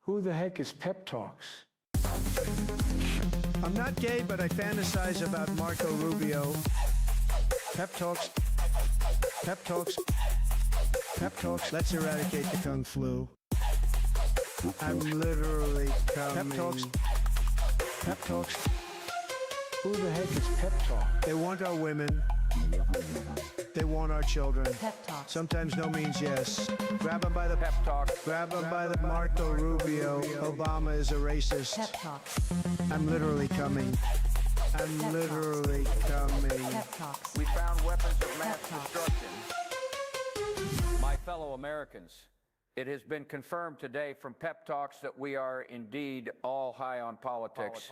Who the heck is Pep Talks? I'm not gay, but I fantasize about Marco Rubio. Pep Talks. Pep Talks. Pep Talks. Let's eradicate the Kung Flu. I'm literally coming. Pep Talks. Pep Talks. Who the heck is Pep Talk? They want our women. They want our children. Pep Talk. Sometimes no means yes. Grab them by the pep talk. Grab them by the Marco Rubio. Obama is a racist. Pep Talk. I'm literally coming. I'm Pep literally coming. Pep Talks. We found weapons of mass Pep talks. destruction. My fellow Americans, it has been confirmed today from Pep Talks that we are indeed all high on politics.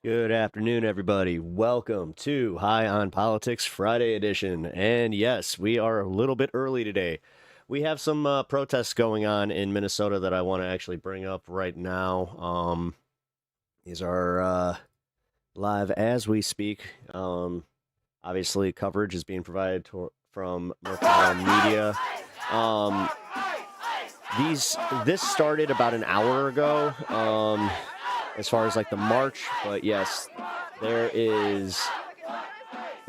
Good afternoon, everybody. Welcome to High on Politics Friday edition. And yes, we are a little bit early today. We have some protests going on in Minnesota that I want to actually bring up right now. These are live as we speak. Obviously, coverage is being provided from Mercado Media. This started about an hour ago. As far as like the march, but yes, there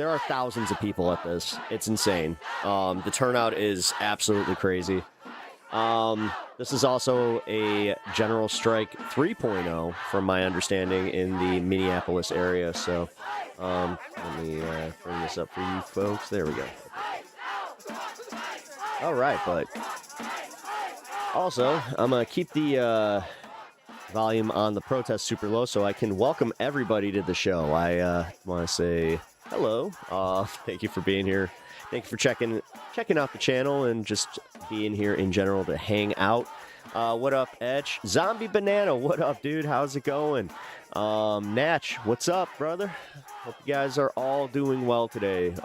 are thousands of people at this. It's insane. The turnout is absolutely crazy. This is also a general strike 3.0 from my understanding in the Minneapolis area. So let me bring this up for you folks. There we go. All right, but also I'm gonna keep the volume on the protest super low so I can welcome everybody to the show. I want to say hello. Thank you for being here. Thank you for checking out the channel and just being here in general to hang out. What up, Etch? Zombie Banana, what up, dude? How's it going? Natch, what's up, brother? Hope you guys are all doing well today.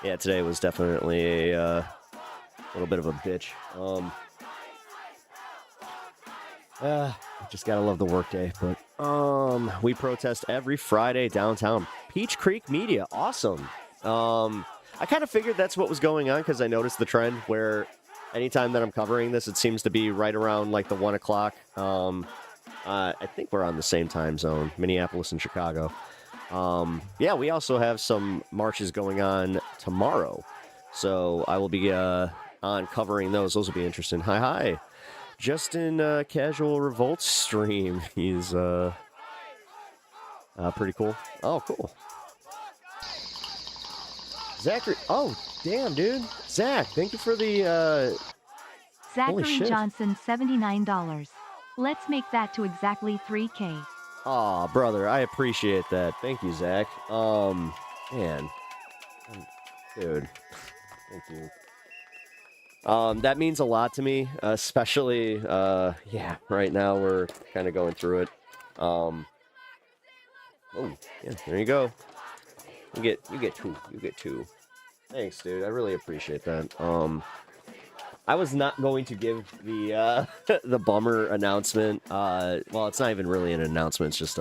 Yeah, today was definitely a little bit of a bitch. Just gotta love the workday, but we protest every Friday downtown. Peach Creek Media, awesome. I kind of figured that's what was going on because I noticed the trend where anytime that I'm covering this, it seems to be right around like the 1 o'clock. I think we're on the same time zone, Minneapolis and Chicago. Yeah, we also have some marches going on tomorrow, so I will be on covering those. Those will be interesting. Hi. Justin Casual Revolt stream. He's pretty cool. Oh, cool. Zachary. Oh, damn, dude. Zach, thank you for the Zachary Johnson, $79. Let's make that to exactly 3K. Aw, brother, I appreciate that. Thank you, Zach. Man. Dude. Thank you. That means a lot to me, especially, yeah, right now we're kind of going through it. Oh, yeah, there you go. You get two. Thanks, dude. I really appreciate that. I was not going to give the, the bummer announcement. Well, it's not even really an announcement. It's just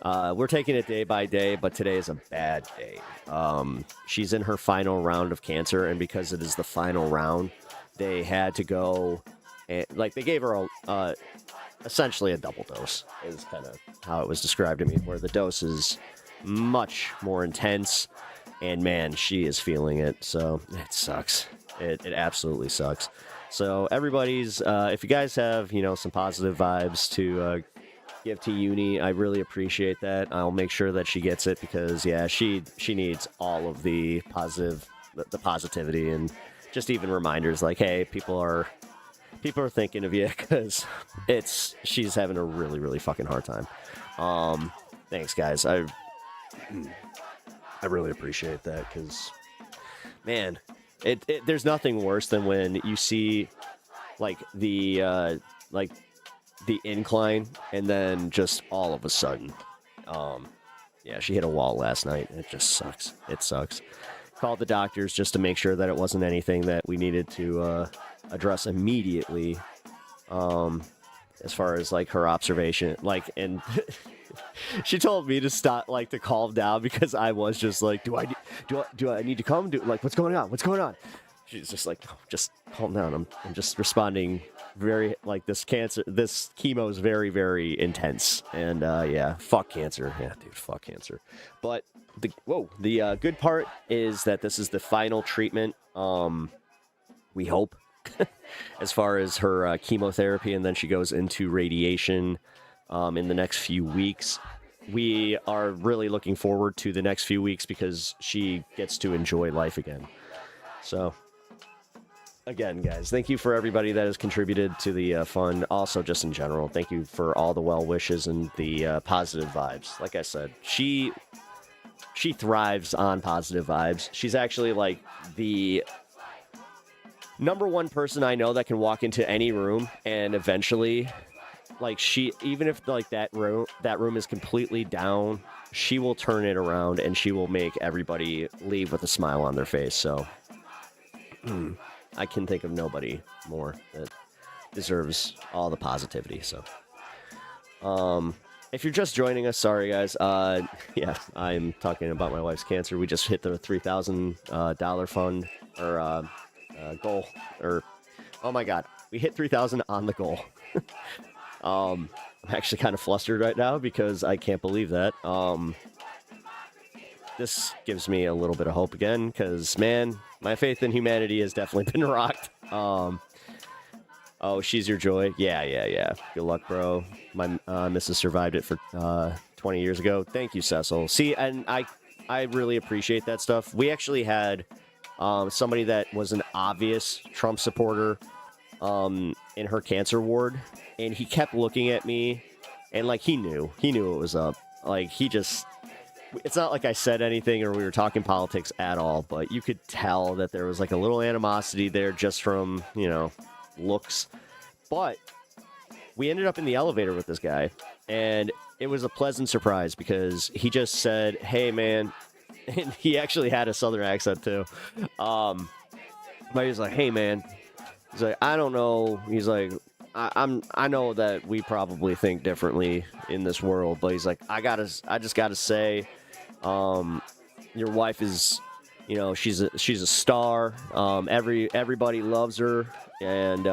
we're taking it day by day, but today is a bad day. She's in her final round of cancer, and because it is the final round, they had to go and they gave her essentially a double dose is kind of how it was described to me, where the dose is much more intense, and man, she is feeling it. So it sucks. It absolutely sucks. So everybody's, if you guys have, some positive vibes to, give to Uni, I really appreciate that. I'll make sure that she gets it because, yeah, she needs all of the positivity and just even reminders like, hey, people are thinking of you because she's having a really, really fucking hard time. Thanks, guys. I really appreciate that because, man, there's nothing worse than when you see the incline, and then just all of a sudden, yeah, she hit a wall last night, and it just sucks. It sucks. Called the doctors just to make sure that it wasn't anything that we needed to address immediately. As far as her observation, and she told me to stop, to calm down because I was just do I need to come? What's going on? What's going on? She's just no, just calm down. I'm just responding very, like, this chemo is very, very intense. And, yeah, fuck cancer. Yeah, dude, fuck cancer. But, the good part is that this is the final treatment, we hope, as far as her chemotherapy, and then she goes into radiation in the next few weeks. We are really looking forward to the next few weeks because she gets to enjoy life again. So, again, guys, thank you for everybody that has contributed to the fund. Also, just in general, thank you for all the well wishes and the positive vibes. Like I said, she thrives on positive vibes. She's actually like the number one person I know that can walk into any room and eventually, like, even if like that room is completely down, she will turn it around and she will make everybody leave with a smile on their face. So I can think of nobody more that deserves all the positivity. So if you're just joining us, sorry guys. Yeah, I'm talking about my wife's cancer. We just hit the $3,000 fund or goal, or oh my god, we hit 3,000 on the goal. I'm actually kind of flustered right now because I can't believe that. This gives me a little bit of hope again because, man, my faith in humanity has definitely been rocked. Oh, she's your joy. Yeah. Good luck, bro. My missus survived it for 20 years ago. Thank you, Cecil. See, and I really appreciate that stuff. We actually had somebody that was an obvious Trump supporter in her cancer ward, and he kept looking at me, and like he knew it was up. Like it's not like I said anything or we were talking politics at all, but you could tell that there was like a little animosity there just from, looks. But we ended up in the elevator with this guy, and it was a pleasant surprise because he just said, "Hey, man," and he actually had a southern accent too. But he was like, "Hey, man," he's like, "I don't know," he's like, I know that we probably think differently in this world, but he's like, I just gotta say, your wife is, she's a star. Everybody loves her, and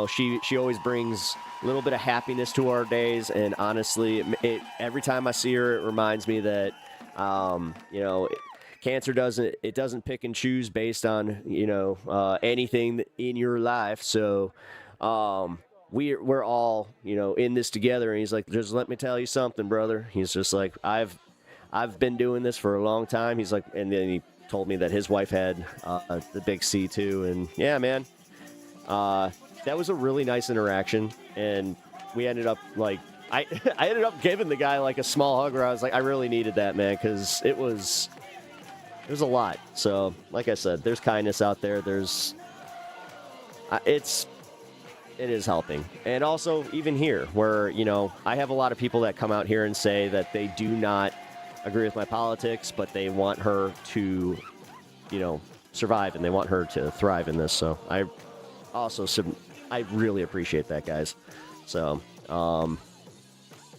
she always brings a little bit of happiness to our days. And honestly, every time I see her, it reminds me that, cancer doesn't pick and choose based on anything in your life. So we're all in this together." And he's like, "Just let me tell you something, brother." He's just like, I've been doing this for a long time. He's like, and then he told me that his wife had the big C too. And yeah, man, that was a really nice interaction. And we ended up like, I ended up giving the guy like a small hug where I was like, I really needed that, man, because it was a lot. So like I said, there's kindness out there. It is helping. And also, even here, where, I have a lot of people that come out here and say that they do not agree with my politics, but they want her to, survive, and they want her to thrive in this. So I really appreciate that, guys. So,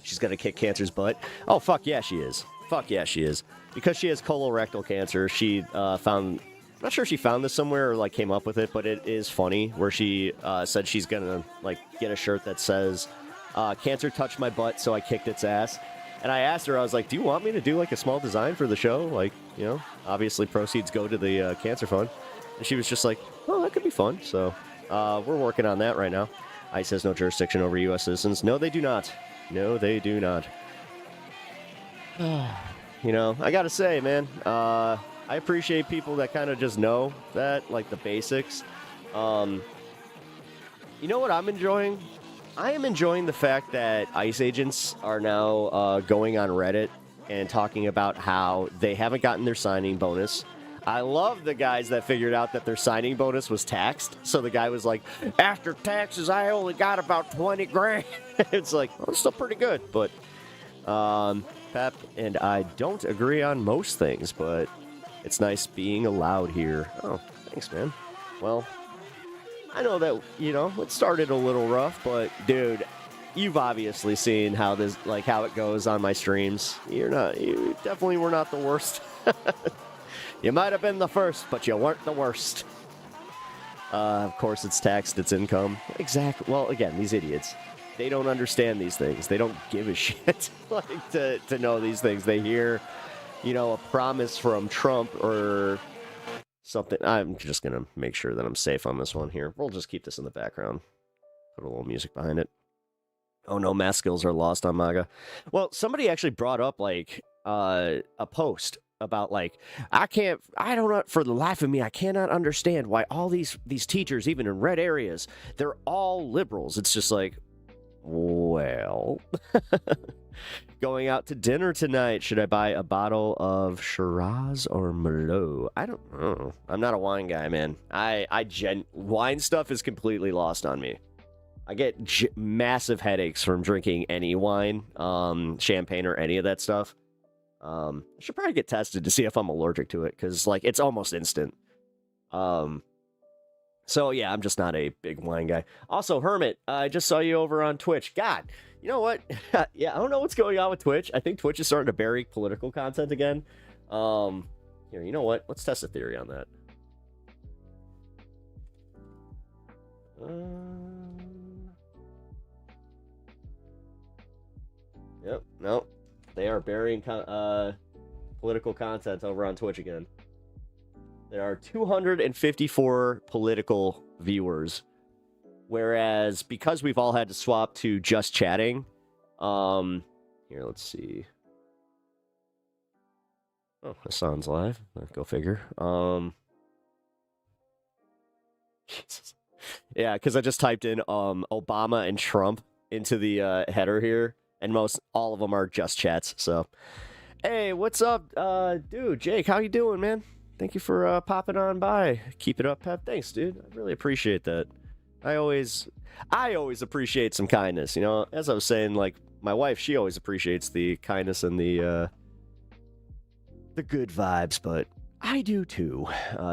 she's going to kick cancer's butt. Oh, fuck yeah, she is. Fuck yeah, she is. Because she has colorectal cancer, she found... I'm not sure if she found this somewhere or like came up with it, but it is funny where she said she's gonna like get a shirt that says "Cancer touched my butt, so I kicked its ass." And I asked her, I was like, "Do you want me to do like a small design for the show? Like, obviously proceeds go to the cancer fund." And she was just like, "Oh, that could be fun." So we're working on that right now. ICE has no jurisdiction over U.S. citizens. No, they do not. No, they do not. I gotta say, man. I appreciate people that kind of just know that, like the basics. You know what I'm enjoying? I am enjoying the fact that ICE agents are now going on Reddit and talking about how they haven't gotten their signing bonus. I love the guys that figured out that their signing bonus was taxed. So the guy was like, "After taxes, I only got about 20 grand. It's like, well, it's still pretty good. But Pep and I don't agree on most things, but it's nice being allowed here. Oh, thanks, man. Well, I know that, it started a little rough, but dude, you've obviously seen how it goes on my streams. You definitely were not the worst. You might have been the first, but you weren't the worst. Of course, it's taxed, it's income. Exactly. Well, again, these idiots, they don't understand these things. They don't give a shit like to know these things. They hear, a promise from Trump or something. I'm just going to make sure that I'm safe on this one here. We'll just keep this in the background. Put a little music behind it. Oh no, math skills are lost on MAGA. Well, somebody actually brought up a post about I don't know, for the life of me, I cannot understand why all these teachers, even in red areas, they're all liberals. It's just well, going out to dinner tonight. Should I buy a bottle of Shiraz or Merlot? I don't know. I'm not a wine guy, man. Wine stuff is completely lost on me. I get massive headaches from drinking any wine, champagne or any of that stuff. I should probably get tested to see if I'm allergic to it, because it's almost instant. So yeah, I'm just not a big wine guy. Also, Hermit, I just saw you over on Twitch. God, you know what? Yeah, I don't know what's going on with Twitch. I think Twitch is starting to bury political content again. Here, you know what? Let's test a theory on that. Yep, no. They are burying political content over on Twitch again. There are 254 political viewers. Whereas, because we've all had to swap to just chatting, here, let's see. Oh, Hassan's live. Go figure. Jesus. Yeah, because I just typed in Obama and Trump into the header here. And all of them are just chats, so. Hey, what's up, dude? Jake, how you doing, man? Thank you for popping on by. Keep it up, Pep. Thanks, dude. I really appreciate that. I always appreciate some kindness, As I was saying, my wife, she always appreciates the kindness and the good vibes, but I do too.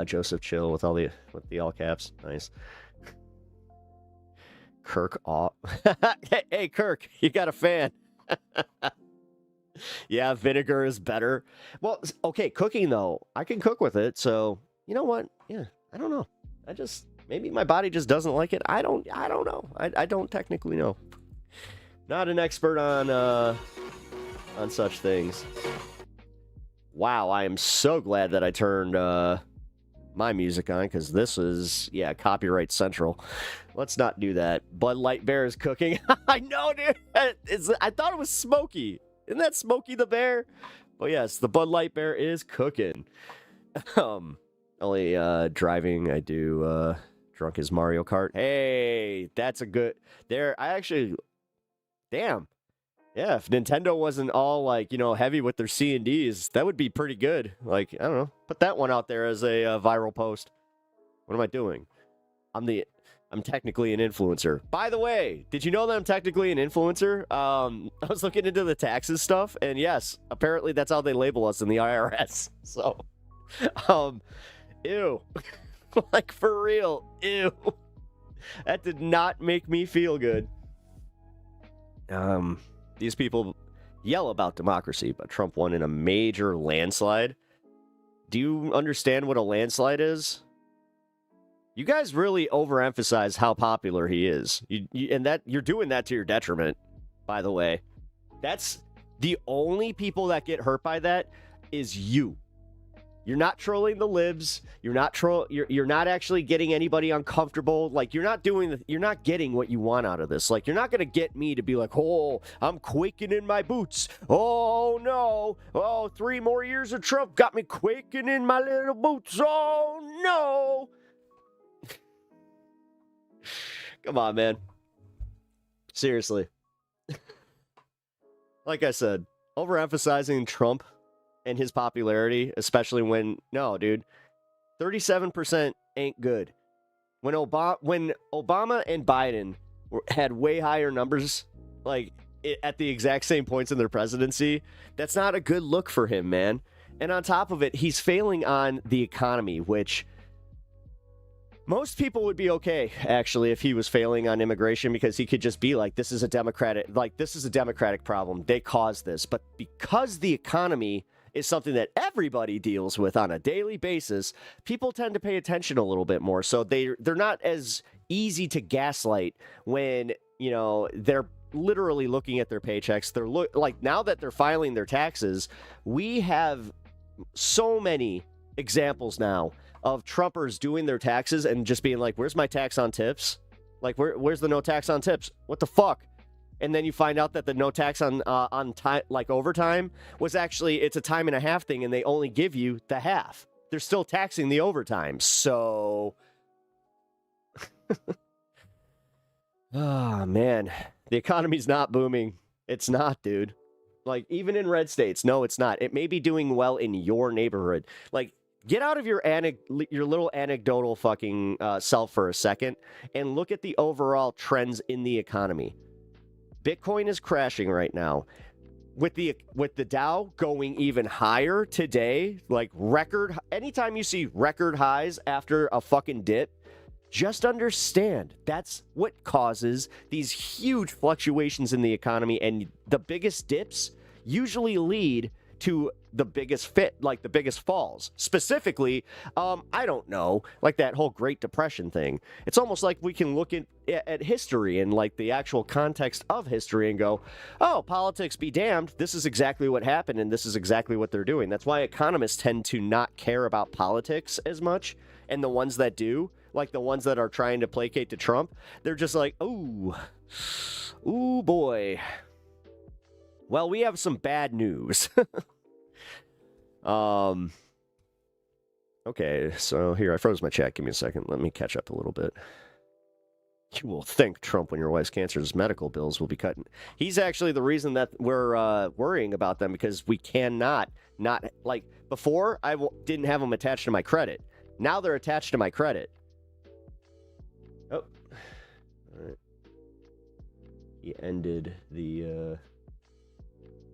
Joseph Chill with the all caps. Nice. Kirk off. Hey, Kirk, you got a fan. Yeah, vinegar is better. Well, okay, cooking though. I can cook with it, so you know what? Yeah, I don't know. Maybe my body just doesn't like it. I don't know. I don't technically know. Not an expert on such things. Wow, I am so glad that I turned my music on, because this is, copyright central. Let's not do that. Bud Light Bear is cooking. I know, dude. I thought it was Smokey. Isn't that Smokey the Bear? But yes, the Bud Light Bear is cooking. Only driving I do drunk as Mario Kart. Hey, that's a good. Damn. Yeah, if Nintendo wasn't all heavy with their C&Ds, that would be pretty good. I don't know. Put that one out there as a viral post. What am I doing? I'm technically an influencer. By the way, did you know that I'm technically an influencer? I was looking into the taxes stuff, and yes, apparently that's how they label us in the IRS. So, ew. For real, ew. That did not make me feel good. These people yell about democracy, but Trump won in a major landslide. Do you understand what a landslide is? You guys really overemphasize how popular he is. And that you're doing that to your detriment, by the way. That's the only people that get hurt by that is you. You're not trolling the libs. You're not actually getting anybody uncomfortable. You're not getting what you want out of this. You're not gonna get me to be oh, I'm quaking in my boots. Oh no. Oh, 3 more years of Trump got me quaking in my little boots. Oh no. Come on, man. Seriously. Like I said, overemphasizing Trump and his popularity, especially when, no, dude, 37% ain't good. When Obama and Biden had way higher numbers, at the exact same points in their presidency, that's not a good look for him, man. And on top of it, he's failing on the economy, which most people would be okay, actually, if he was failing on immigration, because he could just be this is a democratic problem. They caused this. But because the economy is something that everybody deals with on a daily basis, people tend to pay attention a little bit more. So they're not as easy to gaslight when, you know, they're literally looking at their paychecks. They're like, now that they're filing their taxes, we have so many examples now of Trumpers doing their taxes and just being like, where's my tax on tips? Like, where's the no tax on tips? What the fuck? And then you find out that the no tax on time, like overtime, was actually, it's a time and a half thing, and they only give you the half. They're still taxing the overtime. So, oh man, the economy's not booming. It's not, dude. Like, even in red states, no, it's not. It may be doing well in your neighborhood. Like, get out of your little anecdotal fucking self for a second and look at the overall trends in the economy. Bitcoin is crashing right now. With the Dow going even higher today, like record, anytime you see record highs after a fucking dip, just understand that's what causes these huge fluctuations in the economy, and the biggest dips usually lead to the biggest the biggest falls. Specifically, I don't know, like that whole Great Depression thing. It's almost like we can look at history and like the actual context of history and go, oh, politics be damned. This is exactly what happened, and this is exactly what they're doing. That's why economists tend to not care about politics as much, and the ones that do, like the ones that are trying to placate to Trump, they're just like, ooh boy. Well, we have some bad news. Okay, so here, I froze my chat. Give me a second. Let me catch up a little bit. You will thank Trump when your wife's cancer's medical bills will be cut. He's actually the reason that we're worrying about them, because we cannot not, like, before I didn't have them attached to my credit. Now they're attached to my credit. Oh. All right. He ended the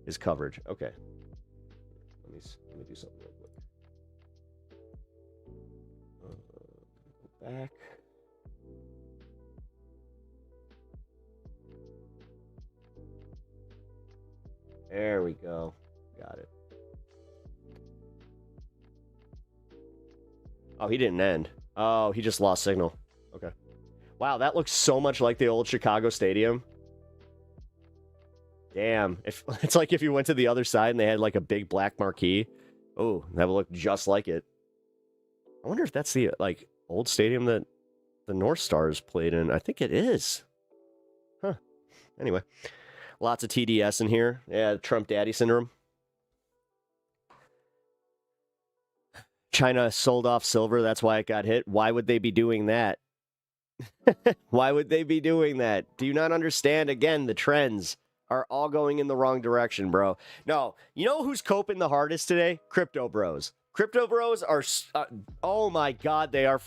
his coverage. Okay. Let me do something real quick. Go back. There we go. Got it. Oh, he didn't end. Oh, he just lost signal. Okay. Wow, that looks so much like the old Chicago Stadium. Damn. It's like if you went to the other side and they had like a big black marquee. Oh, that would look just like it. I wonder if that's the like old stadium that the North Stars played in. I think it is. Huh. Anyway, lots of TDS in here. Yeah, Trump daddy syndrome. China sold off silver. That's why it got hit. Why would they be doing that? Why would they be doing that? Do you not understand? Again, the trends are all going in the wrong direction, bro. No, you know who's coping the hardest today? Crypto bros. Crypto bros are, oh my God, they are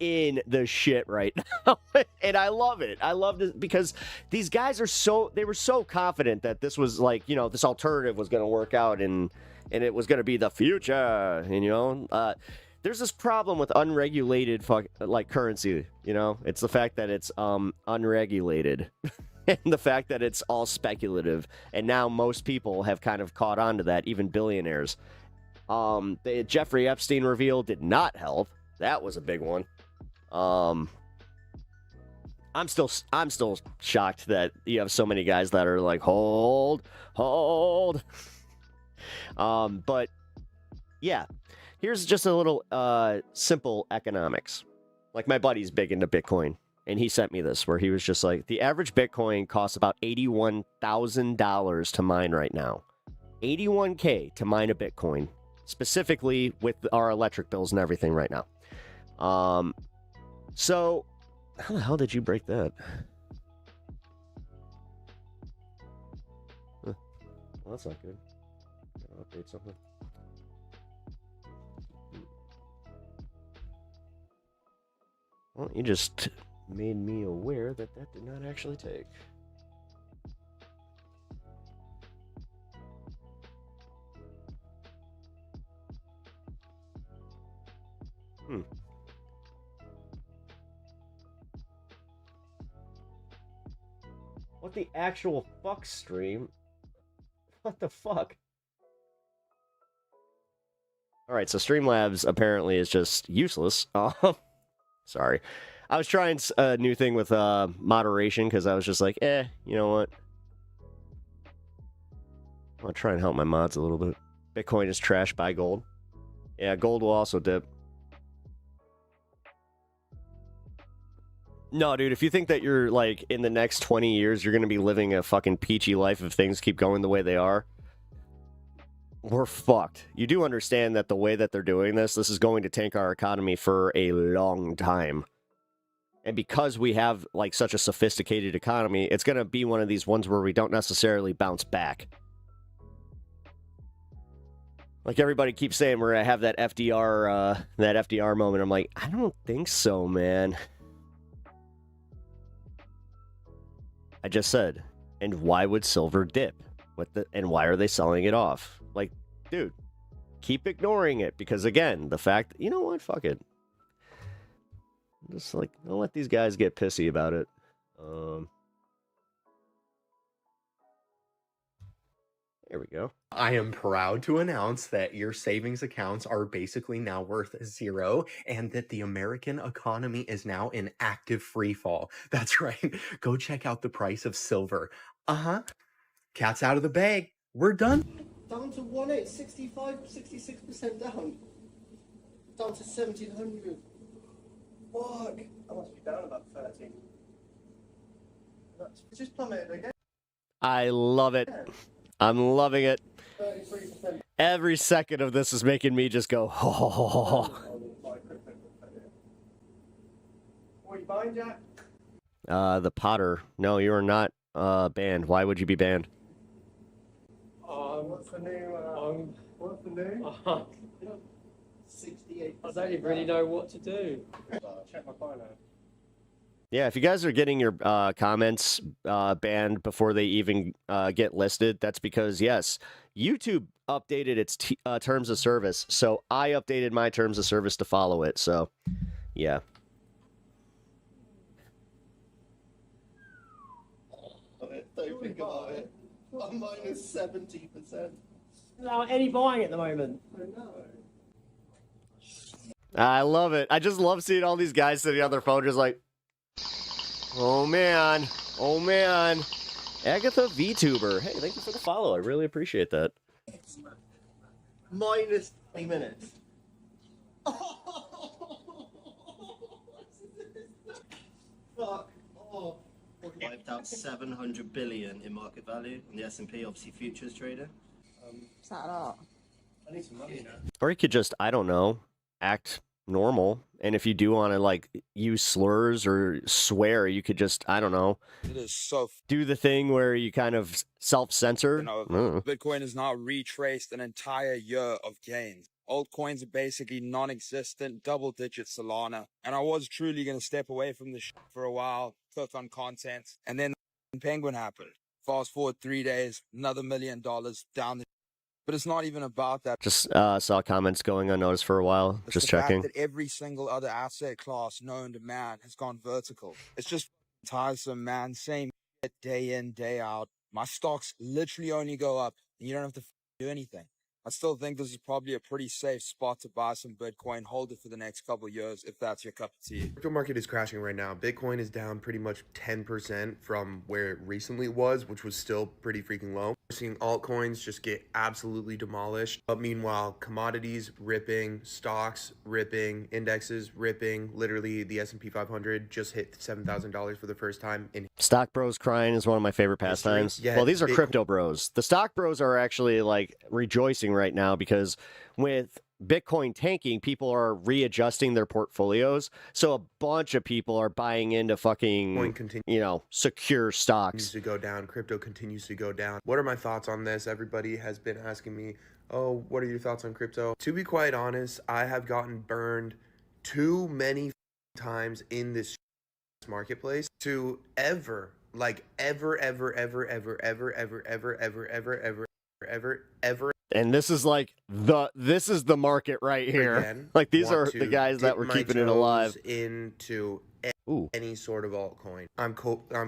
in the shit right now. And I love it. I love it because these guys they were so confident that this was like, you know, this alternative was going to work out and it was going to be the future, and, you know, there's this problem with unregulated currency, you know? It's the fact that it's unregulated. And the fact that it's all speculative. And now most people have kind of caught on to that, even billionaires. The Jeffrey Epstein reveal did not help. That was a big one. I'm still shocked that you have so many guys that are like, hold. But yeah, here's just a little simple economics. Like, my buddy's big into Bitcoin, and he sent me this where he was just like, the average Bitcoin costs about $81,000 to mine right now. $81K to mine a Bitcoin, specifically with our electric bills and everything right now. So how the hell did you break that? Huh. Well, that's not good. I'll update something. Well, you just made me aware that did not actually take. What the actual fuck stream? What the fuck? All right, so Streamlabs apparently is just useless. Sorry. I was trying a new thing with moderation because I was just like, you know what? I'll try and help my mods a little bit. Bitcoin is trash, buy gold. Yeah, gold will also dip. No, dude, if you think that you're, like, in the next 20 years, you're going to be living a fucking peachy life if things keep going the way they are, we're fucked. You do understand that the way that they're doing this is going to tank our economy for a long time. And because we have, like, such a sophisticated economy, it's going to be one of these ones where we don't necessarily bounce back. Like, everybody keeps saying we're going to have that FDR moment. I'm like, I don't think so, man. I just said, and why would silver dip? And why are they selling it off? Like, dude, keep ignoring it because, again, the fact, you know what? Fuck it. Just like, don't let these guys get pissy about it. There we go. I am proud to announce that your savings accounts are basically now worth 0 and that the American economy is now in active free fall. That's right. Go check out the price of silver. Cat's out of the bag. We're done. Down to 1.8, 66% down. Down to 1,700. Fuck. I must be down about 13. It's just plummeted again. I love it. I'm loving it. 33%. Every second of this is making me just go, ho, ho, ho, ho, ho. What are you buying, Jack? The Potter. No, you are not banned. Why would you be banned? What's the new? What's the new? 68%. I don't even really know what to do. Check my phone out. Yeah, if you guys are getting your comments banned before they even get listed, that's because, yes, YouTube updated its terms of service, so I updated my terms of service to follow it, so, yeah. Don't think about it. I'm minus 70%. No, any buying at the moment. I know. I love it. I just love seeing all these guys sitting on their phone just like, oh man, oh man. Agatha VTuber. Hey, thank you for the follow. I really appreciate that. Minus 20 minutes. Fuck. Oh. Wiped out 700 billion in market value on the S&P, obviously futures trader. Is that a lot? I need some money now. Or you could just, I don't know, act normal. And if you do want to, like, use slurs or swear, you could just, I don't know, It is so, do the thing where you kind of self-censor. you know, Bitcoin has now retraced an entire year of gains. Altcoins are basically non-existent, double-digit Solana. And I was truly going to step away from this for a while, click on content, and then Penguin happened. Fast forward 3 days, another $1 million down the. But it's not even about that. Just saw comments going unnoticed for a while. It's Just the checking. fact that every single other asset class known to man has gone vertical. It's just tiresome, man. Same shit day in, day out. My stocks literally only go up, and you don't have to do anything. I still think this is probably a pretty safe spot to buy some Bitcoin, hold it for the next couple of years if that's your cup of tea. Crypto market is crashing right now. Bitcoin is down pretty much 10% from where it recently was, which was still pretty freaking low. We're seeing altcoins just get absolutely demolished. But meanwhile, commodities ripping, stocks ripping, indexes ripping. Literally, the S&P 500 just hit $7,000 for the first time in Stock bros crying is one of my favorite pastimes. Yeah, well, these are crypto bros. The stock bros are actually, like, rejoicing right now because with Bitcoin tanking, people are readjusting their portfolios. So a bunch of people are buying into fucking, you know, secure stocks. Continues to go down. Crypto continues to go down. What are my thoughts on this? Everybody has been asking me, oh, what are your thoughts on crypto? To be quite honest, I have gotten burned too many times in this marketplace to ever and this is like this is the market right here. Again, like these are want the to guys that dip were my keeping it toes alive. Into any sort of altcoin. I'm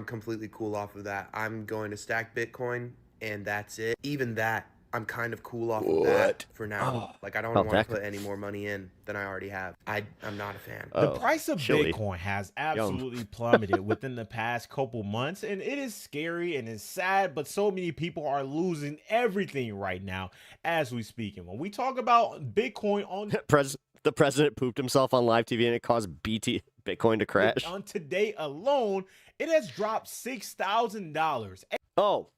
completely cool off of that. I'm going to stack Bitcoin and that's it. Even that I'm kind of cool off of that for now. Like, I don't want to that put any more money in than I already have. I'm not a fan. The price of chilly. Bitcoin has absolutely plummeted within the past couple months, and it is scary and it's sad, but so many people are losing everything right now as we speak. And when we talk about Bitcoin on the president pooped himself on live TV and it caused Bitcoin to crash. On today alone, it has dropped $6,000. Oh,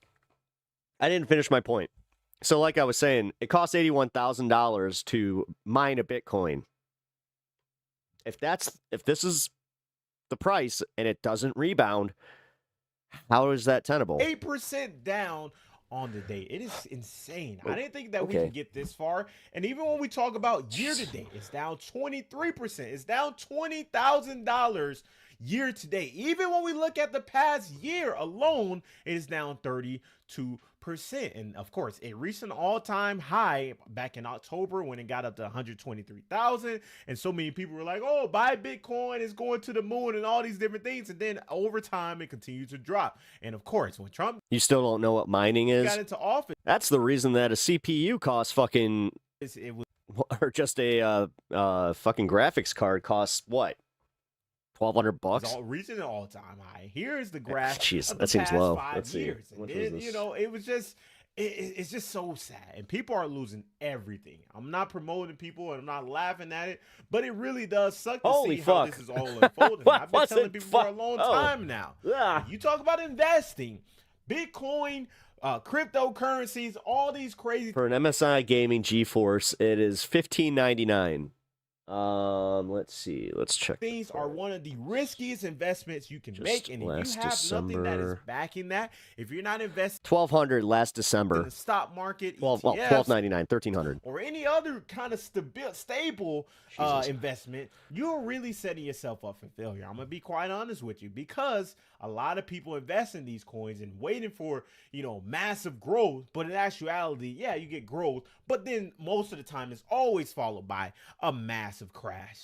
I didn't finish my point. So like I was saying, it costs $81,000 to mine a Bitcoin. If this is the price and it doesn't rebound, how is that tenable? 8% down on the day. It is insane. I didn't think that we could get this far. And even when we talk about year to date, it's down 23%. It's down $20,000 year to date. Even when we look at the past year alone, it is down 32%. And of course, it reached an all-time high back in October when it got up to 123,000. And so many people were like, oh, buy Bitcoin, it's going to the moon and all these different things. And then over time, it continued to drop. And of course, when Trump You still don't know what mining is? got into office, That's the reason that a CPU costs fucking, it was or just a fucking graphics card costs what? $1,200? reaching an all-time high. Here's the graph. Jeez, of that the seems past low. 5 Let's see. years. What And was then, this? you know, it was just, it's just so sad. And people are losing everything. I'm not promoting people and I'm not laughing at it, but it really does suck to Holy see how fuck. this is all unfolding. What I've been was telling it? people for a Fuck. long Oh. time now. Ah. You talk about investing, Bitcoin, cryptocurrencies, all these crazy For an MSI Gaming GeForce, it is $15.99. Let's see. Let's check. things are one of the riskiest investments you can Just make. And if last you have nothing that is December. backing that, if you're not investing $1,200 last in December. the stock market, Well, ETFs, $12.99, $1,300. or any other kind of stable Jesus. investment, you're really setting yourself up for failure. I'm gonna be quite honest with you, because a lot of people invest in these coins and waiting for, you know, massive growth, but in actuality, yeah, you get growth, but then most of the time it's always followed by a massive crash.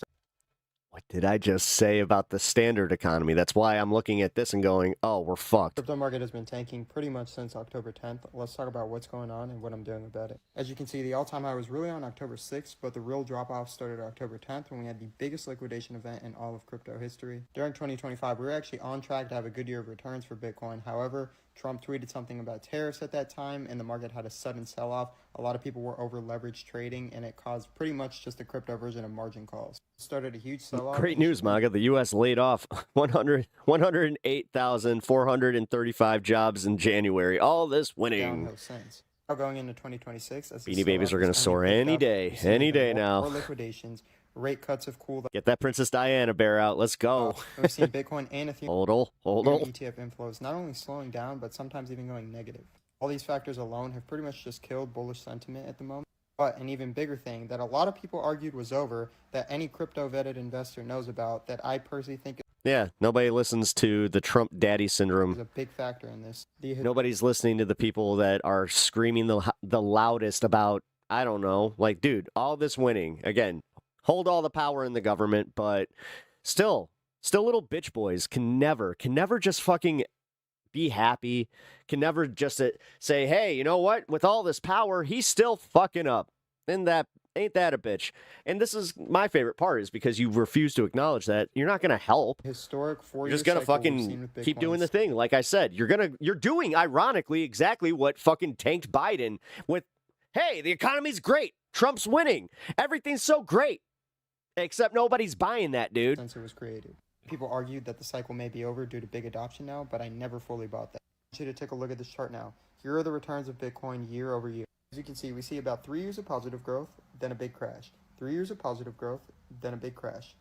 What did I just say about the standard economy? That's why I'm looking at this and going, oh, we're fucked. Crypto market has been tanking pretty much since October 10th. Let's talk about what's going on and what I'm doing about it. As you can see, the all-time high was really on October 6th, but the real drop-off started October 10th when we had the biggest liquidation event in all of crypto history. During 2025, we were actually on track to have a good year of returns for Bitcoin. However, Trump tweeted something about tariffs at that time, and the market had a sudden sell-off. A lot of people were over-leveraged trading, and it caused pretty much just a crypto version of margin calls. It started a huge sell-off. Great news, MAGA. The U.S. laid off 108,435 jobs in January. All this winning. Downhill since. Now going into 2026, as Beanie Babies are going to soar any day now. More liquidations, rate cuts have cooled. Get that Princess Diana bear out. Let's go. We've seen Bitcoin and Ethereum Hold on. ETF inflows not only slowing down, but sometimes even going negative. All these factors alone have pretty much just killed bullish sentiment at the moment. But an even bigger thing that a lot of people argued was over, that any crypto-vetted investor knows about, that I personally think Yeah, nobody listens to the Trump daddy is syndrome. a big factor in this. Nobody's listening to the people that are screaming the loudest about, I don't know, like, dude, all this winning. Again, hold all the power in the government, but still little bitch boys can never just fucking be happy, can never just say, hey, you know what? With all this power, he's still fucking up. Ain't that a bitch? And this is my favorite part, is because you refuse to acknowledge that. You're not going to help. Historic 4-year You're just going to fucking keep doing the thing. Like I said, you're doing, ironically, exactly what fucking tanked Biden with, hey, the economy's great. Trump's winning. Everything's so great. Except nobody's buying that, dude. Since it was created. People argued that the cycle may be over due to big adoption now, but I never fully bought that. I want you to take a look at this chart now. Here are the returns of Bitcoin year over year. As you can see, we see about 3 years of positive growth, then a big crash. 3 years of positive growth, then a big crash.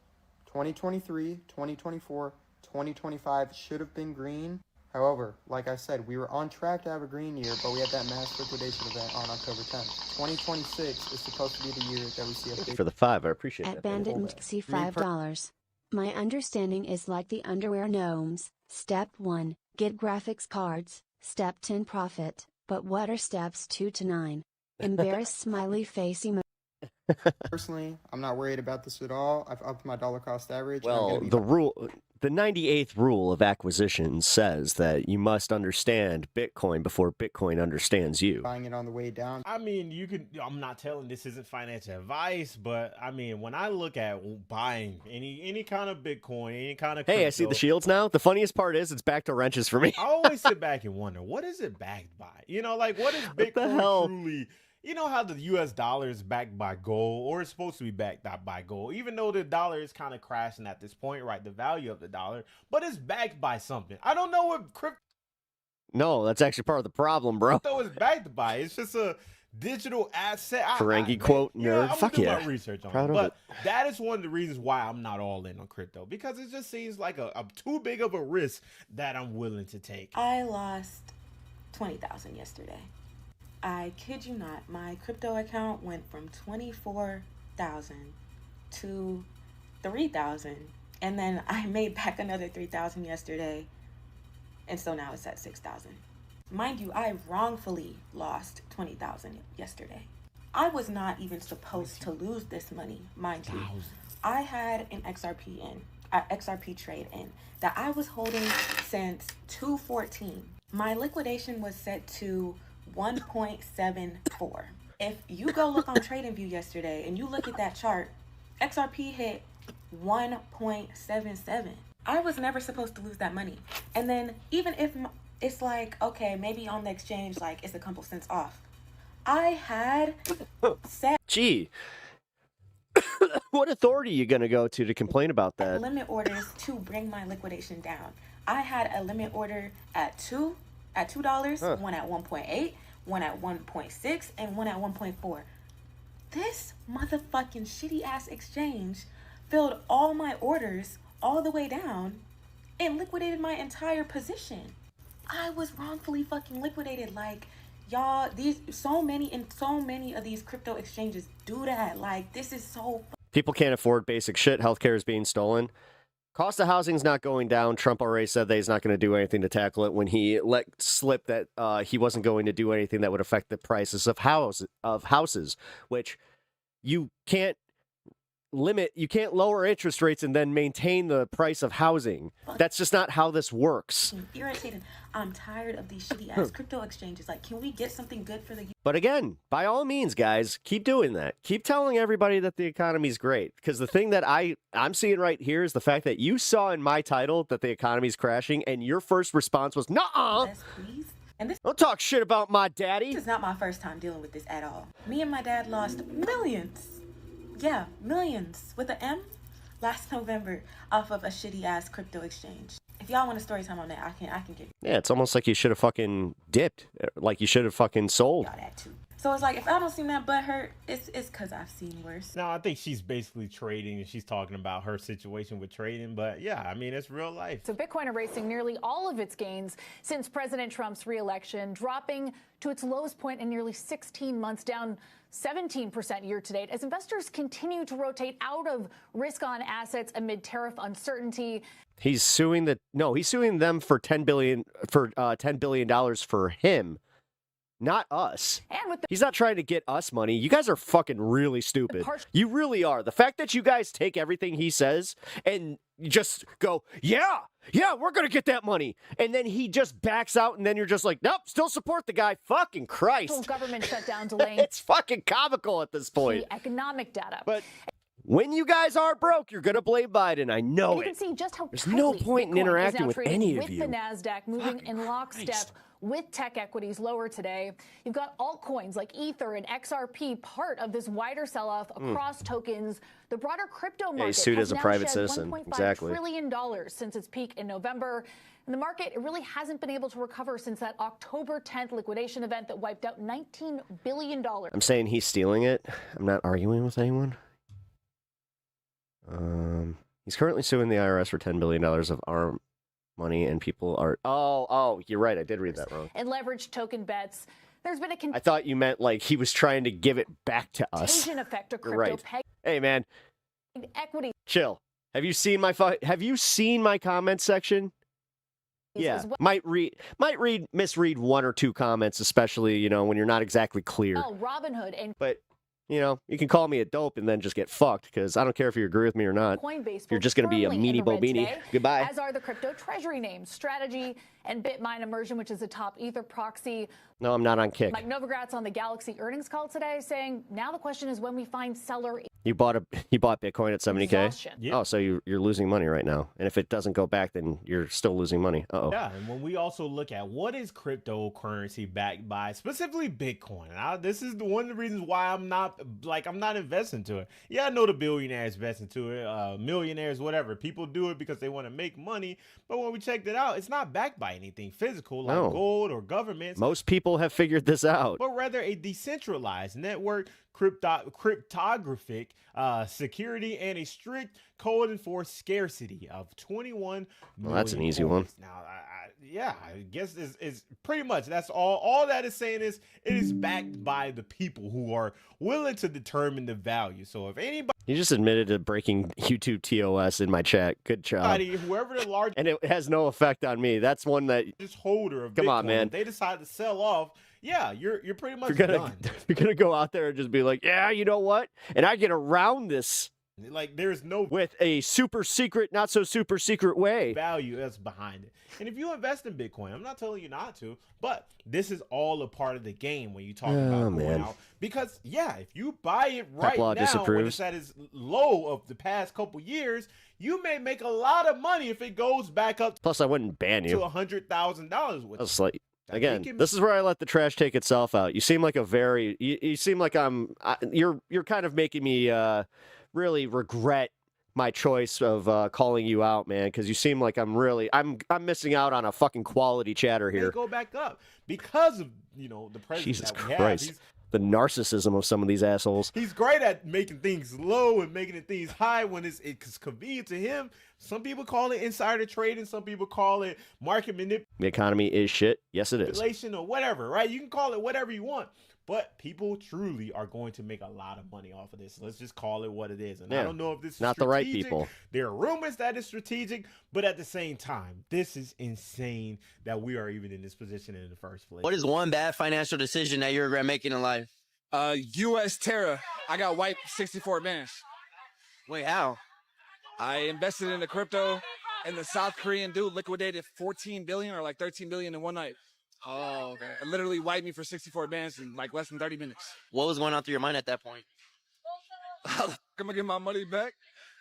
2023, 2024, 2025 should have been green. However, like I said, we were on track to have a green year, but we had that mass liquidation event on October 10th. 2026 is supposed to be the year that we see a big... For the 5, I appreciate At that. Bandit and Tixie $5. My understanding is like the underwear gnomes. Step 1, get graphics cards. Step 10, profit. But what are steps 2 to 9? Embarrassed smiley face emoji. Personally, I'm not worried about this at all. I've upped my dollar cost average. Well, the the 98th rule of acquisition says that you must understand Bitcoin before Bitcoin understands you. Buying it on the way down. I mean, you can. I'm not telling this isn't financial advice, but I mean, when I look at buying any kind of Bitcoin, any kind of Hey, I see the shields now. The funniest part is it's back to wrenches for me. I always sit back and wonder, what is it backed by? You know, like what is Bitcoin truly? You know how the U.S. dollar is backed by gold, or it's supposed to be backed up by gold, even though the dollar is kind of crashing at this point, right? The value of the dollar, but it's backed by something. I don't know what crypto. No, that's actually part of the problem, bro. Crypto is backed by. It's just a digital asset. Ferengi quote nerd. I'm Fuck gonna yeah. do my research on Proud it. of But it. that is one of the reasons why I'm not all in on crypto, because it just seems like a too big of a risk that I'm willing to take. I lost 20,000 yesterday. I kid you not, my crypto account went from 24,000 to 3,000, and then I made back another 3,000 yesterday, and so now it's at 6,000. Mind you, I wrongfully lost 20,000 yesterday. I was not even supposed to lose this money, mind you. I had an XRP trade in that I was holding since 2/14. My liquidation was set to 1.74. If you go look on TradingView yesterday and you look at that chart, XRP hit 1.77. I was never supposed to lose that money. And then even if it's like, okay, maybe on the exchange, like it's a couple cents off. I had set Gee. What authority are you going to go to complain about that? limit orders to bring my liquidation down. I had a limit order at $2, one at 1.8, one at 1.6, and one at 1.4. This motherfucking shitty ass exchange filled all my orders all the way down and liquidated my entire position. I was wrongfully fucking liquidated. Like, y'all, so many of these crypto exchanges do that. Like, this is so. People can't afford basic shit. Healthcare is being stolen. Cost of housing's not going down. Trump already said that he's not going to do anything to tackle it when he let slip that he wasn't going to do anything that would affect the prices of houses, which you can't lower interest rates and then maintain the price of housing. That's just not how this works. Irritated. I'm tired of these shitty ass crypto exchanges. Like, can we get something good for the But again, by all means, guys, keep doing that. Keep telling everybody that the economy's great. Because the thing that I'm seeing right here is the fact that you saw in my title that the economy's crashing, and your first response was, "Nuh-uh." Yes, please. And this Don't talk shit about my daddy. This is not my first time dealing with this at all. Me and my dad lost millions. Yeah, millions with an M last November off of a shitty ass crypto exchange. If y'all want a story time on that, I can give you. Yeah, it's almost like you should have fucking dipped. Like you should have fucking sold. Y'all that too. So it's like, if I don't seem that butthurt, it's because I've seen worse. No, I think she's basically trading, and she's talking about her situation with trading. But yeah, I mean, it's real life. So Bitcoin erasing nearly all of its gains since President Trump's reelection, dropping to its lowest point in nearly 16 months, down 17% year to date, as investors continue to rotate out of risk-on assets amid tariff uncertainty. He's suing them for $10 billion for him. Not us. He's not trying to get us money. You guys are fucking really stupid. You really are. The fact that you guys take everything he says and just go, yeah, we're going to get that money. And then he just backs out, and then you're just like, nope, still support the guy. Fucking Christ. Government shutdown delaying. It's fucking comical at this point. The economic data. But when you guys are broke, you're going to blame Biden. I know you can see just how there's no point in interacting with any of you. With the NASDAQ moving in lockstep with tech equities lower today. You've got altcoins like Ether and XRP, part of this wider sell-off across tokens. The broader crypto market he's sued has as a now private shed citizen. $1.5 Exactly. trillion since its peak in November. And the market, it really hasn't been able to recover since that October 10th liquidation event that wiped out $19 billion. I'm saying he's stealing it. I'm not arguing with anyone. He's currently suing the IRS for $10 billion of our money, and people are... Oh, you're right. I did read that wrong. And leveraged token bets. There's been a I thought you meant like he was trying to give it back to us. contagion effect to You're crypto right. peg Hey, man, equity. chill. Have you seen my comment section? Yeah, might misread one or two comments, especially when you're not exactly clear. Oh, Robinhood and But you know, you can call me a dope and then just get fucked because I don't care if you agree with me or not. Coinbase You're just going to be a firmly in meanie the red bobini. today, Goodbye. As are the crypto treasury names, Strategy and Bitmine Immersion, which is a top Ether proxy. No, I'm not on Kick. Mike Novogratz on the Galaxy earnings call today saying now the question is when we find seller. You bought Bitcoin at 70K? Exhaustion. Yep. Oh, so you're losing money right now. And if it doesn't go back, then you're still losing money. Uh-oh. Yeah, and when we also look at what is cryptocurrency backed by, specifically Bitcoin. This is one of the reasons why I'm not investing to it. Yeah, I know the billionaires invest into it, millionaires, whatever. People do it because they want to make money. But when we checked it out, it's not backed by anything physical like gold or governments. Most people have figured this out. But rather a decentralized network, cryptographic security, and a strict code enforced scarcity of 21 million. Well, that's an easy one. Now, I guess is pretty much that's all that is saying is it is backed by the people who are willing to determine the value. So if anybody, You just admitted to breaking YouTube TOS in my chat. Good job. whoever the largest, And it has no effect on me. That's one that holder of Come Bitcoin, on, man. if they decide to sell off, yeah, you're pretty much you're gonna done. you're gonna go out there and just be like, yeah, you know what? And I get around this Like there's no with a super secret, not so super secret way. value that's behind it. And if you invest in Bitcoin, I'm not telling you not to, but this is all a part of the game when you talk about going man. out. Because yeah, if you buy it right Law now disapproves. when it's at its low of the past couple years, you may make a lot of money if it goes back up Plus, I wouldn't ban to you. $100,000 with That's like I again, think it- this is where I let the trash take itself out. You seem like a very you seem like you're kind of making me really regret my choice of calling you out, man, because you seem like I'm missing out on a fucking quality chatter They here. go back up because of the president Jesus that we Christ. have. The narcissism of some of these assholes. He's great at making things low and making things high when it's convenient to him. Some people call it insider trading. Some people call it market The economy is shit. Yes, it is. manipulation or whatever, right? You can call it whatever you want. But people truly are going to make a lot of money off of this. Let's just call it what it is. And Yeah. I don't know if this is Not the right strategic. people. There are rumors that it's strategic, but at the same time, this is insane that we are even in this position in the first place. What is one bad financial decision that you regret making in life? U.S. Terra. I got wiped 64 bands. Wait, how? I invested in the crypto, and the South Korean dude liquidated 14 billion or like 13 billion in one night. Oh, okay. It literally wiped me for 64 bands in like less than 30 minutes. What was going on through your mind at that point? I'm gonna get my money back.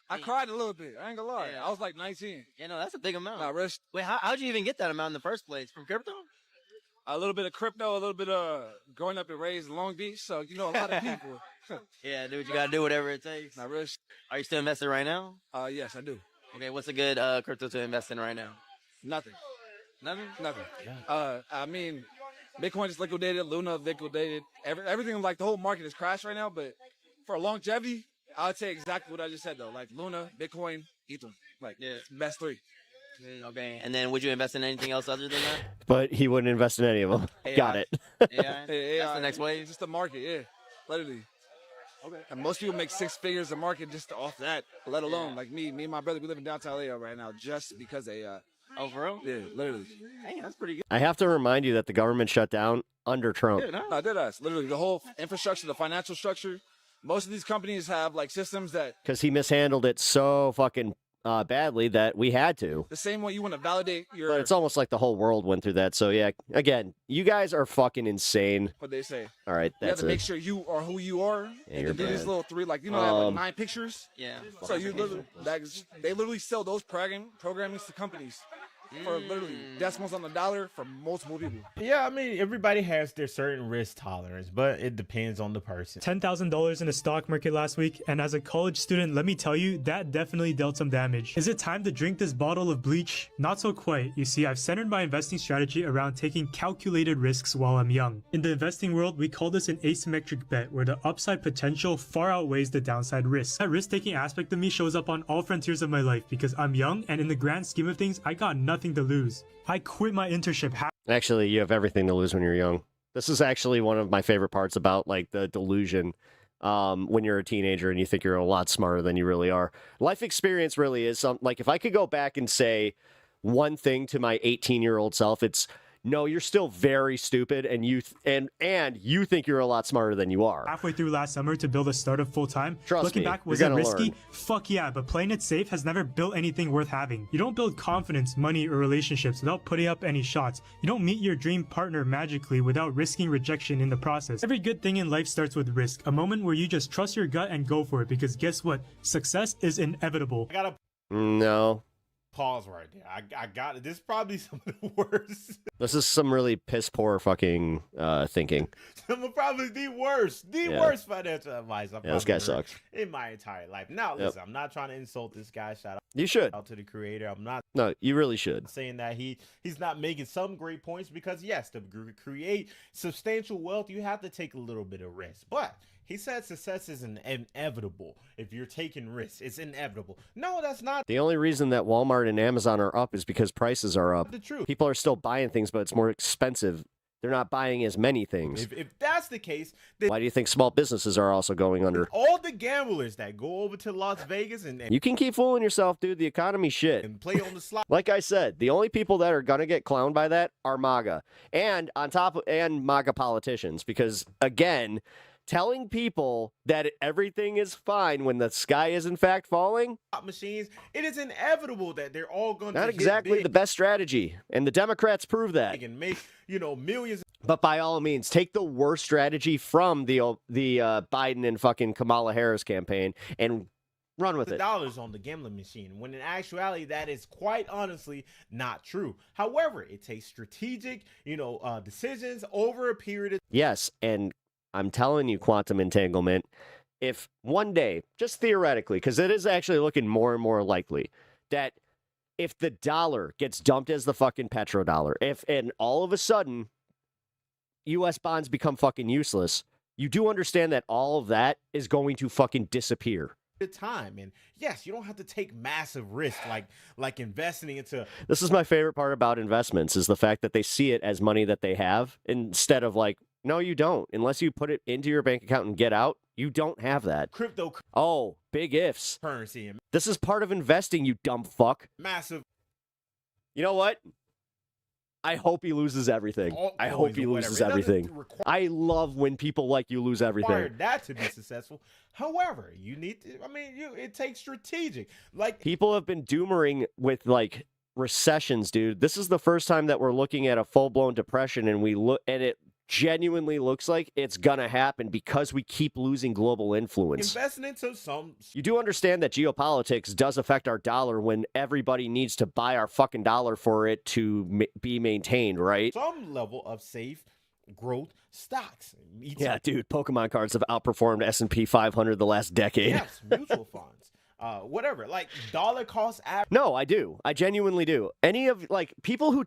I cried a little bit. I ain't gonna lie. Yeah. I was like 19. Yeah, no, that's a big amount. Nah, risk. Wait, how'd you even get that amount in the first place? From crypto? A little bit of crypto, a little bit of growing up and raised in Long Beach. So, a lot of people. Yeah, do what you gotta do, whatever it takes. Nah, risk. Are you still invested right now? Yes, I do. Okay, what's a good crypto to invest in right now? Nothing. Nothing? Nothing. I mean, Bitcoin is liquidated, Luna liquidated. Everything, like the whole market is crashed right now. But for longevity, I would say exactly what I just said though. Like Luna, Bitcoin, Ether. Like best three. Okay, and then would you invest in anything else other than that? But he wouldn't invest in any of them. AI. Got it. Yeah, that's the next wave. It's just the market, yeah. Literally. Okay. And most people make six figures a market just off that, let alone like me and my brother, we live in downtown LA right now just because they Oh, for real? yeah, literally. Dang, that's pretty good. I have to remind you that the government shut down under Trump. Yeah, no, I did ask. Literally the whole infrastructure, the financial structure. Most of these companies have like systems that Because he mishandled it so fucking badly that we had to. the same way you want to validate your But it's almost like the whole world went through that. So yeah, again, you guys are fucking insane. what they say. All right, You have that's to make it. sure you are who you are. Yeah, and you're to do these bad. little three, like they have like 9 Um, pictures. Yeah. So you literally, they literally sell those programmings to companies for literally decimals on the dollar for multiple people. Yeah, I mean, everybody has their certain risk tolerance, but it depends on the person. $10,000 in the stock market last week, and as a college student, let me tell you, that definitely dealt some damage. Is it time to drink this bottle of bleach? Not so quite. You see, I've centered my investing strategy around taking calculated risks while I'm young. In the investing world, we call this an asymmetric bet, where the upside potential far outweighs the downside risk. That risk-taking aspect of me shows up on all frontiers of my life because I'm young, and in the grand scheme of things, I got nothing to lose. I quit my internship. Actually, you have everything to lose when you're young. This is actually one of my favorite parts about like the delusion when you're a teenager and you think you're a lot smarter than you really are. Life experience really is something like if I could go back and say one thing to my 18-year-old self, it's no, you're still very stupid, and you think you're a lot smarter than you are. Halfway through last summer to build a startup full time. Trust Looking me, back, was you're it gonna risky? learn. Fuck yeah, but playing it safe has never built anything worth having. You don't build confidence, money, or relationships without putting up any shots. You don't meet your dream partner magically without risking rejection in the process. Every good thing in life starts with risk, a moment where you just trust your gut and go for it, because guess what? Success is inevitable. I gotta No. pause right there. I got it. This is probably some of the worst. This is some really piss poor fucking thinking. Some of probably the worst financial advice I've This guy heard sucks. in my entire life. Now, listen, I'm not trying to insult this guy. Shout out. You should. Out to the creator. I'm not No, you really should. saying that he's not making some great points, because yes, to create substantial wealth, you have to take a little bit of risk. But he said success is inevitable if you're taking risks. It's inevitable. No, that's not The only reason that Walmart and Amazon are up is because prices are up. the truth. People are still buying things, but it's more expensive. They're not buying as many things. If that's the case, then Why do you think small businesses are also going under? all the gamblers that go over to Las Vegas and You can keep fooling yourself, dude. The economy's shit. play on the slot. Like I said, the only people that are gonna get clowned by that are MAGA, and MAGA politicians, because again, telling people that everything is fine when the sky is in fact falling, Machines, it is inevitable that they're all going not to exactly hit the best strategy, and the Democrats prove that. big and make millions. But by all means, take the worst strategy from the Biden and fucking Kamala Harris campaign and run with The it. dollars on the gambling machine, when in actuality that is quite honestly not true. However, it takes strategic decisions over a period of Yes, and I'm telling you, quantum entanglement, if one day, just theoretically, because it is actually looking more and more likely, that if the dollar gets dumped as the fucking petrodollar, and all of a sudden U.S. bonds become fucking useless, you do understand that all of that is going to fucking disappear. time. And yes, you don't have to take massive risk like investing into. This is my favorite part about investments, is the fact that they see it as money that they have, instead of like, no, you don't. Unless you put it into your bank account and get out, you don't have that. Cryptocurrency. Oh, big ifs. And This is part of investing, you dumb fuck. massive. You know what? I hope he loses everything. I hope he loses everything. I love when people like you lose everything. That to be successful. However, you need to, it takes strategic. Like, people have been doomering with like recessions, dude. This is the first time that we're looking at a full-blown depression, and it genuinely looks like it's gonna happen because we keep losing global influence. investing into some. You do understand that geopolitics does affect our dollar when everybody needs to buy our fucking dollar for it to be maintained, right? Some level of safe growth stocks. Yeah, dude, Pokemon cards have outperformed S&P 500 the last decade. Yes, mutual funds. Whatever, like dollar cost average. No, I do. I genuinely do. Any of like people who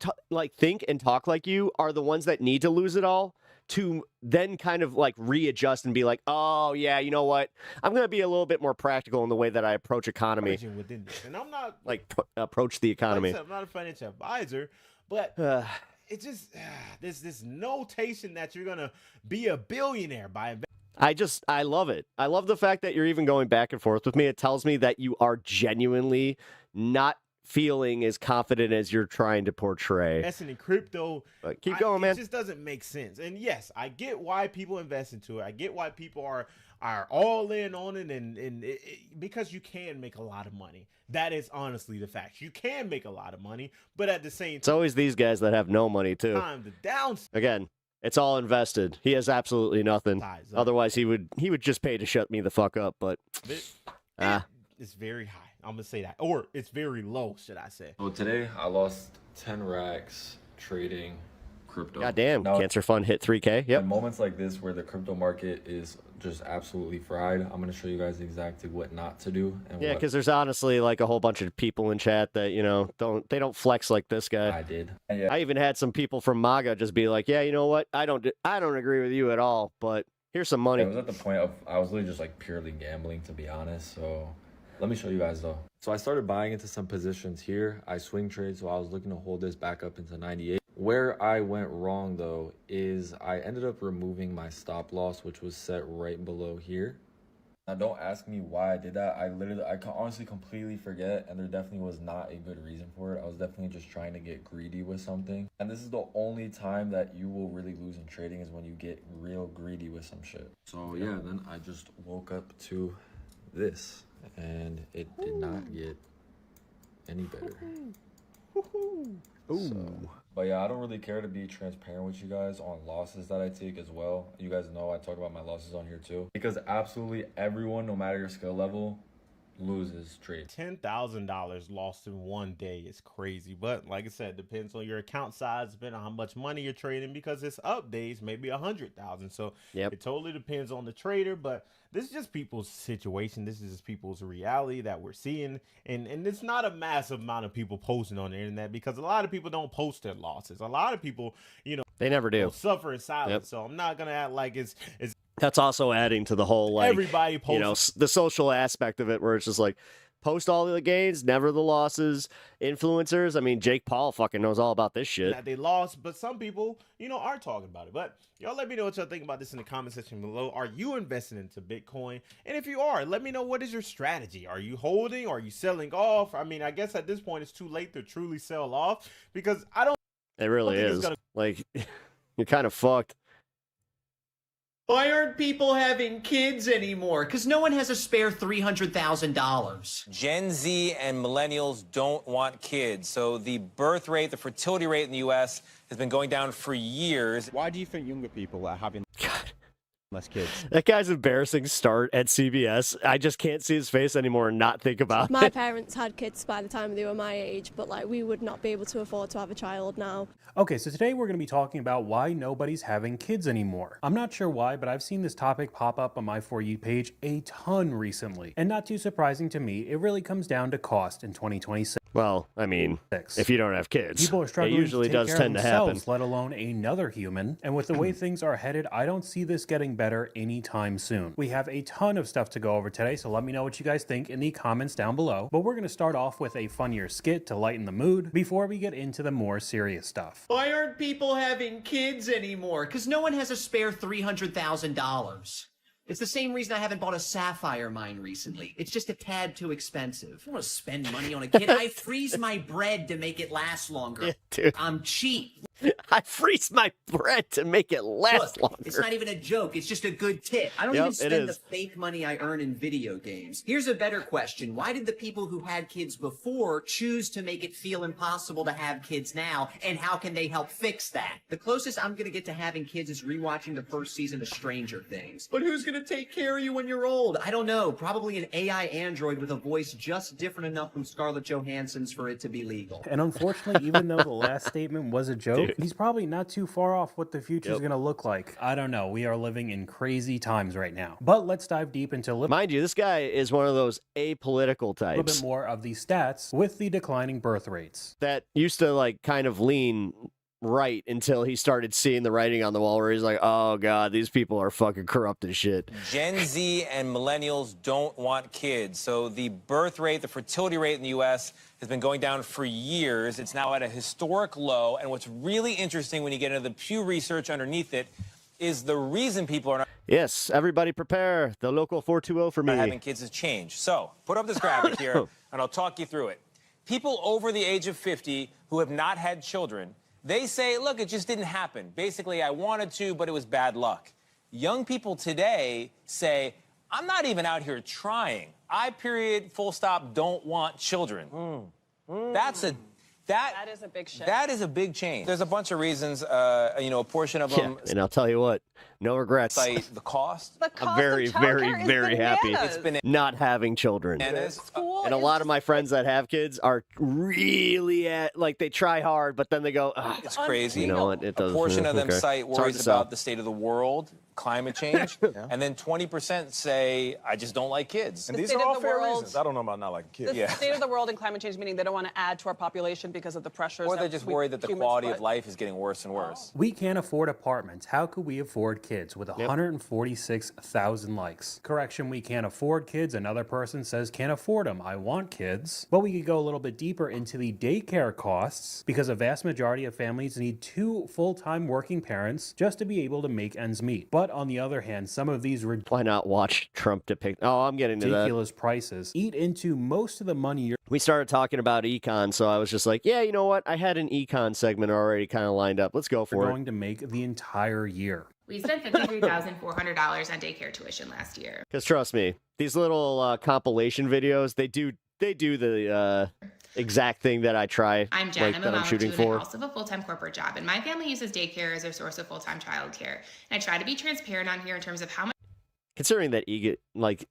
think and talk like you are the ones that need to lose it all to then kind of like readjust and be like, oh yeah, you know what? I'm going to be a little bit more practical in the way that I approach economy. Within this. And I'm not like approach the economy. Like I said, I'm not a financial advisor, but it just there's this notation that you're gonna be a billionaire by investing. I love it. I love the fact that you're even going back and forth with me. It tells me that you are genuinely not feeling as confident as you're trying to portray. Investing in crypto, but keep going, man. It just doesn't make sense. And yes, I get why people invest into it. I get why people are all in on it, and because you can make a lot of money. That is honestly the fact. You can make a lot of money, but at the same time, it's always these guys that have no money too. The downside. Again, it's all invested. He has absolutely nothing. Otherwise, he would just pay to shut me the fuck up. But it's very high. I'm gonna say that, or it's very low, should I say? So today I lost 10 racks trading crypto. Goddamn, now, Cancer Fund hit 3K. Yep. In moments like this where the crypto market is just absolutely fried, I'm gonna show you guys exactly what not to do. And yeah, because there's honestly like a whole bunch of people in chat that don't flex like this guy. I did. Yeah. I even had some people from MAGA just be like, yeah, you know what? I don't agree with you at all, but here's some money. It was at the point of I was literally just like purely gambling, to be honest. So let me show you guys though. So I started buying into some positions here. I swing trade, so I was looking to hold this back up into 98. Where I went wrong though is I ended up removing my stop loss, which was set right below here. Now, don't ask me why I did that. I can honestly completely forget, and there definitely was not a good reason for it. I was definitely just trying to get greedy with something. And this is the only time that you will really lose in trading is when you get real greedy with some shit. So yeah, then I just woke up to this, and it did not get any better. So, but yeah, I don't really care to be transparent with you guys on losses that I take as well. You guys know I talk about my losses on here too. Because absolutely everyone, no matter your skill level, loses trade. $10,000 lost in one day is crazy. But like I said, depends on your account size, depending on how much money you're trading, because it's up days, maybe 100,000. So it totally depends on the trader. But this is just people's situation. This is just people's reality that we're seeing. And it's not a massive amount of people posting on the internet, because a lot of people don't post their losses. A lot of people, you know, they never do suffer in silence. So I'm not going to act like it's that's also adding to the whole, like, everybody posts, you know, the social aspect of it, where it's just like, post all the gains, never the losses. Influencers, I mean, Jake Paul fucking knows all about this shit. That they lost, but some people, you know, are talking about it. But y'all let me know what y'all think about this in the comment section below. Are you investing into Bitcoin? And if you are, let me know, what is your strategy? Are you holding? Are you selling off? I mean, I guess at this point it's too late to truly sell off, because I don't. It really is. Like, you're kind of fucked. Why aren't people having kids anymore? Because no one has a spare $300,000. Gen Z and millennials don't want kids. So the birth rate, the fertility rate in the U.S. has been going down for years. Why do you think younger people are having less kids? That guy's embarrassing start at CBS. I just can't see his face anymore and not think about My it. parents had kids by the time they were my age, but like we would not be able to afford to have a child now. Okay, so today we're going to be talking about why nobody's having kids anymore. I'm not sure why, but I've seen this topic pop up on my For You page a ton recently. And not too surprising to me, it really comes down to cost in 2026. Well, I mean, if you don't have kids, people are struggling it usually to take does care tend of to happen. themselves, let alone another human. And with the way things are headed, I don't see this getting better anytime soon. We have a ton of stuff to go over today, so let me know what you guys think in the comments down below. But we're going to start off with a funnier skit to lighten the mood before we get into the more serious stuff. Why aren't people having kids anymore? Because no one has a spare $300,000. It's the same reason I haven't bought a sapphire mine recently. It's just a tad too expensive. I don't want to spend money on a kid. I freeze my bread to make it last longer. Yeah, dude. I'm cheap. I freeze my bread to make it last longer. It's not even a joke. It's just a good tip. I don't even spend the fake money I earn in video games. Here's a better question. Why did the people who had kids before choose to make it feel impossible to have kids now? And how can they help fix that? The closest I'm going to get to having kids is rewatching the first season of Stranger Things. But who's going to take care of you when you're old? I don't know. Probably an AI android with a voice just different enough from Scarlett Johansson's for it to be legal. And unfortunately, even though the last statement was a joke, he's probably not too far off what the future's going to look like. I don't know. We are living in crazy times right now. But let's dive deep into mind you, this guy is one of those apolitical types. A little bit more of the stats with the declining birth rates. That used to like kind of lean right until he started seeing the writing on the wall, where he's like, oh god, these people are fucking corrupt as shit. Gen Z and millennials don't want kids. So the birth rate, the fertility rate in the U.S. has been going down for years. It's now at a historic low. And what's really interesting when you get into the Pew Research underneath it is the reason people are not Yes, everybody prepare. The local 420 for me. having kids has changed. So put up this graphic here, and I'll talk you through it. People over the age of 50 who have not had children, they say, look, it just didn't happen. Basically, I wanted to, but it was bad luck. Young people today say, I'm not even out here trying. I, period, full stop, don't want children. That is a big shift. That is a big change. There's a bunch of reasons, you know, a portion of them. And I'll tell you what, no regrets. Cite the cost. I'm very, very, very happy It's been not having children. And a lot of my friends that have kids are really like they try hard, but then they go, it's crazy. You know, it does. A portion of them cite worries about about the state of the world, climate change, and then 20% say, I just don't like kids. And these are all fair reasons. I don't know about not liking kids. The state of the world and climate change, meaning they don't want to add to our population because of the pressures. Or they're just worried that the quality of life is getting worse and worse. We can't afford apartments. How could we afford kids with 146,000 likes? Correction, we can't afford kids. Another person says can't afford them. I want kids. But we could go a little bit deeper into the daycare costs, because a vast majority of families need 2 full-time working parents just to be able to make ends meet. But But on the other hand, some of these why not watch Trump depict? Oh, I'm getting to that. Ridiculous prices eat into most of the money we started talking about econ, so I was just like, yeah, you know what? I had an econ segment already kind of lined up. Let's go for it. Going to make the entire year. We spent $53,400 on daycare tuition last year. Because trust me, these little compilation videos, they do the exact thing that I try. I'm Jen. Like, I'm a that mom I'm shooting of two, and for. I also have a full-time corporate job, and my family uses daycare as a source of full-time childcare. And I try to be transparent on here in terms of how much. Considering that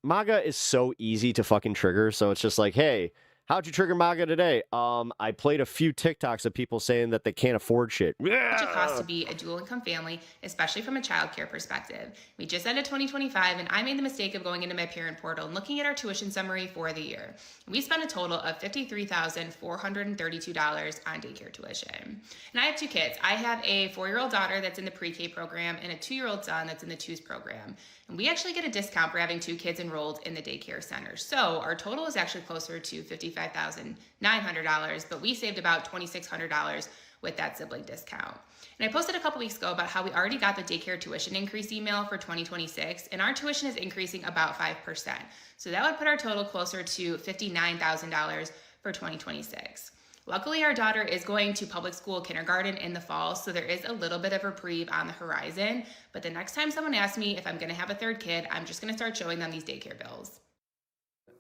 MAGA is so easy to fucking trigger, so it's just like, hey, how'd you trigger MAGA today? I played a few TikToks of people saying that they can't afford shit. Much it costs to be a dual-income family, especially from a childcare perspective. We just ended 2025, and I made the mistake of going into my parent portal and looking at our tuition summary for the year. We spent a total of $53,432 on daycare tuition. And I have two kids. I have a 4-year-old daughter that's in the pre-K program and a 2-year-old son that's in the TWOS program. And we actually get a discount for having 2 kids enrolled in the daycare center. So our total is actually closer to $55,900, but we saved about $2,600 with that sibling discount. And I posted a couple weeks ago about how we already got the daycare tuition increase email for 2026, and our tuition is increasing about 5%. So that would put our total closer to $59,000 for 2026. Luckily, our daughter is going to public school kindergarten in the fall, so there is a little bit of reprieve on the horizon. But the next time someone asks me if I'm going to have a 3rd kid, I'm just going to start showing them these daycare bills.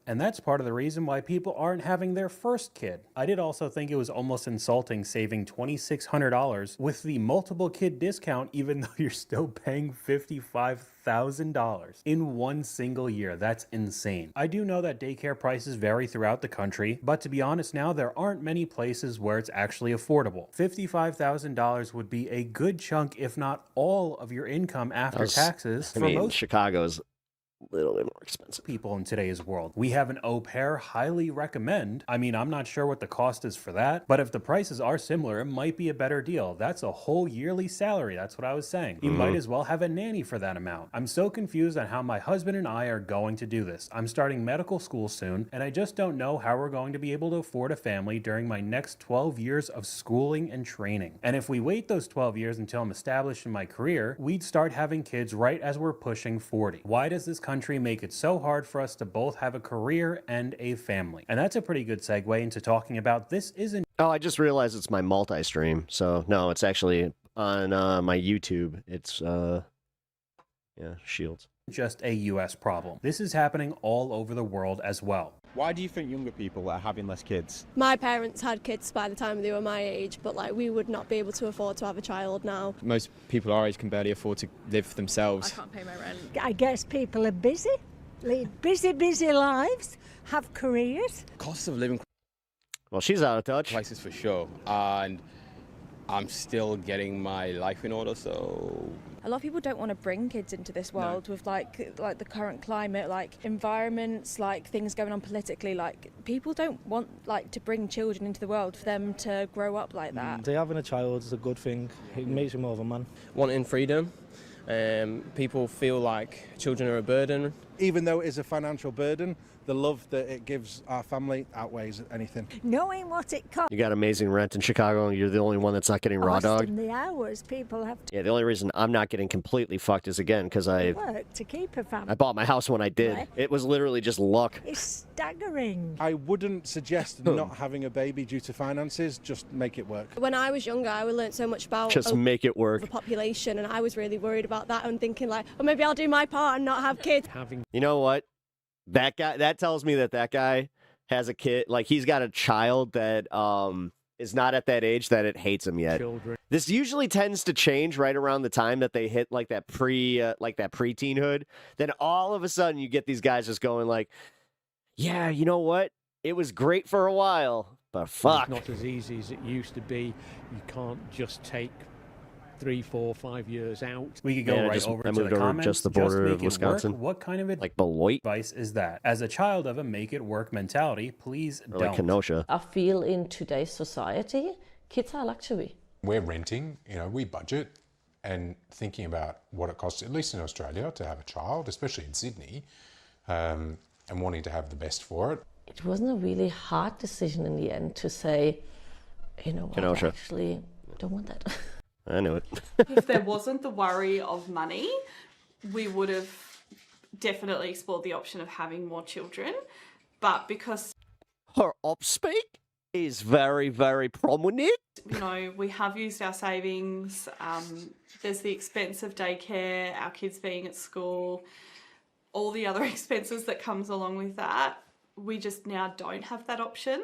And that's part of the reason why people aren't having their first kid. I did also think it was almost insulting saving $2,600 with the multiple kid discount, even though you're still paying $55,000 in one single year. That's insane. I do know that daycare prices vary throughout the country, but to be honest now, there aren't many places where it's actually affordable. $55,000 would be a good chunk, if not all, of your income after taxes. Most Chicago's little bit more expensive. People in today's world. We have an au pair, highly recommend. I mean, I'm not sure what the cost is for that, but if the prices are similar, it might be a better deal. That's a whole yearly salary. That's what I was saying. You might as well have a nanny for that amount. I'm so confused on how my husband and I are going to do this. I'm starting medical school soon, and I just don't know how we're going to be able to afford a family during my next 12 years of schooling and training. And if we wait those 12 years until I'm established in my career, we'd start having kids right as we're pushing 40. Why does this country make it so hard for us to both have a career and a family? And that's a pretty good segue into talking about this isn't. Oh, I just realized it's my multi-stream. So no, it's actually on my YouTube. It's Shields. Just a US problem. This is happening all over the world as well. Why do you think younger people are having less kids? My parents had kids by the time they were my age, but like we would not be able to afford to have a child now. Most people our age can barely afford to live for themselves. I can't pay my rent. I guess people are busy, lead busy lives, have careers. Cost of living. Well, she's out of touch. Prices for sure, and I'm still getting my life in order, so. A lot of people don't want to bring kids into this world with like the current climate, like environments, like things going on politically. Like people don't want like to bring children into the world for them to grow up like that. Having a child is a good thing. It makes you more of a man. Wanting freedom. People feel like children are a burden. Even though it is a financial burden, the love that it gives our family outweighs anything. Knowing what it costs. You got amazing rent in Chicago, and you're the only one that's not getting raw dog. And the hours people have to. Yeah, the only reason I'm not getting completely fucked is again because I work to keep a family. I bought my house when I did. Right. It was literally just luck. It's staggering. I wouldn't suggest not having a baby due to finances. Just make it work. When I was younger, I learned so much about just make it work. The population, and I was really worried about that and thinking like, oh, maybe I'll do my part and not have kids. You know what? That guy, that tells me that guy has a kid, like he's got a child that is not at that age that it hates him yet. Children. This usually tends to change right around the time that they hit like that pre-teenhood. Then all of a sudden you get these guys just going like, yeah, you know what? It was great for a while, but fuck. It's not as easy as it used to be. You can't just take 3, 4, 5 years out. We could go over to the comments. Just the border of make it Wisconsin. Work. What kind of like Beloit advice is that? As a child of a make it work mentality, please or don't. Like Kenosha. I feel in today's society, kids are luxury. We're renting, we budget, and thinking about what it costs, at least in Australia, to have a child, especially in Sydney, and wanting to have the best for it. It wasn't a really hard decision in the end to say, what, Kenosha. I actually don't want that. I knew it. If there wasn't the worry of money, we would have definitely explored the option of having more children, but because her upspeak is very, very prominent. You know, we have used our savings. There's the expense of daycare, our kids being at school, all the other expenses that comes along with that. We just now don't have that option.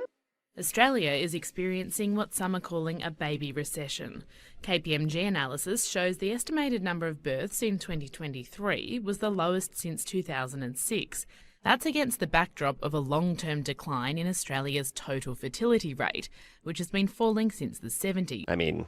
Australia is experiencing what some are calling a baby recession. KPMG analysis shows the estimated number of births in 2023 was the lowest since 2006. That's against the backdrop of a long-term decline in Australia's total fertility rate, which has been falling since the 70s. I mean,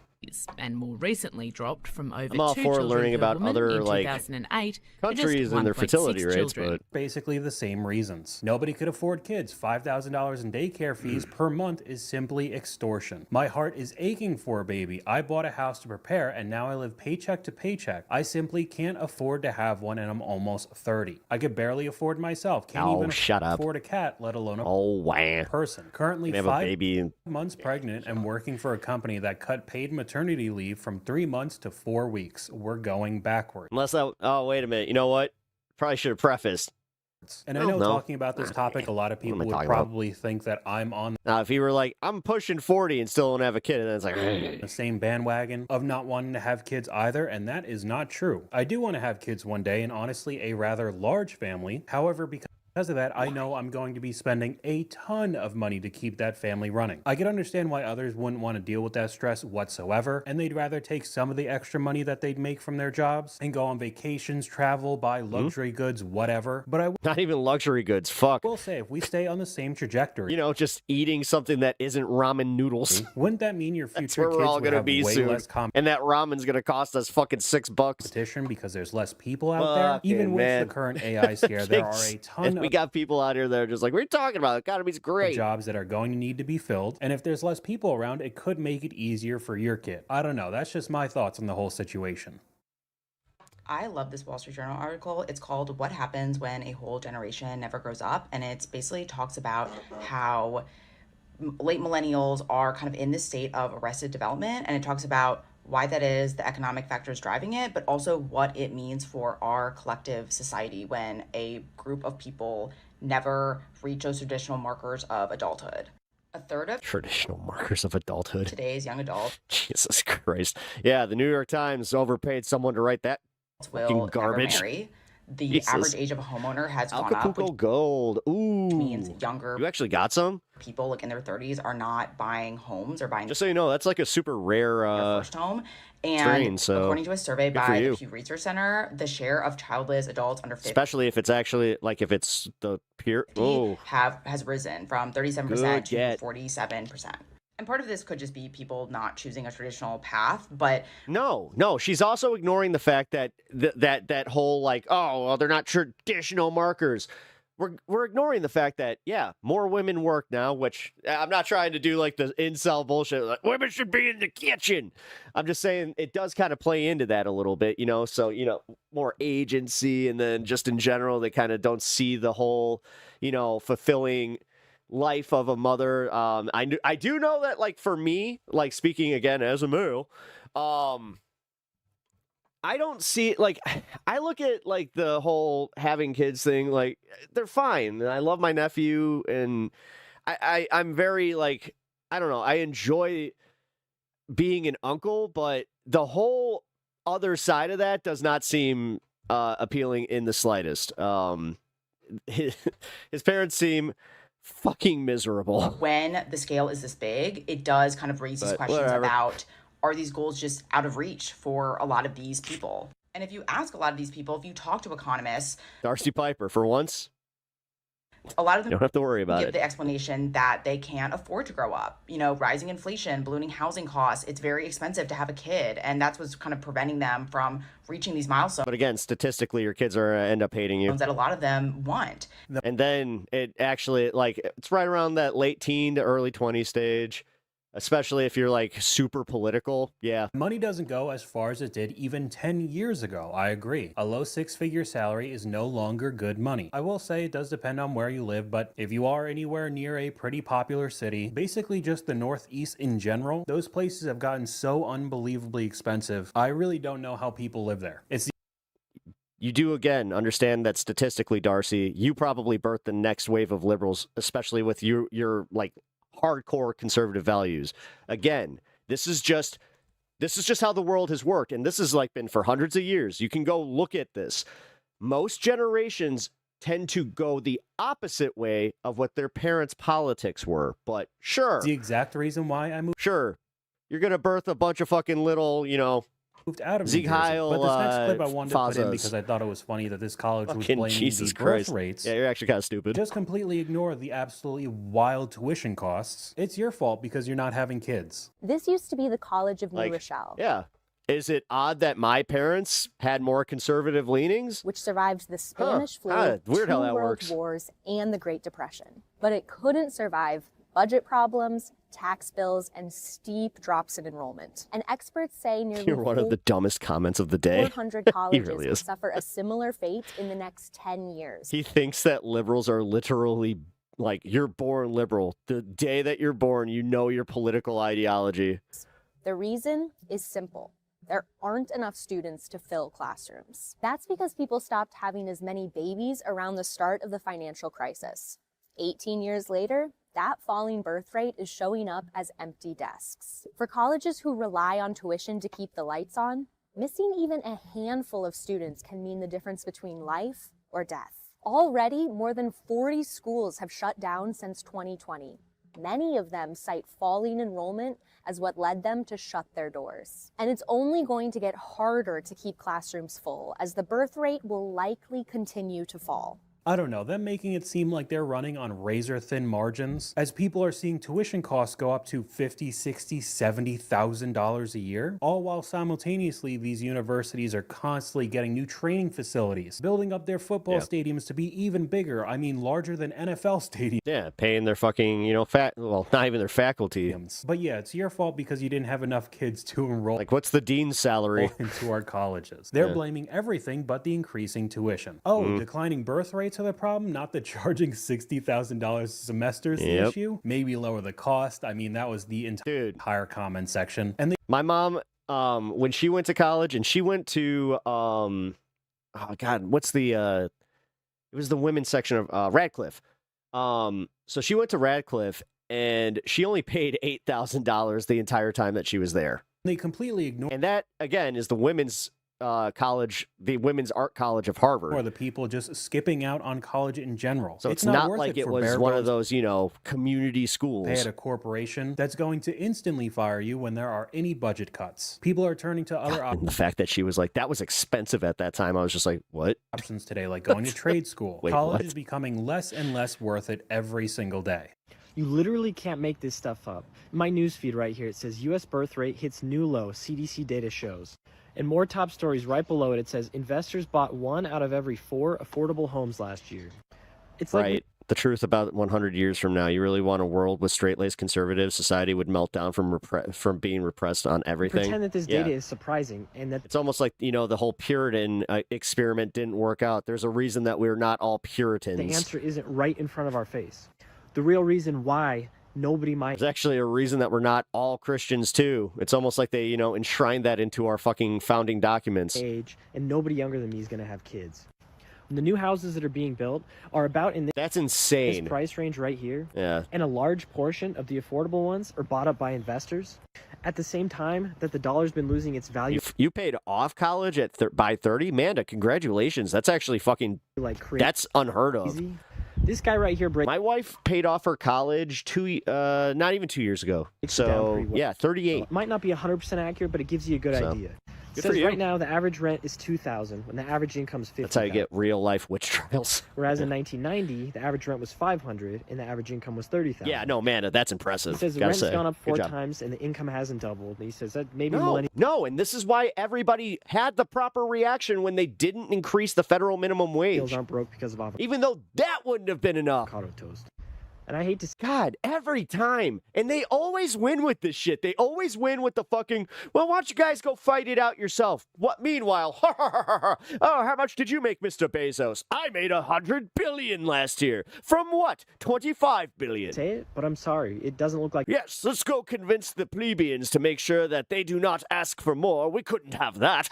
and more recently dropped from over I'm all 2 for children learning per about woman other in like 2008 countries and their fertility rates, but basically the same reasons. Nobody could afford kids. $5,000 in daycare fees per month is simply extortion. My heart is aching for a baby. I bought a house to prepare, and now I live paycheck to paycheck. I simply can't afford to have one, and I'm almost 30. I could barely afford myself. Can't even afford a cat, let alone a person. Currently, have a 5 baby. months pregnant and working for a company that cut paid maternity leave from 3 months to 4 weeks. We're going backwards. Unless oh, wait a minute. You know what? Probably should have prefaced. And I know talking about this topic, a lot of people would probably think that I'm on if you were like, I'm pushing 40 and still don't have a kid, and then it's like the same bandwagon of not wanting to have kids either, and that is not true. I do want to have kids one day, and honestly, a rather large family. However, because of that, I know I'm going to be spending a ton of money to keep that family running. I can understand why others wouldn't want to deal with that stress whatsoever, and they'd rather take some of the extra money that they'd make from their jobs and go on vacations, travel, buy luxury goods, whatever. But I not even luxury goods. Fuck. will say, if we stay on the same trajectory, You know, just eating something that isn't ramen noodles. wouldn't that mean your That's future where we're kids all would gonna have be way soon. less And that ramen's gonna cost us fucking $6. competition because there's less people out there? Fucking Even with man. the current AI scare, there are a ton we of got people out here that are just like, what are you talking about? The economy's great. jobs that are going to need to be filled, and if there's less people around, it could make it easier for your kid. I don't know. That's just my thoughts on the whole situation. I love this Wall Street Journal article. It's called What Happens When a Whole Generation Never Grows Up. And it basically talks about how late millennials are kind of in this state of arrested development. And it talks about why that is, the economic factors driving it, but also what it means for our collective society when a group of people never reach those traditional markers of adulthood. A third of Traditional markers of adulthood. today's young adults Jesus Christ. Yeah, the New York Times overpaid someone to write that fucking will garbage. never marry. The Jesus. average age of a homeowner has gone up, Acapulco Gold. Ooh. which means younger You actually got some? people like in their 30s are not buying homes or buying Just so you know, that's like a super rare first home. And strain, so according to a survey good for by the you. Pew Research Center, the share of childless adults under 50 Especially if it's actually like if it's the peer. Oh, has risen from 37% Good to get. 47%. And part of this could just be people not choosing a traditional path, but no. She's also ignoring the fact that that whole like, oh, well, they're not traditional markers. We're ignoring the fact that more women work now, which I'm not trying to do like the incel bullshit. Like women should be in the kitchen. I'm just saying it does kind of play into that a little bit, you know. So more agency, and then just in general, they kind of don't see the whole, fulfilling life of a mother. I do know that, like, for me, like, speaking again as a male, I don't see, like, I look at, like, the whole having kids thing, like, they're fine. And I love my nephew, and I'm very, like, I don't know, I enjoy being an uncle, but the whole other side of that does not seem appealing in the slightest. His parents seem fucking miserable. when the scale is this big, it does kind of raise these But questions whatever. about, are these goals just out of reach for a lot of these people? And if you ask a lot of these people, if you talk to economists, Darcy Piper, for once, a lot of you them don't have to worry about give it. the explanation that they can't afford to grow up. Rising inflation, ballooning housing costs, it's very expensive to have a kid. And that's what's kind of preventing them from reaching these milestones But again, statistically, your kids are end up hating you. that a lot of them want. And then it actually, like, it's right around that late teen to early 20 stage, especially if you're, like, super political. Yeah. Money doesn't go as far as it did even 10 years ago. I agree. A low six-figure salary is no longer good money. I will say it does depend on where you live, but if you are anywhere near a pretty popular city, basically just the Northeast in general, those places have gotten so unbelievably expensive. I really don't know how people live there. It's you do, again, understand that statistically, Darcy, you probably birthed the next wave of liberals, especially with your like hardcore conservative values. Again, this is just how the world has worked. And this has like been for hundreds of years. You can go look at this. Most generations tend to go the opposite way of what their parents' politics were. But sure. The exact reason why I moved. Sure. You're going to birth a bunch of fucking little, moved out of New Sieg Jersey. Heil, But this next clip I wanted to put in Fazas. because I thought it was funny that this college was Fucking blaming Jesus the birth Christ. rates. Yeah, you're actually kind of stupid. Just completely ignore the absolutely wild tuition costs. It's your fault because you're not having kids. This used to be the College of New Like, Rochelle. Yeah. Is it odd that my parents had more conservative leanings? Which survived the Spanish flu, Weird two how that world works. wars, and the Great Depression. But it couldn't survive budget problems, tax bills, and steep drops in enrollment. And experts say nearly You're one of the dumbest comments of the day. 400 He colleges really will is. suffer a similar fate in the next 10 years. He thinks that liberals are literally like, you're born liberal. The day that you're born, you know your political ideology. The reason is simple. There aren't enough students to fill classrooms. That's because people stopped having as many babies around the start of the financial crisis. 18 years later, that falling birth rate is showing up as empty desks. For colleges who rely on tuition to keep the lights on, missing even a handful of students can mean the difference between life or death. Already, more than 40 schools have shut down since 2020. Many of them cite falling enrollment as what led them to shut their doors. And it's only going to get harder to keep classrooms full, as the birth rate will likely continue to fall. I don't know, them making it seem like they're running on razor-thin margins, as people are seeing tuition costs go up to $50,000, $60,000, $70,000 a year, all while simultaneously these universities are constantly getting new training facilities, building up their football stadiums to be even bigger, I mean larger than NFL stadiums. Yeah, paying their fucking, well, not even their faculty. But yeah, it's your fault because you didn't have enough kids to enroll. Like, what's the dean's salary? Into our colleges. They're Yeah. blaming everything but the increasing tuition. Oh, declining birth rates are the problem, not the charging $60,000 a semester is the Yep. issue. Maybe lower the cost. I mean, that was the entire comment section. And My mom, when she went to college, and she went to, oh God, what's the, it was the women's section of Radcliffe. So she went to Radcliffe, and she only paid $8,000 the entire time that she was there. they completely ignore And that, again, is the women's college, the Women's Art College of Harvard. or the people just skipping out on college in general. So it's not worth like it for was bare one of bones those, community schools. pay at a corporation that's going to instantly fire you when there are any budget cuts. People are turning to other And the fact that she was like, that was expensive at that time, I was just like, what? options today, like going to trade school. Wait, College what? is becoming less and less worth it every single day. You literally can't make this stuff up. In my newsfeed right here, it says U.S. birth rate hits new low, CDC data shows. And more top stories right below it, it says investors bought 1 out of every 4 affordable homes last year. It's like Right. The truth about 100 years from now, you really want a world with straight-laced conservative society would melt down from being repressed on everything. pretend that this data is surprising and that It's almost like, the whole Puritan experiment didn't work out. There's a reason that we're not all Puritans. the answer isn't right in front of our face. The real reason why nobody might There's actually a reason that we're not all Christians, too. It's almost like they, enshrined that into our fucking founding documents. age and nobody younger than me is going to have kids. The new houses that are being built are about in That's this insane. price range right here. Yeah. And a large portion of the affordable ones are bought up by investors at the same time that the dollar's been losing its value. You paid off college at by 30? Manda, congratulations. That's actually fucking, that's unheard of. Crazy. This guy right here breaks. My wife paid off her college not even 2 years ago. down So, pretty well. yeah, 38. It might not be 100% accurate, but it gives you a good So, idea. It good says for you. right now the average rent is $2,000 when the average income is $50,000. That's how you get real life witch trials. Whereas in 1990, the average rent was $500 and the average income was $30,000. Yeah, no, man, that's impressive. He says the Gotta rent's say. gone up Good 4 job. times and the income hasn't doubled. And he says that maybe No, and this is why everybody had the proper reaction when they didn't increase the federal minimum wage. millennials aren't broke because of avocado Even though that wouldn't have been enough. toast. And I hate to God, every time. And they always win with this shit. They always win with the fucking, well, why don't you guys go fight it out yourself? What, meanwhile, oh, how much did you make, Mr. Bezos? I made $100 billion last year. From what? 25 billion. say it, but I'm sorry. It doesn't look like Yes, let's go convince the plebeians to make sure that they do not ask for more. We couldn't have that.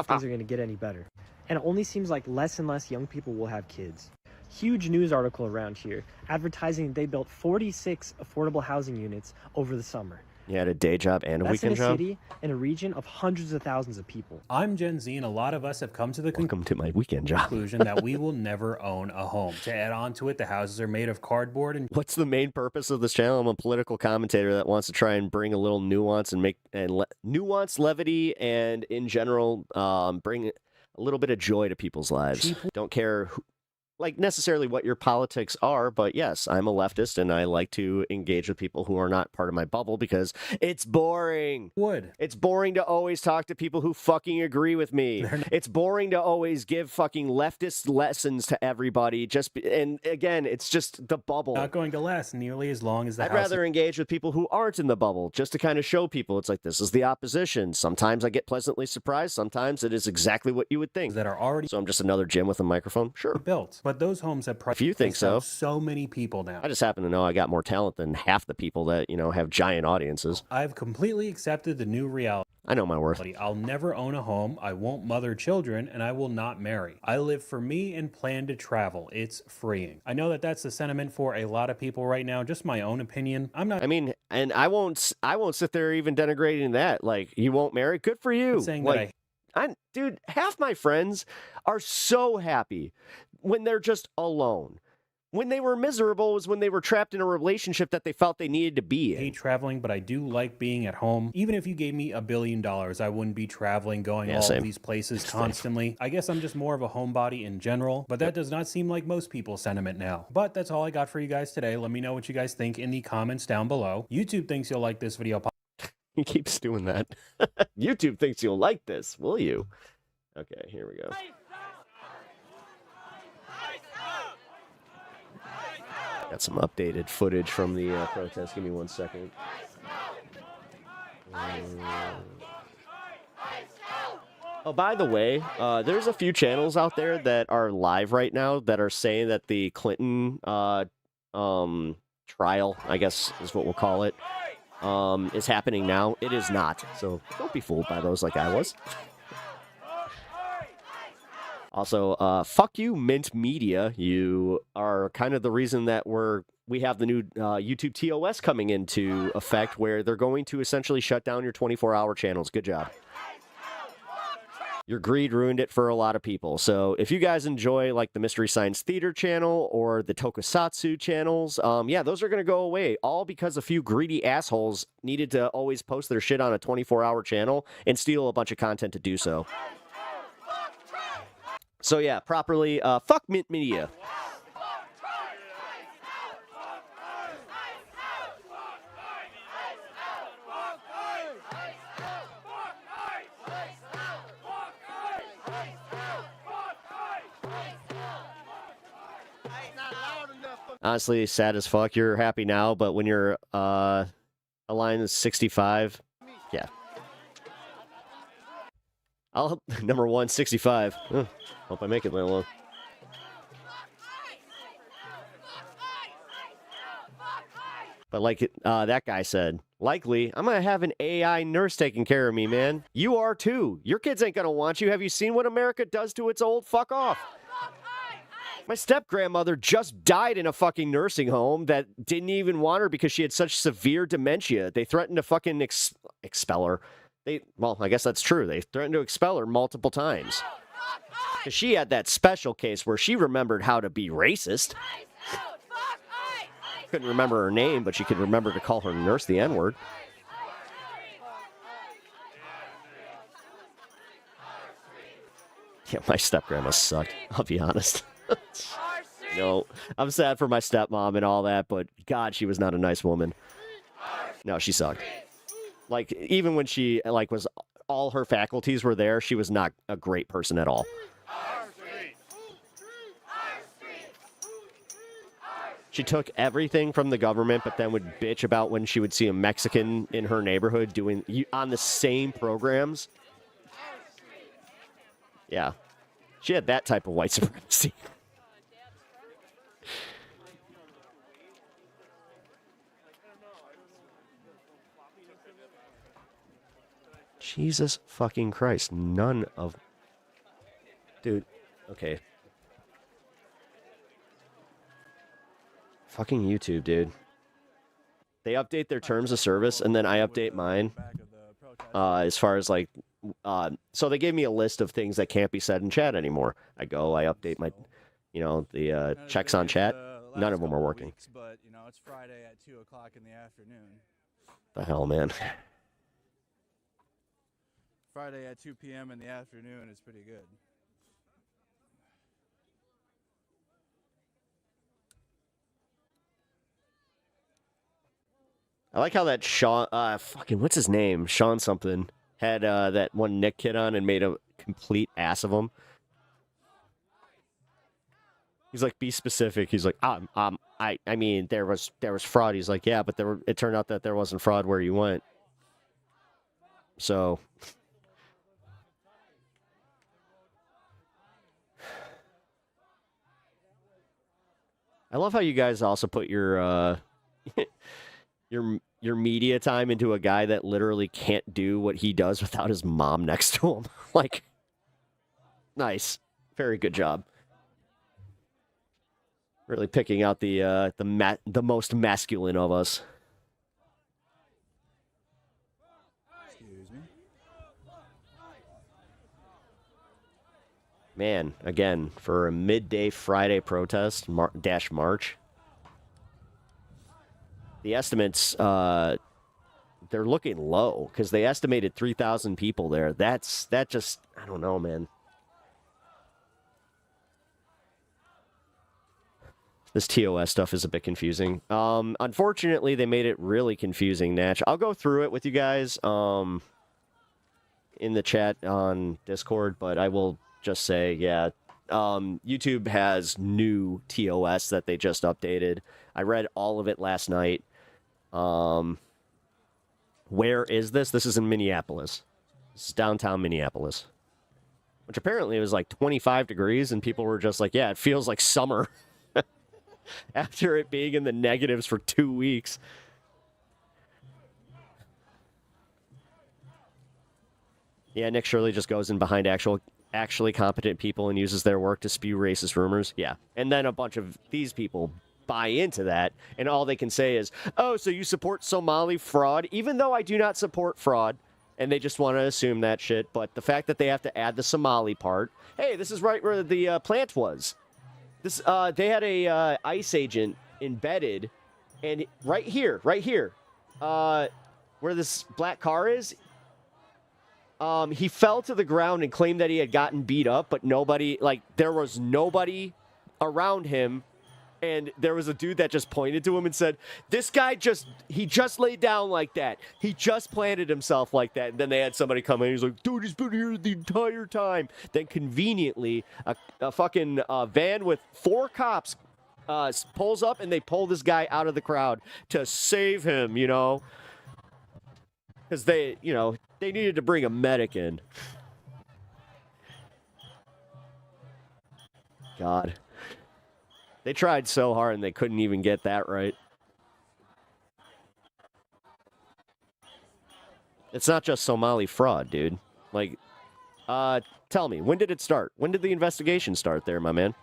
things are going to get any better. and it only seems like less and less young people will have kids. Huge news article around here advertising they built 46 affordable housing units over the summer. You had a day job and a That's weekend in a job? city in a region of hundreds of thousands of people. I'm Gen Z, and a lot of us have come to the Welcome to my weekend job. conclusion that we will never own a home. To add on to it, the houses are made of cardboard and What's the main purpose of this channel? I'm a political commentator that wants to try and bring a little nuance and nuance, levity, and in general, bring a little bit of joy to people's lives. Don't care necessarily what your politics are, but yes, I'm a leftist and I like to engage with people who are not part of my bubble because it's boring. It's boring to always talk to people who fucking agree with me. It's boring to always give fucking leftist lessons to everybody. And again, it's just the bubble. not going to last nearly as long as the I'd house. rather engage with people who aren't in the bubble just to kind of show people it's like this is the opposition. Sometimes I get pleasantly surprised. Sometimes it is exactly what you would think. That are already so I'm just another Jim with a microphone. Sure. built. But those homes have If you think so. so many people now. I just happen to know I got more talent than half the people that, have giant audiences. I've completely accepted the new reality. I know my worth. I'll never own a home, I won't mother children, and I will not marry. I live for me and plan to travel. It's freeing. I know that that's the sentiment for a lot of people right now, just my own opinion. I'm not And I won't sit there even denigrating that. Like, you won't marry? Good for you. saying Like, dude, half my friends are so happy when they're just alone. When they were miserable was when they were trapped in a relationship that they felt they needed to be in. I hate traveling, but I do like being at home. Even if you gave me $1 billion, I wouldn't be traveling, going all same. these places constantly. I guess I'm just more of a homebody in general, but that does not seem like most people's sentiment now. But that's all I got for you guys today. Let me know what you guys think in the comments down below. YouTube thinks you'll like this video. He keeps doing that. YouTube thinks you'll like this, will you? Okay, here we go. Got some updated footage from the protest. Give me 1 second. Oh, by the way, there's a few channels out there that are live right now that are saying that the Clinton trial, I guess is what we'll call it, is happening now. It is not. So don't be fooled by those like I was. Also, fuck you, Mint Media. You are kind of the reason that we have the new YouTube TOS coming into effect, where they're going to essentially shut down your 24-hour channels. Good job. Your greed ruined it for a lot of people. So if you guys enjoy like the Mystery Science Theater channel or the Tokusatsu channels, yeah, those are going to go away, all because a few greedy assholes needed to always post their shit on a 24-hour channel and steal a bunch of content to do so. So yeah, properly, fuck Mint Media. Honestly, sad as fuck. You're happy now, but when you're a line is 65, yeah. Number 165. Hope I make it that long. But like that guy said, likely, I'm going to have an AI nurse taking care of me, man. You are too. Your kids ain't going to want you. Have you seen what America does to its old? Fuck off. My step-grandmother just died in a fucking nursing home that didn't even want her because she had such severe dementia. They threatened to fucking expel her. Well, I guess that's true. They threatened to expel her multiple times. Because she had that special case where she remembered how to be racist. Couldn't remember her name, but she could remember to call her nurse the N-word. Yeah, my step-grandma sucked. I'll be honest. No, I'm sad for my stepmom and all that, but God, she was not a nice woman. No, she sucked. Like, even when she, like, was, all her faculties were there, she was not a great person at all. She took everything from the government, but then would bitch about when she would see a Mexican in her neighborhood doing, on the same programs. Yeah. She had that type of white supremacy. Jesus fucking Christ. None of... Dude, okay. Fucking YouTube, dude. They update their terms of service, and then I update mine. As far as like, so they gave me a list of things that can't be said in chat anymore. I update my, the checks on chat. None of them are working. But it's Friday at 2 o'clock in the afternoon. The hell, man. Friday at 2 p.m. in the afternoon is pretty good. I like how that Sean, what's his name? Sean something had that one Nick kid on and made a complete ass of him. He's like, be specific. He's like, I mean, there was fraud. He's like, yeah, but it turned out that there wasn't fraud where you went. So, I love how you guys also put your your media time into a guy that literally can't do what he does without his mom next to him. Like, nice, very good job. Really picking out the most masculine of us. Excuse me. Man, again, for a midday Friday protest march. The estimates, they're looking low because they estimated 3,000 people there. That just, I don't know, man. This TOS stuff is a bit confusing. Unfortunately, they made it really confusing, Natch. I'll go through it with you guys in the chat on Discord, but I will just say, yeah, YouTube has new TOS that they just updated. I read all of it last night. Where is this? This is in Minneapolis. This is downtown Minneapolis. Which apparently it was like 25 degrees, and people were just like, yeah, it feels like summer. After it being in the negatives for 2 weeks. Yeah, Nick Shirley just goes in behind actually competent people and uses their work to spew racist rumors. Yeah. And then a bunch of these people buy into that, and all they can say is, oh, so you support Somali fraud, even though I do not support fraud, and they just want to assume that shit. But the fact that they have to add the Somali part, hey, this is right where the plant was. This they had a ICE agent embedded, and right here, where this black car is, he fell to the ground and claimed that he had gotten beat up, but there was nobody around him. And there was a dude that just pointed to him and said, this guy he just laid down like that. He just planted himself like that. And then they had somebody come in. He's like, dude, he's been here the entire time. Then conveniently, a fucking van with 4 cops pulls up, and they pull this guy out of the crowd to save him, Because they needed to bring a medic in. God. They tried so hard and they couldn't even get that right. It's not just Somali fraud, dude. Like, tell me, when did it start? When did the investigation start there, my man?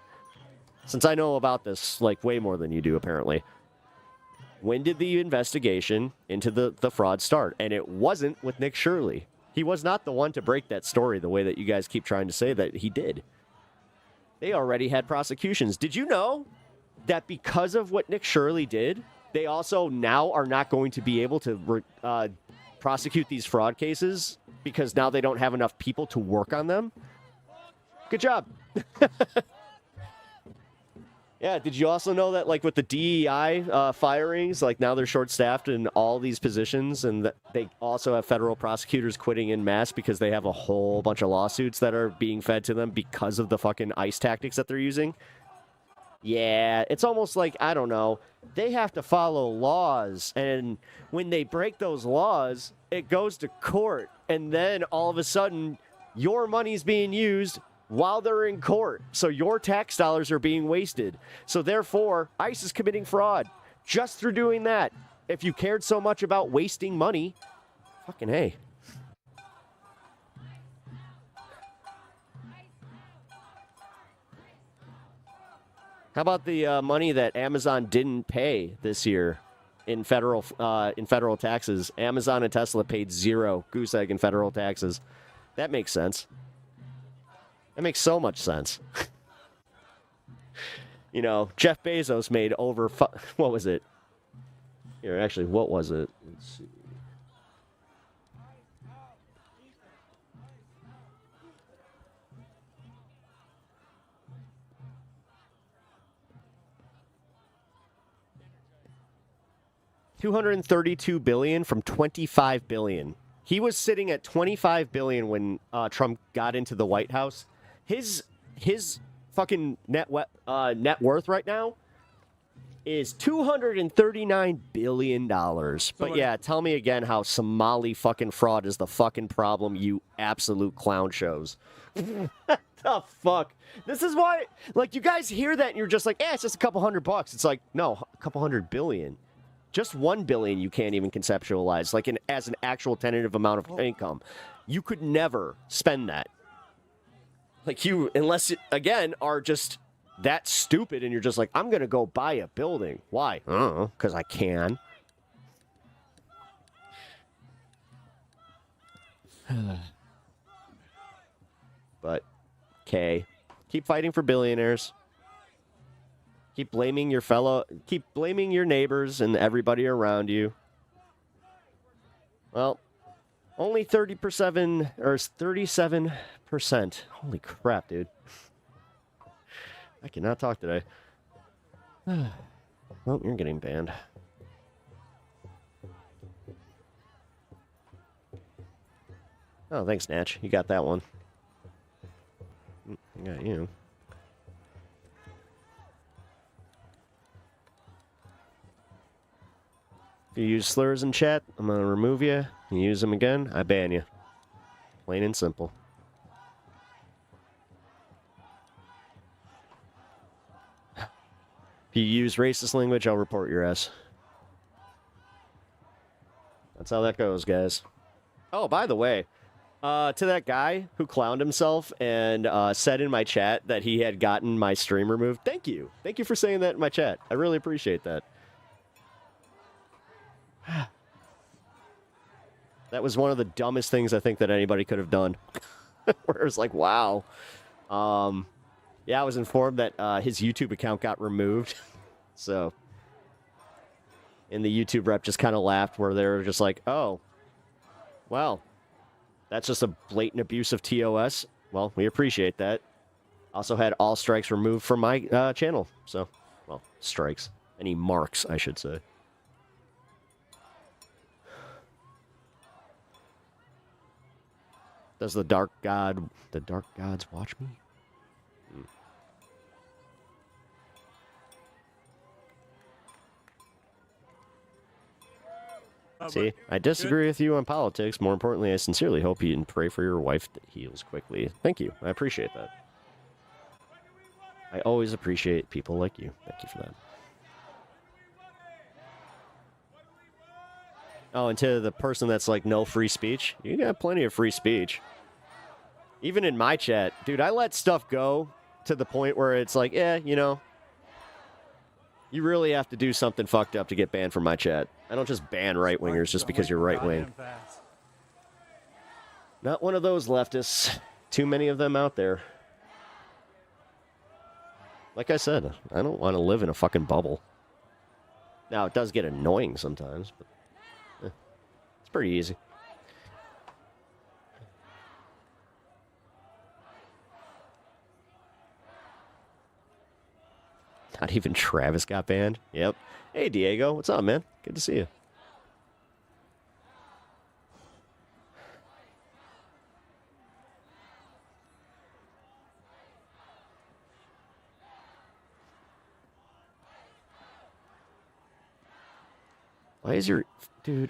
Since I know about this, way more than you do, apparently. When did the investigation into the fraud start? And it wasn't with Nick Shirley. He was not the one to break that story the way that you guys keep trying to say that he did. They already had prosecutions. Did you know that because of what Nick Shirley did, they also now are not going to be able to prosecute these fraud cases because now they don't have enough people to work on them? Good job. Yeah, did you also know that, with the DEI firings, now they're short-staffed in all these positions, and that they also have federal prosecutors quitting en masse because they have a whole bunch of lawsuits that are being fed to them because of the fucking ICE tactics that they're using? Yeah, it's almost like, I don't know, they have to follow laws, and when they break those laws, it goes to court, and then all of a sudden, your money's being used while they're in court. So your tax dollars are being wasted. So therefore, ICE is committing fraud just through doing that. If you cared so much about wasting money, fucking hey. How about the money that Amazon didn't pay this year in federal taxes? Amazon and Tesla paid 0 goose egg in federal taxes. That makes sense. That makes so much sense. You know, Jeff Bezos made over... what was it? Here, actually, what was it? Let's see. $232 billion from $25 billion. He was sitting at $25 billion when Trump got into the White House. His fucking net worth right now is $239 billion. But yeah, tell me again how Somali fucking fraud is the fucking problem, you absolute clown shows. What the fuck? This is why, like, you guys hear that and you're just like, it's just a couple $100. It's like, no, a couple $100 billion. Just $1 billion you can't even conceptualize, like as an actual tentative amount of income. You could never spend that. Like you, unless you, again, are just that stupid and you're just like, I'm going to go buy a building. Why? I don't know, because I can. But, okay, keep fighting for billionaires. Keep blaming your neighbors and everybody around you. Well, only 37%. Holy crap, dude. I cannot talk today. Well, you're getting banned. Oh, thanks, Natch. You got that one. I got you. If you use slurs in chat, I'm going to remove you. You use them again, I ban you. Plain and simple. If you use racist language, I'll report your ass. That's how that goes, guys. Oh, by the way, to that guy who clowned himself and said in my chat that he had gotten my stream removed, thank you. Thank you for saying that in my chat. I really appreciate that. That was one of the dumbest things I think that anybody could have done. Where it was like, wow. Yeah, I was informed that his YouTube account got removed. So, and the YouTube rep just kind of laughed where they were just like, oh, well, that's just a blatant abuse of TOS. Well, we appreciate that. Also had all strikes removed from my channel. So, well, strikes. Any marks, I should say. Does the dark gods watch me? See, I disagree with you on politics. More importantly, I sincerely hope you and pray for your wife that heals quickly. Thank you. I appreciate that. I always appreciate people like you. Thank you for that. Oh, and to the person that's like, no free speech, you got plenty of free speech. Even in my chat, dude, I let stuff go to the point where it's like, you know, you really have to do something fucked up to get banned from my chat. I don't just ban right-wingers just because you're right-wing. Not one of those leftists. Too many of them out there. Like I said, I don't want to live in a fucking bubble. Now, it does get annoying sometimes, but it's pretty easy. Not even Travis got banned. Yep. Hey, Diego. What's up, man? Good to see you.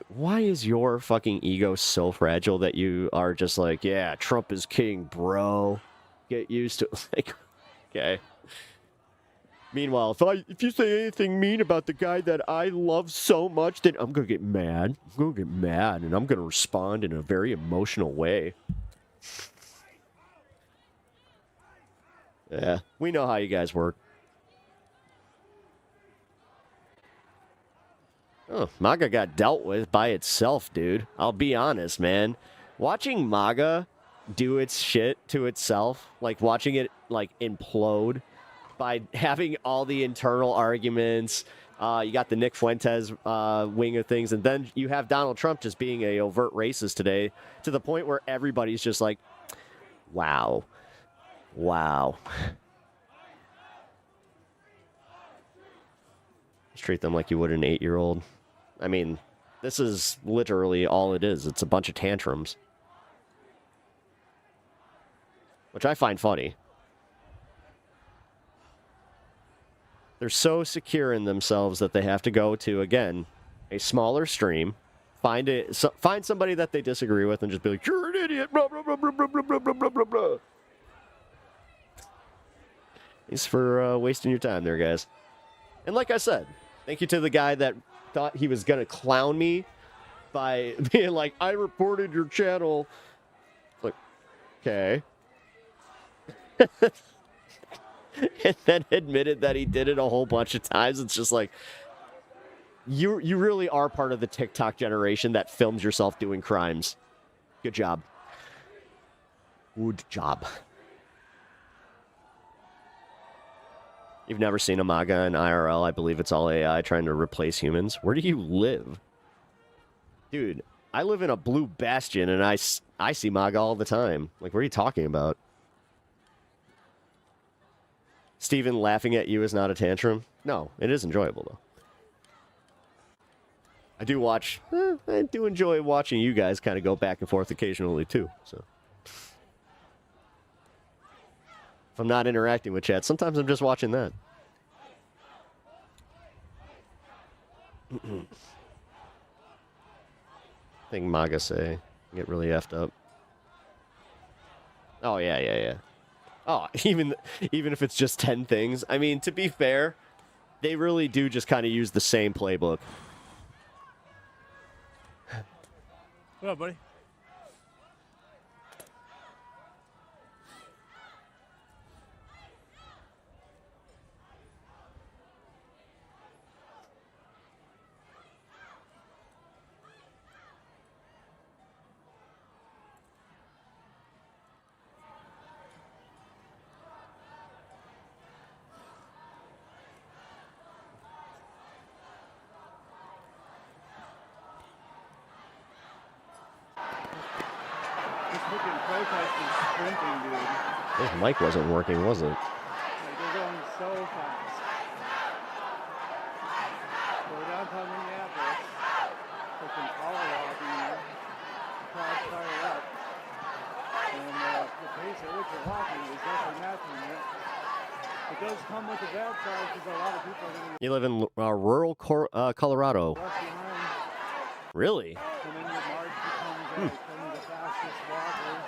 Why is your fucking ego so fragile that you are just like, yeah, Trump is king, bro. Get used to it. Like, okay. Meanwhile, if you say anything mean about the guy that I love so much, then I'm going to get mad. I'm going to get mad, and I'm going to respond in a very emotional way. Yeah, we know how you guys work. Oh, MAGA got dealt with by itself, dude. I'll be honest, man. Watching MAGA do its shit to itself, like watching it like implode by having all the internal arguments. You got the Nick Fuentes wing of things, and then you have Donald Trump just being a overt racist today to the point where everybody's just like, wow. Wow. Just treat them like you would an 8-year-old. I mean, this is literally all it is. It's a bunch of tantrums. Which I find funny. They're so secure in themselves that they have to go to, again, a smaller stream, find somebody that they disagree with and just be like, you're an idiot, blah, blah, blah, blah, blah, blah, blah, blah, blah, blah. Thanks for wasting your time there, guys. And like I said, thank you to the guy that thought he was going to clown me by being like, I reported your channel. Like, okay. And then admitted that he did it a whole bunch of times. It's just like, you really are part of the TikTok generation that films yourself doing crimes. Good job. Good job. You've never seen a MAGA in IRL. I believe it's all AI trying to replace humans. Where do you live? Dude, I live in a blue bastion, and I see MAGA all the time. Like, what are you talking about? Steven, laughing at you is not a tantrum? No, it is enjoyable, though. I do enjoy watching you guys kind of go back and forth occasionally, too. So, if I'm not interacting with chat, sometimes I'm just watching that. Thing MAGA say. Get really effed up. Oh, yeah. Oh, even if it's just 10 things. I mean, to be fair, they really do just kind of use the same playbook. What up, buddy? This mic wasn't working, was it? Like, they're going so fast. We're downtown Minneapolis, freaking all walking, crowd's fired up, and the pace at which we're walking is definitely matching it. It does come with a bad side because a lot of people are going to You live in rural Colorado. left behind, Really? and then your march becomes like one of the fastest walkers.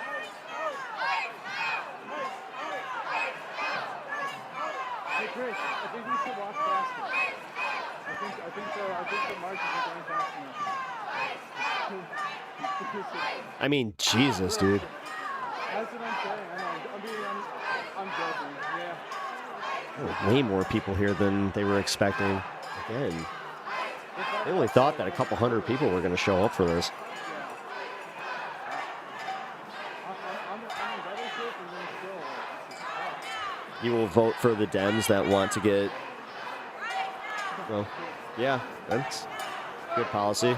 Hey Chris, I think we should walk faster. I think the marches are going fast enough. I mean, Jesus, dude. That's what I'm saying. I'm joking. Yeah. There were way more people here than they were expecting. Again, they only thought that a couple hundred people were going to show up for this. You will vote for the Dems that want to get... Well, yeah, that's good policy.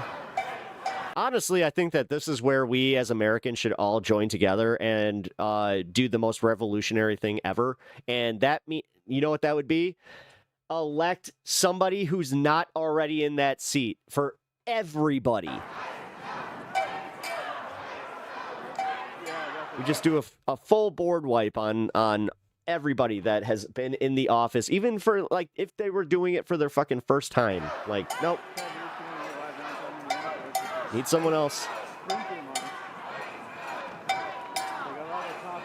Honestly, I think that this is where we as Americans should all join together and do the most revolutionary thing ever. And that you know what that would be? Elect somebody who's not already in that seat for everybody. We just do a full board wipe on everybody that has been in the office, even for, like, if they were doing it for their fucking first time. Like, nope. Need someone else.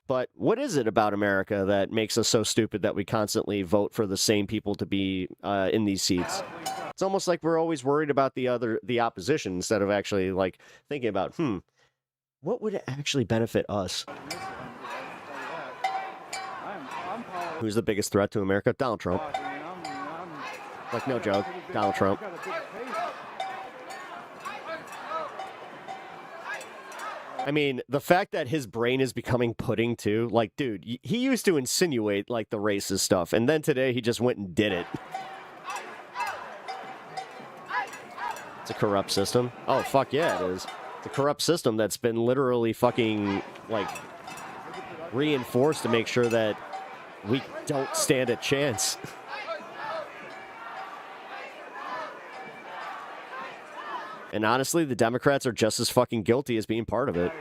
But what is it about America that makes us so stupid that we constantly vote for the same people to be in these seats? It's almost like we're always worried about the opposition instead of actually, like, thinking about, what would actually benefit us? Who's the biggest threat to America? Donald Trump. Like, no joke. Donald Trump. I mean, the fact that his brain is becoming pudding too, like, dude, he used to insinuate like the racist stuff, and then today he just went and did it. It's a corrupt system. Oh, fuck yeah, it is. It's a corrupt system that's been literally fucking, like, reinforced to make sure that we don't stand a chance. And honestly, the Democrats are just as fucking guilty as being part of it.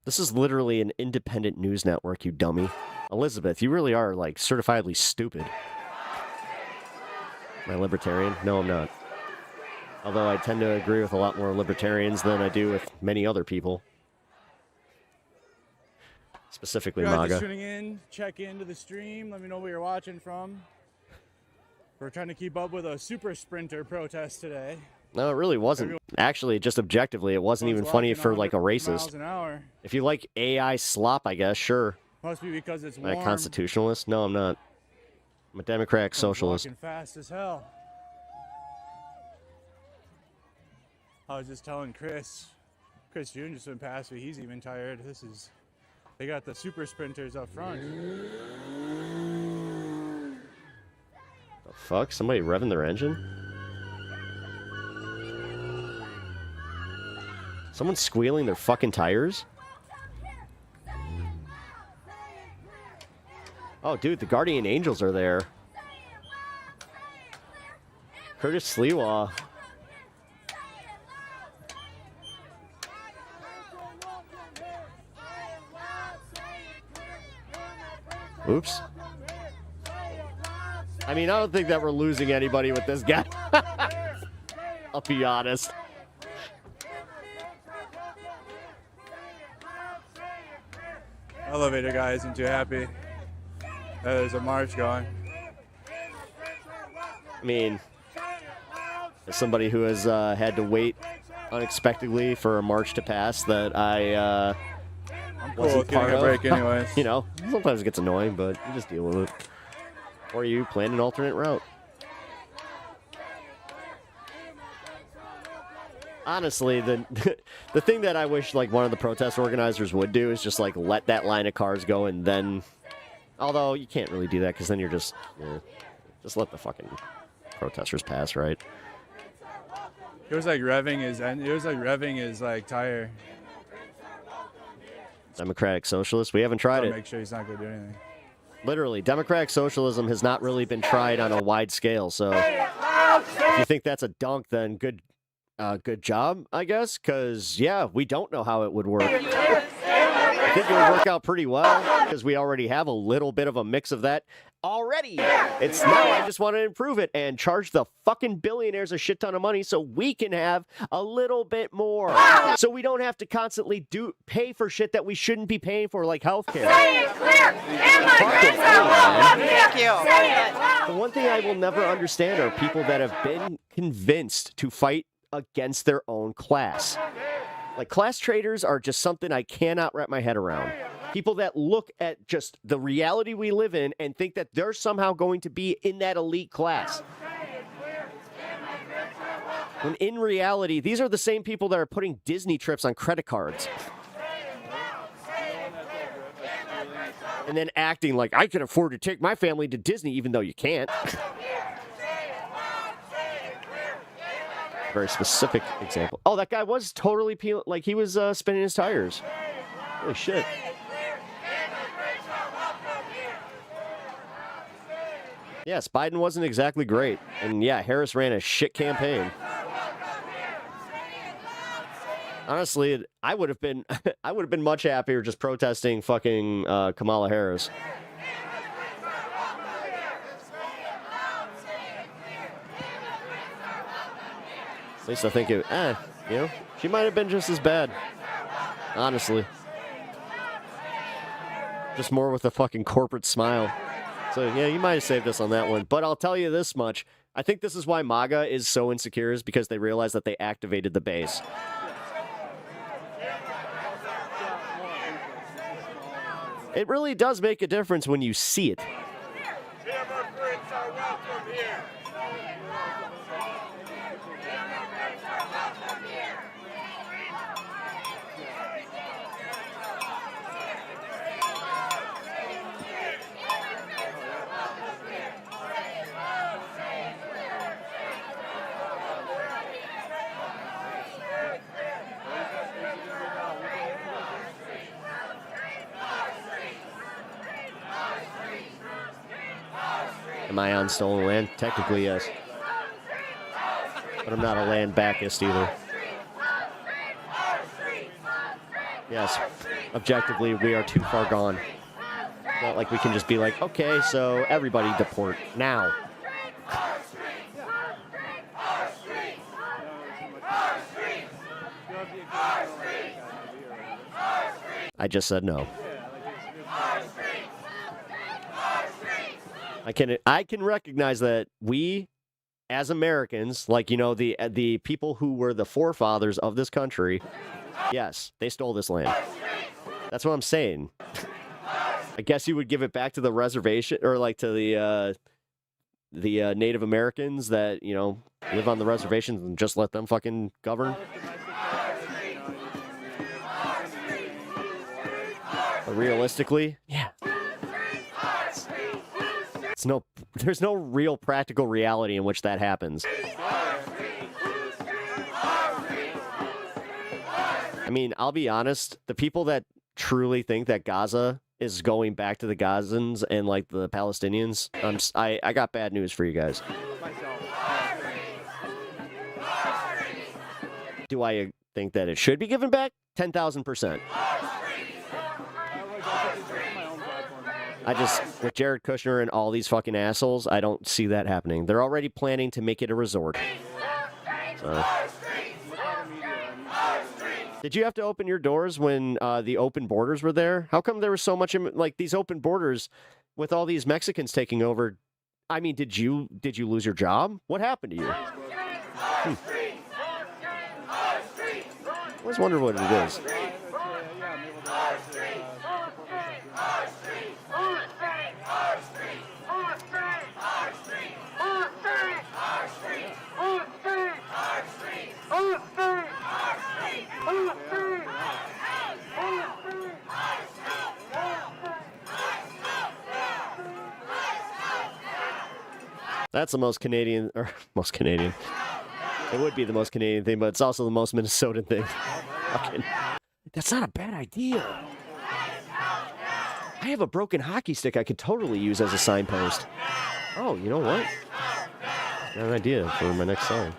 This is literally an independent news network, you dummy. Elizabeth, you really are, like, certifiably stupid. Am I libertarian? No, I'm not. Although I tend to agree with a lot more libertarians than I do with many other people. Specifically MAGA. Just tuning in, check into the stream, let me know where you're watching from. We're trying to keep up with a super sprinter protest today. No, it really wasn't. Actually, just objectively, it wasn't even funny for, like, a racist. If you like AI slop, I guess, sure. Must be because it's Am I a warm. constitutionalist? No, I'm not. I'm a democratic socialist. Walking fast as hell. I was just telling Chris Jr. just went past me. He's even tired. They got the super sprinters up front. The fuck? Somebody revving their engine? Someone squealing their fucking tires? Oh, dude, the Guardian Angels are there. Curtis Sliwa. Oops. I mean, I don't think that we're losing anybody with this guy. I'll be honest. Elevator guy isn't too happy. There's a march going. I mean, as somebody who has had to wait unexpectedly for a march to pass that I I'm cool wasn't with getting part a of, break anyways. you know, sometimes it gets annoying, but you just deal with it. Or you plan an alternate route. Honestly, the thing that I wish, like, one of the protest organizers would do is just, like, let that line of cars go and then... Although, you can't really do that, because then you're just... just let the fucking protesters pass, right? It was like revving his like tire. Democratic Socialist, we haven't tried it. Make sure he's not going to do anything. Literally, democratic socialism has not really been tried on a wide scale, so... If you think that's a dunk, then good job, I guess, because, yeah, we don't know how it would work. I think it would work out pretty well, because we already have a little bit of a mix of that already. It's now I just want to improve it and charge the fucking billionaires a shit ton of money so we can have a little bit more. So we don't have to constantly pay for shit that we shouldn't be paying for, like healthcare. Say it clear. Thank you. The one thing I will never understand are people that have been convinced to fight against their own class. Like, class traitors are just something I cannot wrap my head around. People that look at just the reality we live in and think that they're somehow going to be in that elite class. When in reality, these are the same people that are putting Disney trips on credit cards. And then acting like, I can afford to take my family to Disney even though you can't. Very specific example. Oh, that guy was totally like he was spinning his tires. Holy shit. Yes, Biden wasn't exactly great. And yeah, Harris ran a shit campaign. Honestly, I would have been much happier just protesting fucking Kamala Harris. At least I think you know, she might have been just as bad. Honestly. Just more with a fucking corporate smile. So, yeah, you might have saved us on that one. But I'll tell you this much. I think this is why MAGA is so insecure, is because they realize that they activated the base. It really does make a difference when you see it. Am I on stolen land? Technically, yes. But I'm not a land backist either. Yes, objectively, we are too far gone. Not like we can just be like, okay, so everybody deport now. I just said no. I can recognize that we, as Americans, like, you know, the people who were the forefathers of this country, yes, they stole this land. That's what I'm saying. I guess you would give it back to the reservation, or like to the Native Americans that, you know, live on the reservations and just let them fucking govern. But realistically, yeah. There's no real practical reality in which that happens. I mean, I'll be honest, the people that truly think that Gaza is going back to the Gazans and like the Palestinians, I got bad news for you guys. Do I think that it should be given back? 10,000%. With Jared Kushner and all these fucking assholes, I don't see that happening. They're already planning to make it a resort. So. Did you have to open your doors when the open borders were there? How come there was so much, like, these open borders with all these Mexicans taking over? I mean, did you lose your job? What happened to you? I always wonder what it is. That's the most Canadian. It would be the most Canadian thing, but it's also the most Minnesotan thing. That's not a bad idea. I have a broken hockey stick I could totally use as a signpost. Oh, you know what? Got an idea for my next sign.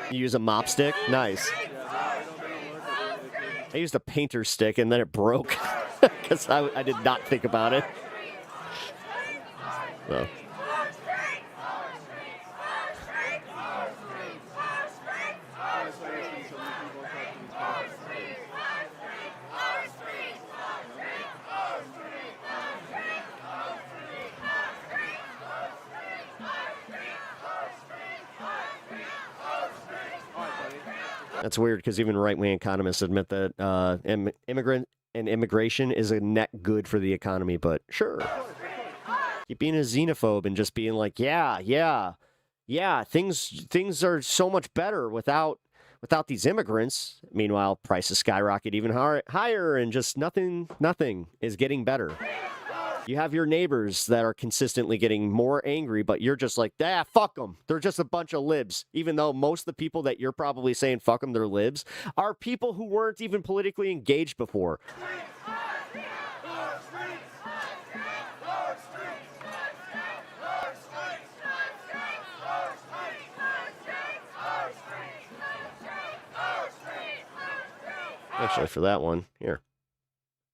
You use a mop stick? Nice. I used a painter stick and then it broke because I did not think about it. So. That's weird because even right-wing economists admit that immigration is a net good for the economy, but sure. Keep being a xenophobe and just being like, yeah, things are so much better without these immigrants. Meanwhile, prices skyrocket even higher and just nothing is getting better. You have your neighbors that are consistently getting more angry, but you're just like, fuck them. They're just a bunch of libs. Even though most of the people that you're probably saying, fuck them, they're libs, are people who weren't even politically engaged before. Actually, for that one, here.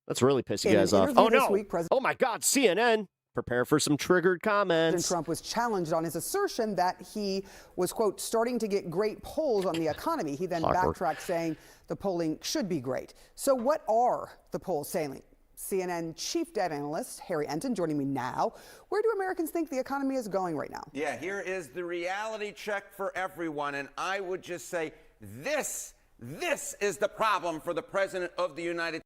Let's really piss you guys off. Oh, no. Oh, my God, CNN. prepare for some triggered comments. President Trump was challenged on his assertion that he was, quote, starting to get great polls on the economy. He then backtracked, saying the polling should be great. So what are the polls saying? CNN chief data analyst Harry Enton joining me now. Where do Americans think the economy is going right now? Yeah, here is the reality check for everyone. And I would just say this is the problem for the president of the United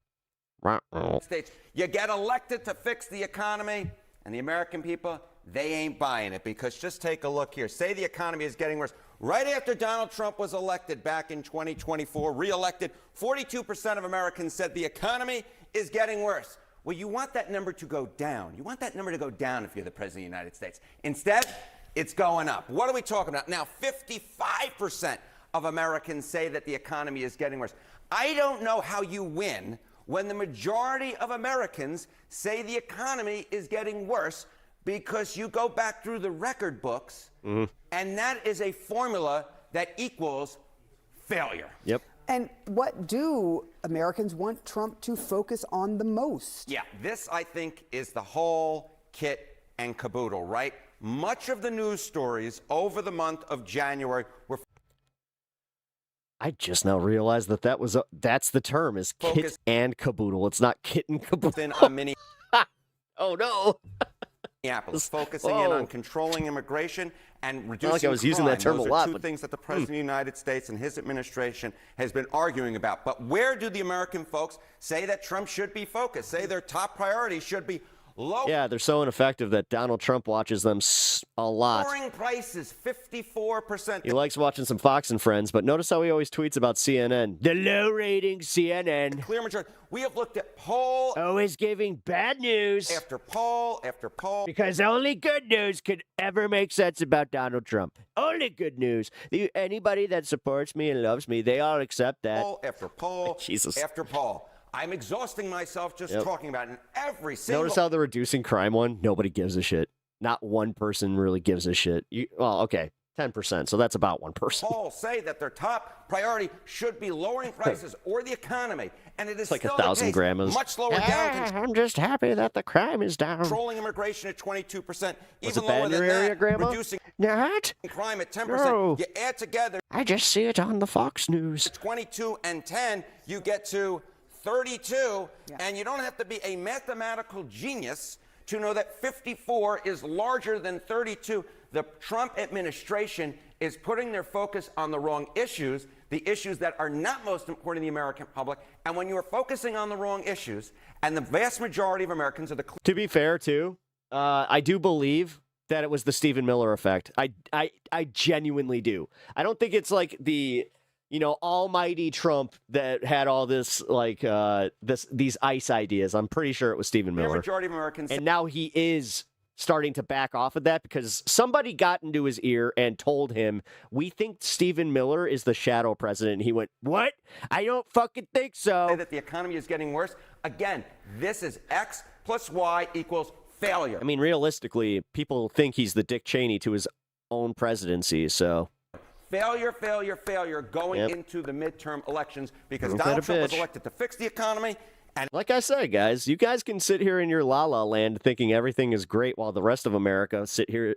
States. You get elected to fix the economy, and the American people, they ain't buying it, because just take a look here. Say the economy is getting worse. Right after Donald Trump was elected back in 2024, re-elected, 42% of Americans said the economy is getting worse. Well, you want that number to go down. You want that number to go down if you're the president of the United States. Instead, it's going up. What are we talking about? Now, 55% of Americans say that the economy is getting worse. I don't know how you win when the majority of Americans say the economy is getting worse, because you go back through the record books, and that is a formula that equals failure. Yep. And what do Americans want Trump to focus on the most? Yeah, this, I think, is the whole kit and caboodle, right? Much of the news stories over the month of January were... I just now realized that's the term, is kit and caboodle. It's not kit and caboodle. Oh, no. Minneapolis, focusing in on controlling immigration and reducing like I was crime. using that term Those a lot, are two but things that the President of the United States and his administration has been arguing about. But where do the American folks say that Trump should be focused? Say their top priority should be Yeah, they're so ineffective that Donald Trump watches them a lot. lowering prices, 54%. He likes watching some Fox and Friends, but notice how he always tweets about CNN. The low rating CNN. Clear majority. We have looked at poll. Always giving bad news. After poll after poll. Because only good news could ever make sense about Donald Trump. Only good news. Anybody that supports me and loves me, they all accept that. Poll after poll. Jesus. After poll. I'm exhausting myself just talking about it. And every single... Notice how the reducing crime one, nobody gives a shit. Not one person really gives a shit. Well, okay, 10%, so that's about one person. Polls say that their top priority should be lowering prices or the economy. And it is like still 1,000 the case. grandmas. Much lower down. I'm just happy that the crime is down. Controlling immigration at 22%. Was Even it bad lower in than your area, that, Grandma? reducing Not? crime at 10%. No. You add together... I just see it on the Fox News. 22 and 10, you get to 32, and you don't have to be a mathematical genius to know that 54 is larger than 32. The Trump administration is putting their focus on the wrong issues, the issues that are not most important to the American public. And when you are focusing on the wrong issues, and the vast majority of Americans are the... To be fair, too, I do believe that it was the Stephen Miller effect. I genuinely do. I don't think it's like the... almighty Trump that had all this, these ICE ideas. I'm pretty sure it was Stephen The Miller. majority of Americans... And now he is starting to back off of that because somebody got into his ear and told him, we think Stephen Miller is the shadow president. And he went, what? I don't fucking think so. Say that the economy is getting worse. Again, this is X plus Y equals failure. I mean, realistically, people think he's the Dick Cheney to his own presidency, so... Failure, failure, failure going into the midterm elections because Don't Donald get a Trump was bitch. elected to fix the economy. And like I said, guys, you guys can sit here in your la-la land thinking everything is great while the rest of America sit here.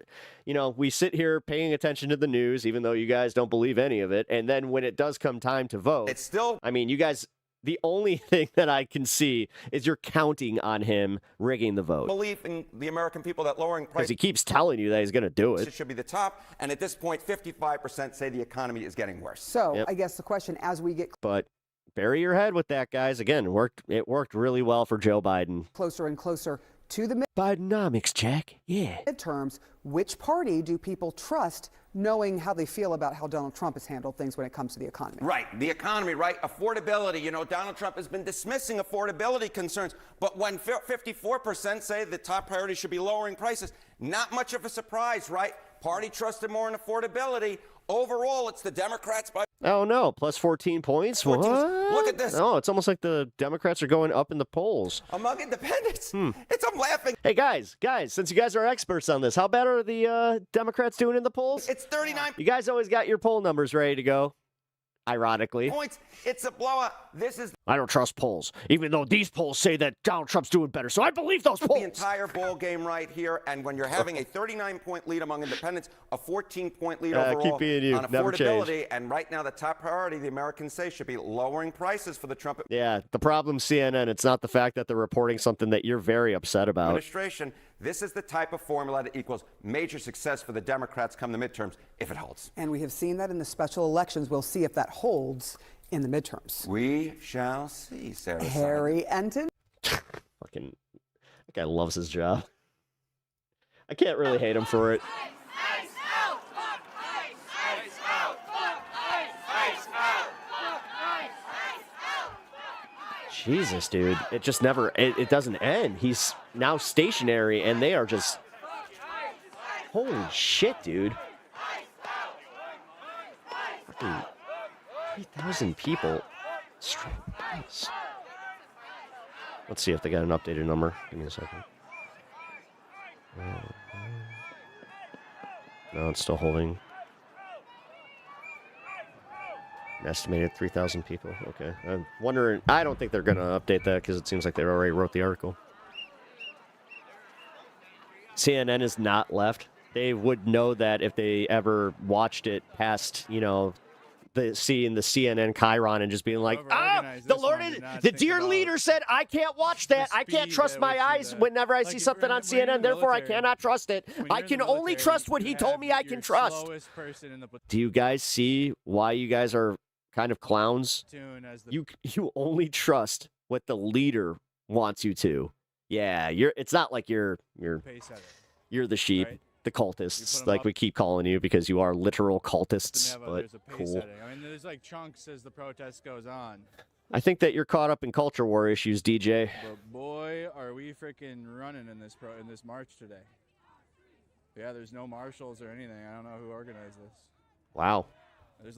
We sit here paying attention to the news, even though you guys don't believe any of it. And then when it does come time to vote, it's still... I mean, you guys... The only thing that I can see is you're counting on him rigging the vote. Belief in the American people that lowering Because prices he keeps telling you that he's going to do it. should be the top. And at this point, 55% say the economy is getting worse. So I guess the question as we get But bury your head with that, guys. Again, it worked really well for Joe Biden. closer and closer to the Bidenomics, Jack. Yeah. midterms, which party do people trust knowing how they feel about how Donald Trump has handled things when it comes to the economy? Right, the economy, right? Affordability. Donald Trump has been dismissing affordability concerns, but when 54% say the top priority should be lowering prices, not much of a surprise, right? Party trusted more in affordability. Overall, it's the Democrats by... Oh, no. Plus 14 points? What? Look at this. No, it's almost like the Democrats are going up in the polls. Among independents. I'm laughing. Hey, guys, since you guys are experts on this, how bad are the Democrats doing in the polls? It's 39. You guys always got your poll numbers ready to go. ironically. Points. It's a blowout. This is I don't trust polls, even though these polls say that Donald Trump's doing better. So I believe those polls. the entire ball game right here. And when you're having a 39-point lead among independents, a 14-point lead overall keep being you. on Never affordability, change. and right now the top priority, the Americans say, should be lowering prices for the Trump Yeah, the problem, CNN, it's not the fact that they're reporting something that you're very upset about. administration. This is the type of formula that equals major success for the Democrats come the midterms, if it holds. And we have seen that in the special elections. We'll see if that holds in the midterms. We shall see, Sarah. Harry Enton. Fucking, that guy loves his job. I can't really hate him for it. Jesus, dude. It just never, it doesn't end. He's now stationary, and they are just, holy shit, dude. Fucking 3,000 people. Straight price. Let's see if they got an updated number. Give me a second. No, it's still holding. An estimated 3,000 people. Okay. I'm wondering, I don't think they're going to update that because it seems like they already wrote the article. CNN is not left. They would know that if they ever watched it past, you know, seeing the CNN Chiron and just being like, the Lord, the dear leader said, I can't watch that. I can't trust my eyes whenever I see something on CNN. Therefore, I cannot trust it. I can only trust what he told me I can trust. Do you guys see why you guys are kind of clowns? You only trust what the leader wants you to. Yeah, it's not like you're the sheep. Right. The cultists, like we keep calling you because you are literal cultists, but cool. I mean, there's like chunks as the protest goes on. I think that you're caught up in culture war issues, DJ. But boy, are we freaking running in this march today. Yeah, there's no marshals or anything. I don't know who organized this. Wow.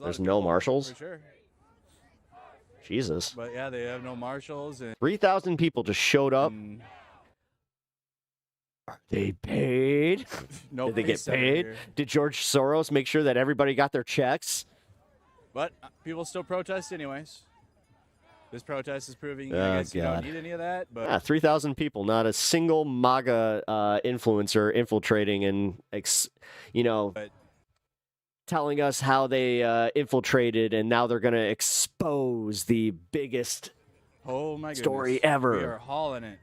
There's no marshals? For sure. Jesus. But yeah, they have no marshals. And 3,000 people just showed up. Are they paid? No. Did they get paid? Did George Soros make sure that everybody got their checks? But people still protest anyways. This protest is proving I guess you don't need any of that. But yeah, 3,000 people, not a single MAGA influencer infiltrating and, telling us how they infiltrated and now they're going to expose the biggest story ever. We are hauling it.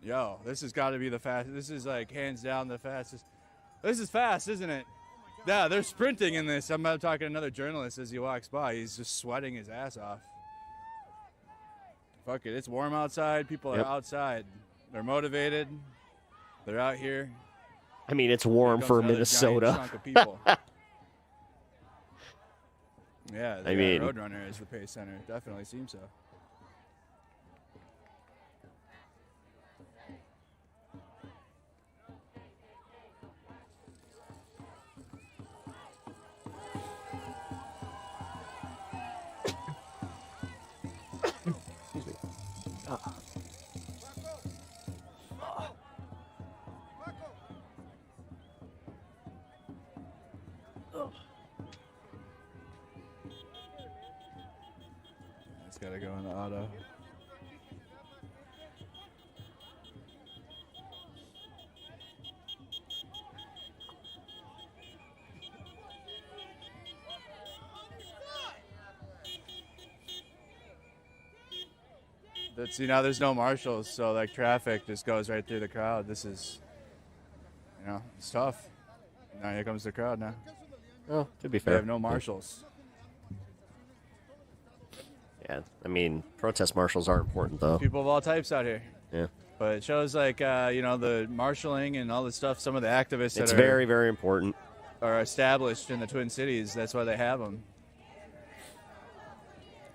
Yo, this has got to be the fastest. This is like hands down the fastest. This is fast, isn't it? Yeah, they're sprinting in this. I'm talking to another journalist as he walks by. He's just sweating his ass off. Fuck it, it's warm outside. People are outside. They're motivated. They're out here. I mean, it's warm for Minnesota. Chunk of people. Yeah, I mean, Roadrunner is the pace center. It definitely seems so. It's got to go in the auto. See, now there's no marshals, so like traffic just goes right through the crowd. This is, it's tough. Now here comes the crowd now. Oh, to be fair. They have no marshals. Yeah, I mean, protest marshals are important, though. People of all types out here. Yeah. But it shows, like, the marshaling and all the stuff, some of the activists It's very, very important. Are established in the Twin Cities. That's why they have them.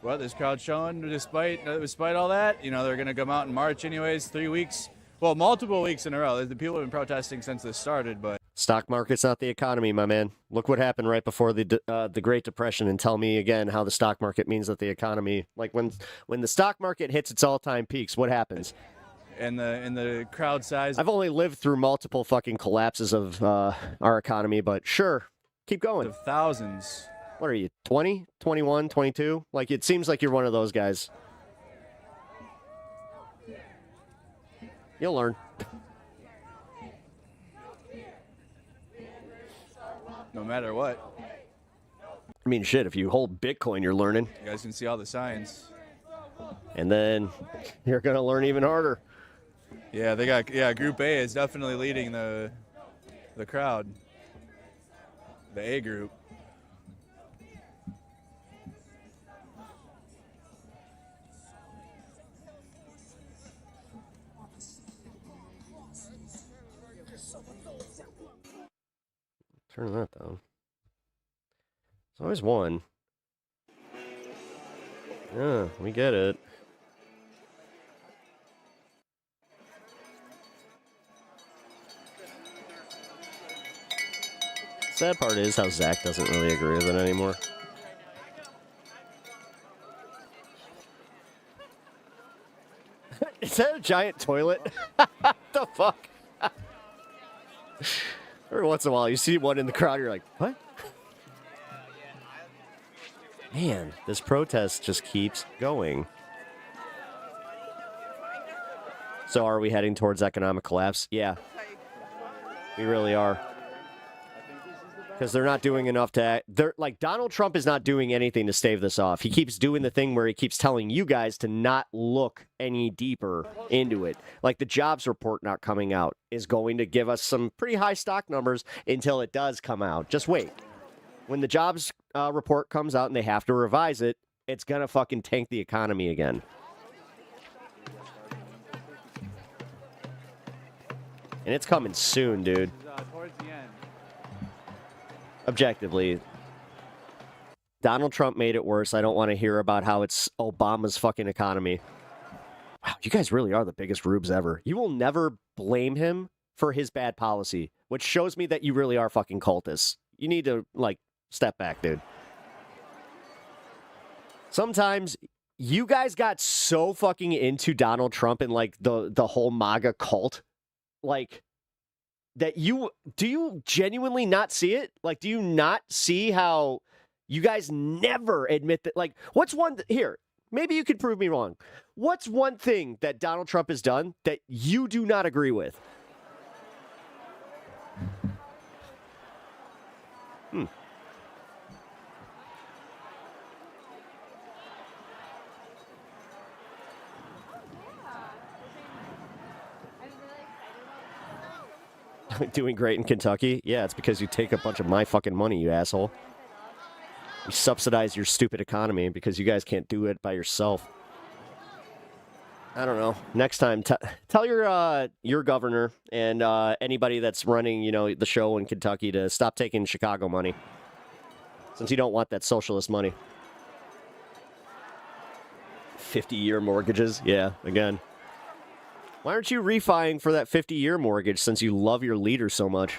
Well, this crowd showing, despite all that, they're going to come out and march anyways, 3 weeks. Well, multiple weeks in a row. The people have been protesting since this started, but... Stock market's not the economy, my man. Look what happened right before the Great Depression, and tell me again how the stock market means that the economy, like when the stock market hits its all-time peaks, what happens? And the crowd size. I've only lived through multiple fucking collapses of our economy, but sure, keep going. Of thousands. What are you, 20, 21, 22? Like, it seems like you're one of those guys. You'll learn. No matter what. I mean, shit, if you hold Bitcoin, you're learning. You guys can see all the signs. And then you're going to learn even harder. Yeah, they got Group A is definitely leading the crowd. The A group. Turn that down. There's always one. Yeah, we get it. Sad part is how Zach doesn't really agree with it anymore. Is that a giant toilet? The fuck? Every once in a while, you see one in the crowd, you're like, what? Man, this protest just keeps going. So are we heading towards economic collapse? Yeah. We really are. Because they're not doing enough to... Donald Trump is not doing anything to stave this off. He keeps doing the thing where he keeps telling you guys to not look any deeper into it. Like the jobs report not coming out is going to give us some pretty high stock numbers until it does come out. Just wait. When the jobs report comes out and they have to revise it, it's going to fucking tank the economy again. And it's coming soon, dude. Towards the end. Objectively, Donald Trump made it worse. I don't want to hear about how it's Obama's fucking economy. Wow, you guys really are the biggest rubes ever. You will never blame him for his bad policy, which shows me that you really are fucking cultists. You need to, step back, dude. Sometimes you guys got so fucking into Donald Trump and, the whole MAGA cult, that do you genuinely not see it? Do you not see how you guys never admit that? What's one, here, maybe you could prove me wrong. What's one thing that Donald Trump has done that you do not agree with? Doing great in Kentucky? Yeah, it's because you take a bunch of my fucking money, you asshole. You subsidize your stupid economy because you guys can't do it by yourself. I don't know. Next time, tell your governor and anybody that's running, the show in Kentucky to stop taking Chicago money, since you don't want that socialist money. 50-year mortgages? Yeah, again. Why aren't you refining for that 50-year mortgage since you love your leader so much?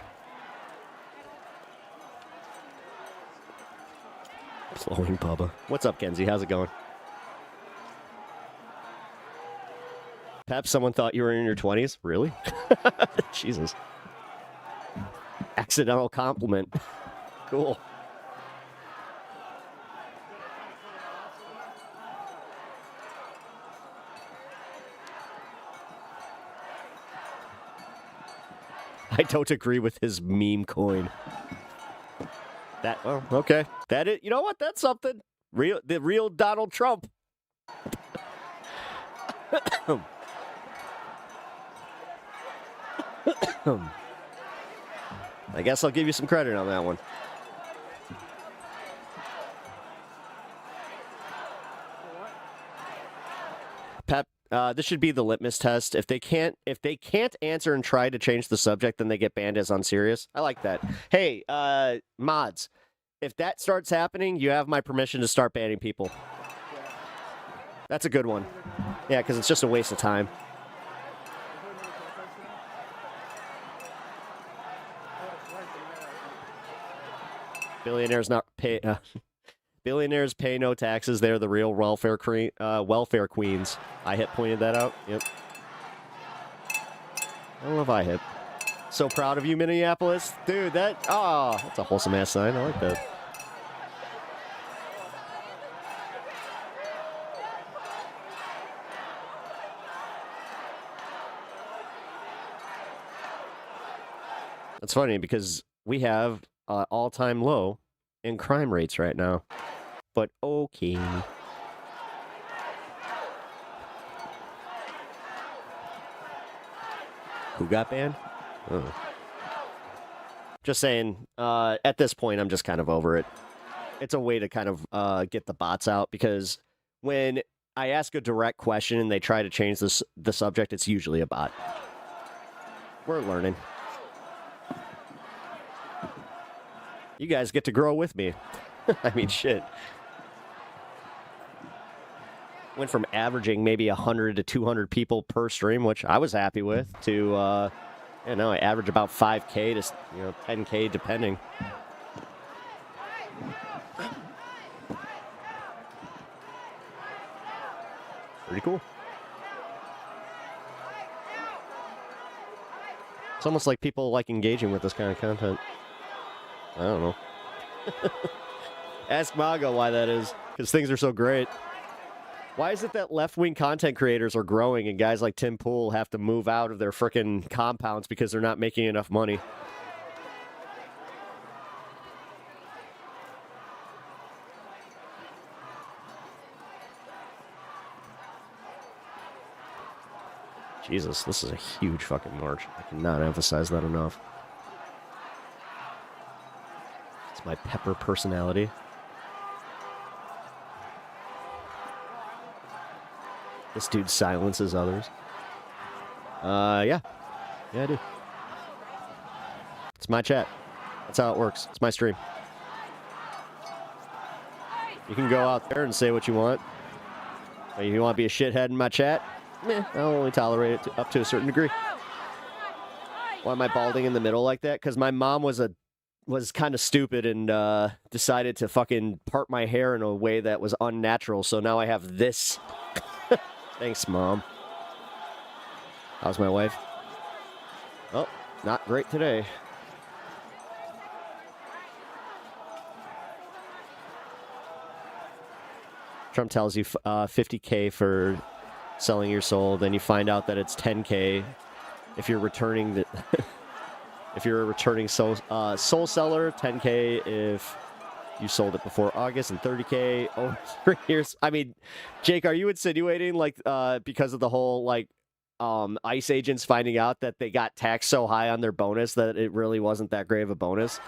Flowing Bubba. What's up, Kenzie? How's it going? Pep, someone thought you were in your 20s? Really? Jesus. Accidental compliment. Cool. I don't agree with his meme coin. Okay. You know what? That's something. The real Donald Trump. I guess I'll give you some credit on that one. Pep, this should be the litmus test. If they can't answer and try to change the subject, then they get banned as unserious. I like that. Hey, mods, if that starts happening, you have my permission to start banning people. That's a good one. Yeah, because it's just a waste of time. Billionaires pay no taxes. They're the real welfare queens. IHIP pointed that out. Yep. I love IHIP. So proud of you, Minneapolis. Dude, that's a wholesome ass sign. I like that. It's funny because we have all-time low in crime rates right now. But okay. Who got banned? Oh. Just saying, at this point, I'm just kind of over it. It's a way to kind of get the bots out, because when I ask a direct question and they try to change the subject, it's usually a bot. We're learning. You guys get to grow with me. I mean, shit. Went from averaging maybe 100 to 200 people per stream, which I was happy with, to, I average about 5K to, 10K depending. Pretty cool. It's almost like people like engaging with this kind of content. I don't know. Ask Mago why that is, because things are so great. Why is it that left-wing content creators are growing and guys like Tim Pool have to move out of their frickin' compounds because they're not making enough money? Jesus, this is a huge fucking march. I cannot emphasize that enough. It's my pepper personality. This dude silences others. Yeah. Yeah, I do. It's my chat. That's how it works. It's my stream. You can go out there and say what you want. If you want to be a shithead in my chat, I'll only tolerate it up to a certain degree. Why am I balding in the middle like that? Because my mom was kind of stupid and decided to fucking part my hair in a way that was unnatural. So now I have this. Thanks, Mom. How's my wife? Oh, not great today. Trump tells you 50K for selling your soul, then you find out that it's 10K if you're returning the if you're a returning soul seller, 10K if you sold it before August, and 30K over 3 years. I mean, Jake, are you insinuating because of the whole ICE agents finding out that they got taxed so high on their bonus that it really wasn't that great of a bonus?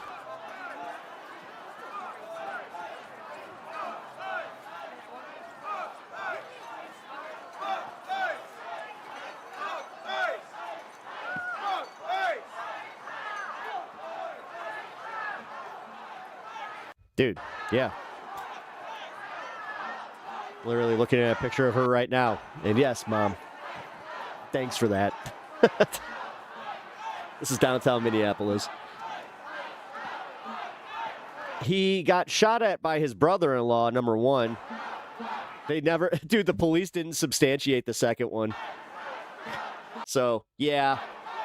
Dude, yeah. Literally looking at a picture of her right now. And yes, Mom. Thanks for that. This is downtown Minneapolis. He got shot at by his brother-in-law, number one. Dude, the police didn't substantiate the second one. So, yeah.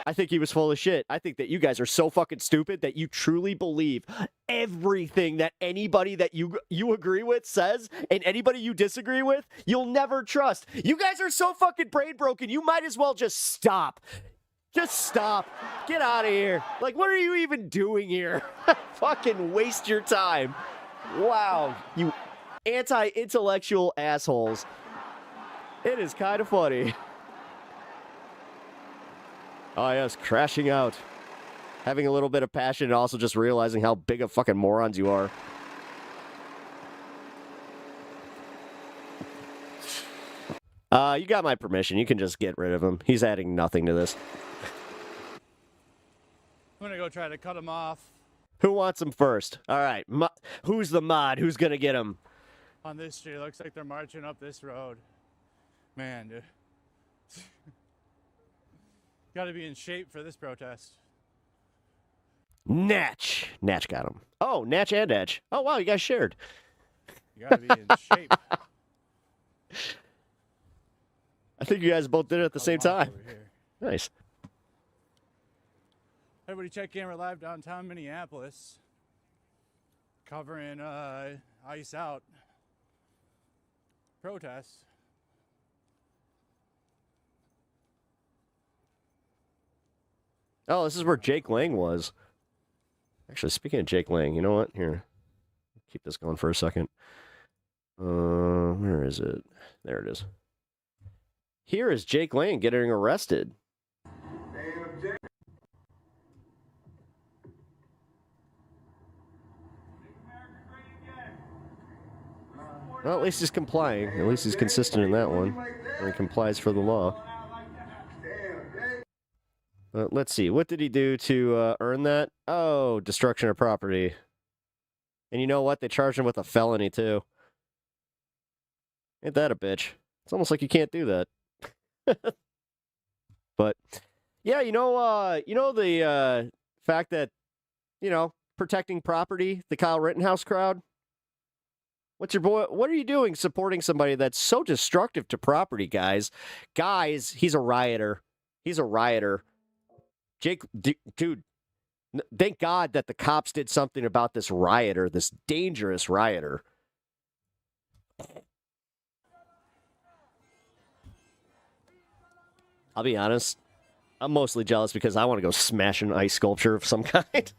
I think he was full of shit. I think that you guys are so fucking stupid that you truly believe everything that anybody that you agree with says, and anybody you disagree with, you'll never trust. You guys are so fucking brain broken, you might as well just stop. Just stop. Get out of here. Like, what are you even doing here? Fucking waste your time. Wow, you anti-intellectual assholes. It is kind of funny. Oh, yes, crashing out. Having a little bit of passion and also just realizing how big of fucking morons you are. You got my permission. You can just get rid of him. He's adding nothing to this. I'm gonna go try to cut him off. Who wants him first? All right. Who's the mod? Who's gonna get him? On this street, looks like they're marching up this road. Man, dude. Got to be in shape for this protest. Natch. Natch got him. Oh, Natch and Edge. Oh, wow, you guys shared. You got to be in shape. I think you guys both did it at the same time. Nice. Everybody check camera live downtown Minneapolis. Covering Ice Out protest. Oh, this is where Jake Lang was. Actually, speaking of Jake Lang, you know what? Here, keep this going for a second. Where is it? There it is. Here is Jake Lang getting arrested. Well, at least he's complying. At least he's consistent in that one. Or he complies for the law. Let's see. What did he do to earn that? Oh, destruction of property. And you know what? They charged him with a felony, too. Ain't that a bitch? It's almost like you can't do that. But, yeah, the fact that, protecting property, the Kyle Rittenhouse crowd. What are you doing supporting somebody that's so destructive to property, guys? Guys, he's a rioter. He's a rioter. Jake, dude, thank God that the cops did something about this rioter, this dangerous rioter. I'll be honest, I'm mostly jealous because I want to go smash an ice sculpture of some kind.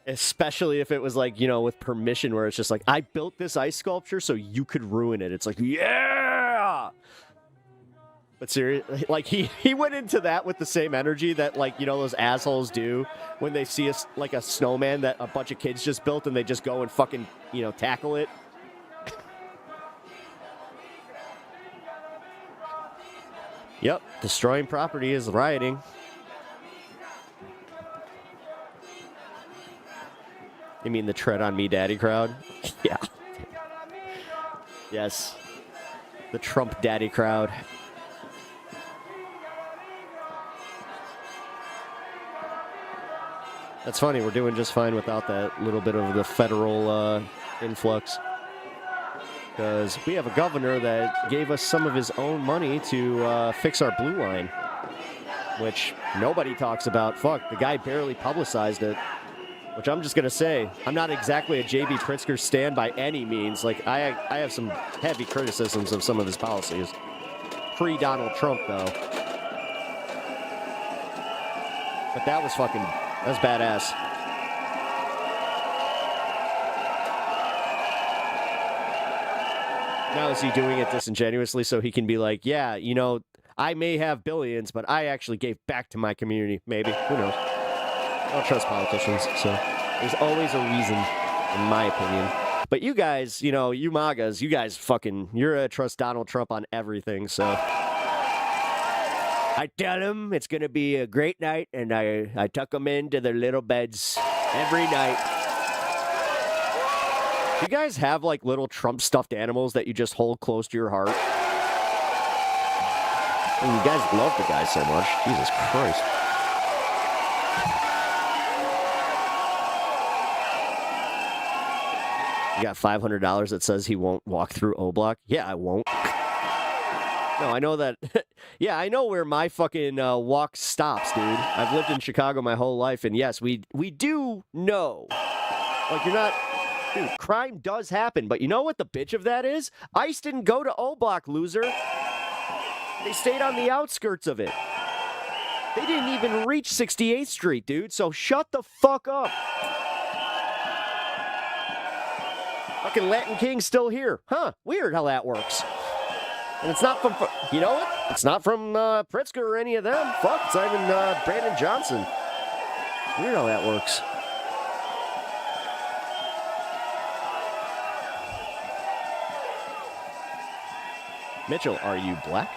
Especially if it was like, with permission, where it's just like, I built this ice sculpture so you could ruin it. It's like, yeah! But seriously, like, he went into that with the same energy that, like, those assholes do when they see a snowman that a bunch of kids just built and they just go and fucking, tackle it. Yep, destroying property is rioting. You mean the tread on me daddy crowd? Yeah. Yes. The Trump daddy crowd. That's funny, we're doing just fine without that little bit of the federal influx. Because we have a governor that gave us some of his own money to fix our blue line. Which nobody talks about. Fuck, the guy barely publicized it. Which I'm just going to say, I'm not exactly a J.B. Pritzker stan by any means. Like, I have some heavy criticisms of some of his policies. Pre-Donald Trump, though. But that was badass. Now is he doing it disingenuously so he can be like, yeah, I may have billions, but I actually gave back to my community. Maybe. Who knows? I don't trust politicians, so there's always a reason, in my opinion. But you guys, you MAGAs, you guys you're going to trust Donald Trump on everything, so. I tell them it's going to be a great night, and I tuck them into their little beds every night. Do you guys have, like, little Trump stuffed animals that you just hold close to your heart? And you guys love the guy so much. Jesus Christ. You got $500 that says he won't walk through O-Block? Yeah, I won't. No, I know that. Yeah, I know where my fucking walk stops, dude. I've lived in Chicago my whole life, and yes, we do know. Like, you're not... Dude, crime does happen, but you know what the bitch of that is? ICE didn't go to O-Block, loser. They stayed on the outskirts of it. They didn't even reach 68th Street, dude, so shut the fuck up. Fucking Latin King's still here. Huh, weird how that works. And it's not from, you know what? It's not from Pritzker or any of them. Fuck, it's not even Brandon Johnson. Weird how that works. Mitchell, are you black?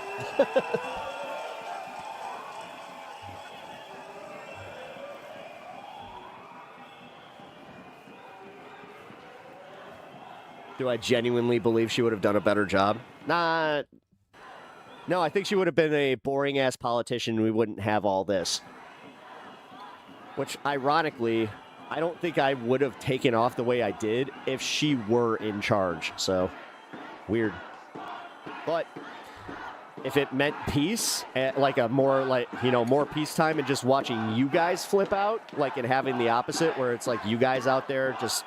Do I genuinely believe she would have done a better job? Nah. No, I think she would have been a boring-ass politician and we wouldn't have all this. Which, ironically, I don't think I would have taken off the way I did if she were in charge. So, weird. But if it meant peace, like a more, like, more peacetime and just watching you guys flip out, like, and having the opposite where it's like you guys out there just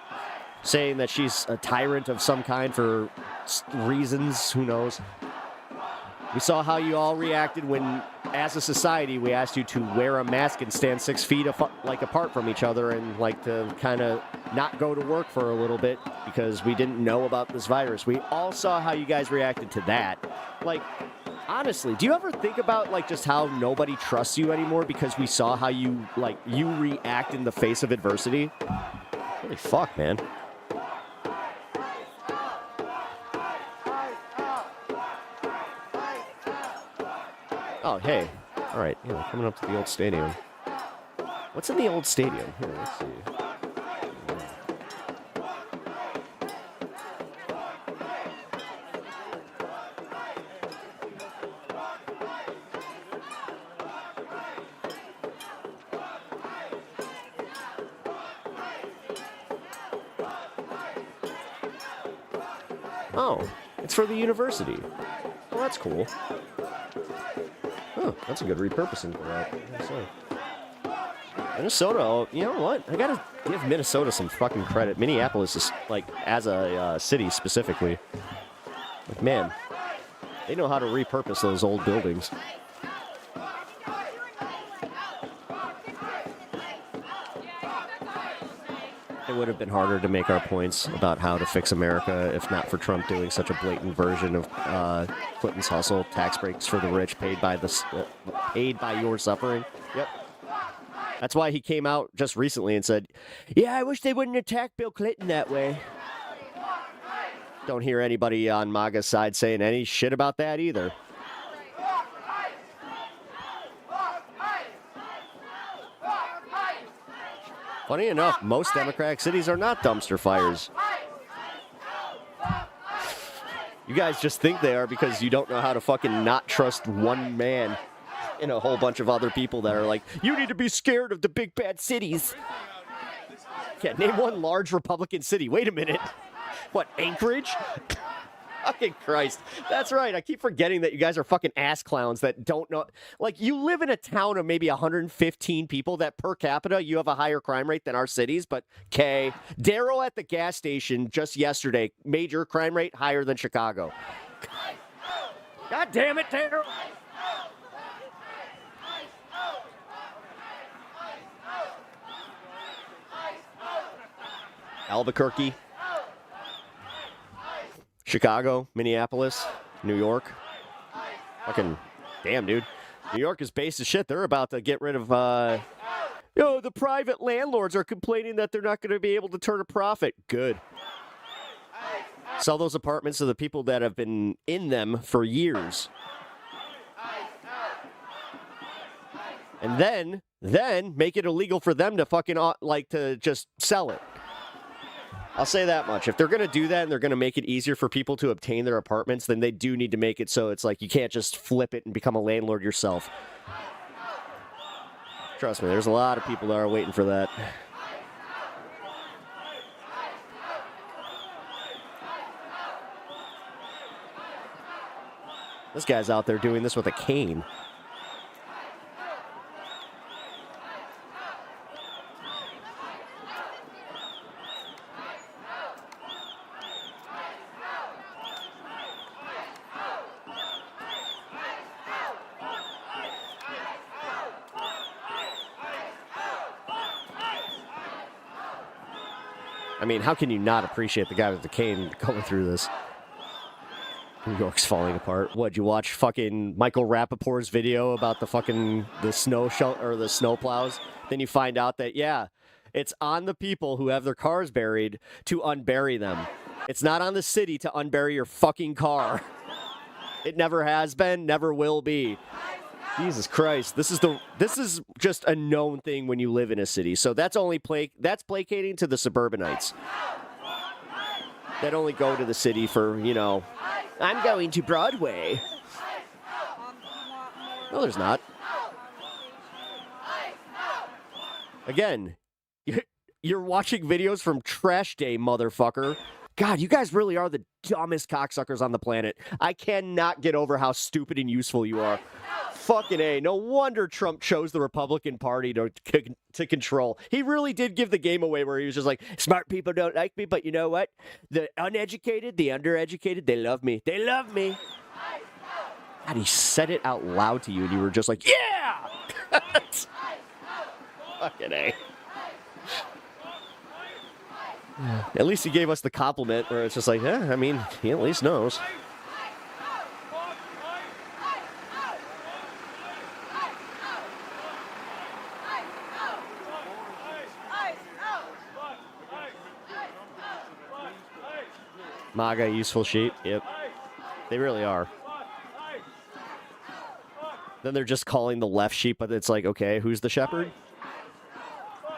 saying that she's a tyrant of some kind for reasons, who knows. We saw how you all reacted when as a society, we asked you to wear a mask and stand 6 feet apart from each other and like to kind of not go to work for a little bit because we didn't know about this virus. We all saw how you guys reacted to that. Like, honestly, do you ever think about like just how nobody trusts you anymore because we saw how you react in the face of adversity? Holy fuck, man. Oh, hey. All right, yeah, coming up to the old stadium. What's in the old stadium? Here, let's see. Oh, it's for the university. Well, that's cool. Oh, that's a good repurposing for that. Minnesota, you know what? I gotta give Minnesota some fucking credit. Minneapolis is, like, as a city specifically. Like, man, they know how to repurpose those old buildings. It would have been harder to make our points about how to fix America if not for Trump doing such a blatant version of Clinton's hustle, tax breaks for the rich, paid by your suffering. Yep. That's why he came out just recently and said, "Yeah, I wish they wouldn't attack Bill Clinton that way." Don't hear anybody on MAGA's side saying any shit about that either. Funny enough, most Democratic cities are not dumpster fires. You guys just think they are because you don't know how to fucking not trust one man and a whole bunch of other people that are like, you need to be scared of the big bad cities. Yeah, name one large Republican city. Wait a minute. What, Anchorage? Fucking Christ. That's right. I keep forgetting that you guys are fucking ass clowns that don't know. Like, you live in a town of maybe 115 people that per capita, you have a higher crime rate than our cities. But, okay. Daryl at the gas station just yesterday, major crime rate higher than Chicago. God damn it, Daryl. Albuquerque. Chicago, Minneapolis, New York. Fucking damn, dude. New York is base as shit. They're about to get rid of, the private landlords are complaining that they're not going to be able to turn a profit. Good. Sell those apartments to the people that have been in them for years. And then make it illegal for them to fucking, to just sell it. I'll say that much. If they're going to do that and they're going to make it easier for people to obtain their apartments, then they do need to make it so it's like you can't just flip it and become a landlord yourself. Trust me, there's a lot of people that are waiting for that. This guy's out there doing this with a cane. I mean, how can you not appreciate the guy with the cane going through this? New York's falling apart. What'd you watch fucking Michael Rappaport's video about the snow or the snow plows? Then you find out that, yeah, it's on the people who have their cars buried to unbury them. It's not on the city to unbury your fucking car. It never has been, never will be. Jesus Christ, this is just a known thing when you live in a city. So that's placating to the suburbanites that only go to the city for, I'm going to Broadway. No, there's not. Again, you're watching videos from Trash Day, motherfucker. God, you guys really are the dumbest cocksuckers on the planet. I cannot get over how stupid and useful you are. Fucking A. No wonder Trump chose the Republican Party to control. He really did give the game away where he was just like, smart people don't like me, but you know what? The uneducated, the undereducated, they love me. They love me. God, he said it out loud to you, and you were just like, yeah! Fucking A. At least he gave us the compliment where it's just like, yeah, I mean, he at least knows. MAGA, useful sheep. Yep. They really are. Then they're just calling the left sheep, but it's like, okay, who's the shepherd?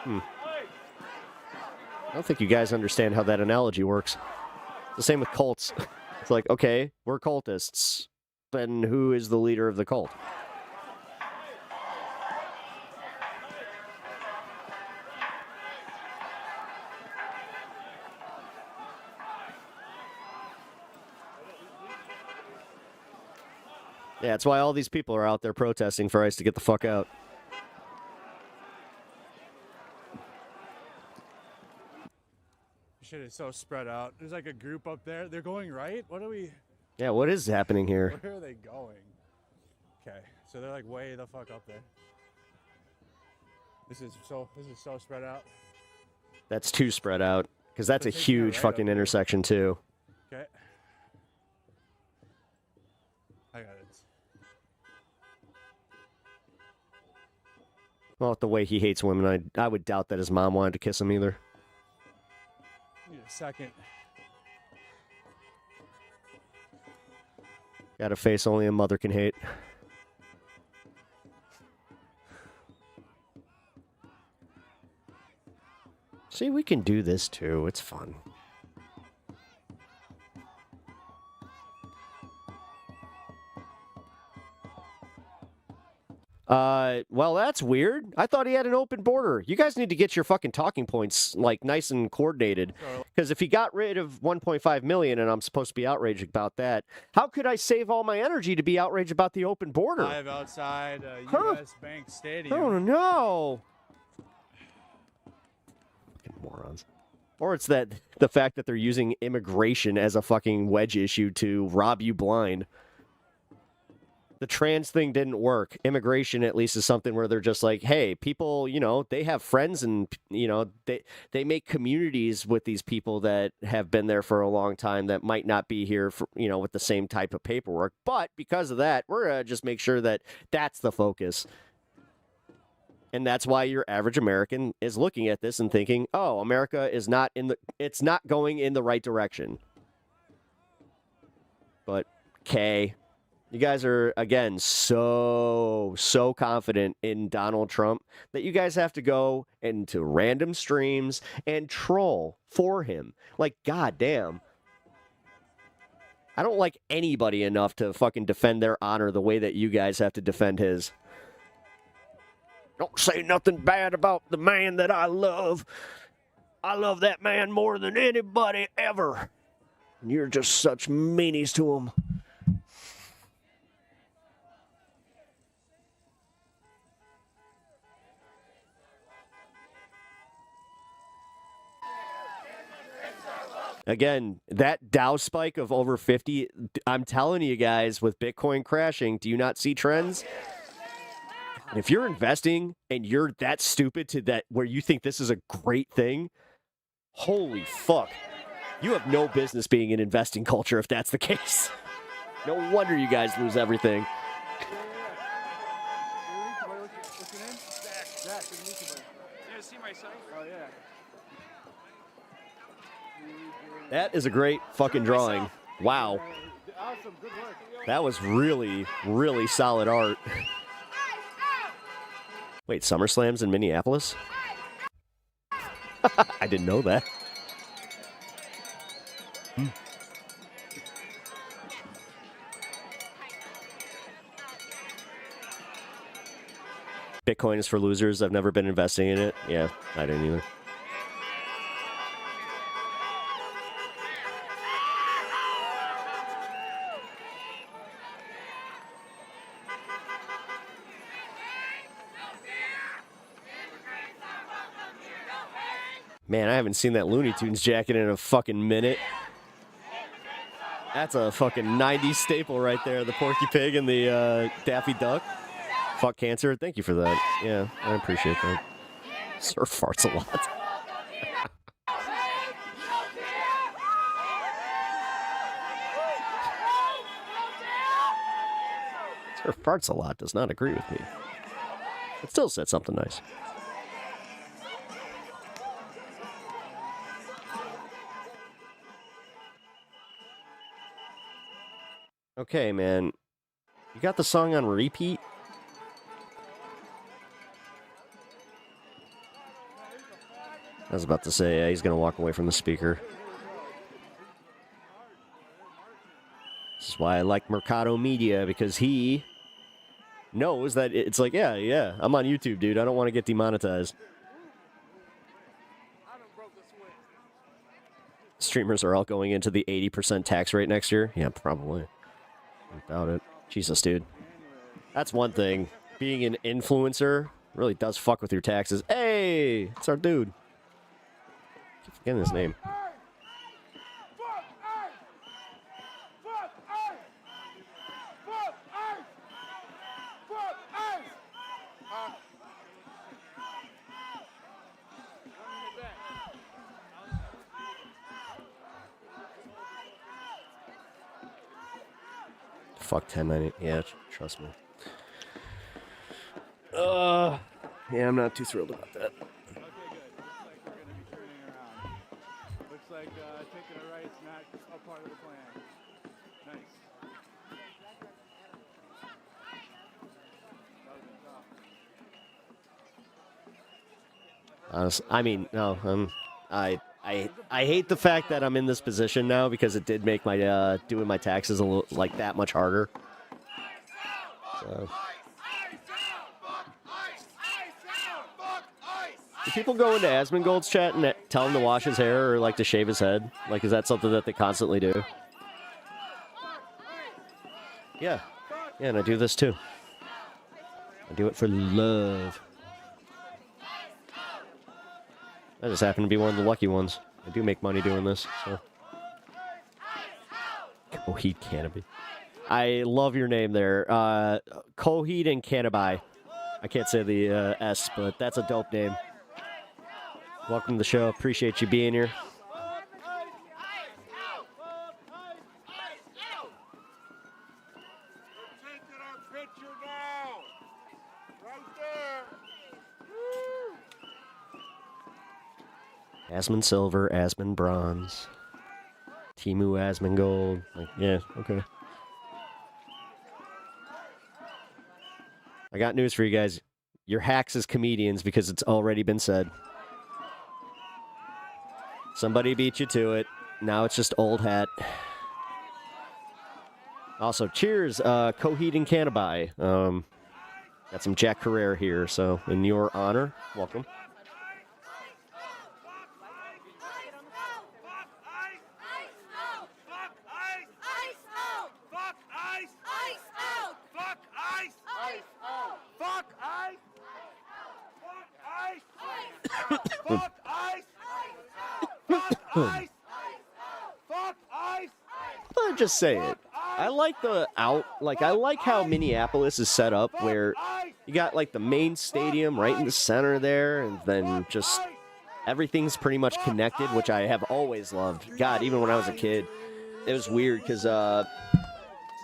I don't think you guys understand how that analogy works. It's the same with cults. It's like, okay, we're cultists. Then who is the leader of the cult? Yeah, that's why all these people are out there protesting for ICE to get the fuck out. Shit is so spread out. There's like a group up there. They're going right? What are we... Yeah, what is happening here? Where are they going? Okay, so they're like way the fuck up there. This is so spread out. That's too spread out, because that's a huge fucking intersection, too. Okay. I got it. Well, the way he hates women, I would doubt that his mom wanted to kiss him either. Need a second. Got a face only a mother can hate. See, we can do this too. It's fun. Well, that's weird. I thought he had an open border. You guys need to get your fucking talking points, like, nice and coordinated. Because if he got rid of 1.5 million and I'm supposed to be outraged about that, how could I save all my energy to be outraged about the open border? Live outside U.S. Bank Stadium. Oh, no. Fucking morons. Or it's the fact that they're using immigration as a fucking wedge issue to rob you blind. The trans thing didn't work. Immigration, at least, is something where they're just like, hey, people, you know, they have friends and, you know, they make communities with these people that have been there for a long time that might not be here, for, you know, with the same type of paperwork. But because of that, we're going to just make sure that that's the focus. And that's why your average American is looking at this and thinking, oh, America is not it's not going in the right direction. But, okay. You guys are, again, so confident in Donald Trump that you guys have to go into random streams and troll for him. Like, goddamn. I don't like anybody enough to fucking defend their honor the way that you guys have to defend his. Don't say nothing bad about the man that I love. I love that man more than anybody ever. And you're just such meanies to him. Again, that Dow spike of over 50, I'm telling you guys, with Bitcoin crashing, do you not see trends? And if you're investing and you're that stupid to that where you think this is a great thing, holy fuck. You have no business being in investing culture if that's the case. No wonder you guys lose everything. What's your name? Zach. Yeah, see my site? Oh, yeah. That is a great fucking drawing. Wow. Awesome, good work. That was really, really solid art. Wait, SummerSlam's in Minneapolis? I didn't know that. Bitcoin is for losers. I've never been investing in it. Yeah, I didn't either. Man, I haven't seen that Looney Tunes jacket in a fucking minute. That's a fucking 90s staple right there. The Porky Pig and the Daffy Duck. Fuck cancer. Thank you for that. Yeah, I appreciate that. Sir farts a lot. Sir farts a lot does not agree with me. It still said something nice. Okay, man. You got the song on repeat? I was about to say, yeah, he's going to walk away from the speaker. This is why I like Mercado Media, because he knows that it's like, yeah, I'm on YouTube, dude. I don't want to get demonetized. Streamers are all going into the 80% tax rate next year? Yeah, probably. I doubt it. Jesus, dude. That's one thing. Being an influencer really does fuck with your taxes. Hey! It's our dude. I keep forgetting his name. Fuck 1090. Yeah, trust me. Yeah, I'm not too thrilled about that. Okay, good. Looks like taking a right's not a part of the plan. Nice. Honestly, I mean, no, I hate the fact that I'm in this position now because it did make my doing my taxes a little like that much harder. So. Do people go into Asmongold's chat and tell him to wash his hair or like to shave his head? Like, is that something that they constantly do? Yeah, and I do this too. I do it for love. I just happen to be one of the lucky ones. I do make money doing this, so. Coheed Cannabis. I love your name there. Coheed and Cannabis. I can't say the S, but that's a dope name. Welcome to the show. Appreciate you being here. Asmon Silver, Asmon Bronze, Timu Asmongold. Like, yeah, okay. I got news for you guys. You're hacks as comedians because it's already been said. Somebody beat you to it. Now it's just old hat. Also, cheers, Coheed and Cannabis. Got some Jack Carrere here, so in your honor, welcome. I'll just say it. I like I like how Minneapolis is set up where you got like the main stadium right in the center there, and then just everything's pretty much connected, which I have always loved. God, even when I was a kid, it was weird because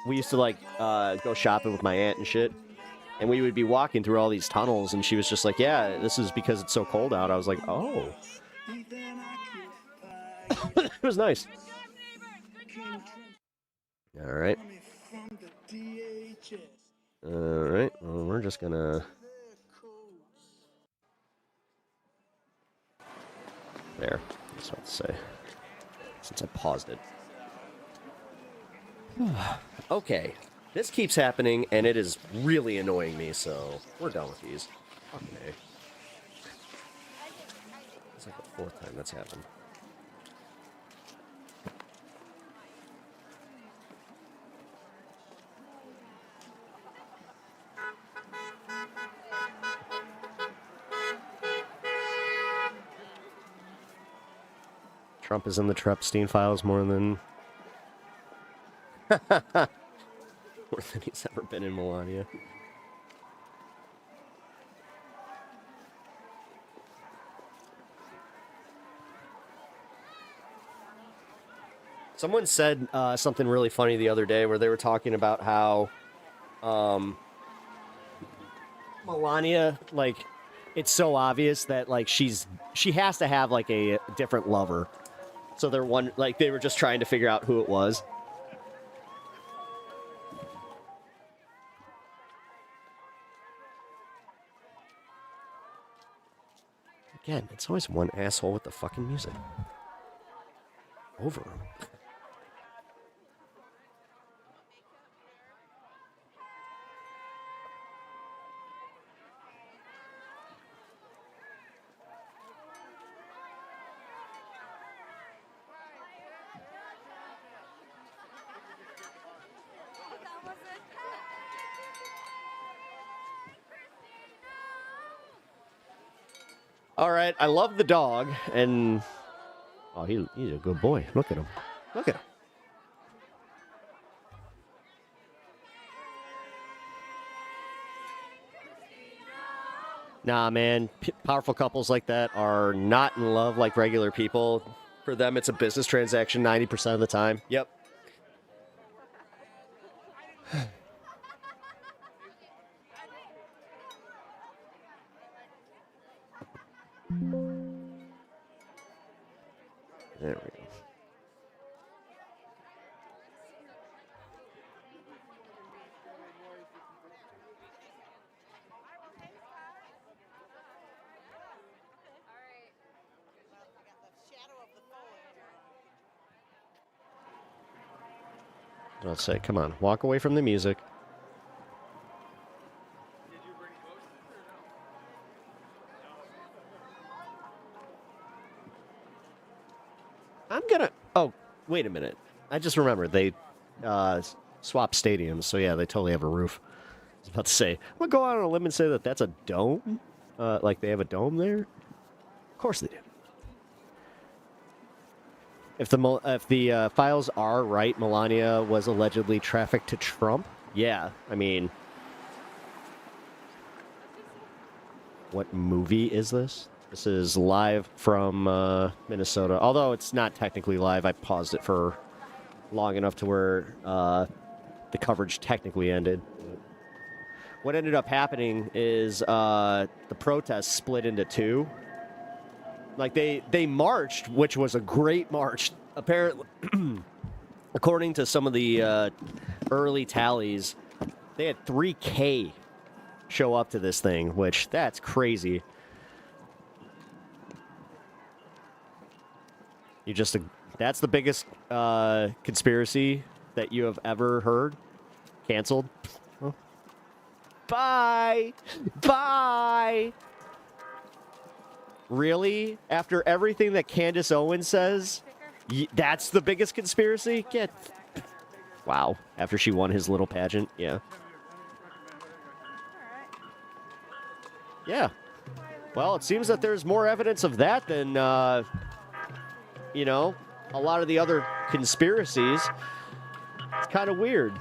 we used to like go shopping with my aunt and shit, and we would be walking through all these tunnels, and she was just like, yeah, this is because it's so cold out. I was like, oh. It was nice. All right. All right. Well, we're just gonna. There. That's what to say. Since I paused it. Okay. This keeps happening, and it is really annoying me. So we're done with these. Okay. It's like the fourth time that's happened. Trump is in the Epstein files more than More than he's ever been in Melania. Someone said something really funny the other day where they were talking about how Melania, like, it's so obvious that, like, she has to have, like, a different lover. So they were just trying to figure out who it was. Again, it's always one asshole with the fucking music. Over him. All right, I love the dog, and oh, he's a good boy. Look at him. Look at him. Nah, man, powerful couples like that are not in love like regular people. For them, it's a business transaction 90% of the time. Yep. There we go. I'll say, come on, walk away from the music. I'm gonna... Oh, wait a minute. I just remembered. They swapped stadiums, so yeah, they totally have a roof. I was about to say, I'm gonna go out on a limb and say that that's a dome? Like they have a dome there? Of course they do. If the files are right, Melania was allegedly trafficked to Trump. Yeah, I mean, what movie is this? This is live from Minnesota. Although it's not technically live, I paused it for long enough to where the coverage technically ended. What ended up happening is the protest split into two. Like, they marched, which was a great march. Apparently, according to some of the early tallies, they had 3K show up to this thing, which, that's crazy. That's the biggest conspiracy that you have ever heard. Canceled. Oh. Bye! Bye! Really? After everything that Candace Owens says, that's the biggest conspiracy? Wow. After she won his little pageant? Yeah. Yeah. Well, it seems that there's more evidence of that than, you know, a lot of the other conspiracies. It's kind of weird.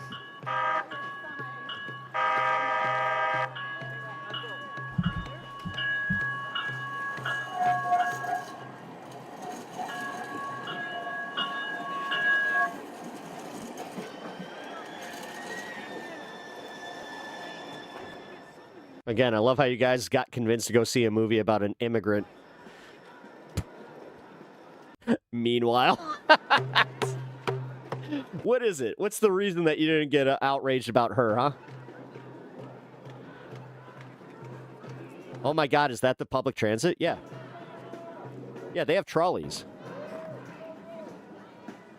Again, I love how you guys got convinced to go see a movie about an immigrant. Meanwhile, what is it? What's the reason that you didn't get outraged about her, huh? Oh my God, is that the public transit? Yeah. Yeah, they have trolleys.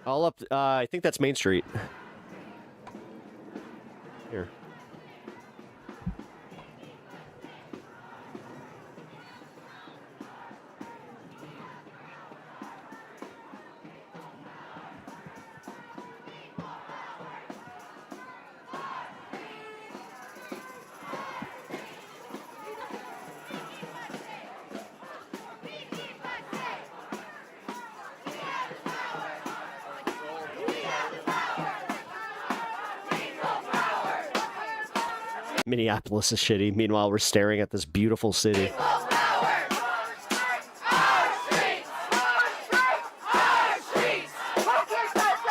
All up, I think that's Main Street. Here. Minneapolis is shitty. Meanwhile, we're staring at this beautiful city.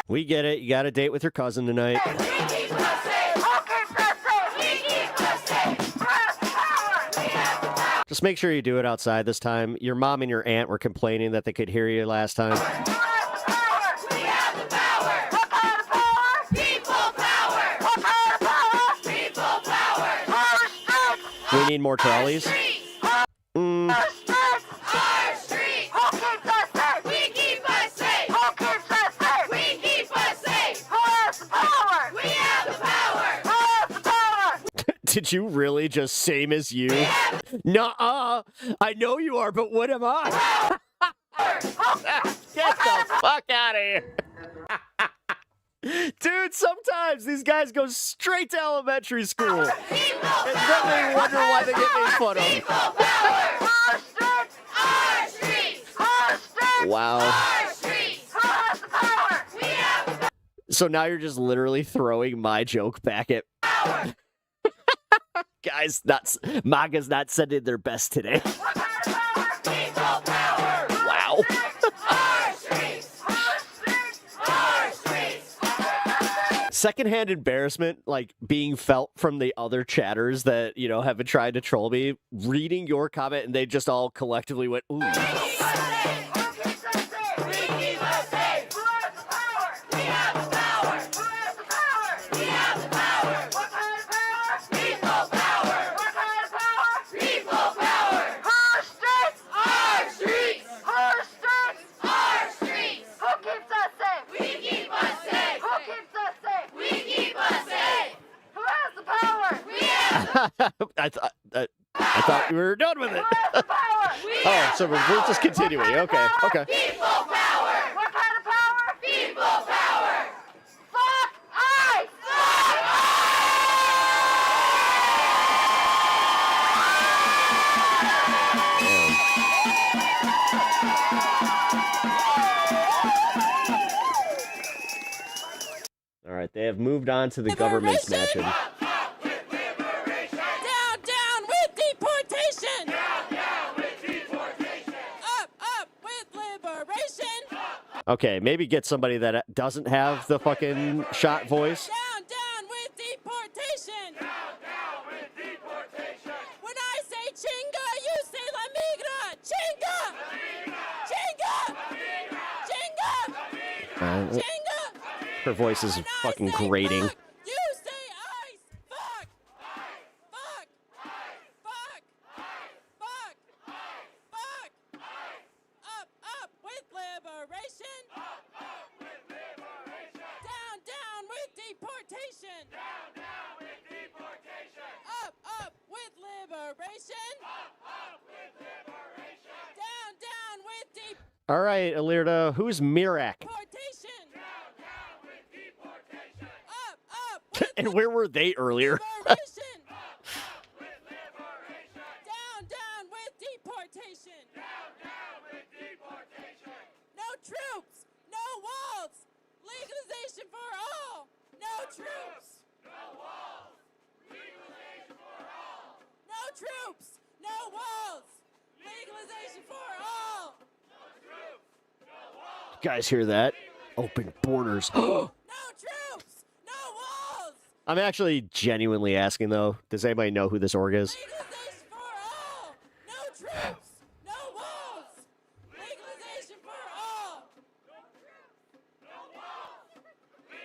We get it. You got a date with your cousin tonight. Just make sure you do it outside this time. Your mom and your aunt were complaining that they could hear you last time. We need more trolleys. Did you really just same as you? Nuh-uh. I know you are, but what am I? Get the fuck out of here. Dude, sometimes these guys go straight to elementary school. And then they wonder why they get made fun of. Wow. So now you're just literally throwing my joke back at... Guys, MAGA's not sending their best today. Wow. Secondhand embarrassment, like being felt from the other chatters that, you know, have been trying to troll me, reading your comment, and they just all collectively went, ooh. I thought we were done with it. Oh, so we're just continuing. Okay. Okay. People power! What kind of power? People power! Fuck I! Fuck All right, they have moved on to the government's matching. Okay, maybe get somebody that doesn't have the fucking shot voice. Down, down with deportation! Down, down with deportation! When I say chinga, you say la migra! Chinga! Chinga! Chinga! Chinga! Her voice is fucking grating. You say ice! Fuck! Fuck! Fuck! Fuck! Fuck! Up with liberation! Up with liberation! Down, down with deportation! Down, down with deportation! Up with liberation! Up with liberation! Down, down with deportation! All right, Alirda, who's Mirak? And where were they earlier? Down, down with deportation! Down, down with deportation! No troops! No walls! Legalization for all! No troops! No walls! Legalization for all! No troops! No walls! Legalization for all! No troops! No walls! You guys hear that? Open borders. No troops! No walls! I'm actually genuinely asking, though. Does anybody know who this org is? Legalization for all! No troops! No walls! Legalization for all! No troops! No walls! Legalization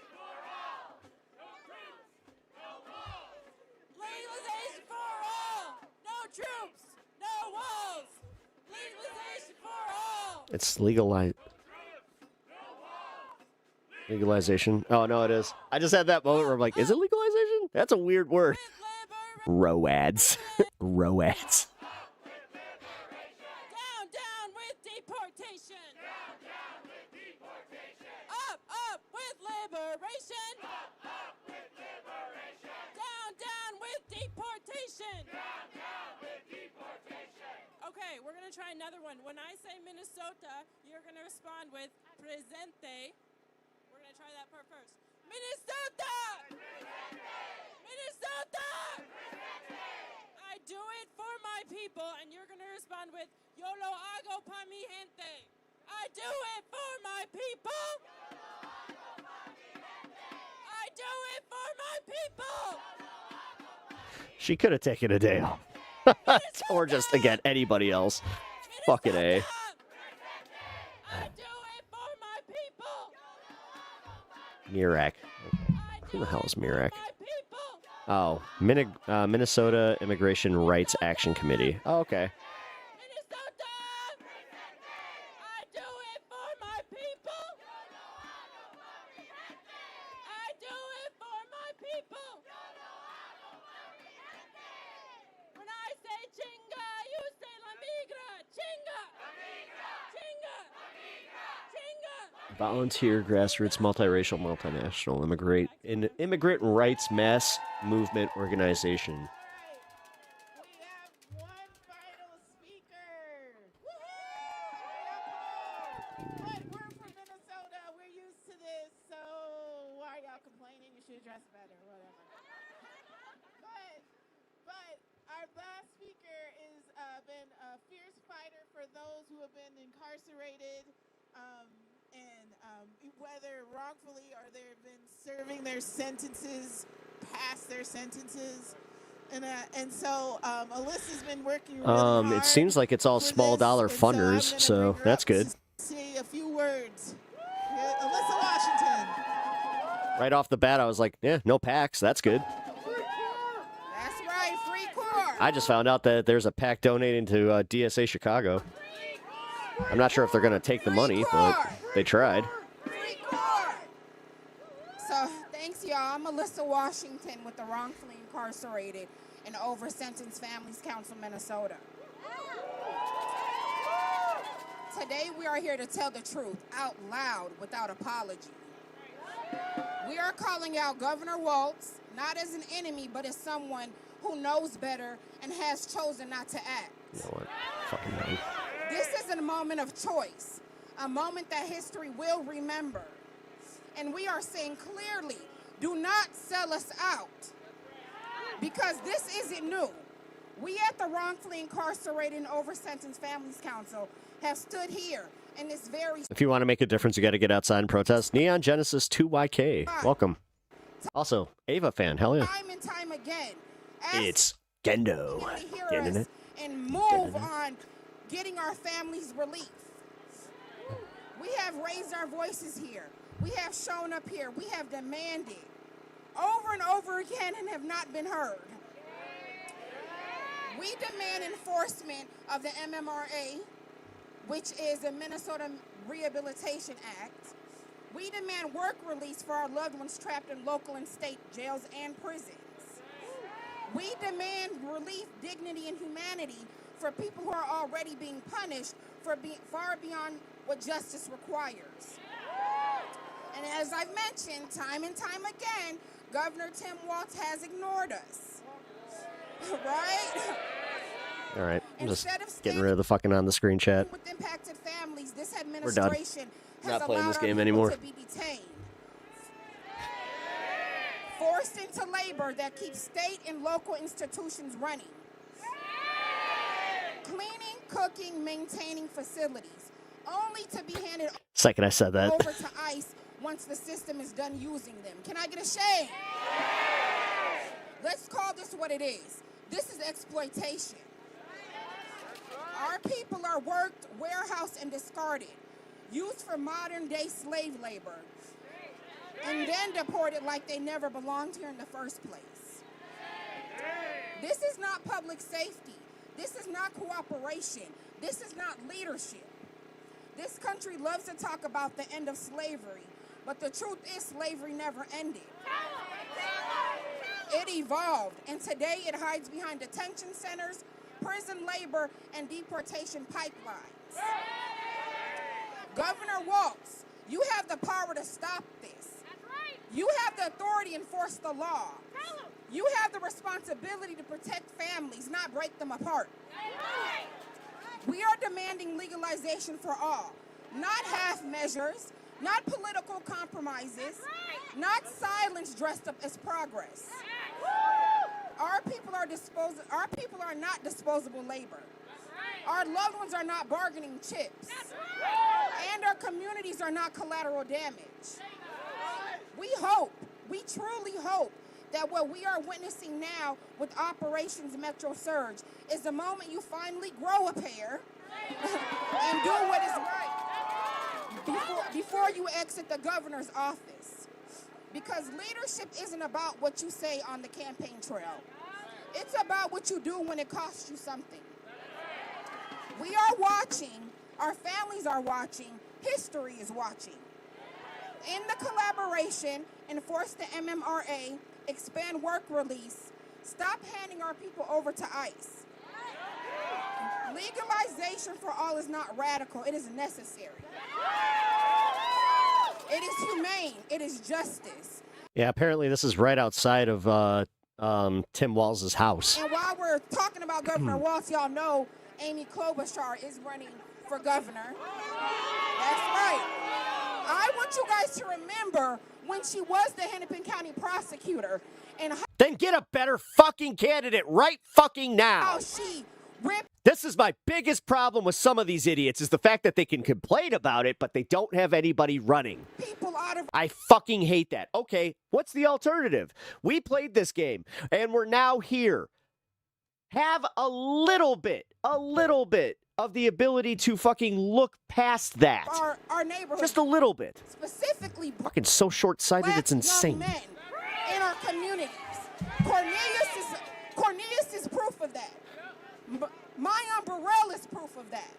for all! No troops! No walls! Legalization for all! No troops! No walls! Legalization for all! It's legalization. Oh, no, it is. I just had that moment where I'm like, is it legalization? That's a weird word. ROADs. ROADs. Down, down with deportation! Down, down with deportation! Up with liberation! Up with liberation! Down, down with deportation! Down, down with deportation! Okay, we're gonna try another one. When I say Minnesota, you're gonna respond with presente. We're gonna try that part first. Minnesota! Presente! Minnesota! I do it for my people, and you're going to respond with, yo lo hago pa mi gente. I do it for my people. I do it for my people. She could have taken a day off. Or just, again, anybody else. Fucking A. I do it for my people. Mirak. Who the hell is Mirak? Oh, Minnesota Immigration Rights Action Committee. Oh, okay. I do it for my people. I do it for my people. When I say chinga, you say la migra. Chinga. Chinga. Chinga. Volunteer, grassroots, multiracial, multinational, immigrant rights mass movement organization. But our last speaker has been a fierce fighter for those who have been incarcerated, whether wrongfully or they've been serving their sentences, past their sentences. And so Alyssa's been working really hard. It seems like it's all small dollar funders, so that's good. Say a few words. Alyssa Washington. Right off the bat, I was like, yeah, no PACs. That's good. That's right, free core. I just found out that there's a PAC donating to DSA Chicago. I'm not sure if they're going to take the money, but they tried. So thanks, y'all. I'm Alyssa Washington with the Wrongfully Incarcerated and Over-Sentenced Families Council, Minnesota. Today we are here to tell the truth out loud without apology. We are calling out Governor Walz, not as an enemy, but as someone who knows better and has chosen not to act. You know what? Fucking no. This is a moment of choice, a moment that history will remember. And we are saying clearly, do not sell us out. Because this isn't new. We at the Wrongfully Incarcerated and Over-Sentenced Families Council have stood here in this very... If you want to make a difference, you got to get outside and protest. Neon Genesis 2YK. Welcome. Also, Ava fan. Hell yeah. Time and time again. It's Gendo. Getting it? And move on getting our families relief. We have raised our voices here. We have shown up here. We have demanded over and over again and have not been heard. We demand enforcement of the MMRA, which is the Minnesota Rehabilitation Act. We demand work release for our loved ones trapped in local and state jails and prisons. We demand relief, dignity, and humanity for people who are already being punished for being far beyond what justice requires. And as I've mentioned time and time again, Governor Tim Walz has ignored us. Right? All right. I'm just getting rid of the fucking on the screen chat. With impacted families, this We're done. administration has Not playing allowed this our game people anymore. to be detained, forced into labor that keeps state and local institutions running, cleaning, cooking, maintaining facilities, only to be handed Second I said that. over to ICE once the system is done using them. Can I get a shame? Let's call this what it is. This is exploitation. Our people are worked, warehoused, and discarded, used for modern-day slave labor, and then deported like they never belonged here in the first place. This is not public safety. This is not cooperation. This is not leadership. This country loves to talk about the end of slavery, but the truth is slavery never ended. It evolved, and today it hides behind detention centers, prison labor, and deportation pipelines. Governor Walz, you have the power to stop this. You have the authority to enforce the law. You have the responsibility to protect families, not break them apart. We are demanding legalization for all, not half measures, not political compromises, not silence dressed up as progress. Our people are not disposable labor. Our loved ones are not bargaining chips. And our communities are not collateral damage. We truly hope that what we are witnessing now with Operations Metro Surge is the moment you finally grow a pair and do what is right before you exit the governor's office. Because leadership isn't about what you say on the campaign trail. It's about what you do when it costs you something. We are watching, our families are watching, history is watching. In the collaboration, enforce the MMRA, expand work release, stop handing our people over to ICE. Legalization for all is not radical, it is necessary. It is humane, it is justice. Yeah, apparently this is right outside of Tim Walz's house. And while we're talking about Governor Walz, y'all know Amy Klobuchar is running for governor. That's right. I want you guys to remember when she was the Hennepin County prosecutor and Then get a better fucking candidate right fucking now. how she ripped This is my biggest problem with some of these idiots is the fact that they can complain about it, but they don't have anybody running. people out of I fucking hate that. Okay, what's the alternative? We played this game, and we're now here. Have a little bit of the ability to fucking look past that. our neighborhood. Just a little bit. Specifically, Fucking so short-sighted, black it's young insane. men in our communities. Cornelius is proof of that. Mayan Burrell is proof of that.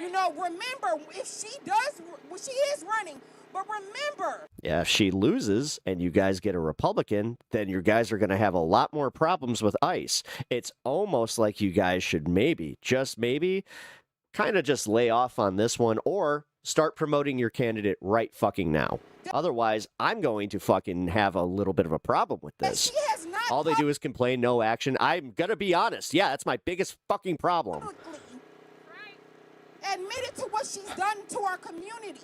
You know, remember, if she is running, but remember. Yeah, if she loses and you guys get a Republican, then you guys are going to have a lot more problems with ICE. It's almost like you guys should maybe, just maybe, kind of just lay off on this one or start promoting your candidate right fucking now. Otherwise, I'm going to fucking have a little bit of a problem with this. All they do is complain, no action. I'm going to be honest. Yeah, that's my biggest fucking problem. Admitted to what she's done to our communities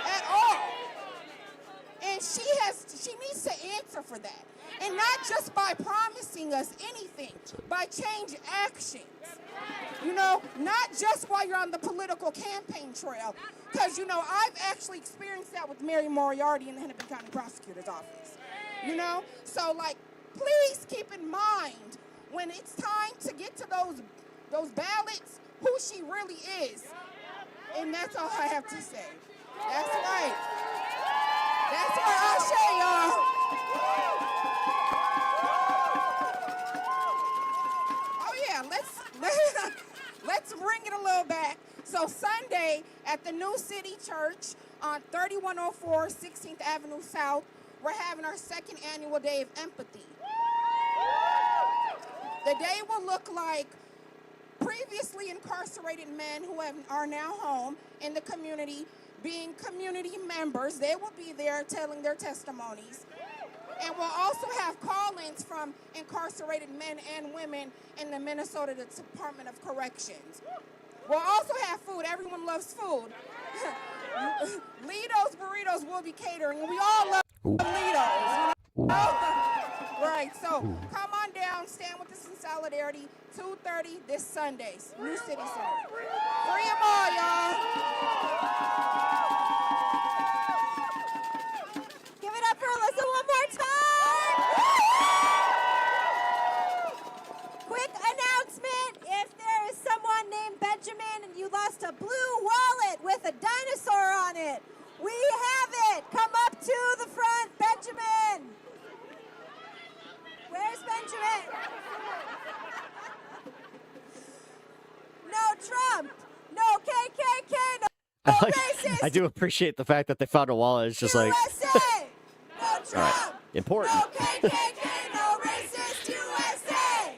at all. And she needs to answer for that. And not just by promising us anything, by change actions. You know, not just while you're on the political campaign trail. Because, you know, I've actually experienced that with Mary Moriarty in the Hennepin County Prosecutor's Office. You know? So, like, please keep in mind when it's time to get to those ballots, who she really is. And that's all I have to say. That's right. That's what I say, y'all. Oh, yeah, let's bring it a little back. So Sunday at the New City Church on 3104 16th Avenue South, we're having our second annual Day of Empathy. The day will look like previously incarcerated men who are now home in the community being community members. They will be there telling their testimonies. And we'll also have call-ins from incarcerated men and women in the Minnesota Department of Corrections. We'll also have food. Everyone loves food. Lido's Burritos will be catering. We all love Lido's. You know? Right, so come on down, stand with us in solidarity, 2:30 this Sunday, New City Center. Free them all, y'all. Give it up for Alyssa one more time. Quick announcement, if there is someone named Benjamin and you lost a blue wallet with a dinosaur on it, we have it. Come up to the front, Benjamin. Where's Benjamin? No Trump, no KKK, no racist. I do appreciate the fact that they found a wallet. It's just like, USA, no Trump, all right, important. no KKK, no racist USA,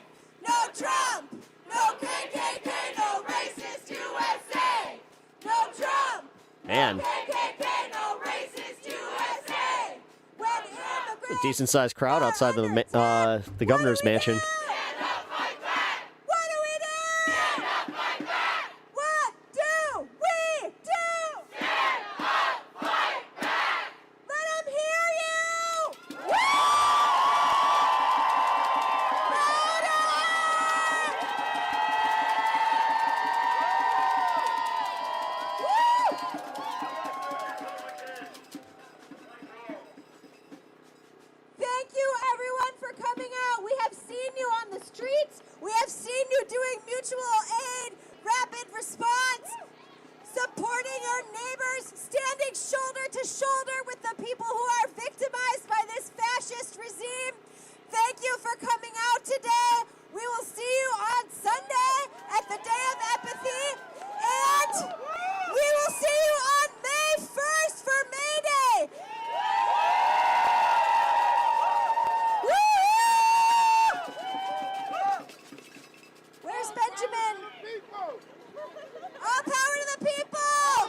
no Trump, no KKK, no racist USA, no Trump, Man, KKK, no racist USA. When a decent-sized crowd outside the governor's mansion. What do we do? What do we do? Let them hear you!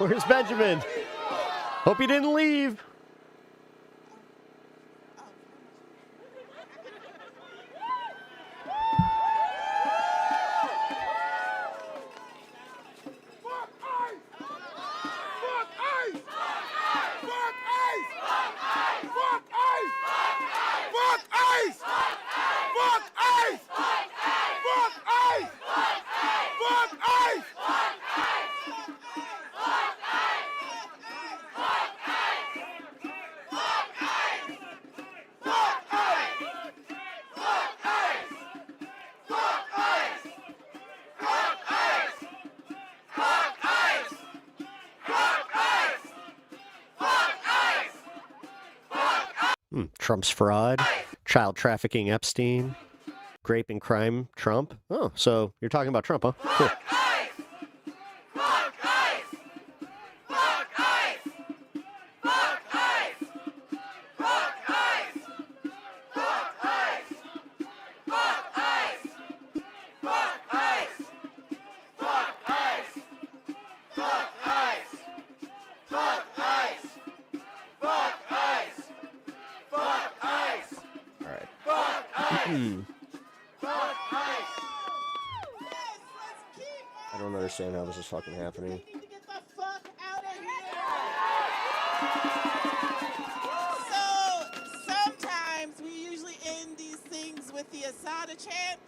Where's Benjamin? Hope he didn't leave. Trump's fraud, child trafficking Epstein, grape and crime Trump. Oh, so you're talking about Trump, huh? Cool. I don't understand how this is fucking happening. So sometimes we usually end these things with the Asada chant.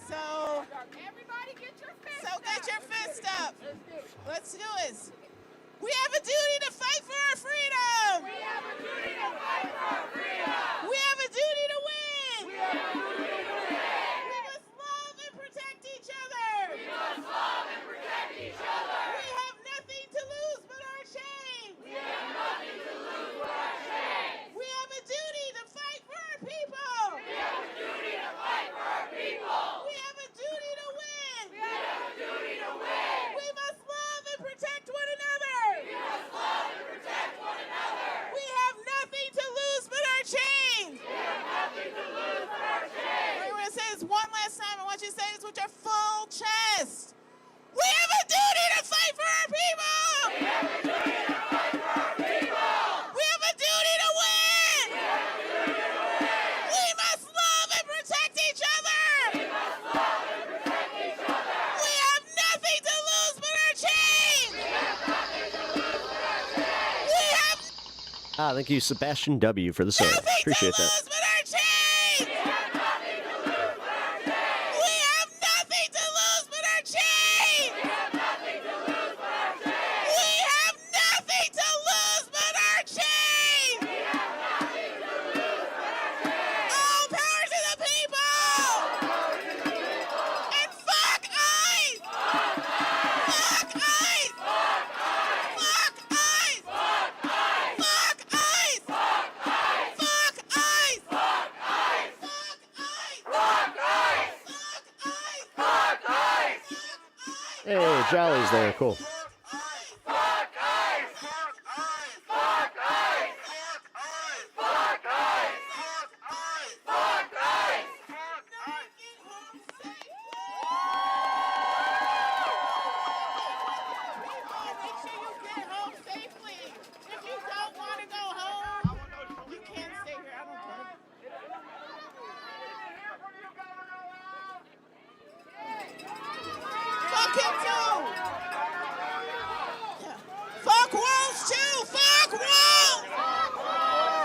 So everybody get your fist up. Let's do this. We have a duty to fight for our freedom. We have a duty to fight for our freedom. We have a duty to win. We have a duty to win. We must love and protect each other. We must love and protect each other. We have nothing to lose but our shame. We have nothing to lose but our shame. We have a duty to fight for our people. We have a duty to fight for our people. We have a duty to win. We have a duty to win. We must love and protect one another. We must love and protect one another. We have nothing to lose but our chains. We have nothing to lose but our chains. We're going to say this one last time. I want you to say this with your full chest. We have a duty to fight for our people. We have a duty to fight for our people. We have a duty to win. We have a duty to win. We must love and protect each other. We must love and protect each other. We have nothing to lose but our chains. We have nothing to lose but our chains. We have Thank you, Sebastian W. for the sub. Appreciate that. but our chains. We have nothing to lose but our chains. We have nothing to lose but our chains. We have nothing to lose but our chains. We have nothing to lose but our chains. We have nothing to lose but our chains. All power to the people. And fuck ICE. Fuck ICE. Fuck ICE. Fuck ICE. Fuck ICE. Fuck ICE. Fuck ICE. Fuck ICE. Fuck ICE. Fuck ICE. Fuck ICE. Hey, Jolly's there. Cool. Fuck him too. Fuck Walls too. Fuck Walls.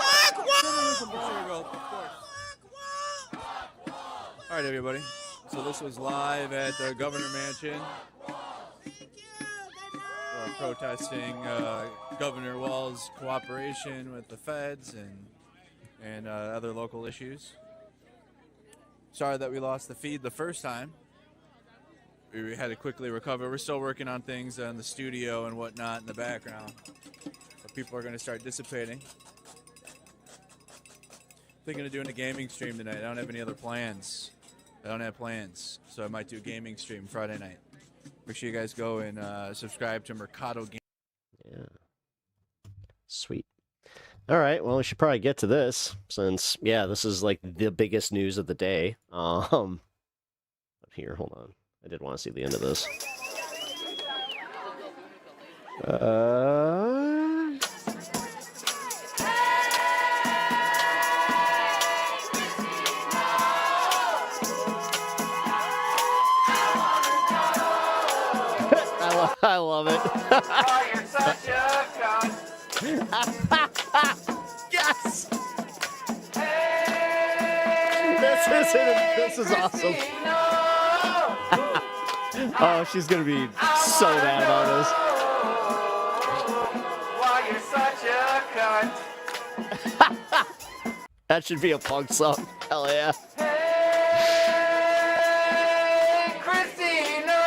Fuck Walls. All right, everybody. So this was live at the Governor Mansion. We're protesting Governor Walz's cooperation with the feds and other local issues. Sorry that we lost the feed the first time. We had to quickly recover. We're still working on things in the studio and whatnot in the background. But people are going to start dissipating. Thinking of doing a gaming stream tonight. I don't have any other plans. I don't have plans. So I might do a gaming stream Friday night. Make sure you guys go and subscribe to Mercado Game. Yeah. Sweet. All right. Well, we should probably get to this since, yeah, this is like the biggest news of the day. Here, hold on. I did want to see the end of this. I love it. Oh, you're such a cunt. Yes. This is awesome. Oh, she's gonna be so mad about this. Why, you're such a cunt. That should be a punk song. Hell yeah. Hey, Christine, no.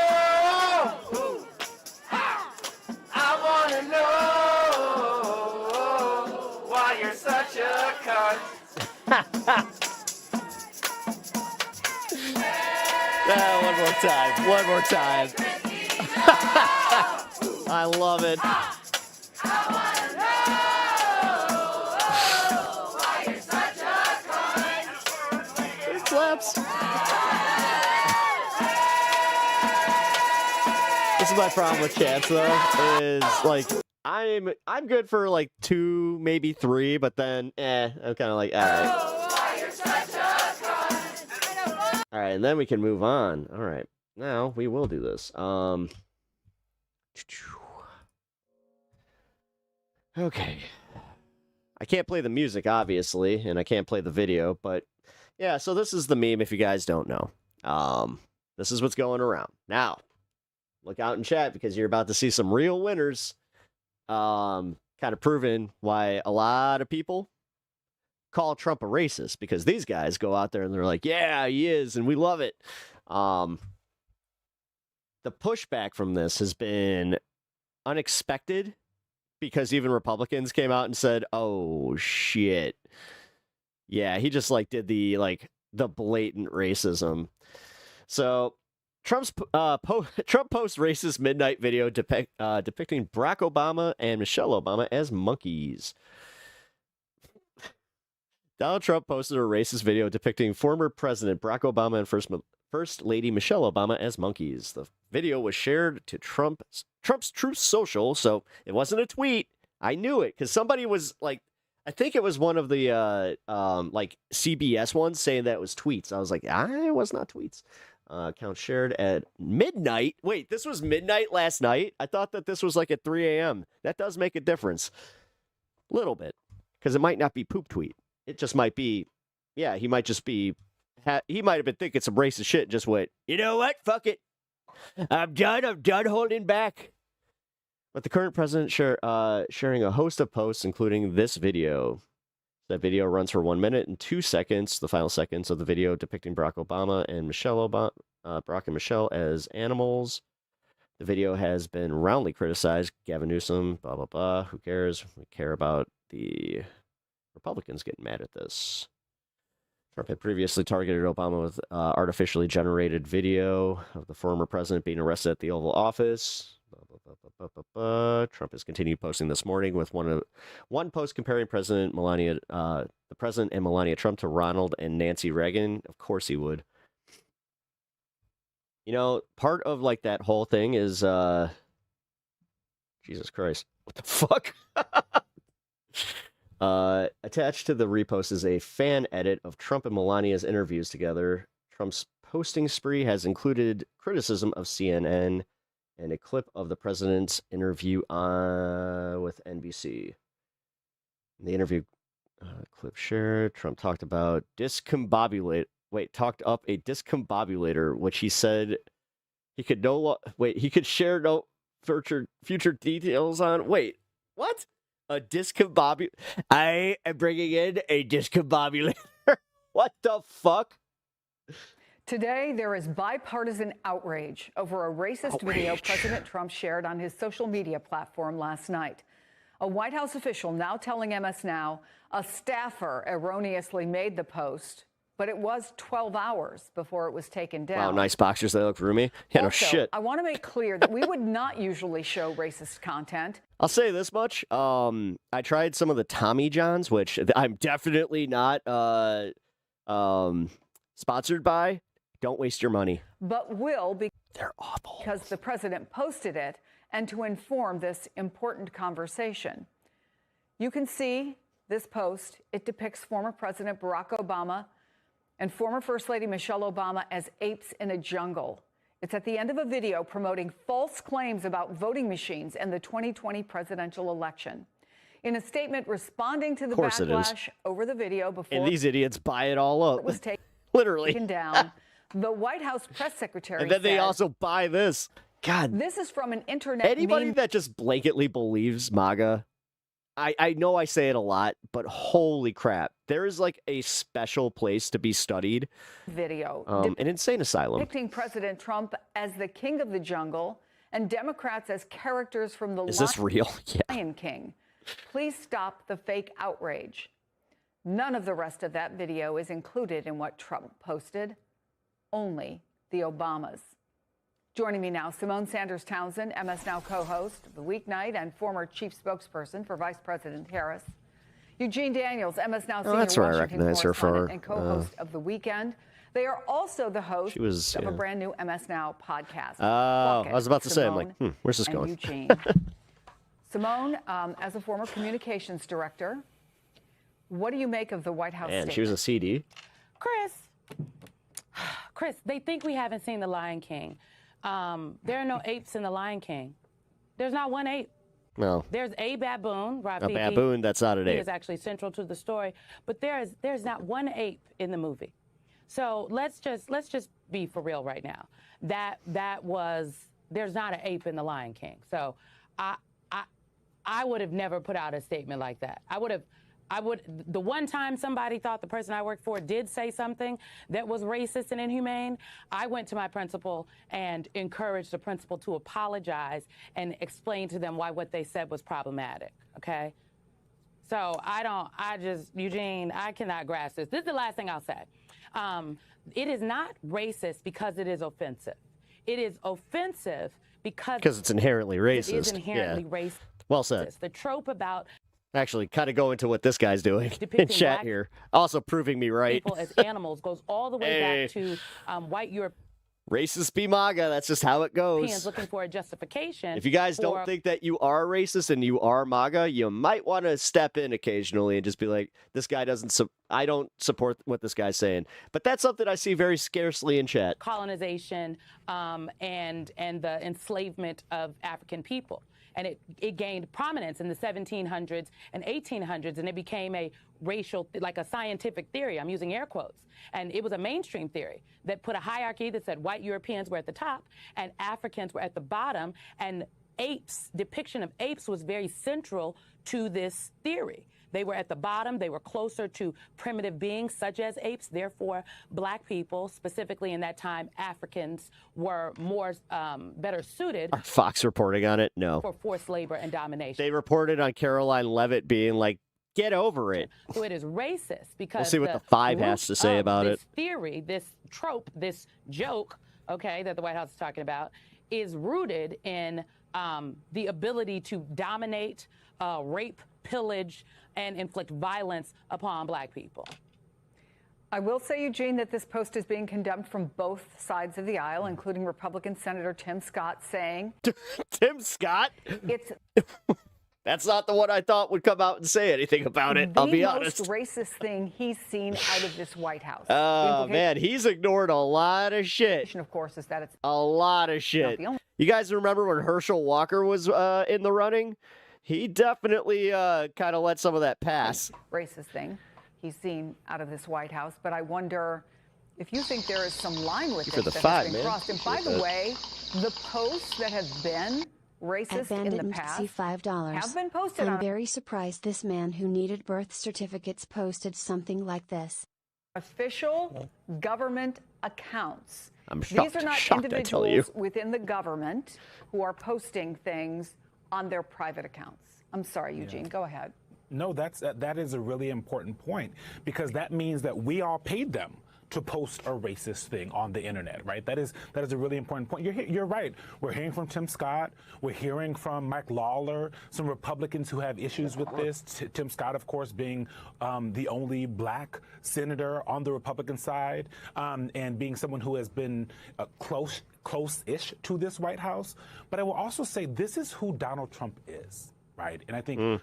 I wanna know why you're such a cunt. One more time. One more time. I love it. It slaps. This is my problem with Chants, though, is like I'm good for like 2, maybe 3, but then I'm kind of like, all right. All right, and then we can move on. All right, now we will do this. Okay. I can't play the music, obviously, and I can't play the video, but yeah, so this is the meme if you guys don't know. This is what's going around. Now, look out in chat because you're about to see some real winners. Kind of proving why a lot of people call Trump a racist, because these guys go out there and they're like, yeah, he is, and we love it. The pushback from this has been unexpected, because even Republicans came out and said, oh, shit. Yeah, he just like did the blatant racism. So Trump posts racist midnight video depicting Barack Obama and Michelle Obama as monkeys. Donald Trump posted a racist video depicting former President Barack Obama and First Lady Michelle Obama as monkeys. The video was shared to Trump's Truth Social, so it wasn't a tweet. I knew it because somebody was like, I think it was one of the like CBS ones saying that it was tweets. I was like, it was not tweets. Account shared at midnight. Wait, this was midnight last night? I thought that this was like at 3 a.m. That does make a difference. A little bit. Because it might not be poop tweet. It just might be, yeah, he might just be, he might have been thinking some racist shit and just went, you know what? Fuck it. I'm done holding back. But the current president sharing a host of posts, including this video. That video runs for 1 minute and 2 seconds, the final seconds of the video depicting Barack Obama and Barack and Michelle as animals. The video has been roundly criticized. Gavin Newsom, blah, blah, blah. Who cares? We care about the Republicans getting mad at this. Trump had previously targeted Obama with artificially generated video of the former president being arrested at the Oval Office. Trump has continued posting this morning with one post comparing the president and Melania Trump to Ronald and Nancy Reagan. Of course he would. You know, part of like that whole thing is Jesus Christ. What the fuck? Attached to the repost is a fan edit of Trump and Melania's interviews together. Trump's posting spree has included criticism of CNN and a clip of the president's interview with NBC. In the interview clip shared, Trump talked about talked up a discombobulator, which he said he could he could share no future details on. Wait, what? A discombobulator? I am bringing in a discombobulator. What the fuck? Today, there is bipartisan outrage over a racist video President Trump shared on his social media platform last night. A White House official now telling MS Now a staffer erroneously made the post, but it was 12 hours before it was taken down. Wow, nice boxers. They look roomy. Yeah, no shit. I want to make clear that we would not usually show racist content. I'll say this much. I tried some of the Tommy Johns, which I'm definitely not sponsored by. Don't waste your money. But will be. They're awful. Because the president posted it and to inform this important conversation. You can see this post. It depicts former President Barack Obama and former First Lady Michelle Obama as apes in a jungle. It's at the end of a video promoting false claims about voting machines and the 2020 presidential election. In a statement responding to the backlash over the video before And these idiots buy it all up. it was Literally. taken down, the White House press secretary And then they said, also buy this. God. this is from an internet Anybody meme that just blanketly believes MAGA, I know I say it a lot, but holy crap. There is like a special place to be studied. video An insane asylum. depicting President Trump as the king of the jungle and Democrats as characters from the Is this real? Yeah. Lion King. Please stop the fake outrage. None of the rest of that video is included in what Trump posted, only the Obamas. Joining me now, Simone Sanders Townsend, MS Now co-host of The Weeknight and former chief spokesperson for Vice President Harris. Eugene Daniels, MS Now senior that's where I Washington recognize her correspondent for, and co-host of The Weekend. They are also the host She was, of yeah. a brand new MS Now podcast. Oh, I Welcome, was about to say, I'm Simone like, where's this and going? Eugene. Simone, as a former communications director, what do you make of the White House And statement? she was a CD. Chris, they think we haven't seen The Lion King. There are no apes in The Lion King. There's not one ape. No. There's a baboon, Rafiki. A baboon, that's not an He ape. is actually central to the story, but there's not one ape in the movie. So let's just be for real right now. There's not an ape in The Lion King. So I would have never put out a statement like that. The one time somebody thought the person I worked for did say something that was racist and inhumane, I went to my principal and encouraged the principal to apologize and explain to them why what they said was problematic, okay? So Eugene, I cannot grasp this. This is the last thing I'll say. It is not racist because it is offensive. It is offensive because it's inherently racist. It is inherently Yeah. racist. Well said. The trope about Actually, kind of go into what this guy's doing in Depicting chat black here. Also proving me right. people as animals goes all the way Hey. back to white Europeans Racist be MAGA. That's just how it goes. looking for a justification. If you guys for- don't think that you are racist and you are MAGA, you might want to step in occasionally and just be like, this guy doesn't, I don't support what this guy's saying. But that's something I see very scarcely in chat. colonization and the enslavement of African people. And it gained prominence in the 1700s and 1800s, and it became a racial, like a scientific theory. I'm using air quotes. And it was a mainstream theory that put a hierarchy that said white Europeans were at the top and Africans were at the bottom. And depiction of apes was very central to this theory. They were at the bottom. They were closer to primitive beings such as apes. Therefore, black people, specifically in that time, Africans, were more better suited Are Fox reporting on it? No. for forced labor and domination. They reported on Caroline Leavitt being like, get over it. So it is racist because We'll see what the Five has to say about this it. theory, this trope, this joke, okay, that the White House is talking about, is rooted in the ability to dominate, rape, pillage, and inflict violence upon black people. I will say, Eugene, that this post is being condemned from both sides of the aisle, including Republican Senator Tim Scott saying... Tim Scott? It's... That's not the one I thought would come out and say anything about it, I'll be honest. The most racist thing he's seen out of this White House. Oh, man, he's ignored a lot of shit. Of course, is that it's... A lot of shit. the only- You guys remember when Herschel Walker was in the running? He definitely kind of let some of that pass. Racist thing he's seen out of this White House, but I wonder if you think there is some line with For this the that five, has been man. crossed. And by the way, the posts that have been racist in the past $5. have been posted I'm on very surprised this man who needed birth certificates posted something like this. official government accounts. I'm These are not shocked, I tell you. individuals within the government who are posting things on their private accounts. I'm sorry, Eugene, go ahead. No, that is a really important point because that means that we all paid them to post a racist thing on the internet, right? That is a really important point. You're right. We're hearing from Tim Scott. We're hearing from Mike Lawler, some Republicans who have issues with this. Tim Scott, of course, being the only black senator on the Republican side, and being someone who has been close-ish to this White House. But I will also say this is who Donald Trump is, right? And I think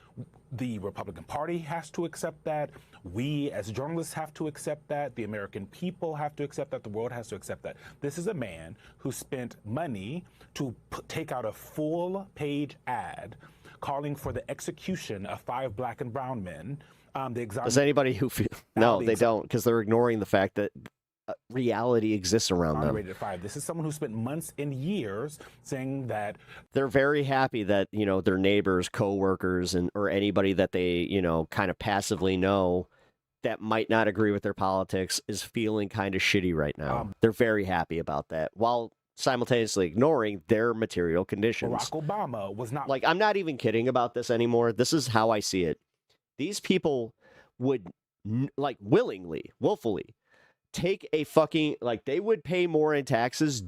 the Republican Party has to accept that. We as journalists have to accept that. The American people have to accept that. The world has to accept that. This is a man who spent money to take out a full-page ad calling for the execution of 5 black and brown men. Does anybody who feel... No, they don't, because they're ignoring the fact that reality exists around them. Rated 5. This is someone who spent months and years saying that they're very happy that, you know, their neighbors, co-workers, or anybody that they, you know, kind of passively know that might not agree with their politics is feeling kind of shitty right now. They're very happy about that, while simultaneously ignoring their material conditions. Barack Obama was not... Like, I'm not even kidding about this anymore. This is how I see it. These people would, like, willfully take a fucking, like, they would pay more in taxes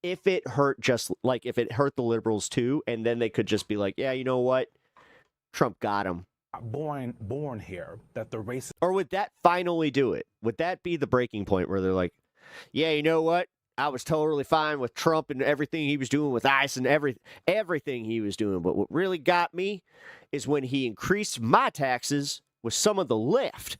if it hurt the liberals too, and then they could just be like, yeah, you know what, Trump got him. Born here, that the race... Or would that finally do it? Would that be the breaking point where they're like, yeah, you know what, I was totally fine with Trump and everything he was doing with ICE and everything he was doing, but what really got me is when he increased my taxes with some of the left.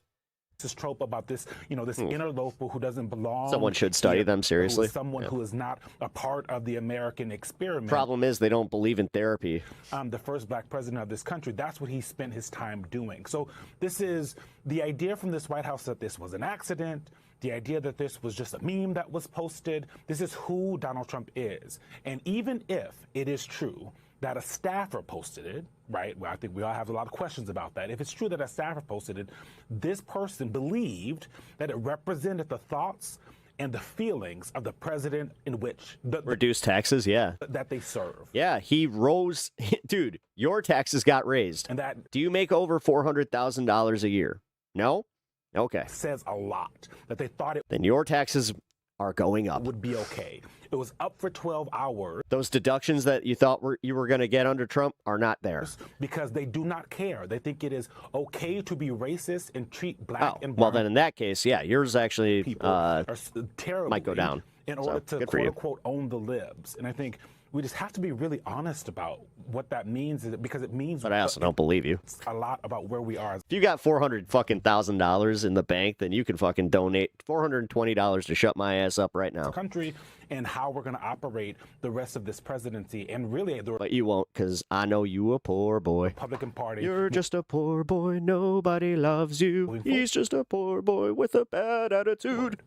This trope about this, you know, this interloper who doesn't belong. Someone should study them seriously. Someone who is not a part of the American experiment. Problem is they don't believe in therapy. The first black president of this country, that's what he spent his time doing. So this is the idea from this White House that this was an accident, the idea that this was just a meme that was posted. This is who Donald Trump is. And even if it is true that a staffer posted it, right? Well, I think we all have a lot of questions about that. If it's true that a staffer posted it, this person believed that it represented the thoughts and the feelings of the president in which reduced taxes, yeah, that they serve. Yeah, he rose. Dude, your taxes got raised. And that, do you make over $400,000 a year? No? Okay. Says a lot that they thought it. Then your taxes are going up. Would be okay. It was up for 12 hours. Those deductions that you thought you were going to get under Trump are not there. Because they do not care. They think it is okay to be racist and treat black and brown. Well, then in that case, yeah, yours actually might go down. In order to, quote unquote, own the libs. And I think we just have to be really honest about what that means, because it means. But I also don't believe you. A lot about where we are. If you got $400,000 in the bank, then you can fucking donate $420 to shut my ass up right now. Country and how we're going to operate the rest of this presidency, and really. But you won't, because I know you a poor boy. Republican Party. You're just a poor boy. Nobody loves you. He's just a poor boy with a bad attitude.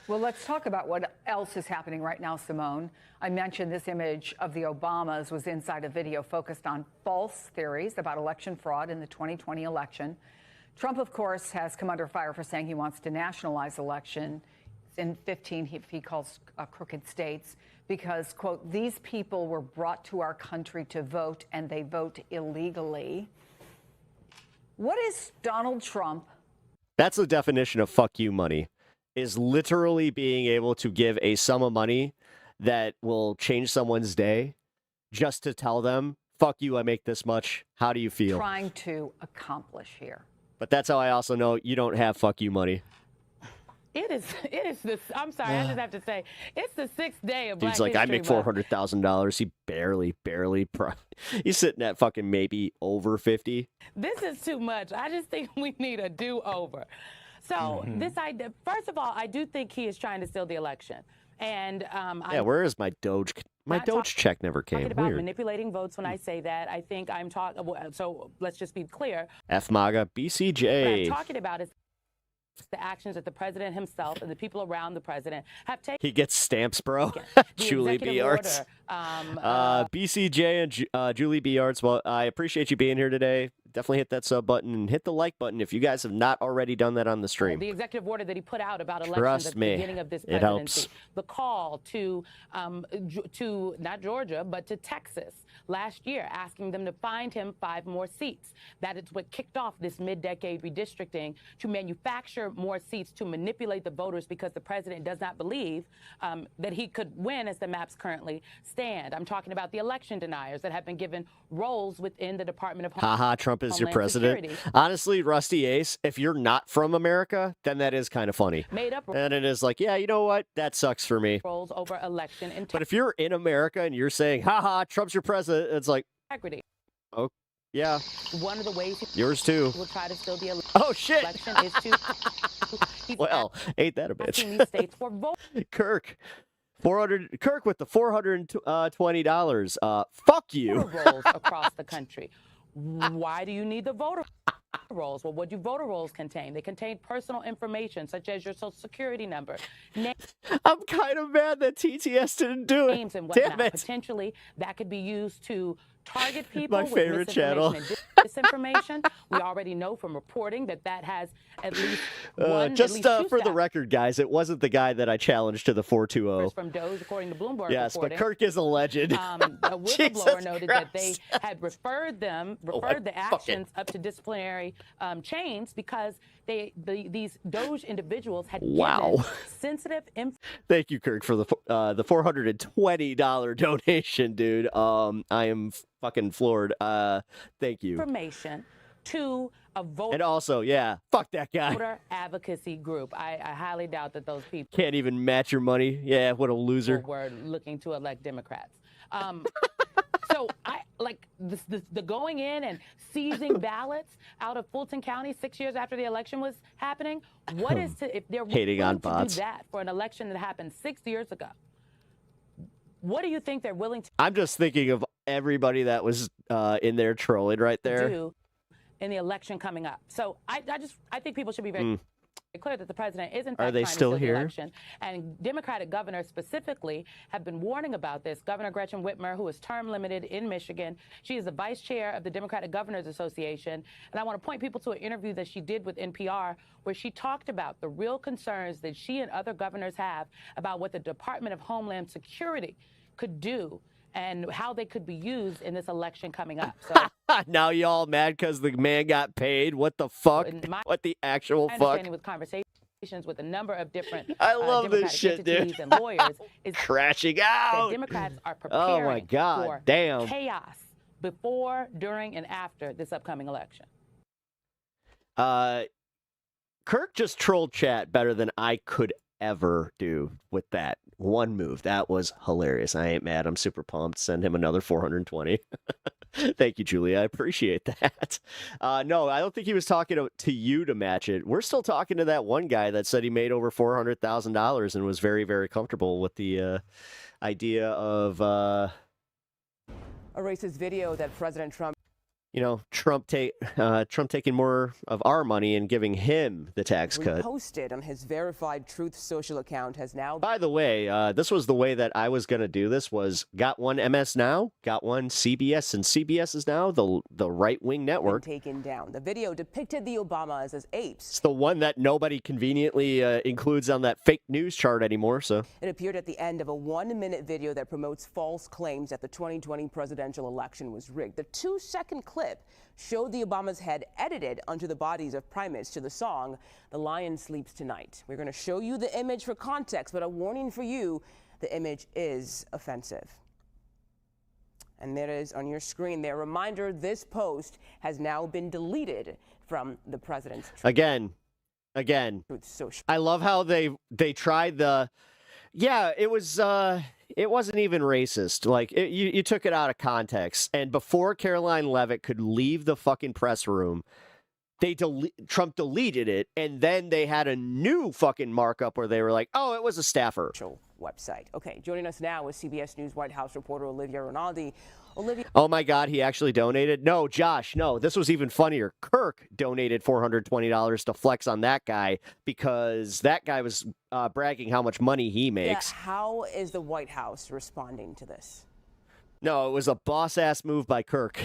Well, let's talk about what else is happening right now, Simone. I mentioned this image of the Obamas was inside a video focused on false theories about election fraud in the 2020 election. Trump, of course, has come under fire for saying he wants to nationalize election in 15, he calls crooked states, because, quote, these people were brought to our country to vote and they vote illegally. What is Donald Trump? That's the definition of fuck you money. Is literally being able to give a sum of money that will change someone's day just to tell them, fuck you, I make this much. How do you feel? Trying to accomplish here. But that's how I also know you don't have fuck you money. It is this, I'm sorry, I just have to say, it's the 6th day of Black Dude's like, I make History Month. $400,000. He barely, he's sitting at fucking maybe over 50. This is too much. I just think we need a do-over. So this idea, first of all, I do think he is trying to steal the election. And yeah, where is my Doge? My Doge check never came. Talking about Weird. manipulating votes when I say that. I think I'm talking, so let's just be clear. F-MAGA, BCJ. What I'm talking about is the actions that the president himself and the people around the president have taken. He gets stamps, bro. Julie B. Arts. BCJ and Julie B. Arts. Well, I appreciate you being here today. definitely hit that sub button and hit the like button if you guys have not already done that on the stream. The executive order that he put out about elections Trust at the me, beginning of this it presidency. helps. The call to not Georgia, but to Texas last year, asking them to find him 5 more seats. That is what kicked off this mid-decade redistricting, to manufacture more seats to manipulate the voters, because the president does not believe that he could win as the maps currently stand. I'm talking about the election deniers that have been given roles within the Department of Haha, Trump is your Homeland president. Security. Honestly, Rusty Ace, if you're not from America, then that is kind of funny. Made up And it is like, yeah, you know what? That sucks for me. roles over election integrity. But if you're in America and you're saying, haha, Trump's your president, it's like, oh, yeah. One of the ways Yours too. will try to steal the Oh, shit. election is to Well, ain't that a asking bitch? these states for votes. Kirk with the $420. Fuck you. Voter rolls across the country. Why do you need the voter rolls? Well, what do voter rolls contain? They contain personal information such as your social security number, I'm kind of mad that TTS didn't do it. names, and Damn whatnot. it. Potentially, that could be used to target people My with favorite channel. misinformation and disinformation. We already know from reporting that has at least one, Just at least two for the staff record, guys, it wasn't the guy that I challenged to the 420. from Doge, according to Bloomberg. Yes, reporting. but Kirk is a legend. A whistleblower Jesus noted that they Christ. had referred the fucking- actions up to disciplinary chains because these Doge individuals had Wow. given sensitive Thank you, Kirk, for the $420 donation, dude. I am fucking floored. Thank you. information to a And also, yeah, fuck that guy. voter advocacy group. I highly doubt that those people Can't even match your money. Yeah, what a loser. were looking to elect Democrats. So I like the going in and seizing ballots out of Fulton County 6 years after the election was happening. What is if they're Hating on willing to bots. do that for an election that happened 6 years ago? What do you think they're willing to I'm just thinking of everybody that was in there trolling right there. do in the election coming up? So I think people should be very clear that the president is in fact Are they trying still to steal here? the election, and Democratic governors specifically have been warning about this. Governor Gretchen Whitmer, who is term limited in Michigan, she is the vice chair of the Democratic Governors Association, and I want to point people to an interview that she did with NPR where she talked about the real concerns that she and other governors have about what the Department of Homeland Security could do and how they could be used in this election coming up. So Now y'all mad because the man got paid? What the fuck? What the actual my fuck? understanding with conversations with a number of different I love this Democratic shit, dude. entities and lawyers is Crashing that out. Democrats are Oh preparing my God, for damn. chaos before, during, and after this upcoming election. Kirk just trolled chat better than I could ever do with that one move. That was hilarious. I ain't mad. I'm super pumped. Send him another 420. Thank you, Julia. I appreciate that. No, I don't think he was talking to you to match it. We're still talking to that one guy that said he made over $400,000 and was very, very comfortable with the idea of, A racist video that President Trump Trump taking more of our money and giving him the tax cut. posted on his verified Truth Social account has now By the way, this was the way that I was going to do this was got one MS Now, got one CBS, and CBS is now the right-wing network. been taken down. The video depicted the Obamas as apes. It's the one that nobody conveniently includes on that fake news chart anymore. So It appeared at the end of a 1-minute video that promotes false claims that the 2020 presidential election was rigged. The 2-second clip showed the Obamas' head edited onto the bodies of primates to the song "The Lion Sleeps Tonight." We're going to show you the image for context, but a warning for you, the image is offensive. And there it is on your screen there. Reminder, this post has now been deleted from the president's again, Truth Social. I love how they tried the. Yeah, it wasn't even racist. Like you took it out of context, and before Caroline Leavitt could leave the fucking press room, Trump deleted it, and then they had a new fucking markup where they were like, "Oh, it was a staffer." Website. Okay, joining us now is CBS News White House reporter Olivia Rinaldi. Olivia. Oh my God, he actually donated? No, Josh, no. This was even funnier. Kirk donated $420 to flex on that guy because that guy was bragging how much money he makes. Yeah, how is the White House responding to this? No, it was a boss-ass move by Kirk.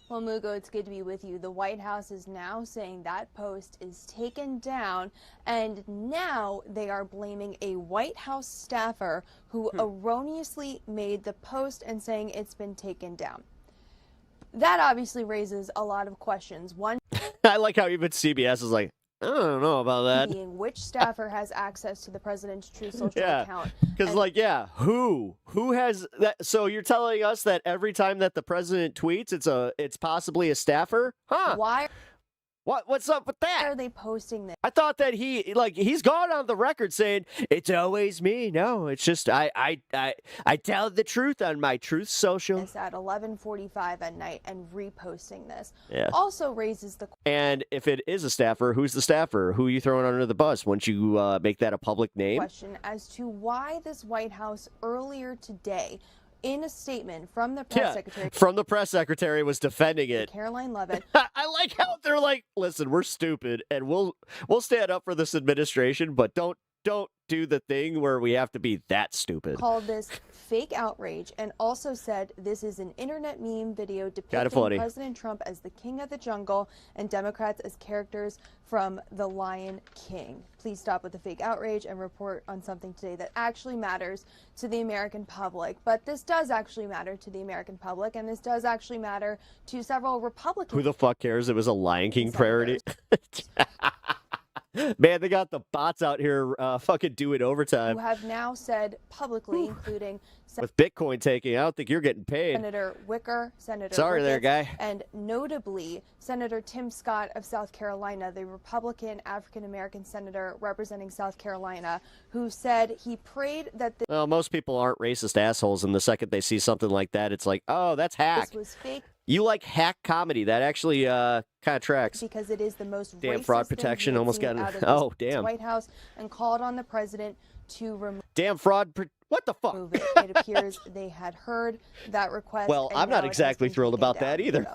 Well, Mugo, it's good to be with you. The White House is now saying that post is taken down, and now they are blaming a White House staffer who erroneously made the post and saying it's been taken down. That obviously raises a lot of questions. One I like how even CBS is like, I don't know about that. being which staffer has access to the president's True Social account. Because, who has that? So you're telling us that every time that the president tweets, it's possibly a staffer? Huh? Why? What's up with that? Why are they posting this? I thought that he's gone on the record saying it's always me. No, it's just I tell the truth on my Truth Social. This at 11:45 at night and reposting this. Yeah. Also raises the And if it is a staffer, who's the staffer? Who are you throwing under the bus? Once you make that a public name? question as to why this White House earlier today, in a statement from the press secretary, from the press secretary, was defending it. Caroline Leavitt. I like how they're like, listen, we're stupid and we'll stand up for this administration, but don't do the thing where we have to be that stupid. Called this fake outrage and also said this is an internet meme video depicting President Trump as the king of the jungle and Democrats as characters from The Lion King. Please stop with the fake outrage and report on something today that actually matters to the American public. But this does actually matter to the American public, and this does actually matter to several Republicans. Who the fuck cares? It was a Lion King parody. Man, they got the bots out here fucking doing overtime. Who have now said publicly, including With Bitcoin taking, I don't think you're getting paid. Senator Wicker, Senator Sorry there, Ricketts, guy. and notably Senator Tim Scott of South Carolina, the Republican African-American senator representing South Carolina, who said he prayed that Well, most people aren't racist assholes, and the second they see something like that, it's like, oh, that's hack. this was fake You like hack comedy. That actually kind of tracks. because it is the most Damn racist fraud thing protection he had almost seen got out of oh, this damn. White House, and called on the president to remove Damn fraud. What the fuck? it. It appears they had heard that request. Well, and I'm now not it has exactly been thrilled taken about down. that either.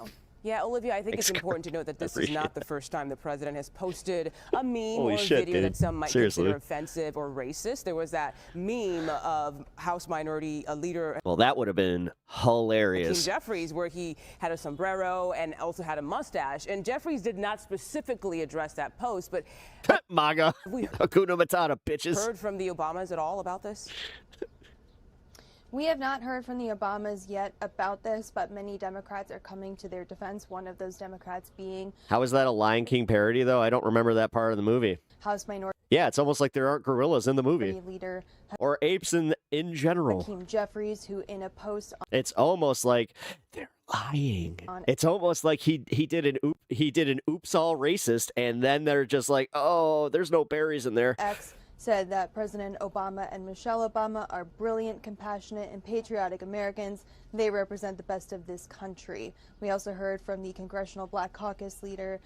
Yeah, Olivia, I think it's Thanks, important to note that this is appreciate not the first time the president has posted a meme Holy or a shit, video dude. that some might Seriously. consider offensive or racist. There was that meme of House Minority Leader Well, that would have been Hakeem hilarious. Jeffries, where he had a sombrero and also had a mustache. And Jeffries did not specifically address that post, but MAGA. Hakuna Matata, bitches. heard from the Obamas at all about this? We have not heard from the Obamas yet about this, but many Democrats are coming to their defense. One of those Democrats being How is that a Lion King parody, though? I don't remember that part of the movie. House Minority Yeah, it's almost like there aren't gorillas in the movie. Leader Or apes in general. Hakeem Jeffries, who in a post It's almost like they're lying. It's almost like he did an oops all racist, and then they're just like, oh, there's no berries in there. X said that President Obama and Michelle Obama are brilliant, compassionate, and patriotic Americans. They represent the best of this country. We also heard from the Congressional Black Caucus leader,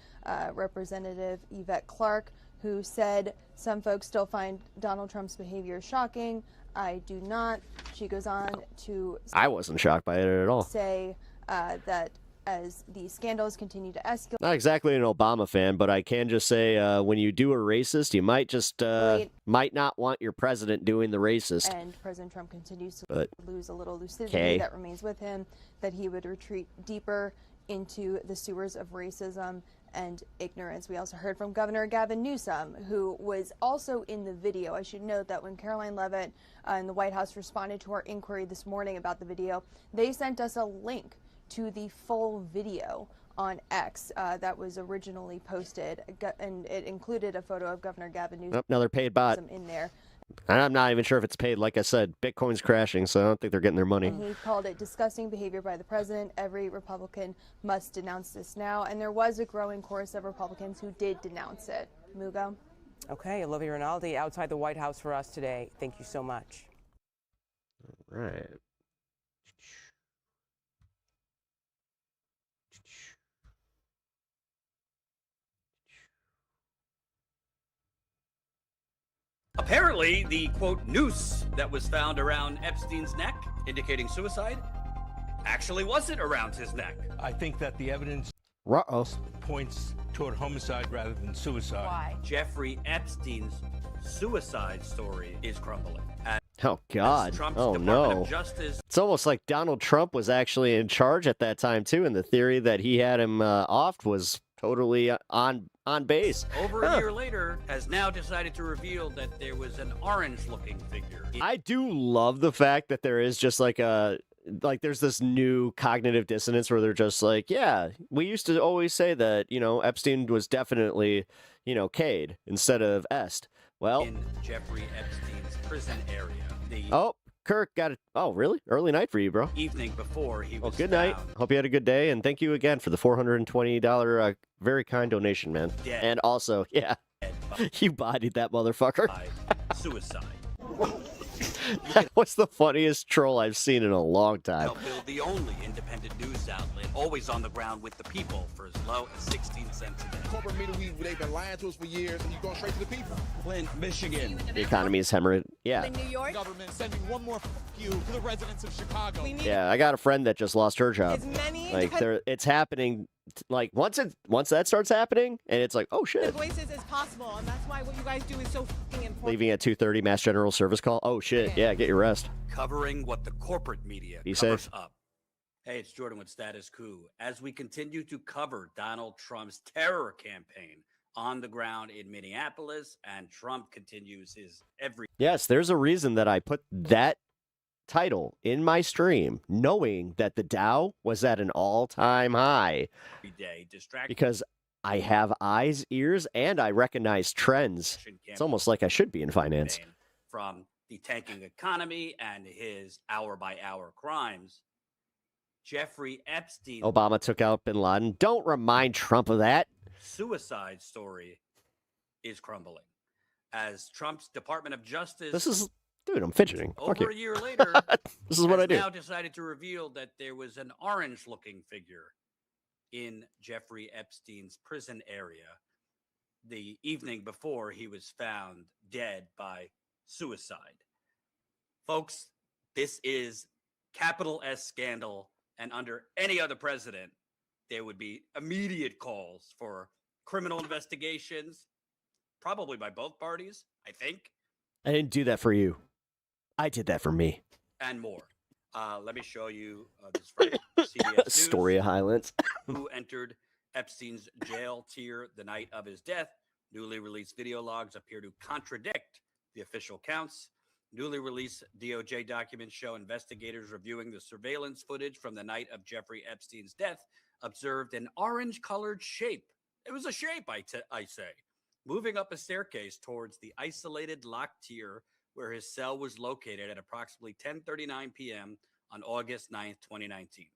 Representative Yvette Clarke, who said some folks still find Donald Trump's behavior shocking. I do not. She goes on to I wasn't shocked by it at all. say that as the scandals continue to escalate, Not exactly an Obama fan, but I can just say when you do a racist, you might just might not want your president doing the racist. and President Trump continues to But- lose a little lucidity Okay. that remains with him, that he would retreat deeper into the sewers of racism and ignorance. We also heard from Governor Gavin Newsom, who was also in the video. I should note that when Caroline Leavitt and the White House responded to our inquiry this morning about the video, they sent us a link to the full video on X that was originally posted, and it included a photo of Governor Gavin Newsom Another paid bot. in there. And I'm not even sure if it's paid. Like I said, Bitcoin's crashing, so I don't think they're getting their money. And he called it disgusting behavior by the president. Every Republican must denounce this now. And there was a growing chorus of Republicans who did denounce it. Mugo? Okay, Olivia Rinaldi outside the White House for us today. Thank you so much. Right. Apparently, the quote noose that was found around Epstein's neck, indicating suicide, actually wasn't around his neck. I think that the evidence points toward homicide rather than suicide. Why? Jeffrey Epstein's suicide story is crumbling. Oh, God. Trump's Oh, Department no. of Justice. It's almost like Donald Trump was actually in charge at that time, too, and the theory that he had him off was totally on base. Over a year later, has now decided to reveal that there was an orange-looking figure. I do love the fact that there is just like there's this new cognitive dissonance where they're just like, yeah, we used to always say that, Epstein was definitely, Cade instead of Est. Well, in Jeffrey Epstein's prison area. Oh, Kirk got it. Oh, really? Early night for you, bro. Evening before he was Good night. Hope you had a good day, and thank you again for the $420 very kind donation, man. Dead. And also, yeah, you bodied that motherfucker. Suicide. That was the funniest troll I've seen in a long time. Build the only independent news outlet, always on the ground with the people for as low as 16 cents a day. Corporate media, they've been lying to us for years, and you're going straight to the people. Flint, Michigan. The economy is hemorrhaging. Yeah. In New York, government sending one more you to the residents of Chicago. Yeah, I got a friend that just lost her job. It's happening. Like once that starts happening, and it's like, oh shit. The voices is possible, and that's why what you guys do is so fucking important. Leaving at 2:30, Mass General Service call. Oh shit. Yeah, get your rest. Covering what the corporate media Be covers safe. up. Hey, it's Jordan with Status Quo. As we continue to cover Donald Trump's terror campaign on the ground in Minneapolis, and Trump continues his Yes, there's a reason that I put that title in my stream, knowing that the Dow was at an all-time high. everyday distraction. Because I have eyes, ears, and I recognize trends. It's almost like I should be in finance. From the tanking economy and his hour-by-hour crimes, Jeffrey Epstein Obama took out bin Laden. Don't remind Trump of that. suicide story is crumbling. As Trump's Department of Justice This is, dude, I'm fidgeting. Fuck over you. a year later This is what has I do. now decided to reveal that there was an orange-looking figure in Jeffrey Epstein's prison area the evening before he was found dead by suicide. Folks, this is capital S scandal, and under any other president, there would be immediate calls for criminal investigations, probably by both parties, I think, I didn't do that for you. I did that for me. and more. Let me show you this from CBS News. Story of Highlands. Who entered Epstein's jail tier the night of his death. Newly released video logs appear to contradict the official counts. Newly released DOJ documents show investigators reviewing the surveillance footage from the night of Jeffrey Epstein's death observed an orange-colored shape. It was a shape, I say, moving up a staircase towards the isolated locked tier where his cell was located at approximately 10:39 p.m. on August 9th, 2019.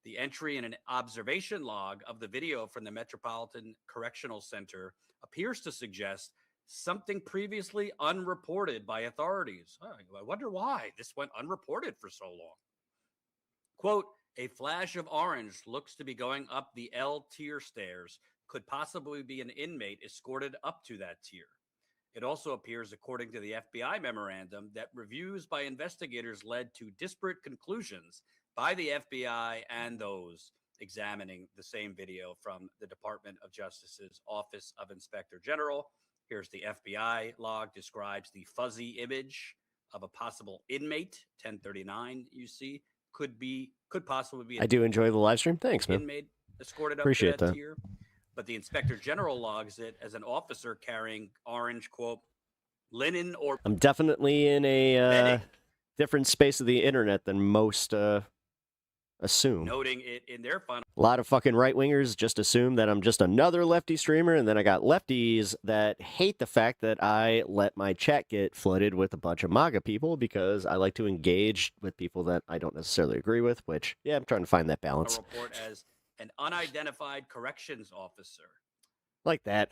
The entry in an observation log of the video from the Metropolitan Correctional Center appears to suggest something previously unreported by authorities. I wonder why this went unreported for so long. Quote, a flash of orange looks to be going up the L tier stairs, could possibly be an inmate escorted up to that tier. It also appears, according to the FBI memorandum, that reviews by investigators led to disparate conclusions by the FBI and those examining the same video from the Department of Justice's Office of Inspector General. Here's the FBI log, describes the fuzzy image of a possible inmate, 1039, you see, could possibly be I do enjoy the live stream. Thanks, man. inmate escorted up Appreciate to that that. tier. But the Inspector General logs it as an officer carrying orange, quote, linen or I'm definitely in a different space of the internet than most assume. noting it in their final. A lot of fucking right-wingers just assume that I'm just another lefty streamer, and then I got lefties that hate the fact that I let my chat get flooded with a bunch of MAGA people because I like to engage with people that I don't necessarily agree with, which, yeah, I'm trying to find that balance. report as an unidentified corrections officer. Like that.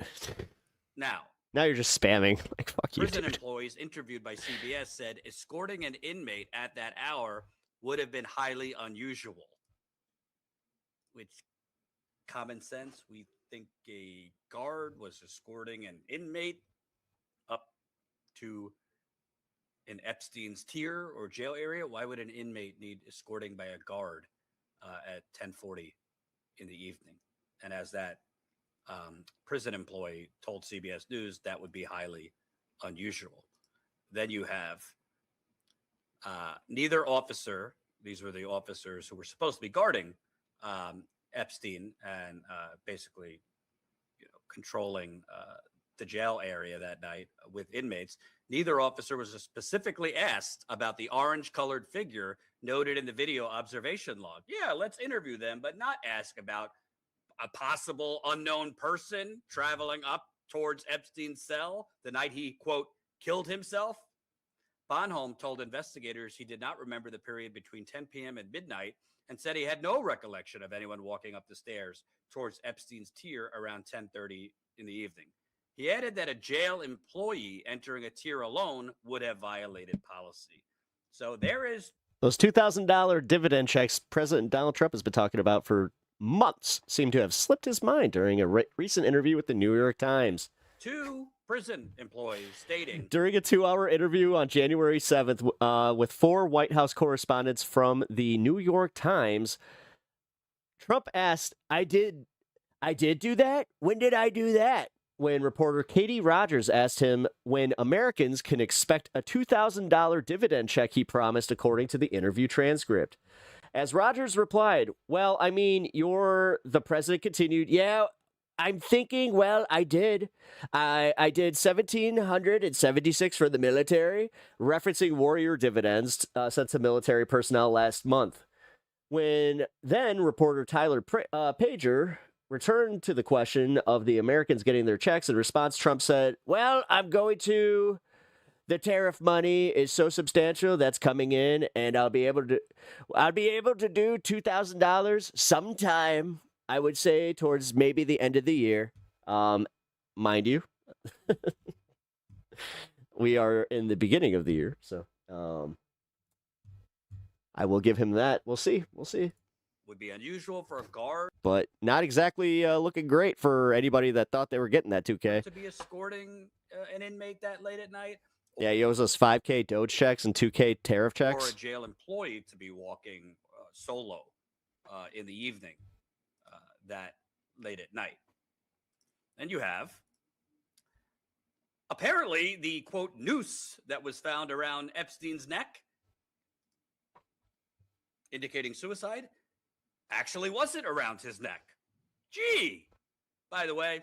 Now, Now you're just spamming. Like, fuck you, prison dude. employees interviewed by CBS said escorting an inmate at that hour would have been highly unusual. Which, common sense, we think a guard was escorting an inmate up to an Epstein's tier or jail area. Why would an inmate need escorting by a guard at 10:40 in the evening? And as that prison employee told CBS News, that would be highly unusual. Then you have Neither officer, these were the officers who were supposed to be guarding Epstein and basically controlling the jail area that night with inmates. Neither officer was specifically asked about the orange-colored figure noted in the video observation log. Yeah, let's interview them, but not ask about a possible unknown person traveling up towards Epstein's cell the night he, quote, killed himself. Bonholm told investigators he did not remember the period between 10 p.m. and midnight and said he had no recollection of anyone walking up the stairs towards Epstein's tier around 10:30 in the evening. He added that a jail employee entering a tier alone would have violated policy. So there is... Those $2,000 dividend checks President Donald Trump has been talking about for months seem to have slipped his mind during a recent interview with the New York Times. 2 prison employees stating... During a 2-hour interview on January 7th with 4 White House correspondents from the New York Times, Trump asked, I did do that? When did I do that? When reporter Katie Rogers asked him when Americans can expect a $2,000 dividend check he promised, according to the interview transcript. As Rogers replied, well, I mean, the president continued, yeah, I'm thinking, well, I did. I did 1,776 for the military, referencing warrior dividends sent to military personnel last month. When then reporter Tyler Pager returned to the question of the Americans getting their checks, in response, Trump said, well, the tariff money is so substantial that's coming in, and I'll be able to do $2,000 sometime, I would say, towards maybe the end of the year. Mind you, we are in the beginning of the year, so I will give him that. We'll see. Would be unusual for a guard, but not exactly looking great for anybody that thought they were getting that $2K. To be escorting an inmate that late at night. Yeah, he owes us $5K Doge checks and $2K tariff checks. Or a jail employee to be walking solo in the evening that late at night. And you have apparently the, quote, noose that was found around Epstein's neck, indicating suicide, actually wasn't around his neck. Gee! By the way,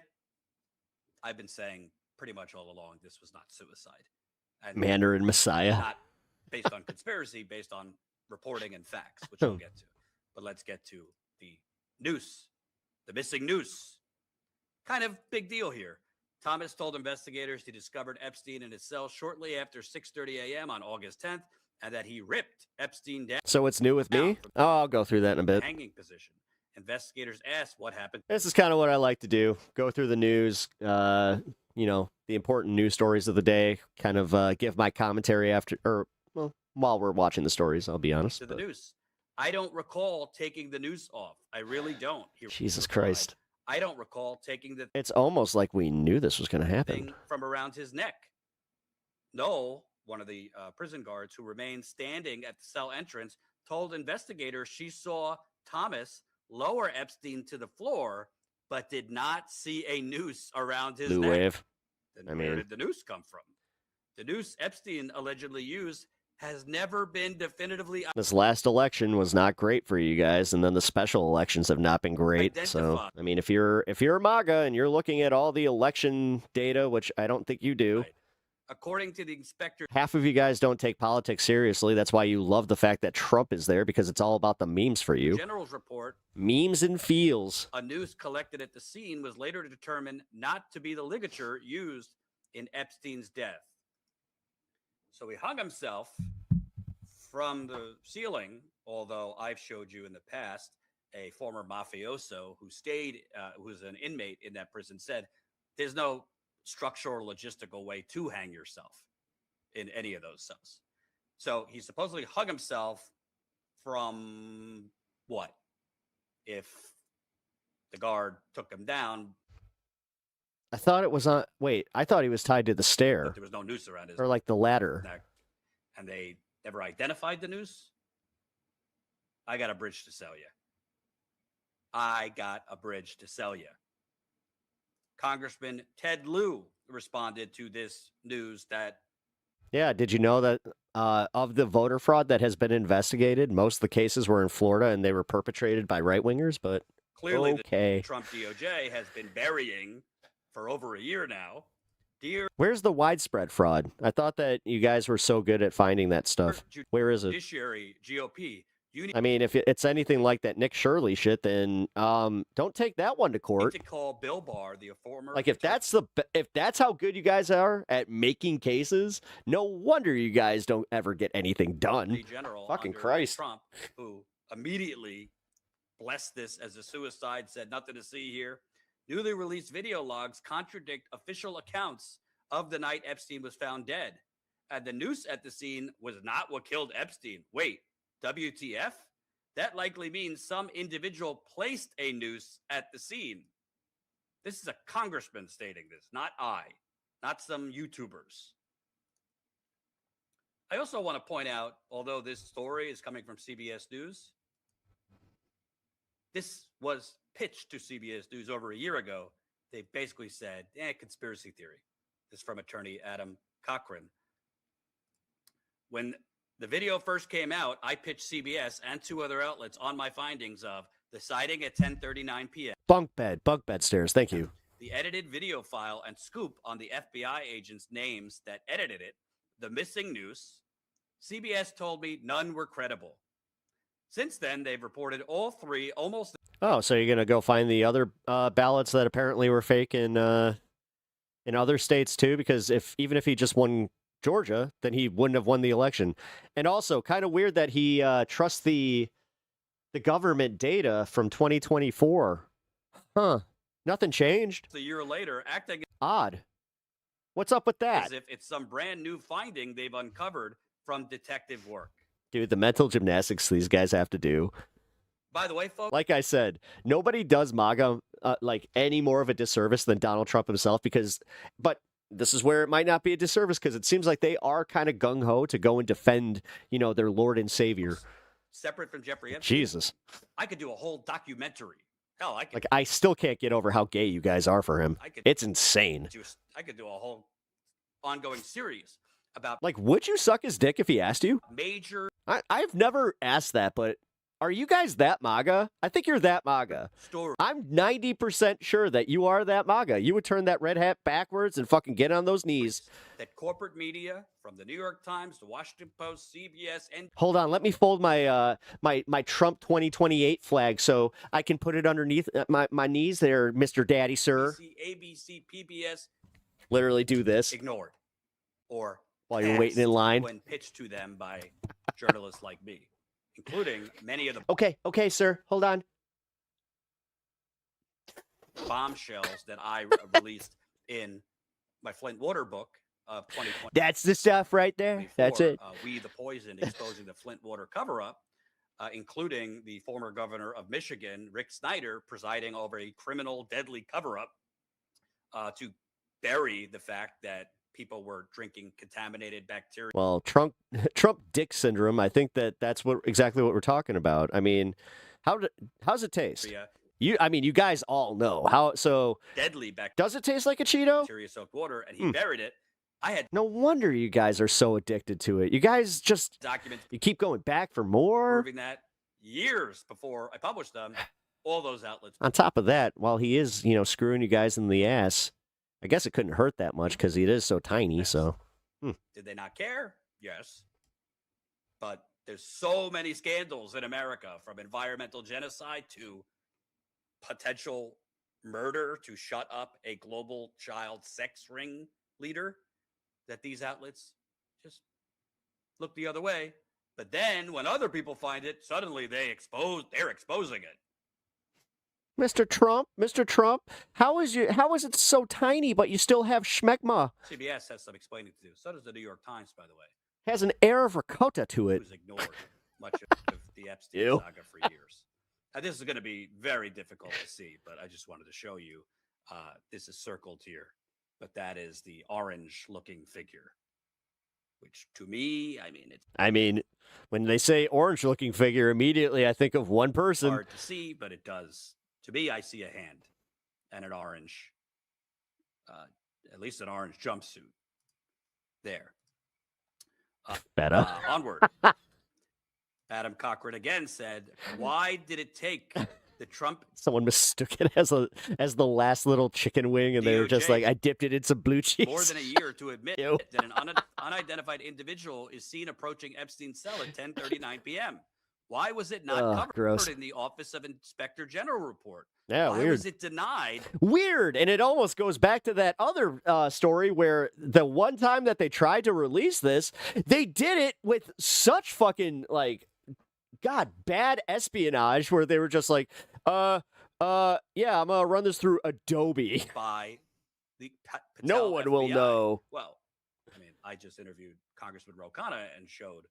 I've been saying pretty much all along this was not suicide. And Mandarin Messiah. Not based on conspiracy, based on reporting and facts, which we'll get to. But let's get to the noose, the missing noose. Kind of big deal here. Thomas told investigators he discovered Epstein in his cell shortly after 6:30 a.m. on August 10th, and that he ripped Epstein down. So it's new with me? Oh, I'll go through that in a bit. Hanging position. Investigators asked what happened. This is kind of what I like to do. Go through the news, the important news stories of the day, kind of give my commentary while we're watching the stories, I'll be honest. To the noose. I don't recall taking the noose off. I really don't. Jesus Christ. I don't recall taking the It's almost like we knew this was going to happen. thing from around his neck. No, one of the prison guards who remained standing at the cell entrance told investigators she saw Thomas lower Epstein to the floor, but did not see a noose around his Blue neck. wave. Then where did the noose come from? The noose Epstein allegedly used has never been definitively This last election was not great for you guys, and then the special elections have not been great. So, identified. I mean, if you're MAGA and you're looking at all the election data, which I don't think you do, According to the inspector, half of you guys don't take politics seriously. That's why you love the fact that Trump is there, because it's all about the memes for you. General's report, Memes and feels. a noose collected at the scene was later determined not to be the ligature used in Epstein's death. So he hung himself from the ceiling, although I've showed you in the past a former mafioso who who's an inmate in that prison, said there's no structural or logistical way to hang yourself in any of those cells. So he supposedly hung himself from what? If the guard took him down. I thought it was on. Wait, I thought he was tied to the stair. But there was no noose around his or like the ladder. neck. And they never identified the noose. I got a bridge to sell you. Congressman Ted Lieu responded to this news that Yeah, did you know that of the voter fraud that has been investigated, most of the cases were in Florida and they were perpetrated by right wingers? But Clearly, okay, the Trump DOJ has been burying for over a year now. where's the widespread fraud? I thought that you guys were so good at finding that stuff. Where is it? Judiciary, GOP, you need I mean, if it's anything like that Nick Shirley shit, then don't take that one to court. to call Bill Barr, the former Like if that's how good you guys are at making cases, no wonder you guys don't ever get anything done. Attorney General Fucking under Christ. Trump, who immediately blessed this as a suicide, said nothing to see here. Newly released video logs contradict official accounts of the night Epstein was found dead. And the noose at the scene was not what killed Epstein. Wait, WTF? That likely means some individual placed a noose at the scene. This is a congressman stating this, not I, not some YouTubers. I also want to point out, although this story is coming from CBS News, this was pitched to CBS News over a year ago. They basically said, conspiracy theory. This is from attorney Adam Cochran. When the video first came out, I pitched CBS and 2 other outlets on my findings of the sighting at 10:39 p.m. Bunk bed stairs. Thank you. The edited video file and scoop on the FBI agents' names that edited it, the missing noose. CBS told me none were credible. Since then, they've reported all 3 almost. Oh, so you're gonna go find the other ballots that apparently were fake in other states too? Because even if he just won Georgia, then he wouldn't have won the election. And also, kind of weird that he trusts the government data from 2024. Huh? Nothing changed. A year later, acting odd. What's up with that? as if it's some brand new finding they've uncovered from detective work. Dude, the mental gymnastics these guys have to do. By the way, folks, Like I said, nobody does MAGA like any more of a disservice than Donald Trump himself but this is where it might not be a disservice because it seems like they are kind of gung-ho to go and defend, their Lord and Savior. separate from Jeffrey Epstein, Jesus. I could do a whole documentary. Hell, I could. Like, I still can't get over how gay you guys are for him. It's insane. I could do a whole ongoing series about Like, would you suck his dick if he asked you? major I've never asked that, but are you guys that MAGA? I think you're that MAGA. stories. I'm 90% sure that you are that MAGA. You would turn that red hat backwards and fucking get on those knees. That corporate media, from the New York Times, the Washington Post, CBS, and Hold on, let me fold my my Trump 2028 flag so I can put it underneath my knees there, Mr. Daddy, sir. ABC, PBS Literally do this ignored or while you're waiting in passed line. when pitched to them by journalists like me, including many of the Okay, sir. Hold on. bombshells that I released in my Flint Water book of 2020. That's the stuff right there. That's it. We the Poison, exposing the Flint Water cover-up, including the former governor of Michigan, Rick Snyder, presiding over a criminal, deadly cover-up to bury the fact that people were drinking contaminated bacteria. Well, Trump dick syndrome. I think that's exactly what we're talking about. I mean, how's it taste? You guys all know how. So Deadly bacteria. Does it taste like a Cheeto? Bacteria-soaked water, and he buried it. I had No wonder you guys are so addicted to it. You guys just documents you keep going back for more. proving that years before I published them. All those outlets. On top of that, while he is, screwing you guys in the ass, I guess it couldn't hurt that much because it is so tiny. So, Did they not care? Yes. But there's so many scandals in America, from environmental genocide to potential murder to shut up a global child sex ring leader, that these outlets just look the other way. But then when other people find it, suddenly they're exposing it. Mr. Trump, how is it so tiny but you still have schmegma? CBS has some explaining to do. So does the New York Times, by the way. Has an air of ricotta to it. Who's ignored much of the Epstein Ew. saga for years. Now, this is going to be very difficult to see, but I just wanted to show you. This is circled here, but that is the orange-looking figure, which to me, it's When they say orange-looking figure, immediately I think of one person. hard to see, but it does. To me, I see a hand and an orange, at least an orange jumpsuit there. Better. Onward. Adam Cochran again said, why did it take the Trump... Someone mistook it as the last little chicken wing, and they were just like, I dipped it in some blue cheese. more than a year to admit Ew. that an unidentified individual is seen approaching Epstein's cell at 10:39 p.m. Why was it not covered gross. in the Office of Inspector General report? Yeah, Why weird. was it denied? Weird, and it almost goes back to that other story where the one time that they tried to release this, they did it with such fucking, like, God, bad espionage, where they were just like, yeah, I'm gonna run this through Adobe. By the No Patel one will FBI. know. Well, I mean, I just interviewed Congressman Ro Khanna and showed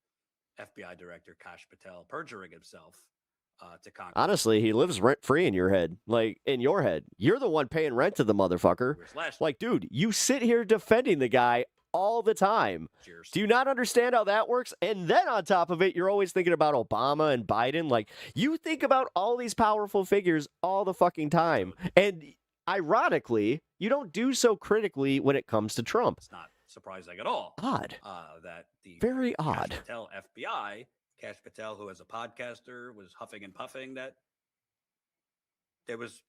FBI Director Kash Patel perjuring himself to Congress. Honestly, he lives rent-free in your head. Like, in your head. You're the one paying rent to the motherfucker. Like, dude, you sit here defending the guy all the time. Cheers. Do you not understand how that works? And then on top of it, you're always thinking about Obama and Biden. Like, you think about all these powerful figures all the fucking time. And ironically, you don't do so critically when it comes to Trump. It's not surprising at all. Odd. That the Very odd. Kash Patel FBI, Kash Patel, who as a podcaster was huffing and puffing that there was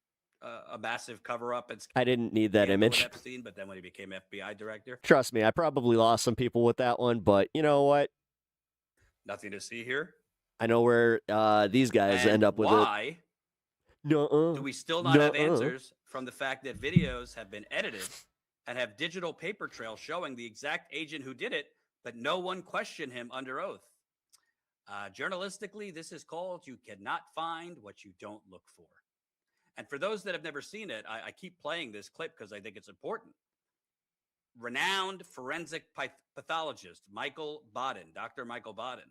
a massive cover-up and I didn't need that scandal with image. Epstein, but then when he became FBI director, Trust me, I probably lost some people with that one, but you know what? nothing to see here. I know where these guys And end up with why it. do we still not have answers from the fact that videos have been edited and have digital paper trails showing the exact agent who did it, but no one questioned him under oath? Journalistically, this is called you cannot find what you don't look for. And for those that have never seen it, I keep playing this clip because I think it's important. Renowned forensic pathologist Michael Baden, Dr. Michael Baden,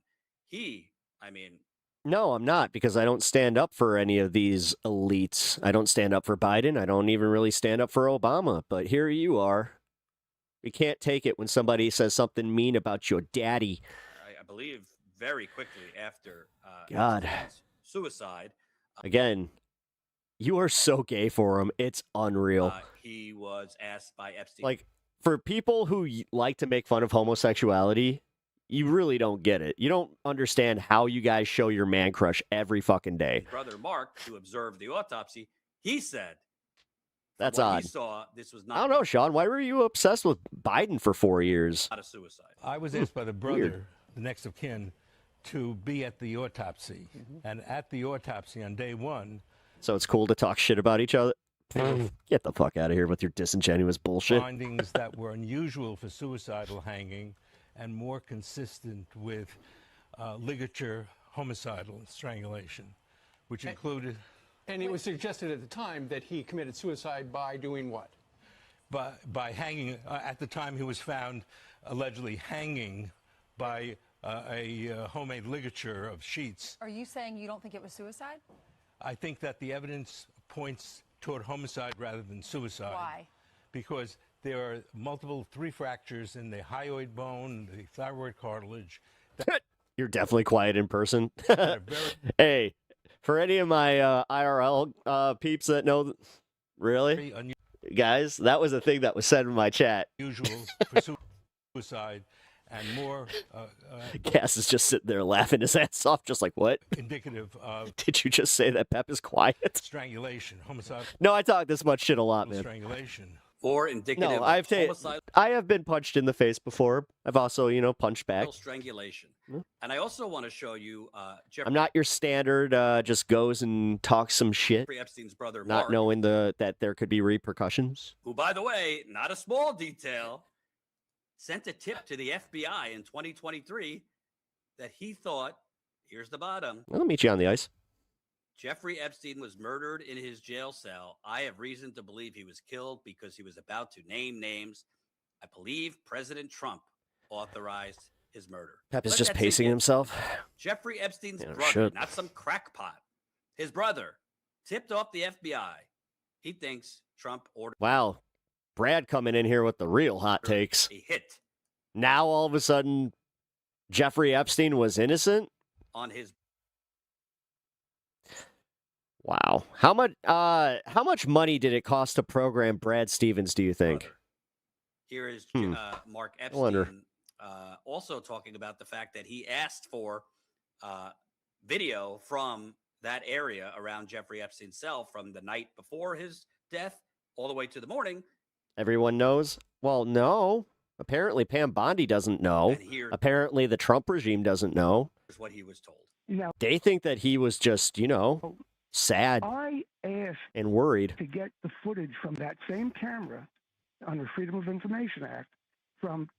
No, I'm not, because I don't stand up for any of these elites. I don't stand up for Biden. I don't even really stand up for Obama. But here you are. We can't take it when somebody says something mean about your daddy. I believe very quickly after God. Epstein's suicide, Again, you are so gay for him. It's unreal. he was asked by Epstein. Like, for people who like to make fun of homosexuality, you really don't get it. You don't understand how you guys show your man crush every fucking day. his brother Mark, who observed the autopsy, he said That's what odd. he saw, this was I not don't know, Sean. Why were you obsessed with Biden for 4 years? a suicide. I was asked by the brother, Weird. the next of kin, to be at the autopsy. And at the autopsy on day one, So it's cool to talk shit about each other? Get the fuck out of here with your disingenuous bullshit. findings that were unusual for suicidal hanging and more consistent with ligature homicidal strangulation, which included... And it was suggested at the time that he committed suicide by doing what? By hanging. At the time he was found allegedly hanging by a homemade ligature of sheets. Are you saying you don't think it was suicide? I think that the evidence points toward homicide rather than suicide. Why? Because there are multiple 3 fractures in the hyoid bone, the thyroid cartilage. You're definitely quiet in person. Hey, for any of my IRL peeps that know, really? Guys, that was a thing that was said in my chat. Usual for suicide and more... Cass is just sitting there laughing his ass off, just like, what? indicative of... Did you just say that Pep is quiet? Strangulation, homicide. No, I talk this much shit a lot, man. Strangulation. Or indicative No, of homicidal I have been punched in the face before. I've also, punched back. strangulation. And I also want to show you Jeffrey I'm not your standard, just goes and talks some shit, Epstein's brother not Mark, knowing that there could be repercussions. who, by the way, not a small detail, sent a tip to the FBI in 2023 that he thought, here's the bottom, I'll meet you on the ice. Jeffrey Epstein was murdered in his jail cell. I have reason to believe he was killed because he was about to name names. I believe President Trump authorized his murder. Pep is Let just that sink pacing in. himself. Jeffrey Epstein's Yeah, brother, shit. not some crackpot, his brother, tipped off the FBI. He thinks Trump ordered Wow. Brad coming in here with the real hot takes. a hit Now all of a sudden, Jeffrey Epstein was innocent? on his Wow. How much money did it cost to program Brad Stevens, do you think? Here is I Mark wonder. Epstein also talking about the fact that he asked for video from that area around Jeffrey Epstein's cell from the night before his death all the way to the morning. Everyone knows? Well, no. Apparently Pam Bondi doesn't know. And here- Apparently the Trump regime doesn't know. Is what he was told. They think that he was just, sad I asked and worried. to get the footage from that same camera under Freedom of Information Act from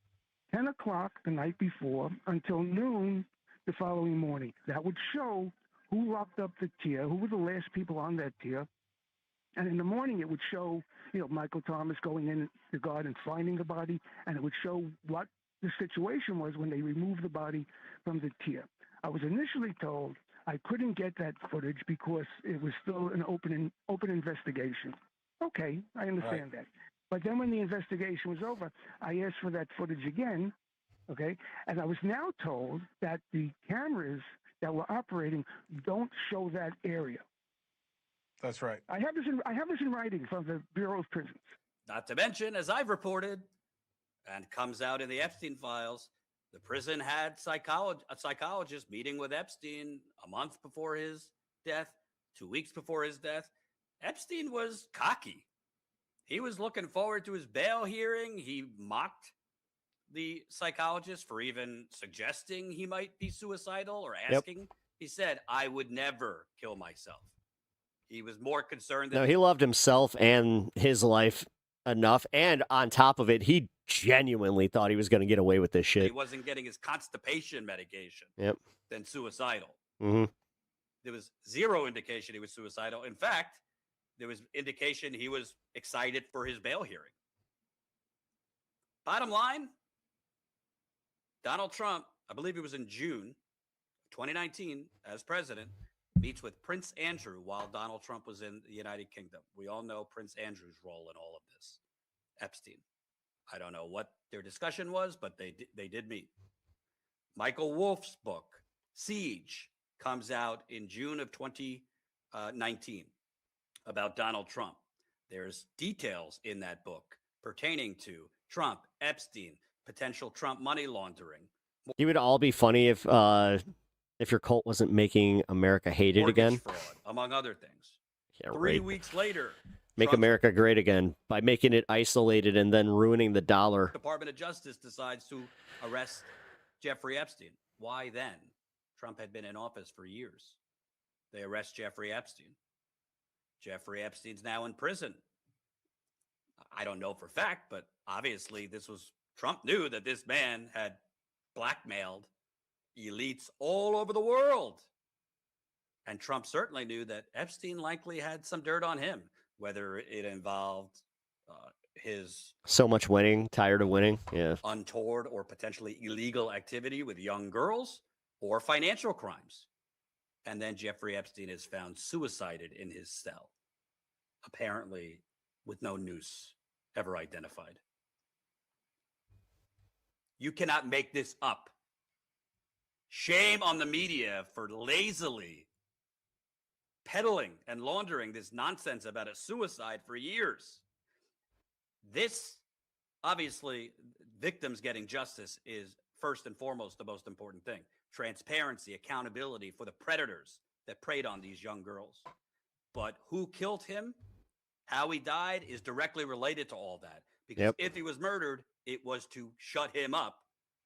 10 o'clock the night before until noon the following morning. That would show who locked up the tier, who were the last people on that tier. And in the morning, it would show, Michael Thomas going in the garden, finding the body, and it would show what the situation was when they removed the body from the tier. I was initially told I couldn't get that footage because it was still an open investigation. Okay, I understand that. But then when the investigation was over, I asked for that footage again, okay? And I was now told that the cameras that were operating don't show that area. That's right. I have this in writing from the Bureau of Prisons. Not to mention, as I've reported, and comes out in the Epstein files, the prison had a psychologist meeting with Epstein a month before his death, 2 weeks before his death. Epstein was cocky. He was looking forward to his bail hearing. He mocked the psychologist for even suggesting he might be suicidal or asking. Yep. He said, I would never kill myself. He was more concerned that... No, he loved himself and his life enough. And on top of it, he genuinely thought he was going to get away with this shit. He wasn't getting his constipation medication than suicidal. Mm-hmm. There was zero indication he was suicidal. In fact, there was indication he was excited for his bail hearing. Bottom line, Donald Trump, I believe it was in June 2019, as president, meets with Prince Andrew while Donald Trump was in the United Kingdom. We all know Prince Andrew's role in all of this. Epstein. I don't know what their discussion was, but they did meet. Michael Wolff's book, Siege, comes out in June of 2019 about Donald Trump. There's details in that book pertaining to Trump, Epstein, potential Trump money laundering. It would all be funny if your cult wasn't making America hated Mortgage again. Fraud, among other things. Yeah, 3 right. weeks later, Make Trump's America great again by making it isolated and then ruining the dollar. Department of Justice decides to arrest Jeffrey Epstein. Why then? Trump had been in office for years. They arrest Jeffrey Epstein. Jeffrey Epstein's now in prison. I don't know for a fact, but obviously Trump knew that this man had blackmailed elites all over the world. And Trump certainly knew that Epstein likely had some dirt on him, whether it involved his So much winning, tired of winning. Yeah. untoward or potentially illegal activity with young girls or financial crimes. And then Jeffrey Epstein is found suicided in his cell, apparently with no noose ever identified. You cannot make this up. Shame on the media for lazily peddling and laundering this nonsense about a suicide for years. This, obviously, victims getting justice is first and foremost the most important thing. Transparency, accountability for the predators that preyed on these young girls. But who killed him, how he died, is directly related to all that. Because if he was murdered, it was to shut him up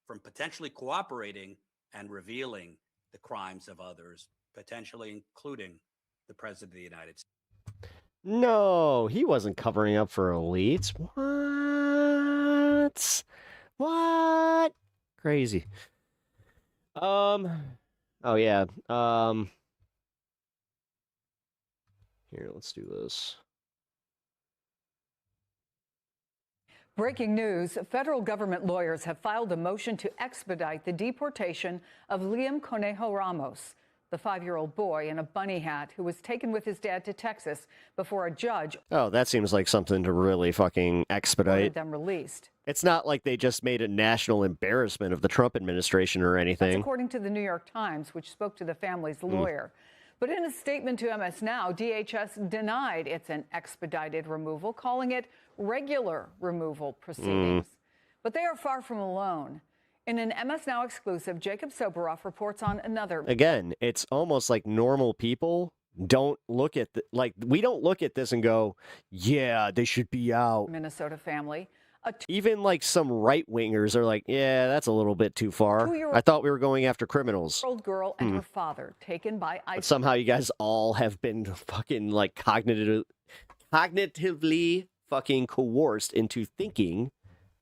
from potentially cooperating and revealing the crimes of others, potentially including the President of the United States. No, he wasn't covering up for elites. What? Crazy. Oh yeah. Here, let's do this. Breaking news, federal government lawyers have filed a motion to expedite the deportation of Liam Conejo Ramos, the 5-year-old boy in a bunny hat who was taken with his dad to Texas before a judge Oh, that seems like something to really fucking expedite. ordered them released. It's not like they just made a national embarrassment of the Trump administration or That's anything. according to the New York Times, which spoke to the family's lawyer. But in a statement to MS Now, DHS denied it's an expedited removal, calling it regular removal proceedings. But they are far from alone. In an MS Now exclusive, Jacob Soboroff reports on another. Again, it's almost like normal people don't look at we don't look at this and go, yeah, they should be out. Minnesota family. Even like some right wingers are like, yeah, that's a little bit too far. I thought we were going after criminals. Old girl and her father taken by ICE. But somehow you guys all have been fucking like cognitively fucking coerced into thinking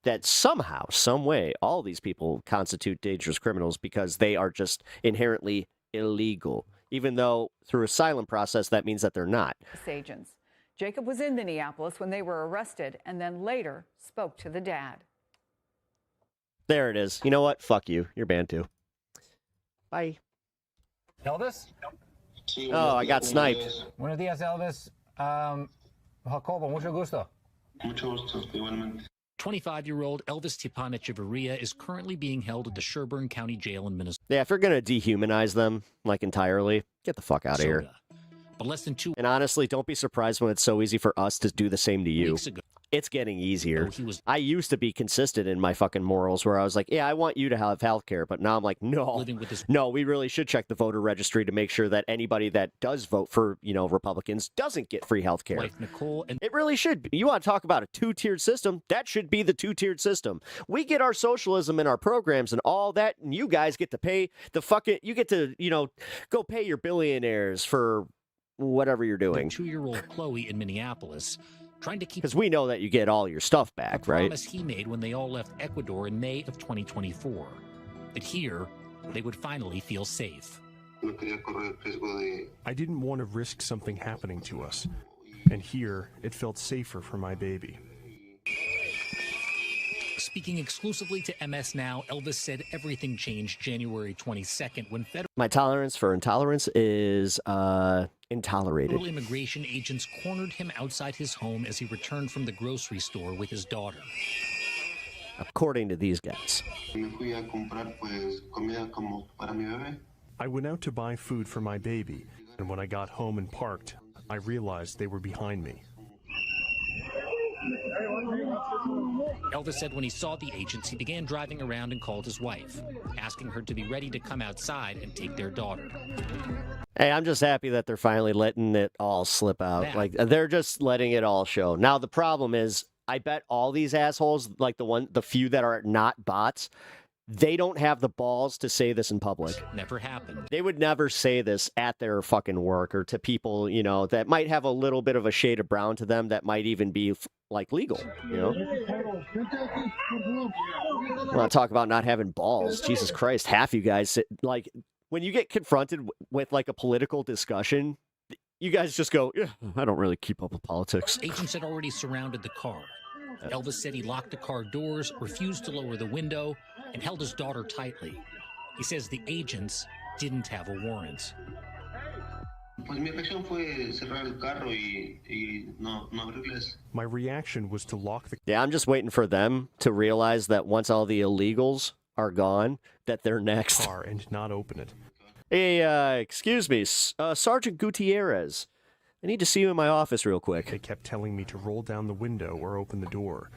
that somehow, some way, all these people constitute dangerous criminals because they are just inherently illegal, even though through a silent process that means that they're not. Agents. Jacob was in Minneapolis when they were arrested and then later spoke to the dad. There it is. You know what? Fuck you. You're banned too. Bye. Elvis? Oh, I got sniped. Buenos días, Elvis. Jacobo, mucho gusto. Mucho gusto, igualmente. 25-year-old Elvis Tipan Echeverria is currently being held at the Sherburne County Jail in Minnesota. Yeah, if you're going to dehumanize them, like entirely, get the fuck out of here. But less than 2 And honestly, don't be surprised when it's so easy for us to do the same to you. weeks ago, It's getting easier. I used to be consistent in my fucking morals where I was like, yeah, I want you to have health care. But now I'm like, no, we really should check the voter registry to make sure that anybody that does vote for, Republicans doesn't get free health care. wife Nicole and It really should be. You want to talk about a two-tiered system? That should be the two-tiered system. We get our socialism and our programs and all that, and you guys get to pay you get to, go pay your billionaires for whatever you're doing. 2-year-old Chloe in Minneapolis, trying to keep Because we know that you get all your stuff back, right? promise he made when they all left Ecuador in May of 2024. That here, they would finally feel safe. I didn't want to risk something happening to us. And here, it felt safer for my baby. Speaking exclusively to MS Now, Elvis said everything changed January 22nd when federal My tolerance for intolerance is intolerated. immigration agents cornered him outside his home as he returned from the grocery store with his daughter. According to these guys. I went out to buy food for my baby, and when I got home and parked, I realized they were behind me. Elvis said when he saw the agents, he began driving around and called his wife, asking her to be ready to come outside and take their daughter. Hey, I'm just happy that they're finally letting it all slip out. Yeah. Like, they're just letting it all show. Now, the problem is, I bet all these assholes, like the few that are not bots, they don't have the balls to say this in public. Never happened. They would never say this at their fucking work or to people, that might have a little bit of a shade of brown to them that might even be, legal, I want to talk about not having balls. Jesus Christ, half you guys, when you get confronted with, a political discussion, you guys just go, yeah, I don't really keep up with politics. Agents had already surrounded the car. Elvis said he locked the car doors, refused to lower the window, and held his daughter tightly. He says the agents didn't have a warrant. My reaction was to lock the Yeah, I'm just waiting for them to realize that once all the illegals are gone, that they're next. car and not open it. Hey, excuse me, Sergeant Gutierrez. I need to see you in my office real quick. They kept telling me to roll down the window or open the door.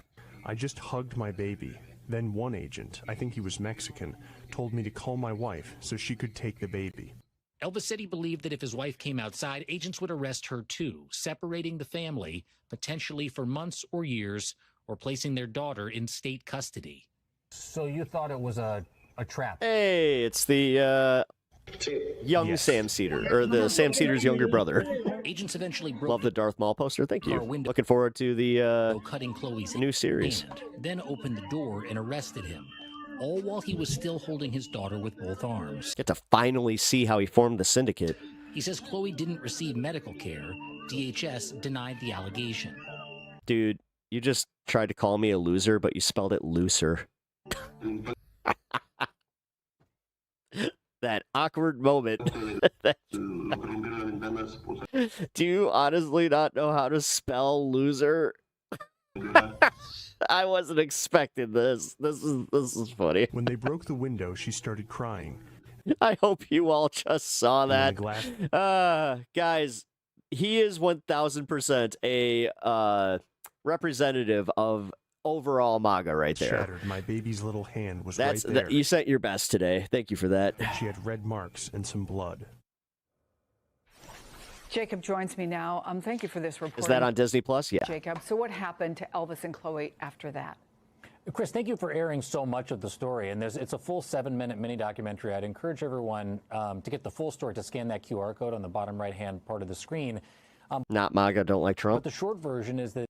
I just hugged my baby. Then one agent, I think he was Mexican, told me to call my wife so she could take the baby. Elvis said he believed that if his wife came outside, agents would arrest her too, separating the family, potentially for months or years, or placing their daughter in state custody. So you thought it was a trap? Hey, it's the young Sam Cedar, or the Sam Cedar's younger brother. Agents eventually broke Love the Darth Maul poster. Thank you. car window, Looking forward to the cutting Chloe's new series. hand, then opened the door and arrested him, all while he was still holding his daughter with both arms. Get to finally see how he formed the syndicate. He says Chloe didn't receive medical care. DHS denied the allegation. Dude, you just tried to call me a loser, but you spelled it looser. That awkward moment. Do you honestly not know how to spell loser? I wasn't expecting this. This is funny. When they broke the window, she started crying. I hope you all just saw that. Guys, he is 1000% a representative of overall MAGA right there. Shattered. My baby's little hand was That's right there. you sent your best today. Thank you for that. She had red marks and some blood. Jacob joins me now. Thank you for this report. Is that on Disney Plus? Yeah. Jacob, so what happened to Elvis and Chloe after that? Chris, thank you for airing so much of the story. And it's a full 7-minute mini documentary. I'd encourage everyone to get the full story, to scan that QR code on the bottom right-hand part of the screen. Not MAGA, don't like Trump. But the short version is that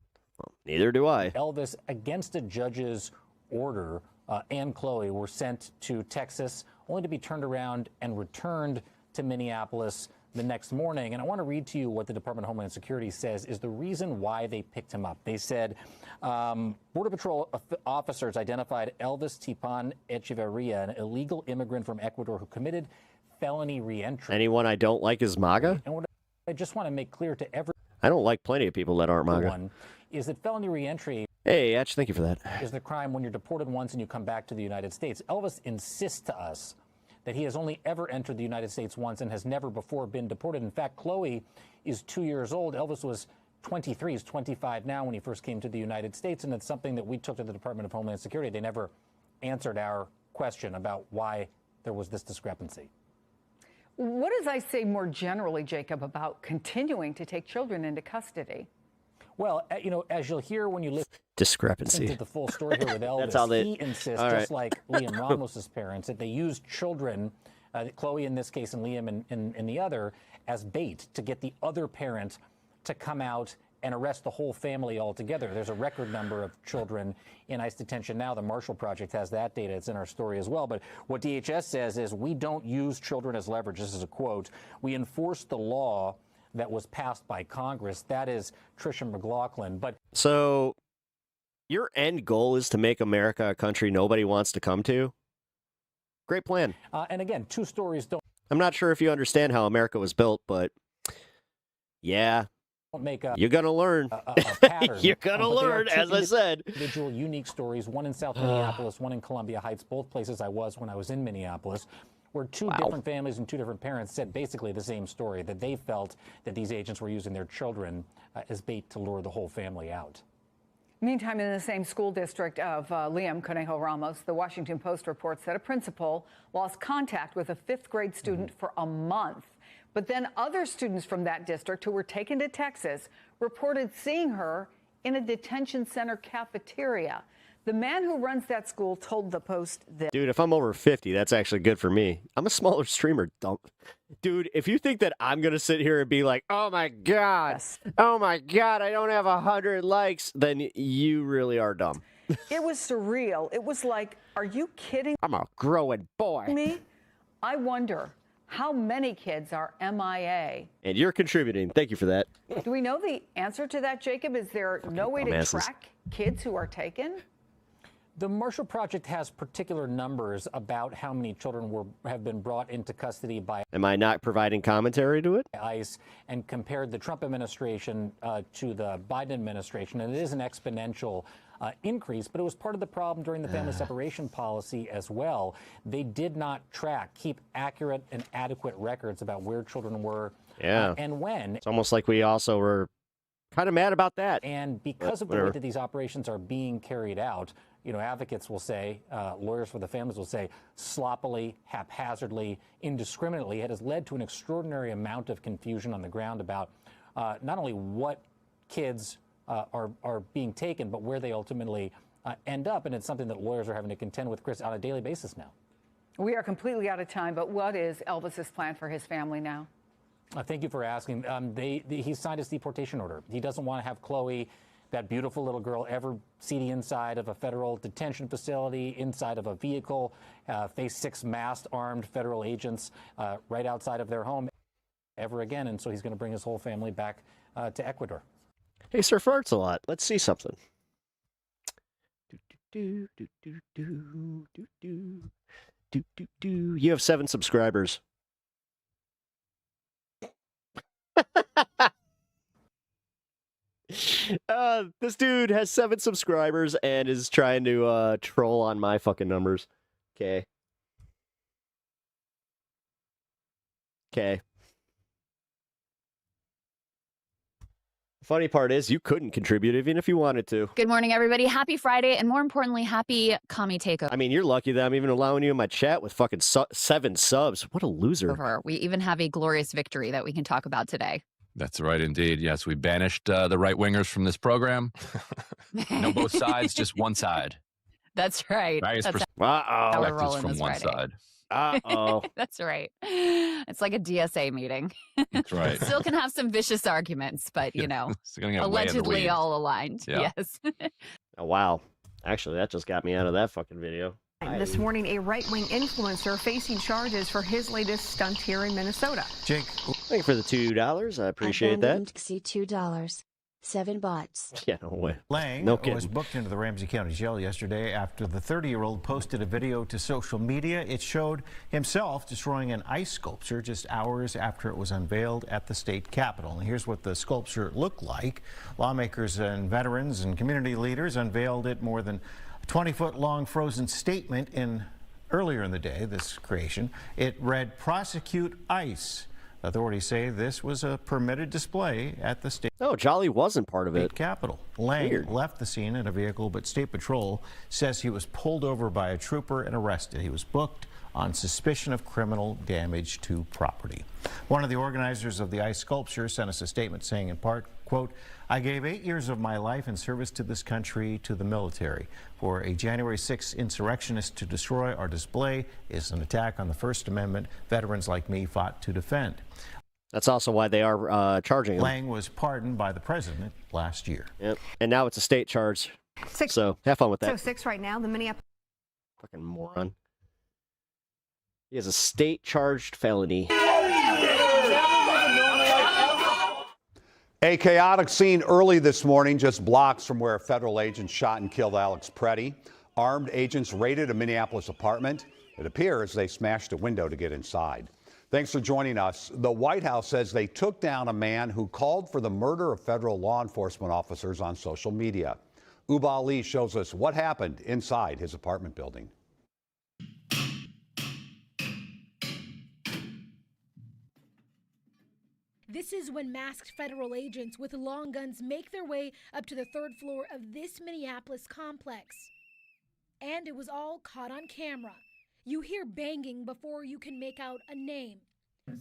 neither do I. Elvis, against a judge's order, and Chloe were sent to Texas, only to be turned around and returned to Minneapolis the next morning. And I want to read to you what the Department of Homeland Security says is the reason why they picked him up. They said Border Patrol officers identified Elvis Tipan Echeverria, an illegal immigrant from Ecuador who committed felony reentry. Anyone I don't like is MAGA? And what I just want to make clear to everyone, I don't like plenty of people that aren't MAGA. is that felony reentry Hey, Etch, thank you for that. is the crime when you're deported once and you come back to the United States. Elvis insists to us that he has only ever entered the United States once and has never before been deported. In fact, Chloe is 2 years old. Elvis was 23. He's 25 now when he first came to the United States, and it's something that we took to the Department of Homeland Security. They never answered our question about why there was this discrepancy. What does I say more generally, Jacob, about continuing to take children into custody? Well, as you'll hear when you listen Discrepancy. to the full story here with Elvis, That's how they- he insists, All just right. like Liam Ramos's parents, that they use children, Chloe in this case and Liam in the other, as bait to get the other parent to come out and arrest the whole family altogether. There's a record number of children in ICE detention now. The Marshall Project has that data. It's in our story as well. But what DHS says is we don't use children as leverage. This is a quote. We enforce the law that was passed by Congress. That is Tricia McLaughlin. But So, your end goal is to make America a country nobody wants to come to? Great plan. and again, two stories don't I'm not sure if you understand how America was built, but yeah, make a you're going to learn. a pattern. You're going to But they are learn, two as I said. Individual unique stories, one in South Minneapolis, one in Columbia Heights, both places I was when I was in Minneapolis, where two different families and two different parents said basically the same story, that they felt that these agents were using their children as bait to lure the whole family out. Meantime, in the same school district of Liam Conejo Ramos, the Washington Post reports that a principal lost contact with a 5th grade student for a month. But then other students from that district who were taken to Texas reported seeing her in a detention center cafeteria. The man who runs that school told the Post this. Dude, if I'm over 50, that's actually good for me. I'm a smaller streamer. Dude, if you think that I'm going to sit here and be like, oh my God, I don't have 100 likes, then you really are dumb. It was surreal. It was like, are you kidding I'm a growing boy. me? I wonder how many kids are MIA. And you're contributing. Thank you for that. Do we know the answer to that, Jacob? Is there no way to dumbasses. track kids who are taken? The Marshall Project has particular numbers about how many children have been brought into custody by Am I not providing commentary to it? ICE and compared the Trump administration to the Biden administration, and it is an exponential increase, but it was part of the problem during the family separation policy as well. They did not keep accurate and adequate records about where children were and when. It's almost like we also were kind of mad about that. And because of the way that these operations are being carried out, advocates will say, lawyers for the families will say, sloppily, haphazardly, indiscriminately, it has led to an extraordinary amount of confusion on the ground about not only what kids are being taken, but where they ultimately end up. And it's something that lawyers are having to contend with, Chris, on a daily basis now. We are completely out of time, but what is Elvis's plan for his family now? Thank you for asking. He signed his deportation order. He doesn't want to have Chloe, that beautiful little girl, ever see the inside of a federal detention facility, inside of a vehicle, face 6 masked, armed federal agents right outside of their home ever again. And so he's going to bring his whole family back to Ecuador. Hey, Sir Farts a lot. Let's see something. You have 7 subscribers. This dude has 7 subscribers and is trying to troll on my fucking numbers. Okay. Funny part is you couldn't contribute even if you wanted to. Good morning, everybody. Happy Friday, and more importantly, happy commie takeover. I mean, you're lucky that I'm even allowing you in my chat with fucking 7 subs. What a loser. We even have a glorious victory that we can talk about today. That's right, indeed. Yes, we banished the right-wingers from this program. No both sides, just one side. That's right. Various That's how we're rolling from this one Friday. side. Uh-oh. That's right. It's like a DSA meeting. That's right. Still can have some vicious arguments, but, you know, Still gonna get way in the allegedly weeds. all aligned. Yeah. Yes. Oh, wow. Actually, that just got me out of that fucking video. This morning, a right-wing influencer facing charges for his latest stunt here in Minnesota. Jake, thank you for the $2. I appreciate that. See $2. 7 bots. Yeah, no way. Lang No was kidding. booked into the Ramsey County Jail yesterday after the 30-year-old posted a video to social media. It showed himself destroying an ice sculpture just hours after it was unveiled at the state capitol. And here's what the sculpture looked like. Lawmakers and veterans and community leaders unveiled it more than a 20-foot-long frozen statement earlier in the day, this creation. It read, "Prosecute ICE." Authorities say this was a permitted display at the state. Oh, Jolly wasn't part of it. Capitol. Lang Weird. left the scene in a vehicle, but State Patrol says he was pulled over by a trooper and arrested. He was booked on suspicion of criminal damage to property. One of the organizers of the ice sculpture sent us a statement saying in part, quote, "I gave 8 years of my life in service to this country, to the military. For a January 6th insurrectionist to destroy our display is an attack on the First Amendment veterans like me fought to defend." That's also why they are charging him. Lang was pardoned by the president last year. Yep. And now it's a state charge. So have fun with that. 6 right now, the Minneapolis. Fucking moron. He has a state charged felony. A chaotic scene early this morning, just blocks from where federal agents shot and killed Alex Preddy. Armed agents raided a Minneapolis apartment. It appears they smashed a window to get inside. Thanks for joining us. The White House says they took down a man who called for the murder of federal law enforcement officers on social media. Uba Ali shows us what happened inside his apartment building. This is when masked federal agents with long guns make their way up to the 3rd floor of this Minneapolis complex. And it was all caught on camera. You hear banging before you can make out a name.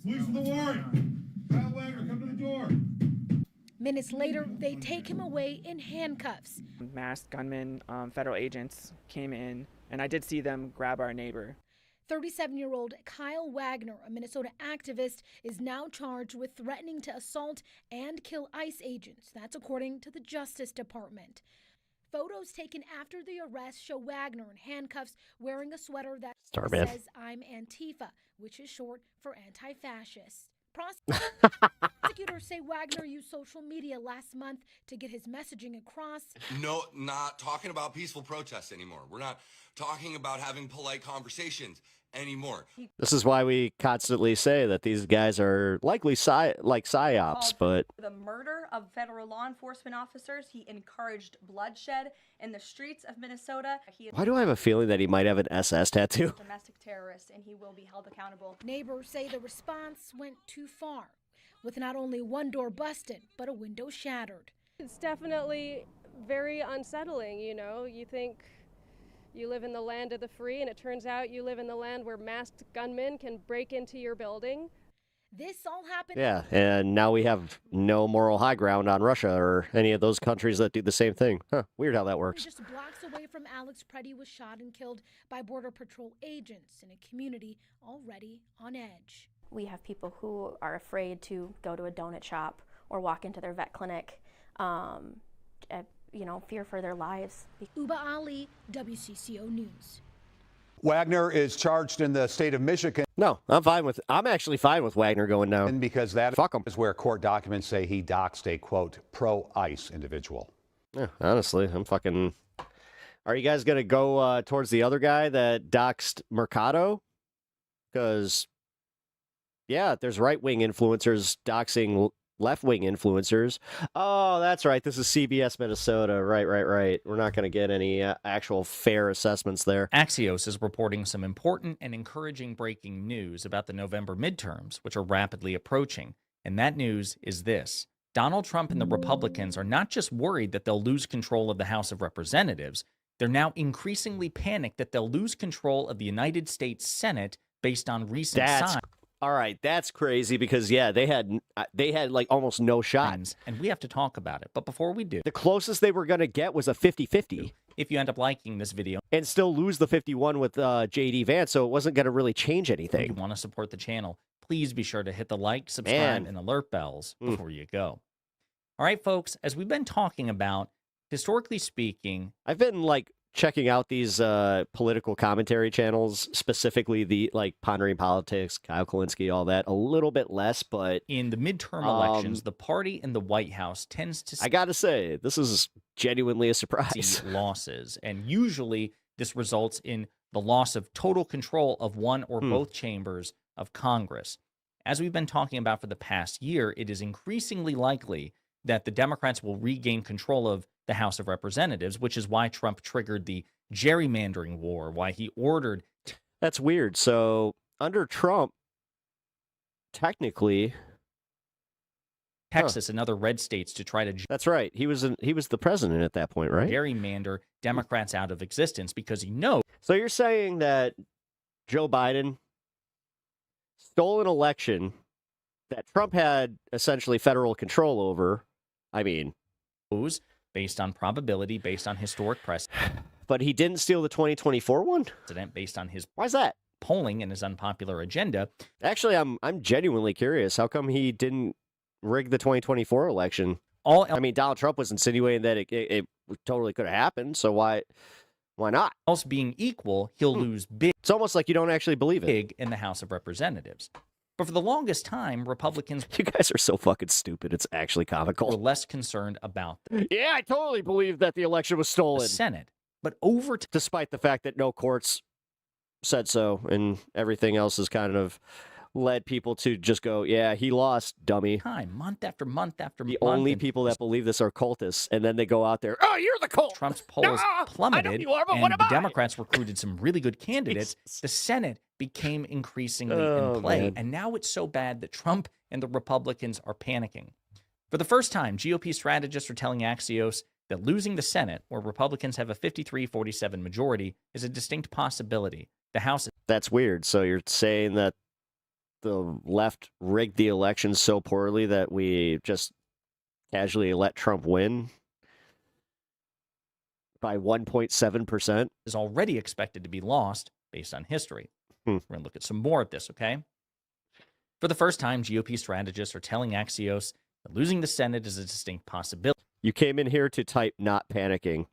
Police for the warrant. Kyle Wagner, come to the door. Minutes later, they take him away in handcuffs. Masked gunmen, federal agents came in, and I did see them grab our neighbor. 37-year-old Kyle Wagner, a Minnesota activist, is now charged with threatening to assault and kill ICE agents. That's according to the Justice Department. Photos taken after the arrest show Wagner in handcuffs wearing a sweater that says "I'm Antifa," which is short for anti-fascist. Prosecutors say Wagner used social media last month to get his messaging across. No, not talking about peaceful protests anymore. We're not talking about having polite conversations anymore. This is why we constantly say that these guys are likely like psyops, but The murder of federal law enforcement officers. He encouraged bloodshed in the streets of Minnesota. He is why do I have a feeling that he might have an SS tattoo? a domestic terrorist, and he will be held accountable. Neighbors say the response went too far, with not only one door busted, but a window shattered. It's definitely very unsettling, you know. You think you live in the land of the free, and it turns out you live in the land where masked gunmen can break into your building. This all happened. Yeah, and now we have no moral high ground on Russia or any of those countries that do the same thing. Huh, weird how that works. Just blocks away from Alex Preddy was shot and killed by Border Patrol agents in a community already on edge. We have people who are afraid to go to a donut shop or walk into their vet clinic, fear for their lives. Uba Ali, WCCO News. Wagner is charged in the state of Michigan. No, I'm actually fine with Wagner going down. Because that is where court documents say he doxed a, quote, pro-ICE individual. Yeah, honestly, I'm fucking... Are you guys going to go towards the other guy that doxed Mercado? Because, yeah, there's right-wing influencers doxing left-wing influencers. Oh, that's right. This is CBS Minnesota. Right. We're not going to get any actual fair assessments there. Axios is reporting some important and encouraging breaking news about the November midterms, which are rapidly approaching. And that news is this. Donald Trump and the Republicans are not just worried that they'll lose control of the House of Representatives, they're now increasingly panicked that they'll lose control of the United States Senate based on recent signs. All right, that's crazy because they had like almost no shot. And we have to talk about it. But before we do, the closest they were going to get was a 50-50. If you end up liking this video and still lose the 51 with JD Vance, so it wasn't going to really change anything. If you want to support the channel, please be sure to hit the like, subscribe, and alert bells before you go. All right, folks, as we've been talking about, historically speaking, I've been like checking out these political commentary channels, specifically the like Pondering Politics, Kyle Kulinski, all that, a little bit less, but in the midterm elections, the party in the White House tends to I got to say, this is genuinely a surprise. Losses, and usually this results in the loss of total control of one or both chambers of Congress. As we've been talking about for the past year, it is increasingly likely that the Democrats will regain control of the House of Representatives, which is why Trump triggered the gerrymandering war, why he ordered... That's weird. So under Trump, technically... Texas and other red states to try to... That's right. He was the president at that point, right? Gerrymander Democrats out of existence because he knows... So you're saying that Joe Biden stole an election that Trump had essentially federal control over. I mean... based on probability, based on historic precedent. But he didn't steal the 2024 one? Based on his... Why's that? Polling and his unpopular agenda. Actually, I'm genuinely curious. How come he didn't rig the 2024 election? I mean, Donald Trump was insinuating that it totally could have happened, so why not? Else being equal, he'll lose big. It's almost like you don't actually believe it. Big in the House of Representatives. But for the longest time, Republicans... You guys are so fucking stupid. It's actually comical. ...were less concerned about Yeah, I totally believe that the election was stolen. The Senate. But despite the fact that no courts said so and everything else has kind of led people to just go, yeah, he lost, dummy. Month after month after month. The only people that believe this are cultists, and then they go out there, oh, you're the cult. Trump's polls plummeted, I know you are, but and what am the I? Democrats recruited some really good candidates. Jesus. The Senate became increasingly in play, man. and now it's so bad that Trump and the Republicans are panicking. For the first time, GOP strategists are telling Axios that losing the Senate, where Republicans have a 53-47 majority, is a distinct possibility. The House... That's weird. So you're saying that the left rigged the election so poorly that we just casually let Trump win by 1.7%? Is already expected to be lost based on history. We're going to look at some more of this, okay? For the first time, GOP strategists are telling Axios that losing the Senate is a distinct possibility. You came in here to type not panicking.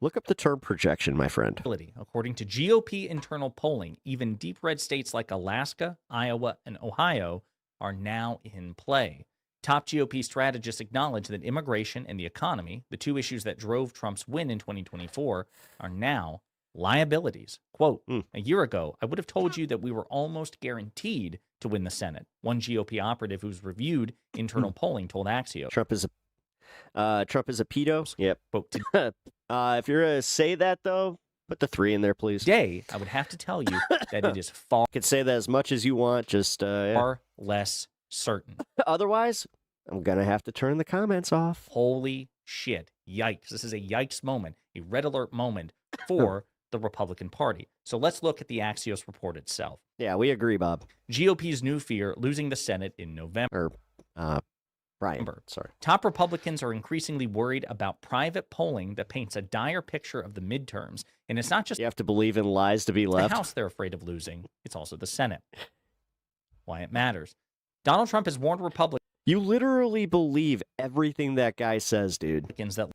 Look up the term projection, my friend. According to GOP internal polling, even deep red states like Alaska, Iowa, and Ohio are now in play. Top GOP strategists acknowledge that immigration and the economy, the two issues that drove Trump's win in 2024, are now liabilities. Quote, a year ago, I would have told you that we were almost guaranteed to win the Senate. One GOP operative who's reviewed internal polling told Axios. Trump is a pedo? Yep. Quote, if you're going to say that, though, put the 3 in there, please. Today, I would have to tell you that it is far... You can say that as much as you want, just... far less certain. Otherwise, I'm going to have to turn the comments off. Holy shit. Yikes. This is a yikes moment, a red alert moment for the Republican Party. So let's look at the Axios report itself. Yeah, we agree, Bob. GOP's new fear, losing the Senate in November. Brian, sorry. Top Republicans are increasingly worried about private polling that paints a dire picture of the midterms. And it's not just... You have to believe in lies to be left. The House they're afraid of losing. It's also the Senate. Why it matters. Donald Trump has warned Republicans... You literally believe everything that guy says, dude. That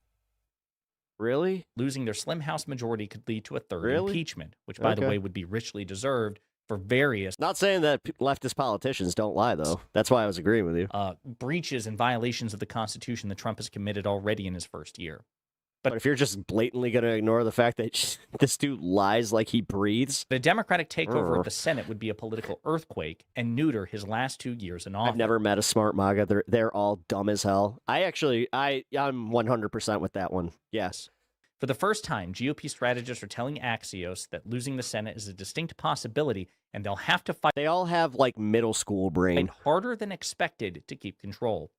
really? Losing their slim House majority could lead to a third impeachment, which, by the way, would be richly deserved for various... Not saying that leftist politicians don't lie, though. That's why I was agreeing with you. Breaches and violations of the Constitution that Trump has committed already in his first year. But if you're just blatantly going to ignore the fact that this dude lies like he breathes... The Democratic takeover of the Senate would be a political earthquake and neuter his last 2 years in office. I've never met a smart MAGA. They're all dumb as hell. I'm 100% with that one. Yes. For the first time, GOP strategists are telling Axios that losing the Senate is a distinct possibility, and they'll have to fight. They all have like middle school brain. Harder than expected to keep control.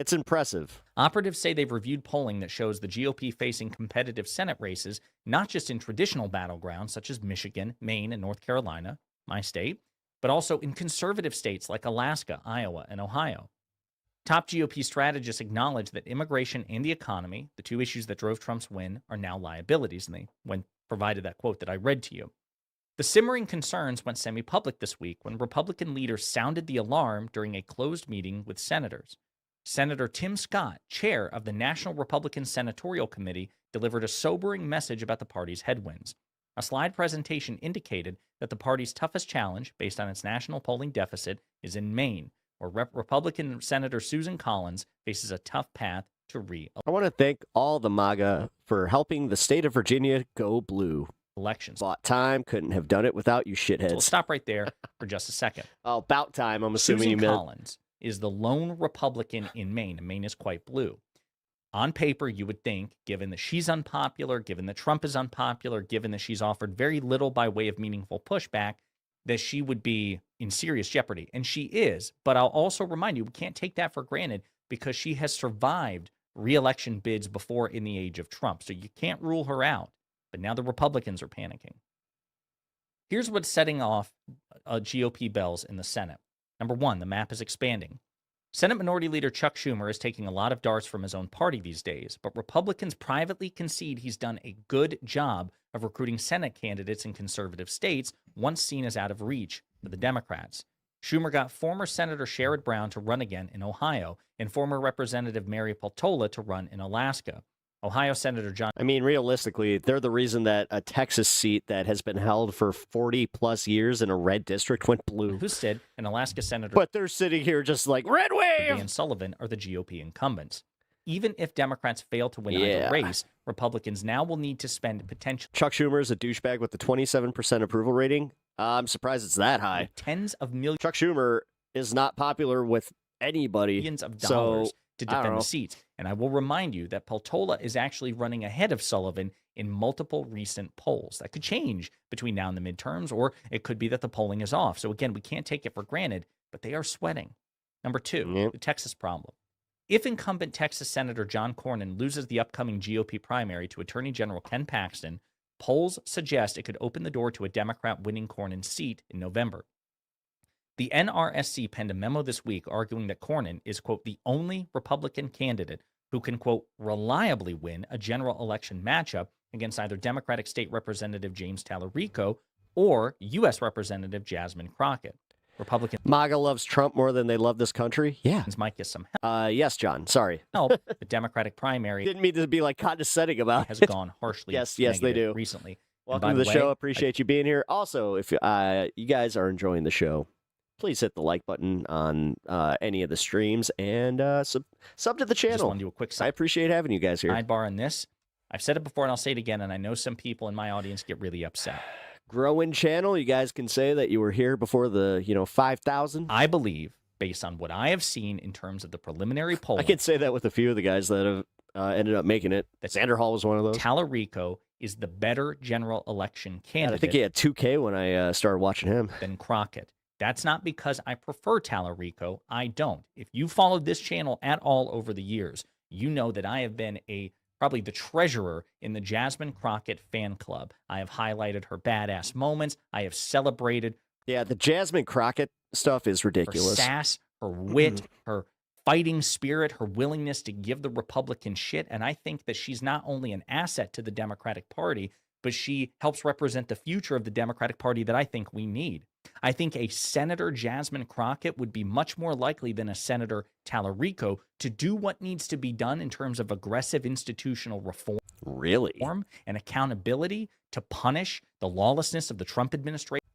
It's impressive. Operatives say they've reviewed polling that shows the GOP facing competitive Senate races, not just in traditional battlegrounds such as Michigan, Maine, and North Carolina, my state, but also in conservative states like Alaska, Iowa, and Ohio. Top GOP strategists acknowledge that immigration and the economy, the two issues that drove Trump's win, are now liabilities, and they provided that quote that I read to you. The simmering concerns went semi-public this week when Republican leaders sounded the alarm during a closed meeting with senators. Senator Tim Scott, chair of the National Republican Senatorial Committee, delivered a sobering message about the party's headwinds. A slide presentation indicated that the party's toughest challenge, based on its national polling deficit, is in Maine, where Republican Senator Susan Collins faces a tough path to re-election. I want to thank all the MAGA for helping the state of Virginia go blue. Elections. Bought time, couldn't have done it without you shitheads. So we'll stop right there for just a second. Oh, about time, I'm assuming Susan you meant. Collins is the lone Republican in Maine, and Maine is quite blue. On paper, you would think, given that she's unpopular, given that Trump is unpopular, given that she's offered very little by way of meaningful pushback, that she would be in serious jeopardy. And she is. But I'll also remind you, we can't take that for granted because she has survived re-election bids before in the age of Trump. So you can't rule her out. But now the Republicans are panicking. Here's what's setting off GOP bells in the Senate. Number one, the map is expanding. Senate Minority Leader Chuck Schumer is taking a lot of darts from his own party these days, but Republicans privately concede he's done a good job of recruiting Senate candidates in conservative states, once seen as out of reach for the Democrats. Schumer got former Senator Sherrod Brown to run again in Ohio and former Representative Mary Peltola to run in Alaska. Ohio Senator John... I mean, realistically, they're the reason that a Texas seat that has been held for 40-plus years in a red district went blue. Husted and Alaska Senator... But they're sitting here just like, red wave! Dan Sullivan are the GOP incumbents. Even if Democrats fail to win either race, Republicans now will need to spend potential... Chuck Schumer is a douchebag with the 27% approval rating. I'm surprised it's that high. Tens of millions... Chuck Schumer is not popular with anybody. Millions of dollars to I don't defend know. the seats. And I will remind you that Peltola is actually running ahead of Sullivan in multiple recent polls. That could change between now and the midterms, or it could be that the polling is off. So again, we can't take it for granted, but they are sweating. Number two, the Texas problem. If incumbent Texas Senator John Cornyn loses the upcoming GOP primary to Attorney General Ken Paxton, polls suggest it could open the door to a Democrat winning Cornyn's seat in November. The NRSC penned a memo this week arguing that Cornyn is, quote, the only Republican candidate who can, quote, reliably win a general election matchup against either Democratic State Representative James Tallarico or U.S. Representative Jasmine Crockett. Republicans MAGA loves Trump more than they love this country? Yeah. might get some help. Yes, John. Sorry. The Democratic primary Didn't mean to be like condescending about has it. gone harshly Yes, they negative do. recently. Welcome to the show. Appreciate you being here. Also, if you guys are enjoying the show, please hit the like button on any of the streams and sub to the channel. Just want to do a quick I appreciate having you guys here. sidebar on this. I've said it before and I'll say it again, and I know some people in my audience get really upset. Growing channel. You guys can say that you were here before the 5,000. I believe, based on what I have seen in terms of the preliminary polling, I can say that with a few of the guys that have ended up making it. that Xander Hall was one of those. Tallarico is the better general election candidate I think he had 2K when I started watching him. than Crockett. That's not because I prefer Tallarico. I don't. If you followed this channel at all over the years, you know that I have been probably the treasurer in the Jasmine Crockett fan club. I have highlighted her badass moments. I have celebrated Yeah, the Jasmine Crockett stuff is her ridiculous. sass, her wit, her fighting spirit, her willingness to give the Republican shit. And I think that she's not only an asset to the Democratic Party, but she helps represent the future of the Democratic Party that I think we need. I think a Senator Jasmine Crockett would be much more likely than a Senator Tallarico to do what needs to be done in terms of aggressive institutional reform. Really? And accountability to punish the lawlessness of the Trump administration.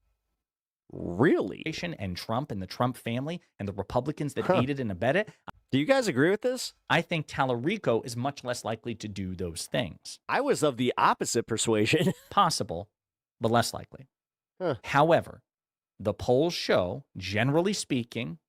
Really? And Trump and the Trump family and the Republicans that aided and abetted. Do you guys agree with this? I think Tallarico is much less likely to do those things. I was of the opposite persuasion. Possible, but less likely. Huh. However, the polls show, generally speaking,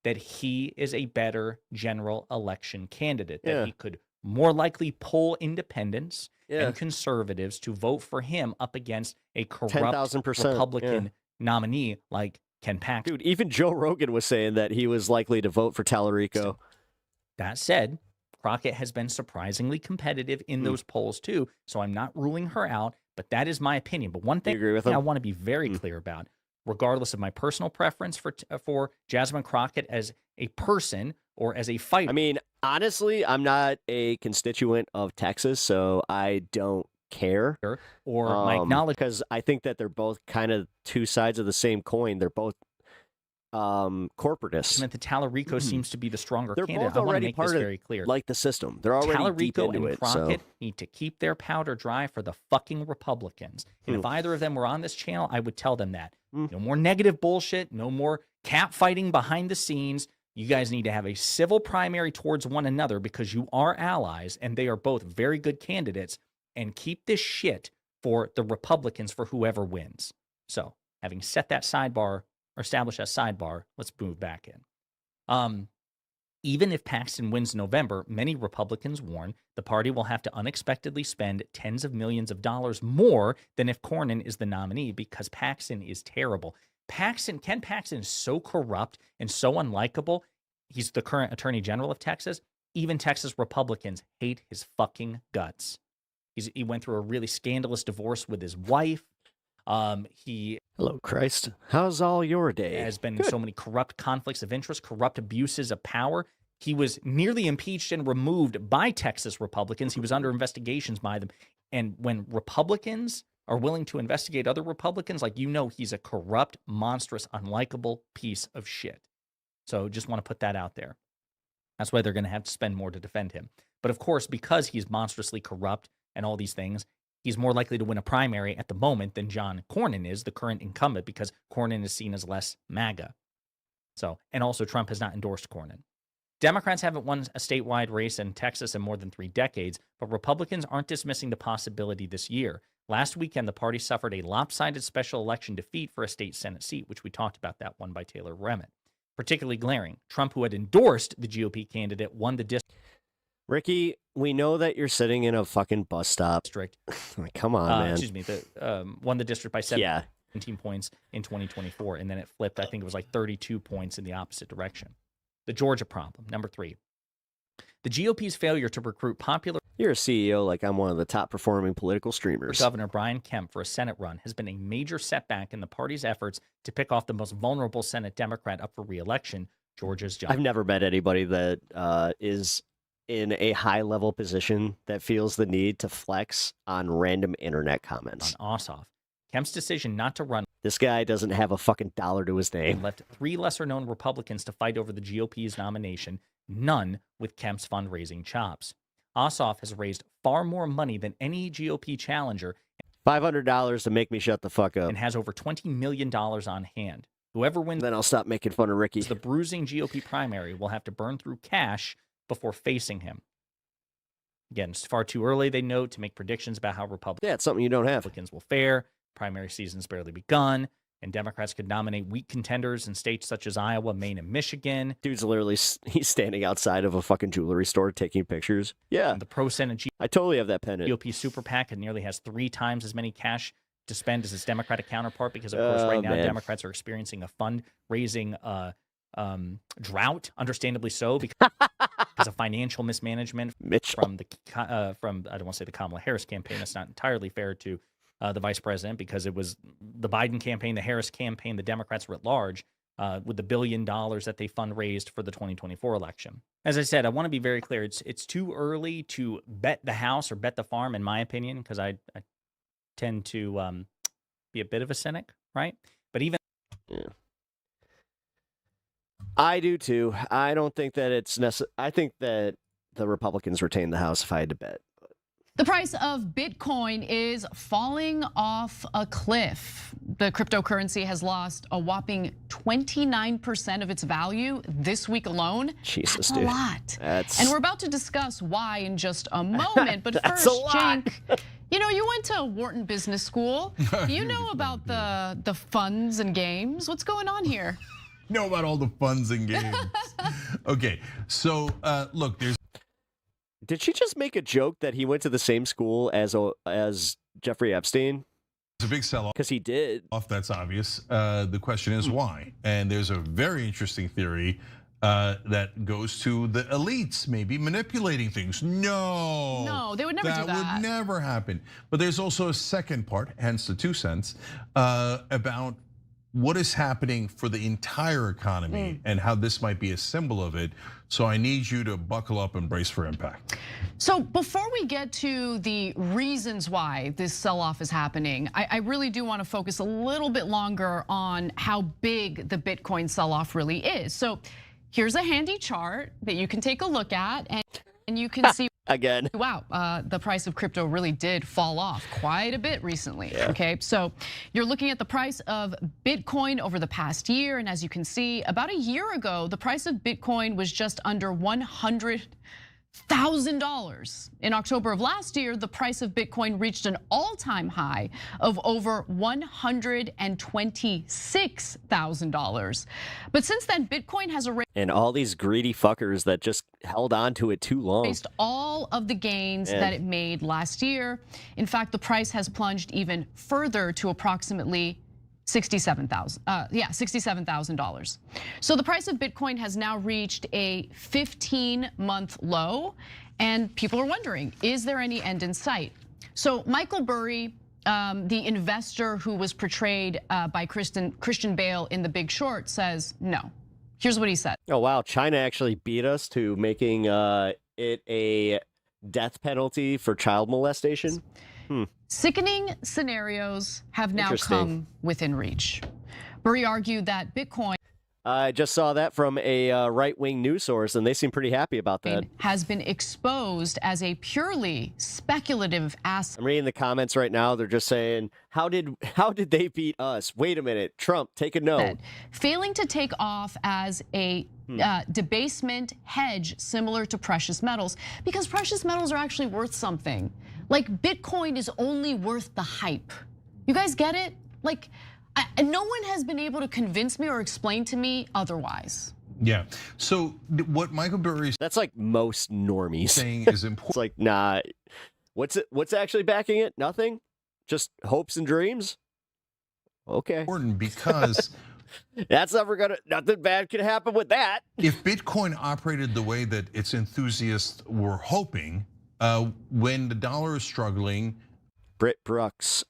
that he is a better general election candidate, that he could more likely pull independents and conservatives to vote for him up against a corrupt 10,000%, Republican nominee like Ken Paxton. Dude, even Joe Rogan was saying that he was likely to vote for Tallarico. That said, Crockett has been surprisingly competitive in those polls too, so I'm not ruling her out, but that is my opinion. But one thing I want to be very clear about, regardless of my personal preference for Jasmine Crockett as a person or as a fighter. I mean, honestly, I'm not a constituent of Texas, so I don't care. Or my acknowledge, because I think that they're both kind of two sides of the same coin. They're both corporatists. The Tallarico seems to be the stronger They're candidate. both I want to already make part this of very clear. Like the system. They're already deep Tallarico into and it. Crockett need to keep their powder dry for the fucking Republicans. And if either of them were on this channel, I would tell them that. No more negative bullshit. No more cat fighting behind the scenes. You guys need to have a civil primary towards one another because you are allies and they are both very good candidates. And keep this shit for the Republicans for whoever wins. So, having set that sidebar or established that sidebar, let's move back in. Even if Paxton wins in November, many Republicans warn the party will have to unexpectedly spend tens of millions of dollars more than if Cornyn is the nominee because Paxton is terrible. Ken Paxton is so corrupt and so unlikable. He's the current Attorney General of Texas. Even Texas Republicans hate his fucking guts. He went through a really scandalous divorce with his wife. Hello, Christ. How's all your day? Has been in so many corrupt conflicts of interest, corrupt abuses of power. He was nearly impeached and removed by Texas Republicans. He was under investigations by them. And when Republicans are willing to investigate other Republicans, like, he's a corrupt, monstrous, unlikable piece of shit. So just want to put that out there. That's why they're going to have to spend more to defend him. But of course, because he's monstrously corrupt and all these things, he's more likely to win a primary at the moment than John Cornyn is, the current incumbent, because Cornyn is seen as less MAGA. So, and also Trump has not endorsed Cornyn. Democrats haven't won a statewide race in Texas in more than 3 decades, but Republicans aren't dismissing the possibility this year. Last weekend, the party suffered a lopsided special election defeat for a state Senate seat, which we talked about, that one by Taylor Remmett. Particularly glaring, Trump, who had endorsed the GOP candidate, won the district. Ricky, we know that you're sitting in a fucking bus stop. Like, come on, man. Excuse me. Won the district by 17 points in 2024, and then it flipped. I think it was like 32 points in the opposite direction. The Georgia problem, number 3. The GOP's failure to recruit popular... You're a CEO like I'm one of the top performing political streamers. Governor Brian Kemp for a Senate run has been a major setback in the party's efforts to pick off the most vulnerable Senate Democrat up for re-election, Georgia's John. I've never met anybody that is in a high-level position that feels the need to flex on random internet comments. On Ossoff. Kemp's decision not to run... This guy doesn't have a fucking dollar to his name. ...left 3 lesser-known Republicans to fight over the GOP's nomination, none with Kemp's fundraising chops. Ossoff has raised far more money than any GOP challenger. $500 to make me shut the fuck up. And has over $20 million on hand. Whoever wins... Then I'll stop making fun of Ricky. ...the bruising GOP primary will have to burn through cash before facing him. Again, it's far too early, they note, to make predictions about how Republicans... Yeah, it's something you don't have. ...will fare. Primary season's barely begun, and Democrats could nominate weak contenders in states such as Iowa, Maine, and Michigan. Dude's literally, he's standing outside of a fucking jewelry store taking pictures. Yeah. And the pro-Senate I totally have that pendant. GOP super PAC nearly has 3 times as many cash to spend as its Democratic counterpart because, of course, right now Democrats are experiencing a fundraising drought, understandably so, because of financial mismanagement from I don't want to say the Kamala Harris campaign. That's not entirely fair to the vice president, because it was the Biden campaign, the Harris campaign, the Democrats were at large with the $1 billion that they fundraised for the 2024 election. As I said, I want to be very clear. It's too early to bet the house or bet the farm, in my opinion, because I tend to be a bit of a cynic, right? But even... Yeah. I do too. I don't think that it's necessary. I think that the Republicans retain the House if I had to bet. The price of Bitcoin is falling off a cliff. The cryptocurrency has lost a whopping 29% of its value this week alone. Jesus, That's dude. a lot. That's... And we're about to discuss why in just a moment. But first, Cenk, you went to Wharton Business School. You know about the funds and games. What's going on here? Know about all the funds and games. Okay, so look, there's... did she just make a joke that he went to the same school as Jeffrey Epstein? It's a big sell-off. Because he did. That's obvious. The question is why? And there's a very interesting theory that goes to the elites maybe manipulating things. No, they would never do that. That would never happen. But there's also a second part, hence the 2 cents, about what is happening for the entire economy and how this might be a symbol of it. So I need you to buckle up and brace for impact. So before we get to the reasons why this sell-off is happening, I really do want to focus a little bit longer on how big the Bitcoin sell-off really is. So here's a handy chart that you can take a look at, and you can see again. Wow, the price of crypto really did fall off quite a bit recently. Okay, so you're looking at the price of Bitcoin over the past year, and as you can see, about a year ago, the price of Bitcoin was just under $100,000. In October of last year, the price of Bitcoin reached an all-time high of over $126,000. But since then, Bitcoin has and all these greedy fuckers that just held on to it too long. Erased all of the gains that it made last year. In fact, the price has plunged even further to approximately $67,000. So the price of Bitcoin has now reached a 15-month low, and people are wondering, is there any end in sight? So Michael Burry, the investor who was portrayed by Christian Bale in The Big Short, says no. Here's what he said. Oh, wow. China actually beat us to making it a death penalty for child molestation. Sickening scenarios have now come within reach. Burry argued that Bitcoin I just saw that from a right-wing news source, and they seem pretty happy about that. Has been exposed as a purely speculative asset. I'm reading the comments right now. They're just saying, how did they beat us? Wait a minute, Trump, take a note. Failing to take off as a debasement hedge similar to precious metals, because precious metals are actually worth something. Like Bitcoin is only worth the hype. You guys get it? Like, no one has been able to convince me or explain to me otherwise. Yeah. So what Michael Burry's that's like most normies saying is important. It's like, nah. What's actually backing it? Nothing. Just hopes and dreams. Okay. Important because that's nothing bad could happen with that. If Bitcoin operated the way that its enthusiasts were hoping, when the dollar is struggling, Britt Brooks.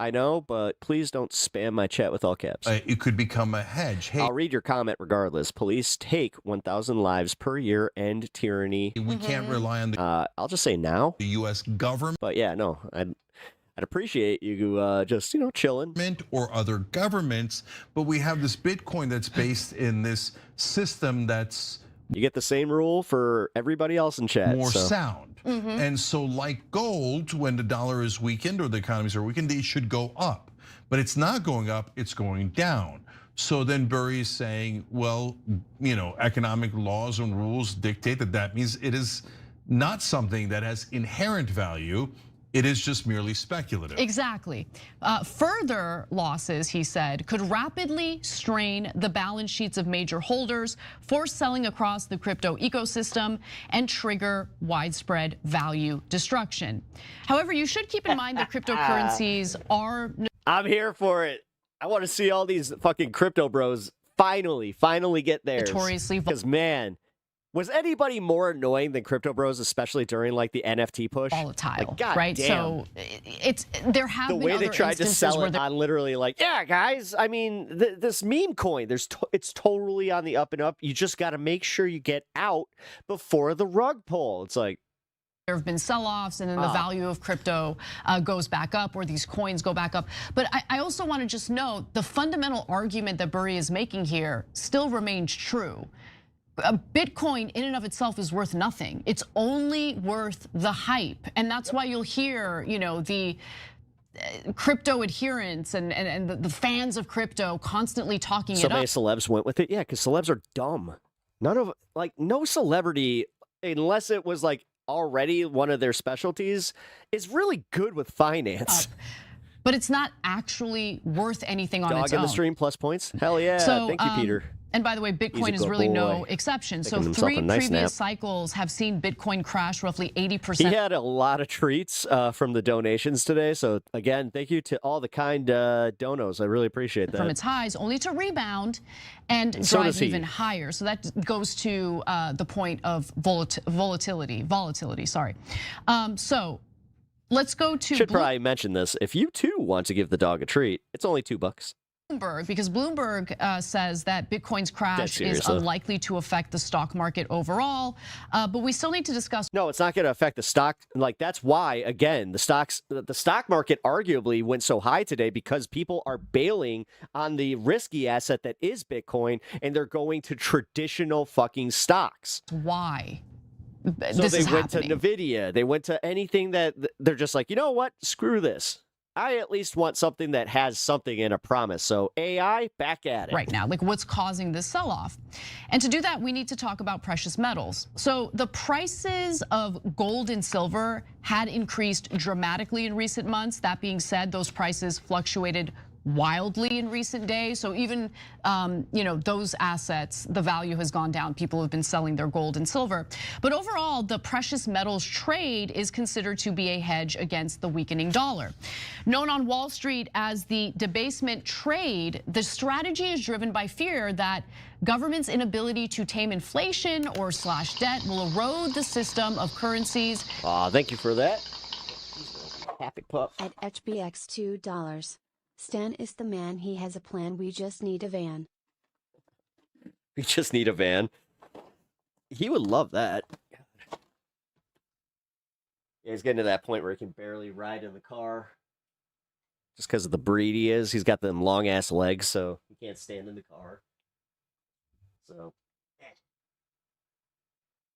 I know, but please don't spam my chat with all caps. It could become a hedge. Hey, I'll read your comment regardless. Police take 1,000 lives per year, end tyranny. We can't rely on the I'll just say now. The U.S. government. But yeah, no, I'd appreciate you just, chilling. Or other governments, but we have this Bitcoin that's based in this system that's... You get the same rule for everybody else in chat. More sound. And so like gold, when the dollar is weakened or the economies are weakened, they should go up. But it's not going up, it's going down. So then Burry is saying, well, economic laws and rules dictate that means it is not something that has inherent value. It is just merely speculative. Exactly. Further losses, he said, could rapidly strain the balance sheets of major holders, force selling across the crypto ecosystem, and trigger widespread value destruction. However, you should keep in mind that cryptocurrencies are... I'm here for it. I want to see all these fucking crypto bros finally get theirs. Notoriously... Because, man... Was anybody more annoying than crypto bros, especially during like the NFT push? Volatile, God right? Damn. So there have been the way other they tried to sell it where on literally like, yeah, guys. I mean, this meme coin, it's totally on the up and up. You just got to make sure you get out before the rug pull. It's like there have been sell-offs, and then the value of crypto goes back up, or these coins go back up. But I also want to just note the fundamental argument that Burry is making here still remains true. Bitcoin in and of itself is worth nothing. It's only worth the hype. And that's why you'll hear, the crypto adherents and the fans of crypto constantly talking so it up. many celebs went with it. Yeah, because celebs are dumb. No celebrity, unless it was like already one of their specialties, is really good with finance. But it's not actually worth anything on its own. Dog in the stream plus points? Hell yeah. So, thank you, Peter. And by the way, Bitcoin He's a is good really no boy. exception. So Making himself 3 a nice previous nap. cycles have seen Bitcoin crash roughly 80%. He had a lot of treats from the donations today. So again, thank you to all the kind donos. I really appreciate that. From its highs, only to rebound and so drive does he. even higher. So that goes to the point of volatility. Sorry. So let's go to Should probably mention this. If you too want to give the dog a treat, it's only $2. Bloomberg, because Bloomberg says that Bitcoin's crash serious, is though. unlikely to affect the stock market overall. But we still need to discuss. No, it's not going to affect the stock. Like, that's why, again, the stock market arguably went so high today because people are bailing on the risky asset that is Bitcoin, and they're going to traditional fucking stocks. Why? So This they is went happening. to Nvidia. They went to anything that they're just like, you know what? Screw this. I at least want something that has something in a promise. So AI, back at it. Right now, like what's causing this sell-off. And to do that, we need to talk about precious metals. So the prices of gold and silver had increased dramatically in recent months. That being said, those prices fluctuated wildly in recent days. So even, those assets, the value has gone down. People have been selling their gold and silver. But overall, the precious metals trade is considered to be a hedge against the weakening dollar. Known on Wall Street as the debasement trade, the strategy is driven by fear that government's inability to tame inflation or slash debt will erode the system of currencies. Thank you for that. Happy pup. At HBX $2. Stan is the man, he has a plan, we just need a van. We just need a van. He would love that. Yeah, he's getting to that point where he can barely ride in the car. Just because of the breed he is. He's got them long ass legs, so he can't stand in the car. So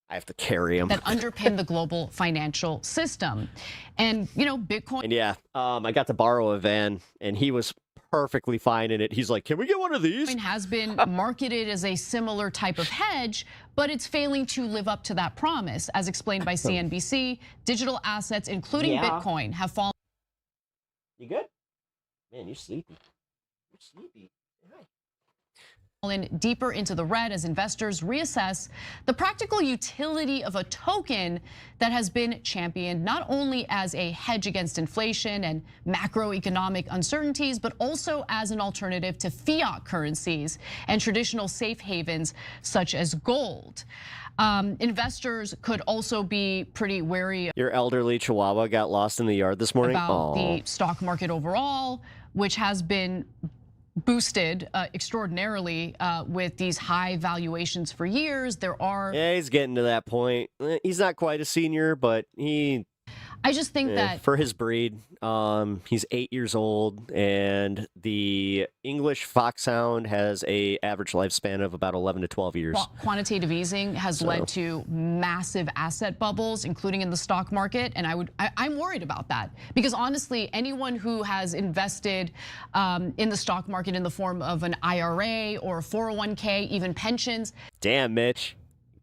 I have to carry him. That underpin the global financial system. And, Bitcoin. And yeah, I got to borrow a van, and he was perfectly fine in it. He's like, can we get one of these? Bitcoin has been marketed as a similar type of hedge, but it's failing to live up to that promise. As explained by CNBC, digital assets, including Bitcoin, have fallen. You good? Man, you're sleepy. You're sleepy. Deeper into the red as investors reassess the practical utility of a token that has been championed not only as a hedge against inflation and macroeconomic uncertainties, but also as an alternative to fiat currencies and traditional safe havens such as gold. Investors could also be pretty wary. Your elderly chihuahua got lost in the yard this morning. About the stock market overall, which has been boosted extraordinarily with these high valuations for years. Yeah, he's getting to that point. He's not quite a senior, but I just think that for his breed, he's 8 years old, and the English foxhound has a average lifespan of about 11 to 12 years. Quantitative easing has led to massive asset bubbles, including in the stock market, and I'm worried about that because honestly, anyone who has invested in the stock market in the form of an IRA or a 401k, even pensions. Damn, Mitch.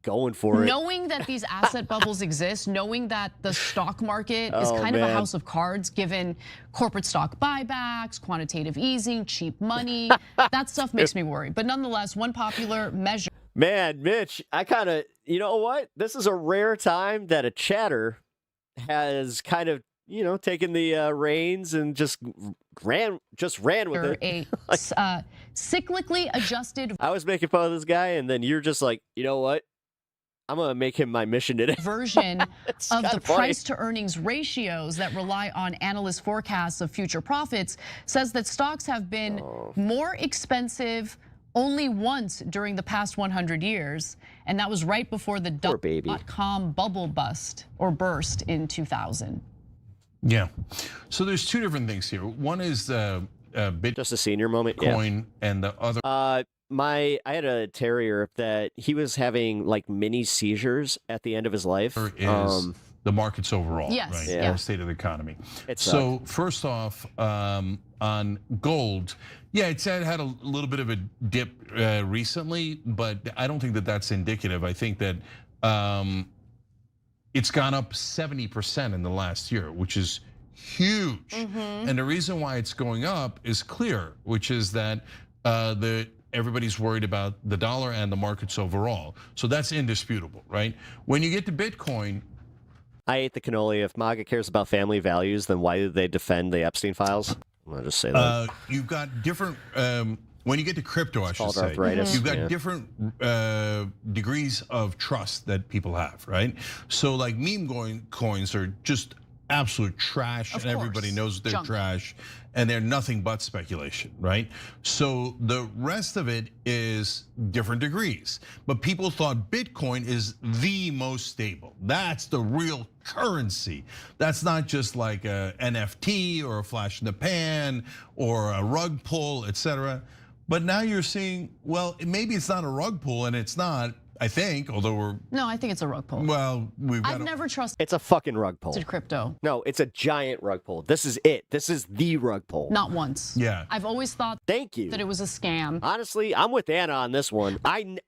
Going for it. Knowing that these asset bubbles exist, knowing that the stock market is kind of a house of cards, given corporate stock buybacks, quantitative easing, cheap money, that stuff makes me worry. But nonetheless, one popular measure. Man, Mitch, I kind of, you know what? This is a rare time that a chatter has kind of, taken the reins and just ran with it. A cyclically adjusted. I was making fun of this guy, and then you're just like, you know what? I'm going to make him my mission today. Version of the price to earnings ratios that rely on analyst forecasts of future profits says that stocks have been more expensive only once during the past 100 years. And that was right before the dot-com bubble burst in 2000. Yeah. So there's two different things here. One is just a senior moment. Bitcoin, and the other. I had a terrier that he was having like mini seizures at the end of his life. Is the markets overall, yes, right? Yeah. The state of the economy. So first off, on gold, yeah, it's had a little bit of a dip recently, but I don't think that that's indicative. I think that it's gone up 70% in the last year, which is huge. And the reason why it's going up is clear, which is that the everybody's worried about the dollar and the markets overall. So that's indisputable, right? When you get to Bitcoin, I ate the cannoli. If MAGA cares about family values, then why did they defend the Epstein files? I'll just say that. You've got different. When you get to crypto, I should say, arthritis. you've got Yeah. different degrees of trust that people have, right? So like meme coins are just absolute trash, and everybody knows they're trash, and they're nothing but speculation, right? So the rest of it is different degrees. But people thought Bitcoin is the most stable. That's the real currency. That's not just like a NFT or a flash in the pan or a rug pull, etc. But now you're seeing, well, maybe it's not a rug pull, and it's not, I think, although we're... No, I think it's a rug pull. Well, I've never trusted... It's a fucking rug pull. It's crypto. No, it's a giant rug pull. This is it. This is the rug pull. Not once. Yeah. I've always thought Thank you. that it was a scam. Honestly, I'm with Anna on this one.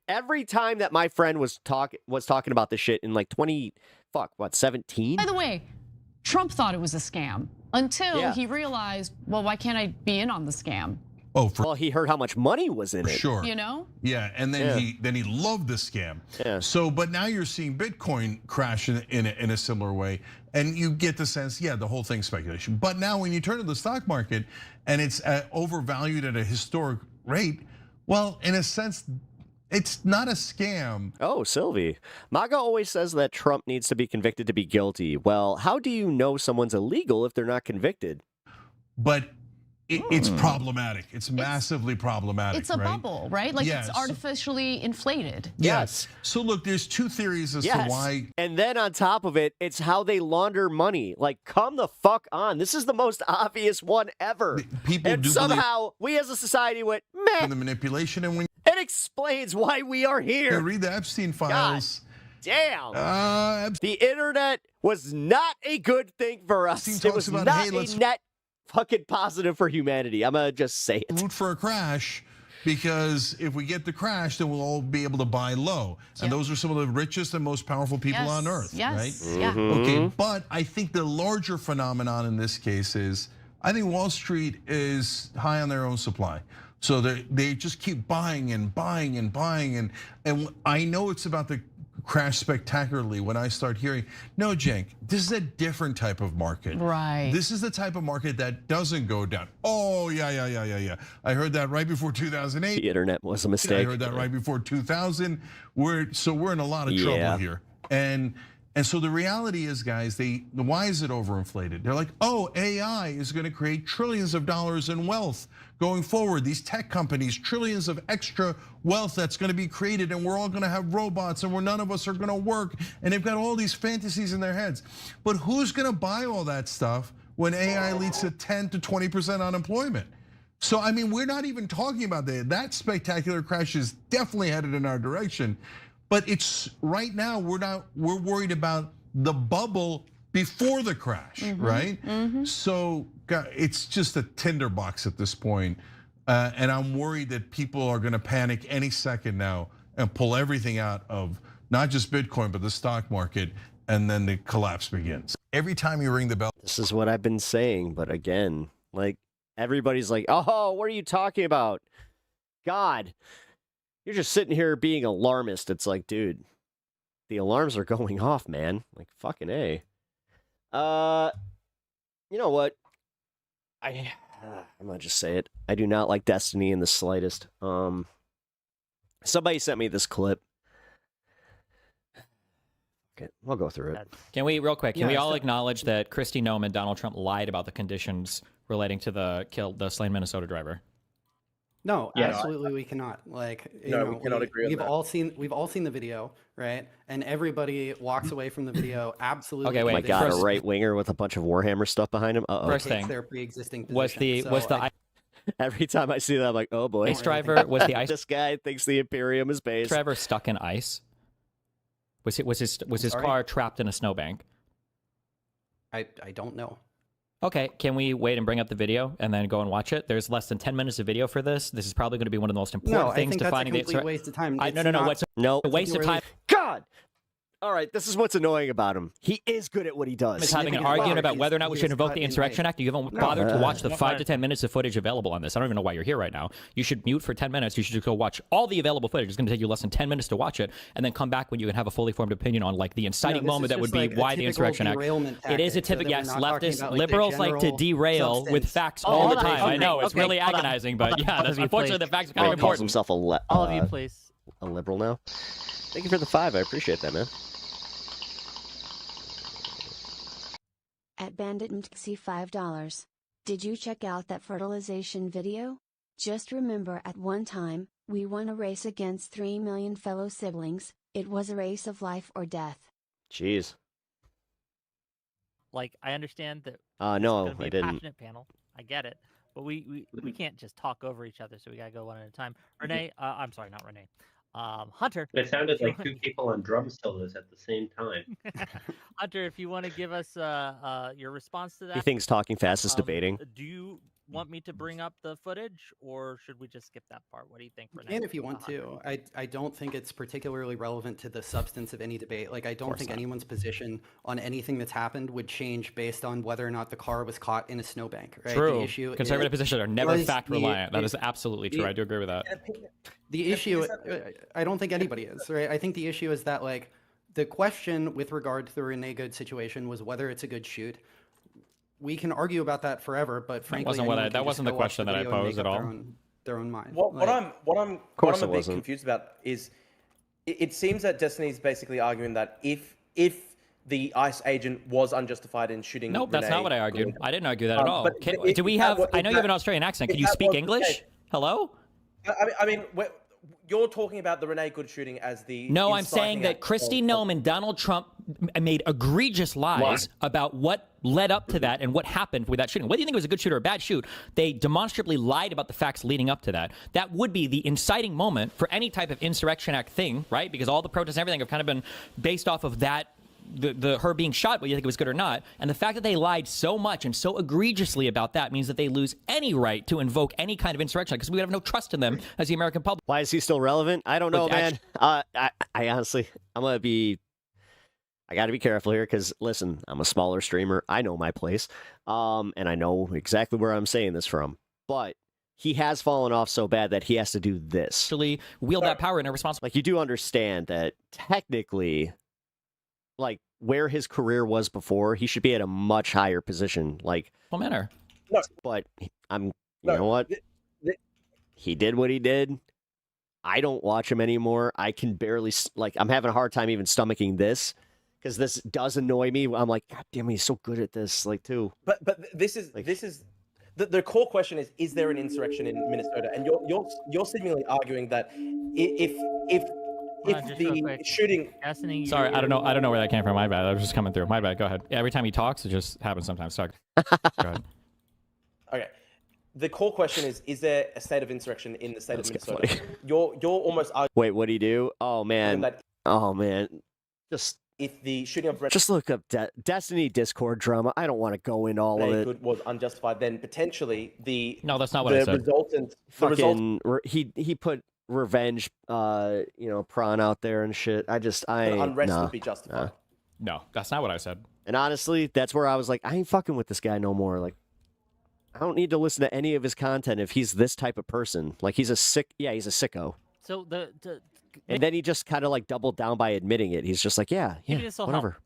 Every time that my friend was talking about this shit in like 17? By the way, Trump thought it was a scam until he realized, well, why can't I be in on the scam? Oh, well, he heard how much money was in it. Sure. You know? Yeah, and then he loved the scam. Yeah. So, but now you're seeing Bitcoin crash in a similar way, and you get the sense, yeah, the whole thing's speculation. But now when you turn to the stock market and it's overvalued at a historic rate, well, in a sense, it's not a scam. Oh, Sylvie. MAGA always says that Trump needs to be convicted to be guilty. Well, how do you know someone's illegal if they're not convicted? But it's problematic. It's massively problematic. It's a bubble, right? Like Yes. it's artificially inflated. Yes. So look, there's two theories as to why. And then on top of it, it's how they launder money. Like, come the fuck on. This is the most obvious one ever. People and do somehow we as a society went, meh. And the manipulation, and when It explains why we are here. you read the Epstein files. Damn. The internet was not a good thing for us. Epstein It was talks about, not hey, a let's net fucking positive for humanity. I'm gonna just say it. root for a crash, because if we get the crash, then we'll all be able to buy low. And those are some of the richest and most powerful people on earth, right? Yeah. Okay, but I think the larger phenomenon in this case is, I think Wall Street is high on their own supply. So they just keep buying and buying and buying, and I know it's about to crash spectacularly when I start hearing, no, Cenk, this is a different type of market. Right. This is the type of market that doesn't go down. Oh, yeah. I heard that right before 2008. The internet was a mistake. I heard that right before 2000. We're in a lot of trouble here. And so the reality is, guys, why is it overinflated? They're like, oh, AI is going to create trillions of dollars in wealth going forward. These tech companies, trillions of extra wealth that's going to be created, and we're all going to have robots, and none of us are going to work. And they've got all these fantasies in their heads. But who's going to buy all that stuff when AI leads to 10 to 20% unemployment? So, I mean, we're not even talking about that. That spectacular crash is definitely headed in our direction. But it's right now, we're worried about the bubble before the crash, right? So it's just a tinderbox at this point. And I'm worried that people are gonna panic any second now and pull everything out of not just Bitcoin, but the stock market, and then the collapse begins. Every time you ring the bell. This is what I've been saying, but again, like everybody's like, oh, what are you talking about? God. You're just sitting here being alarmist. It's like, dude, the alarms are going off, man. Like, fucking A. You know what? I'm gonna just say it. I do not like Destiny in the slightest. Somebody sent me this clip. Okay, I'll go through it. Can we, real quick, can we all acknowledge that Kristi Noem and Donald Trump lied about the conditions relating to the slain Minnesota driver? No, absolutely we cannot. Like, we cannot agree on we've that. we've all seen the video, right? And everybody walks away from the video absolutely. Okay, wait. Oh my God, a right winger with a bunch of Warhammer stuff behind him. First thing, their pre-existing was position. every time I see that, I'm like, oh boy. Ice driver was the ice. This guy thinks the Imperium is base. Driver stuck in ice. Was his car trapped in a snowbank? I don't know. Okay, can we wait and bring up the video and then go and watch it? There's less than 10 minutes of video for this. This is probably going to be one of the most important things to finding the. No, I think that's a complete waste of time. No. What's no a waste of time? God. All right, this is what's annoying about him. He is good at what he does. Is having an argument about whether or not we should invoke the Insurrection Act. You haven't bothered to watch the 5 to 10 minutes of footage available on this. I don't even know why you're here right now. You should mute for 10 minutes. You should just go watch all the available footage. It's going to take you less than 10 minutes to watch it, and then come back when you can have a fully formed opinion on like the inciting moment that would be why the Insurrection Act. It is a typical, yes, leftists, liberals like to derail with facts all the time. I know, it's really agonizing, but yeah, that's unfortunately the facts are kind of calls important. himself all of you, please. A liberal now. Thank you for the 5. I appreciate that, man. At Bandit MTC $5. Did you check out that fertilization video? Just remember, at one time, we won a race against 3 million fellow siblings. It was a race of life or death. Jeez. Like, I understand that. No, it's gonna be I a didn't. Passionate panel. I get it, but we can't just talk over each other. So we gotta go one at a time. Renee, I'm sorry, not Renee. Hunter. It sounded like two people on drum solos at the same time. Hunter, if you want to give us your response to that. He thinks talking fast is debating. Do you want me to bring up the footage, or should we just skip that part? What do you think, Renee? And if you want to, I don't think it's particularly relevant to the substance of any debate. Like, I don't think anyone's position on anything that's happened would change based on whether or not the car was caught in a snowbank. Right? True. The issue Conservative positions are never fact reliant. That the- is absolutely true. I do agree with that. The issue, I don't think anybody is, right? I think the issue is that, like, the question with regard to the Renee Good situation was whether it's a good shoot. We can argue about that forever, but frankly, that wasn't the question that I posed at all. Their own mind. What I'm a bit confused about is it seems that Destiny is basically arguing that if the ICE agent was unjustified in shooting. Nope, that's Renee not what I argued. Good. I didn't argue that at all. But Do we have? I know you have an Australian accent. Can you speak English? Hello? I mean, you're talking about the Renee Good shooting as the. No, I'm saying that Kristi Noem and Donald Trump made egregious lies about what led up to that and what happened with that shooting. Whether you think it was a good shoot or a bad shoot, they demonstrably lied about the facts leading up to that. That would be the inciting moment for any type of Insurrection Act thing, right? Because all the protests and everything have kind of been based off of that. Her being shot, whether you think it was good or not, and the fact that they lied so much and so egregiously about that means that they lose any right to invoke any kind of insurrection because we have no trust in them as the American public. Why is he still relevant? I don't know, man. I honestly, I got to be careful here because, listen, I'm a smaller streamer. I know my place, and I know exactly where I'm saying this from. But he has fallen off so bad that he has to do this. Actually, wield that power in a responsible. Like, you do understand that technically, like, where his career was before, he should be at a much higher position. Like, what manner? But you know what? He did what he did. I don't watch him anymore. I can barely, like, I'm having a hard time even stomaching this because this does annoy me. I'm like, God damn, he's so good at this, like, too. But this is the core question is there an insurrection in Minnesota? And you're seemingly arguing that if the shooting. Sorry, I don't know where that came from. My bad. I was just coming through. My bad. Go ahead. Every time he talks, it just happens sometimes. Sorry. Go ahead. Okay. The core question is there a state of insurrection in the state of Minnesota? You're almost arguing. Wait, what'd he do? Oh man. Just if the shooting of just look up Destiny Discord drama. I don't want to go into all of it. Good was unjustified. Then potentially no, that's not what I said. He put revenge, prawn out there and shit. Unrest would be justified. No, that's not what I said. And honestly, that's where I was like, I ain't fucking with this guy no more. Like, I don't need to listen to any of his content if he's this type of person. Like, he's a sicko. So and then he just kind of like doubled down by admitting it. He's just like, yeah, whatever.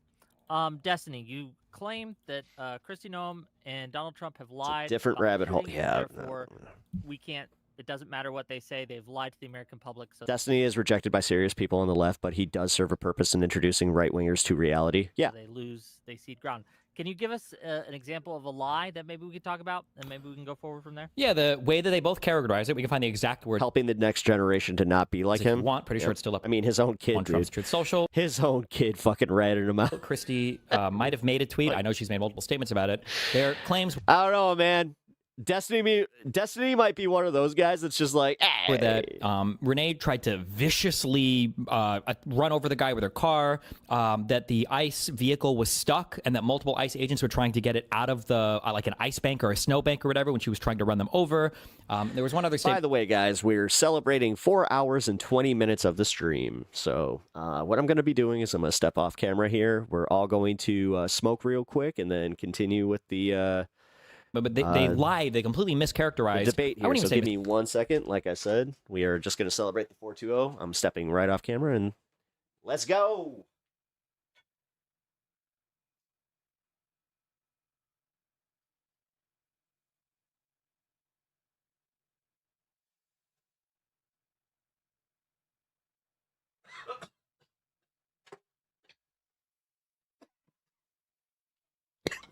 Destiny, you claim that Kristi Noem and Donald Trump have lied. Different rabbit hole. Yeah. Therefore, we can't. It doesn't matter what they say. They've lied to the American public. So Destiny is rejected by serious people on the left, but he does serve a purpose in introducing right-wingers to reality. Yeah. So they cede ground. Can you give us an example of a lie that maybe we could talk about, and maybe we can go forward from there? Yeah, the way that they both characterize it, we can find the exact word. Helping the next generation to not be like him. Pretty sure it's still up. I mean, his own kid, on Trump's Truth Social. His own kid fucking ratted him out. Kristi might have made a tweet. I know she's made multiple statements about it. Their claims. I don't know, man. Destiny might be one of those guys that's just like, where that Renee tried to viciously run over the guy with her car, that the ICE vehicle was stuck, and that multiple ICE agents were trying to get it out of the like an ice bank or a snow bank or whatever when she was trying to run them over. There was one other By the way, guys, we're celebrating 4 hours and 20 minutes of the stream. So what I'm going to be doing is I'm going to step off camera here. We're all going to smoke real quick and then continue with the... But they lied. They completely mischaracterized the debate I here. wouldn't So even give me 1 second. Like I said, we are just going to celebrate the 420. I'm stepping right off camera and let's go.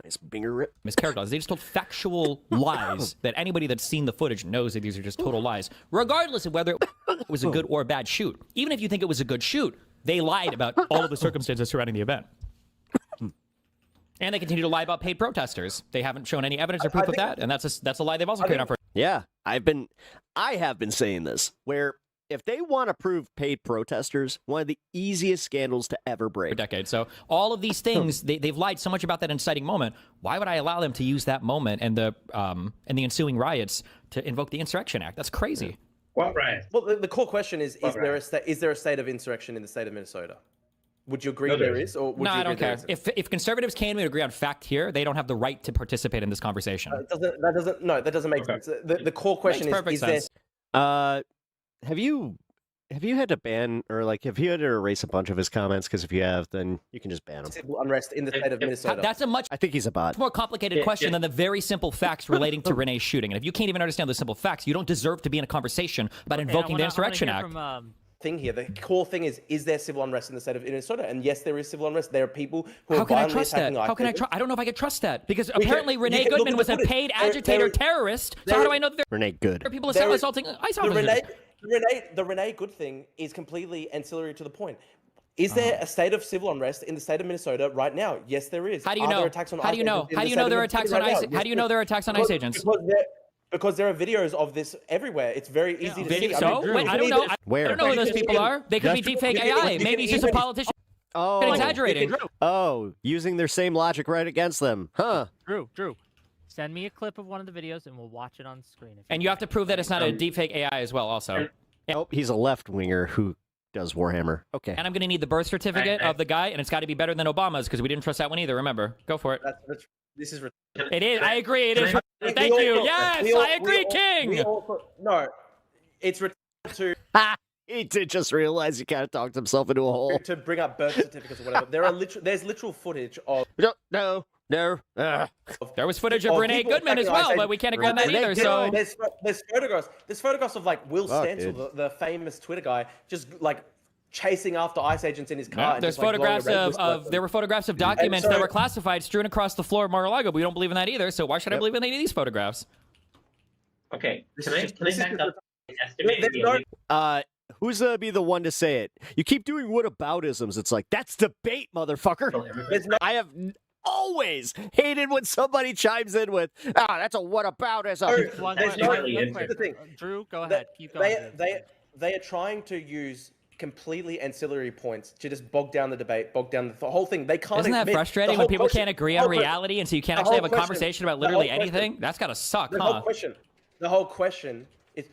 Nice binger rip. Mischaracterized. They just told factual lies that anybody that's seen the footage knows that these are just total lies, regardless of whether it was a good or a bad shoot. Even if you think it was a good shoot, they lied about all of the circumstances surrounding the event. And they continue to lie about paid protesters. They haven't shown any evidence or proof of that, and that's a lie they've also carried on for. Yeah, I have been saying this, where if they want to prove paid protesters, one of the easiest scandals to ever break. For decades. So all of these things, they've lied so much about that inciting moment. Why would I allow them to use that moment and the ensuing riots to invoke the Insurrection Act? That's crazy. What right? Well, the core question is there a state of insurrection in the state of Minnesota? Would you agree there is, or would no, you I don't care. If conservatives can't even agree on fact here, they don't have the right to participate in this conversation. That doesn't make sense. The core question is there... Have you had to ban, or like, have you had to erase a bunch of his comments? Because if you have, then you can just ban him. Civil unrest in the state of Minnesota. That's a much I think he's a bot. more complicated question than the very simple facts relating to Renee's shooting. And if you can't even understand the simple facts, you don't deserve to be in a conversation about invoking the Insurrection Act. Thing here, the core thing is there civil unrest in the state of Minnesota? And yes, there is civil unrest. There are people who How are can I violently trust that? attacking How can I ICE trust? I don't know if I could trust that because We can- apparently you Renee can look Goodman at was the a footage. paid There- agitator there- terrorist. So there- how do I know that there Renee Good. are people There is- assaulting ICE the officers? the Renee Good thing is completely ancillary to the point. Is there a state of civil unrest in the state of Minnesota right now? Yes, there is. How do you Are know? there attacks on How do you ICE know? agents in How the do you state know of there are Minnesota attacks on right ICE? now? How do you know there are attacks on ICE agents? Because there are videos of this everywhere. It's very easy to see. So? Wait, I don't know. I don't know who those people are. They could be deepfake AI. Maybe he's just a politician. Oh, Exaggerating. Using their same logic right against them, huh? Drew, send me a clip of one of the videos and we'll watch it on screen. And you have to prove that it's not a deepfake AI as well, also. Nope, he's a left winger who does Warhammer. Okay. And I'm going to need the birth certificate of the guy, and it's got to be better than Obama's because we didn't trust that one either. Remember, go for it. This is. It is. I agree. It is. Thank you. Yes, I agree, King. No, it's to. He did just realize he kind of talked himself into a hole. To bring up birth certificates or whatever. There's literal footage of. No. There was footage of Renee Goodman as well, but we can't agree on that either. So there's photographs. There's photographs of like Will Stancil, the famous Twitter guy, just like chasing after ICE agents in his car. there's just, like, photographs of there were photographs of documents that were classified strewn across the floor of Mar-a-Lago. But we don't believe in that either. So why should I believe in any of these photographs? Okay, can I back up? Who's be the one to say it? You keep doing whataboutisms. It's like, that's debate, motherfucker. I have always hated when somebody chimes in with, that's a whataboutism. Here's the thing. Drew, go ahead. Keep going. They are trying to use completely ancillary points to just bog down the debate, bog down the whole thing. They can't. Isn't that frustrating when people can't agree on reality, and so you can't actually have a conversation about literally anything? That's gotta suck, The whole question is,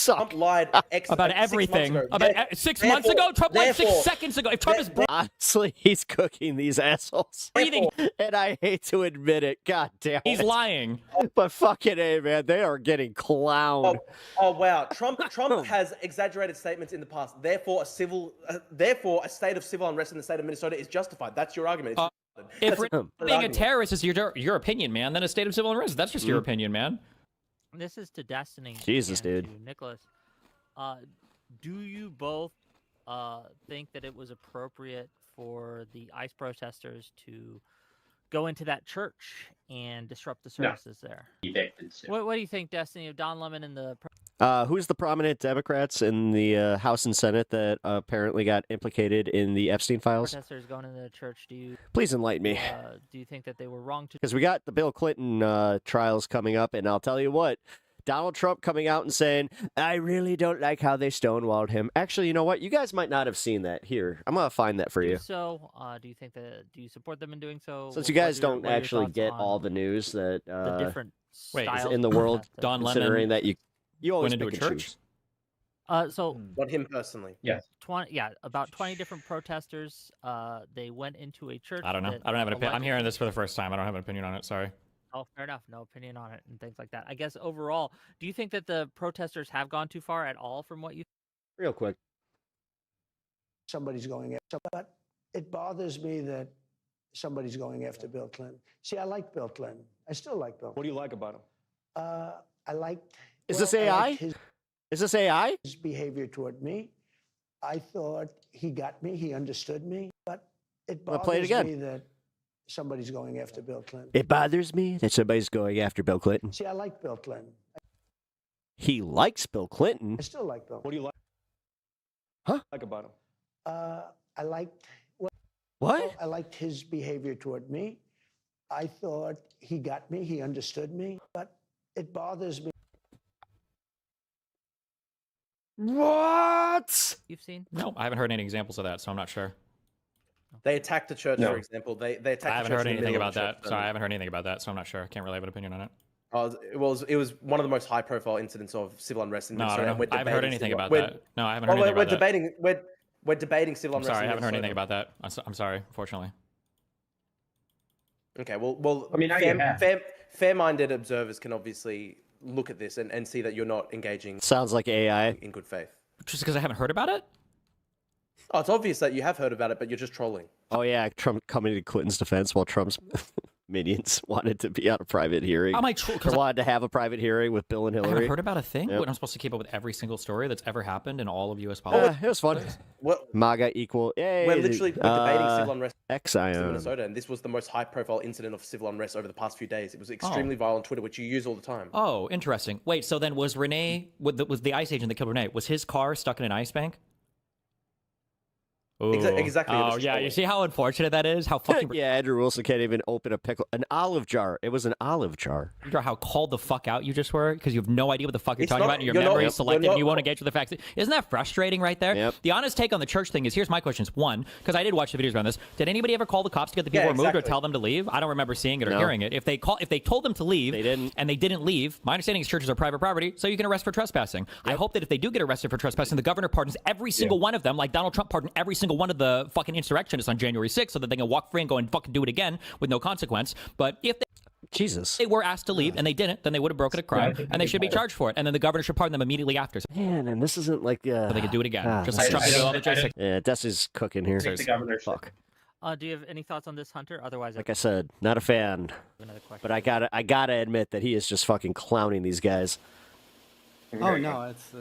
Trump lied about everything. About 6 months ago, Trump lied 6 seconds ago. If Trump is honestly, he's cooking these assholes. Breathing, and I hate to admit it. God damn, he's lying. But fucking A, man, they are getting clowned. Oh wow, Trump has exaggerated statements in the past. Therefore, a state of civil unrest in the state of Minnesota is justified. That's your argument. If being a terrorist is your opinion, man, then a state of civil unrest, that's just your opinion, man. This is to Destiny. Jesus, dude. To Nicholas, do you both think that it was appropriate for the ICE protesters to go into that church and disrupt the services there? What do you think, Destiny, of Don Lemon and the... Who's the prominent Democrats in the House and Senate that apparently got implicated in the Epstein files? Protesters going into the church, do you Please enlighten me. do you think that they were wrong to? Because we got the Bill Clinton trials coming up, and I'll tell you what, Donald Trump coming out and saying, I really don't like how they stonewalled him. Actually, you know what? You guys might not have seen that. Here, I'm going to find that for you. So, do you think that? Do you support them in doing so? Since you guys don't actually get all the news that the different is styles in the of world, protest. Don considering Lemon that you always went into pick a and church? choose. So Not him personally. Yes. about 20 different protesters. They went into a church. I don't know. that I don't have an opinion. I'm allegedly- hearing this for the first time. I don't have an opinion on it. Sorry. Oh, fair enough. No opinion on it and things like that. I guess overall, do you think that the protesters have gone too far at all from what you? Real quick. Somebody's going after, but it bothers me that somebody's going after Bill Clinton. See, I like Bill Clinton. I still like Bill. What do you like about him? I liked. Is this AI? Is this AI? His behavior toward me. I thought he got me. He understood me. But it Wanna bothers play it again? me that somebody's going after Bill Clinton. It bothers me that somebody's going after Bill Clinton. See, I like Bill Clinton. He likes Bill Clinton. I still like Bill. What do you like? Huh? Like about him? I liked. What? I liked his behavior toward me. I thought he got me. He understood me. But it bothers me. What? You've seen? No, I haven't heard any examples of that, so I'm not sure. They attacked the church, No. for example. They attacked I the haven't church heard in the anything middle about of the that. church. Sorry, I haven't heard anything about that, so I'm not sure. I can't really have an opinion on it. It was one of the most high-profile incidents of civil unrest in No, I Minnesota. don't know. I haven't heard anything about we're- that. No, I haven't well, heard anything we're about that. debating. We're debating civil I'm unrest. sorry, I in haven't heard anything Minnesota. about that. I'm sorry, unfortunately. Okay, well, I mean, now you have. fair-minded observers can obviously look at this and see that you're not engaging Sounds like AI. in good faith. Just because I haven't heard about it? Oh, it's obvious that you have heard about it, but you're just trolling. Oh yeah, Trump coming to Clinton's defense while Trump's minions wanted to be on a private hearing. Am I true? Or wanted to have a private hearing with Bill and I Hillary. haven't heard about a thing. Yep. What, I'm supposed to keep up with every single story that's ever happened in all of U.S. politics. It was fun. What? MAGA equal. Yay. We're debating civil unrest in Excion. Minnesota, and this was the most high-profile incident of civil unrest over the past few days. It was extremely viral on Twitter, which you use all the time. Oh, interesting. Wait, so then was Renee, was the ICE agent that killed Renee, was his car stuck in an ice bank? Ooh. Exactly. It was Oh, just yeah. trolling. You see how unfortunate that is? How fucking. Yeah, Andrew Wilson can't even open a pickle. An olive jar. It was an olive jar. How called the fuck out you just were because you have no idea what the fuck you're It's talking not- about and your you're not- memory you're is selective not- and you won't engage with the facts. Isn't that frustrating right there? Yep. The honest take on the church thing is here's my questions. One, because I did watch the videos around this. Did anybody ever call the cops to get the people Yeah, removed or exactly. tell them to leave? I don't remember seeing it or No. hearing it. If they told them to leave They didn't. and they didn't leave, my understanding is churches are private property, so you can arrest for trespassing. I hope that if they do get arrested for trespassing, the governor pardons every single one of them, like Donald Trump pardoned every single one of the fucking insurrectionists on January 6th so that they can walk free and go and fucking do it again with no consequence. But if Jesus. they were asked to leave and they didn't, then they would have broken a crime and they should be charged for it. And then the governor should pardon them immediately after. So Man, and this isn't like. they could do it again. Just like Trump did all the J6. Yeah, Desi's cooking here. The governor should. Fuck. Do you have any thoughts on this, Hunter? Otherwise, Like I said, not a fan. another question. But I gotta admit that he is just fucking clowning these guys. Oh no, it's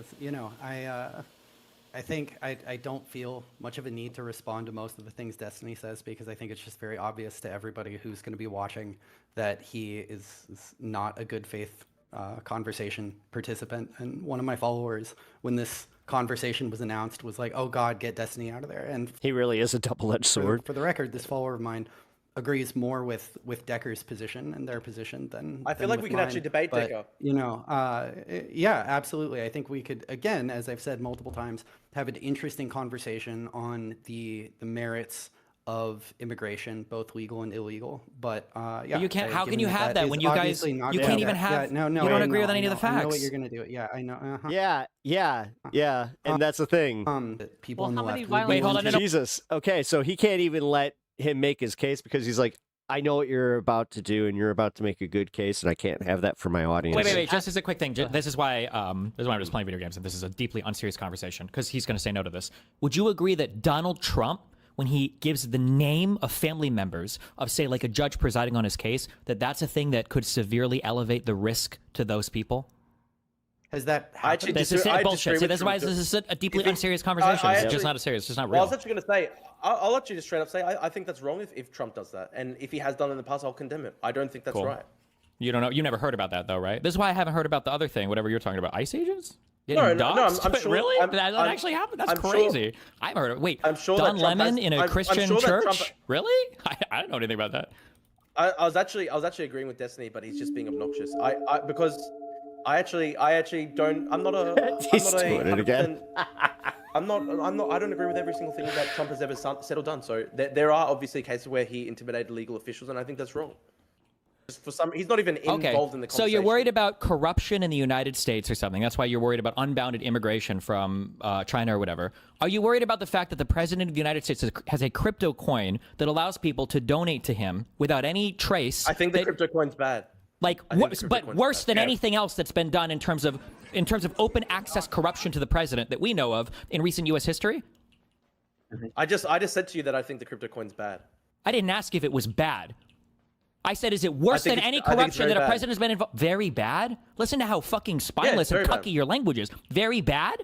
I think I don't feel much of a need to respond to most of the things Destiny says because I think it's just very obvious to everybody who's going to be watching that he is not a good faith conversation participant. And one of my followers, when this conversation was announced, was like, "Oh God, get Destiny out of there." And He really is a double-edged sword. for the record, this follower of mine agrees more with Decker's position and their position than I feel than like with we can mine. actually debate But, Decker. Yeah, absolutely. I think we could, again, as I've said multiple times, have an interesting conversation on the merits of immigration, both legal and illegal. But yeah, you can't. How given can you have that is when you guys? obviously not You gonna can't be- even have. Yeah, no, you don't I agree know, with any I of the know, I know what facts. you're gonna do. Yeah, I know. Uh-huh. Yeah. And that's the thing. People Well, on the how many left. violent- Wait, hold on. No, no. Jesus. Okay, so he can't even let him make his case because he's like, I know what you're about to do, and you're about to make a good case, and I can't have that for my audience. Wait. Just as a quick thing, this is why I'm just playing video games, and this is a deeply unserious conversation because he's going to say no to this. Would you agree that Donald Trump, when he gives the name of family members of, say, like a judge presiding on his case, that's a thing that could severely elevate the risk to those people? Has that happened? This is bullshit. See, that's why this is a deeply unserious conversation. It's just not serious. It's just not Well, I real. was actually going to say, I'll let you just straight up say, I think that's wrong if Trump does that. And if he has done it in the past, I'll condemn it. I don't think that's Cool. right. You don't know. You never heard about that though, right? This is why I haven't heard about the other thing. Whatever you're talking about, ICE agents. No, I'm But sure. really? I'm that actually happened? That's I'm crazy. Sure, I haven't heard of it. Wait, I'm sure Don that Trump Lemon has, in a I'm Christian sure that church? Trump, Really? I don't know anything about that. I was actually agreeing with Destiny, but he's just being obnoxious. Because I actually don't. I'm not a. He's doing it again. I'm not. I don't agree with every single thing that Trump has ever said or done. So there are obviously cases where he intimidated legal officials, and I think that's wrong. For some, he's not even involved in the conversation. So you're worried about corruption in the United States or something. That's why you're worried about unbounded immigration from China or whatever. Are you worried about the fact that the president of the United States has a crypto coin that allows people to donate to him without any trace? I think the crypto coin's bad. Like, but worse than anything else that's been done in terms of open access corruption to the president that we know of in recent U.S. history? I just said to you that I think the crypto coin's bad. I didn't ask if it was bad. I said, is it worse than any corruption that a president has been involved? Very bad? Listen to how fucking spineless and cucky your language is. Very bad?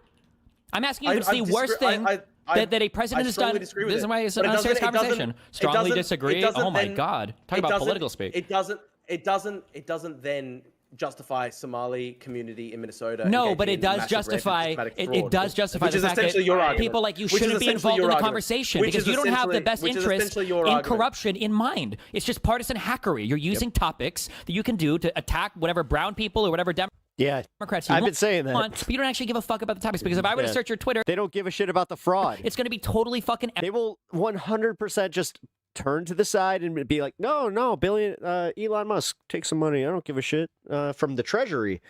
I'm asking you if it's the worst thing that a president has done. This is why it's an unserious conversation. Strongly disagree? Oh my God. Talk about political speak. It doesn't then justify Somali community in Minnesota. No, but it does justify it does justify the fact that people like you shouldn't be involved in the conversation because you don't have the best interest in corruption in mind. It's just partisan hackery. You're using topics that you can do to attack whatever brown people or whatever Democrats you I've been saying that. but you don't actually give a fuck about the topics because if I were to search your Twitter, they don't give a shit about the fraud. It's going to be totally fucking. They will 100% just turn to the side and be like, no, Elon Musk, take some money. I don't give a shit from the Treasury.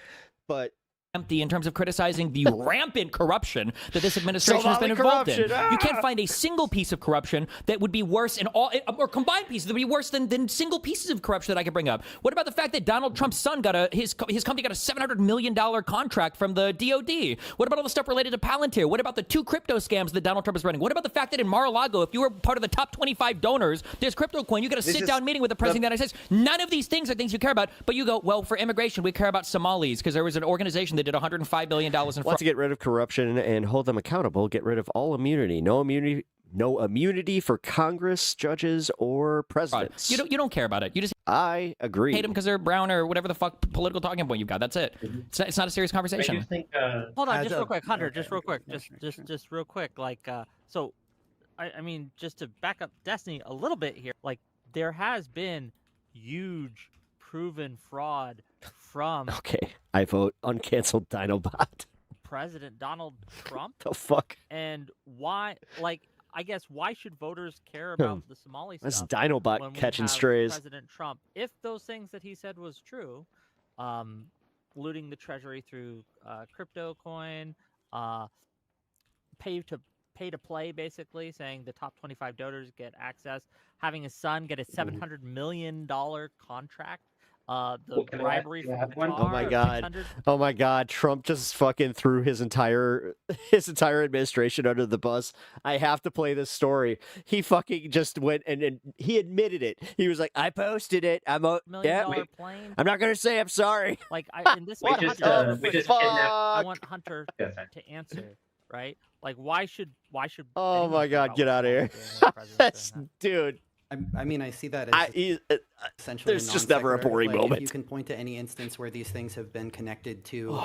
But empty in terms of criticizing the rampant corruption that this administration has been involved in. You can't find a single piece of corruption that would be worse in all, or combined pieces that would be worse than single pieces of corruption that I could bring up. What about the fact that Donald Trump's son got his company got a $700 million contract from the DOD? What about all the stuff related to Palantir? What about the 2 crypto scams that Donald Trump is running? What about the fact that in Mar-a-Lago, if you were part of the top 25 donors, there's crypto coin, you get a sit-down meeting with the president of the United States. None of these things are things you care about, but you go, well, for immigration, we care about Somalis because there was an organization that did $105 billion in fraud. Want to get rid of corruption and hold them accountable, get rid of all immunity. No immunity for Congress, judges, or presidents. You don't care about it. You just I agree. Hate them because they're brown or whatever the fuck political talking point you've got. That's it. It's not a serious conversation. I do think, hold on, just real quick, Hunter. Just real quick. Just real quick. Like, so, I mean, just to back up Destiny a little bit here. Like, there has been huge proven fraud from. Okay, I vote uncanceled Dinobot. President Donald Trump. The fuck? And why? Like, I guess why should voters care about the Somali stuff? That's Dinobot catching strays. President Trump, if those things that he said was true, looting the treasury through crypto coin, pay to play, basically saying the top 25 donors get access, having his son get a $700 million contract. The bribery from Qatar. Oh my God! Trump just fucking threw his entire administration under the bus. I have to play this story. He fucking just went and he admitted it. He was like, "I posted it. I'm a plane. I'm not gonna say I'm sorry." Like in this, I want Hunter to answer. Right? Like, why should? Oh my God! Get out of here, dude. I mean, I see that as essentially there's just never a boring moment. If you can point to any instance where these things have been connected to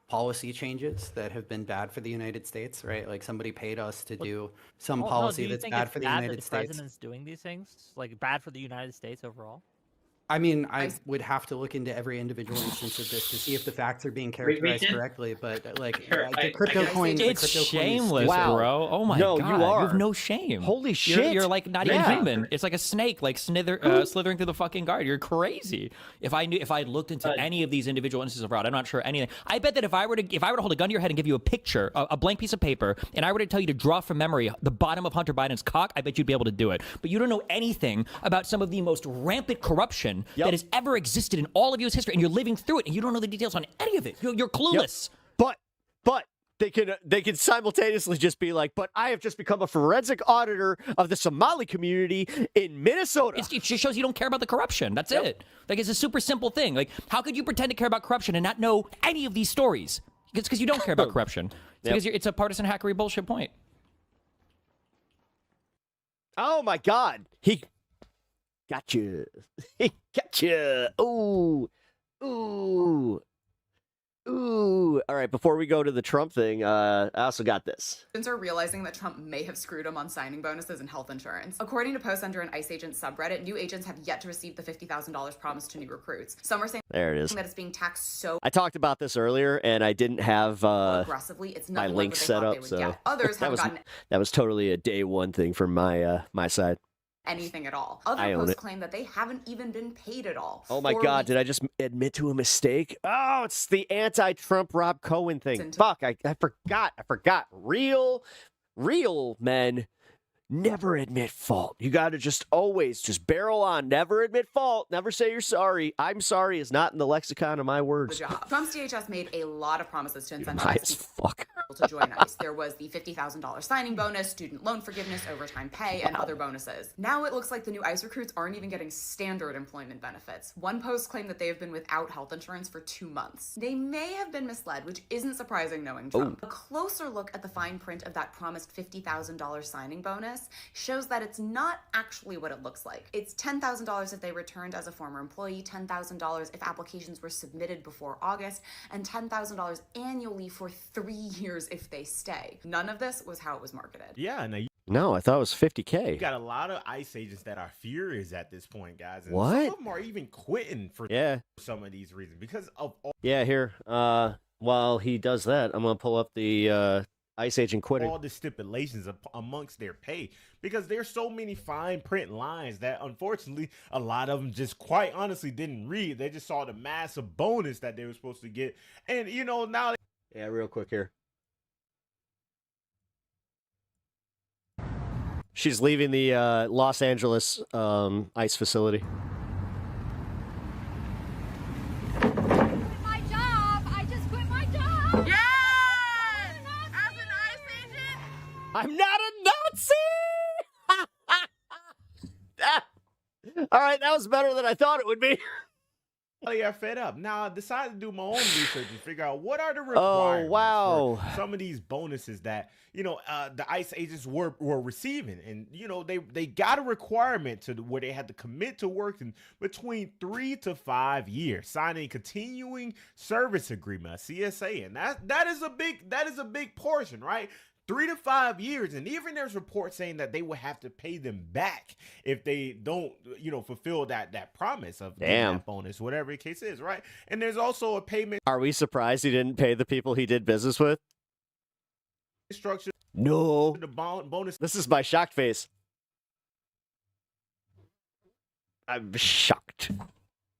policy changes that have been bad for the United States, right? Like somebody paid us to do some policy that's bad for the United States. The president's doing these things, like bad for the United States overall. I mean, I would have to look into every individual instance of this to see if the facts are being characterized correctly. But like the crypto coin, it's shameless, bro. Oh my God, you have no shame. Holy shit, you're like not even human. It's like a snake, like slithering through the fucking guard. You're crazy. If I had looked into any of these individual instances of fraud, I'm not sure anything. I bet that if I were to hold a gun to your head and give you a picture, a blank piece of paper, and I were to tell you to draw from memory the bottom of Hunter Biden's cock, I bet you'd be able to do it. But you don't know anything about some of the most rampant corruption that has ever existed in all of U.S. history, and you're living through it, and you don't know the details on any of it. You're clueless. But they can simultaneously just be like, but I have just become a forensic auditor of the Somali community in Minnesota. It just shows you don't care about the corruption. That's it. Like, it's a super simple thing. Like, how could you pretend to care about corruption and not know any of these stories? It's because you don't care about corruption. It's because it's a partisan hackery bullshit point. Oh my God, he got you. He got you. Oh, Ooh. Ooh. All right, before we go to the Trump thing, I also got this. Agents are realizing that Trump may have screwed them on signing bonuses and health insurance. According to posts under an ICE agent subreddit, new agents have yet to receive the $50,000 promised to new recruits. Some are saying There it is. that it's being taxed so I talked about this earlier, and I didn't have aggressively, it's my nothing like link what they set thought up, they would so get. Others that haven't was gotten that was totally a day one thing from my my side. anything at all. I Other own posts it. claim that they haven't even been paid at all. Oh my 4 God! weeks Did I just admit to a mistake? Oh, it's the anti-Trump Rob Cohen thing. Fuck! I forgot. I forgot. Real men never admit fault. You got to just always just barrel on. Never admit fault. Never say you're sorry. I'm sorry is not in the lexicon of my the words. job. Trump's DHS made a lot of promises to High as incentivize fuck. people to join ICE. There was the $50,000 signing bonus, student loan forgiveness, overtime pay, and other bonuses. Now it looks like the new ICE recruits aren't even getting standard employment benefits. One post claimed that they have been without health insurance for 2 months. They may have been misled, which isn't surprising knowing Trump. A closer look at the fine print of that promised $50,000 signing bonus shows that it's not actually what it looks like. It's $10,000 if they returned as a former employee, $10,000 if applications were submitted before August, and $10,000 annually for 3 years if they stay. None of this was how it was marketed. Yeah, now No, I thought it was you $50K. got a lot of ICE agents that are furious at this point, guys. And What? Some of them are even quitting for some of these reasons because of all, Yeah, here. While he does that, I'm gonna pull up the ICE agent quitting. all the stipulations amongst their pay, because there's so many fine print lines that unfortunately a lot of them just quite honestly didn't read. They just saw the massive bonus that they were supposed to get, and now. Yeah, real quick here. She's leaving the Los Angeles ICE facility. My job. I just quit my job. Yes! As an ICE agent. I'm not a Nazi! All right, that was better than I thought it would be. I got fed up. Now I decided to do my own research and figure out what are the requirements wow. for some of these bonuses that the ICE agents were receiving, and they got a requirement to where they had to commit to working between 3 to 5 years, signing a continuing service agreement, a CSA, and that is a big portion, right? 3 to 5 years, and even there's reports saying that they will have to pay them back if they don't, fulfill that promise of getting that bonus, whatever the case is, right? And there's also a payment. Are we surprised he didn't pay the people he did business with? Structure. No. The bonus. This is my shocked face. I'm shocked.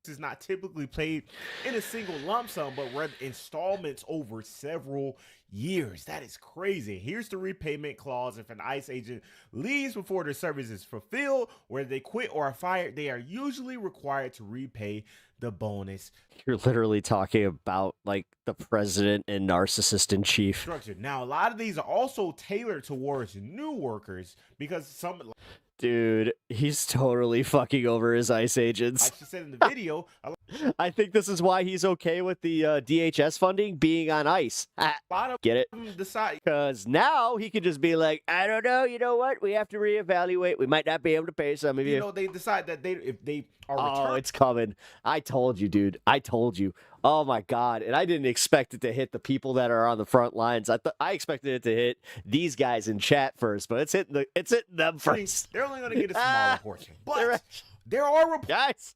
Is not typically paid in a single lump sum, but rather installments over several years. That is crazy. Here's the repayment clause. If an ICE agent leaves before their service is fulfilled, whether they quit or are fired, they are usually required to repay the bonus. You're literally talking about like the president and narcissist in chief. Structure. Now, a lot of these are also tailored towards new workers because some. Dude, he's totally fucking over his ICE agents. Like she said in the video, I think this is why he's okay with the DHS funding being on ICE. Get it? Because now he can just be like, I don't know, you know what? We have to reevaluate. We might not be able to pay some of you. They decide that if they are returned. It's coming. I told you, dude. I told you. Oh my God. And I didn't expect it to hit the people that are on the front lines. I expected it to hit these guys in chat first, but it's hitting them first. They're only going to get a smaller portion. But there are guys.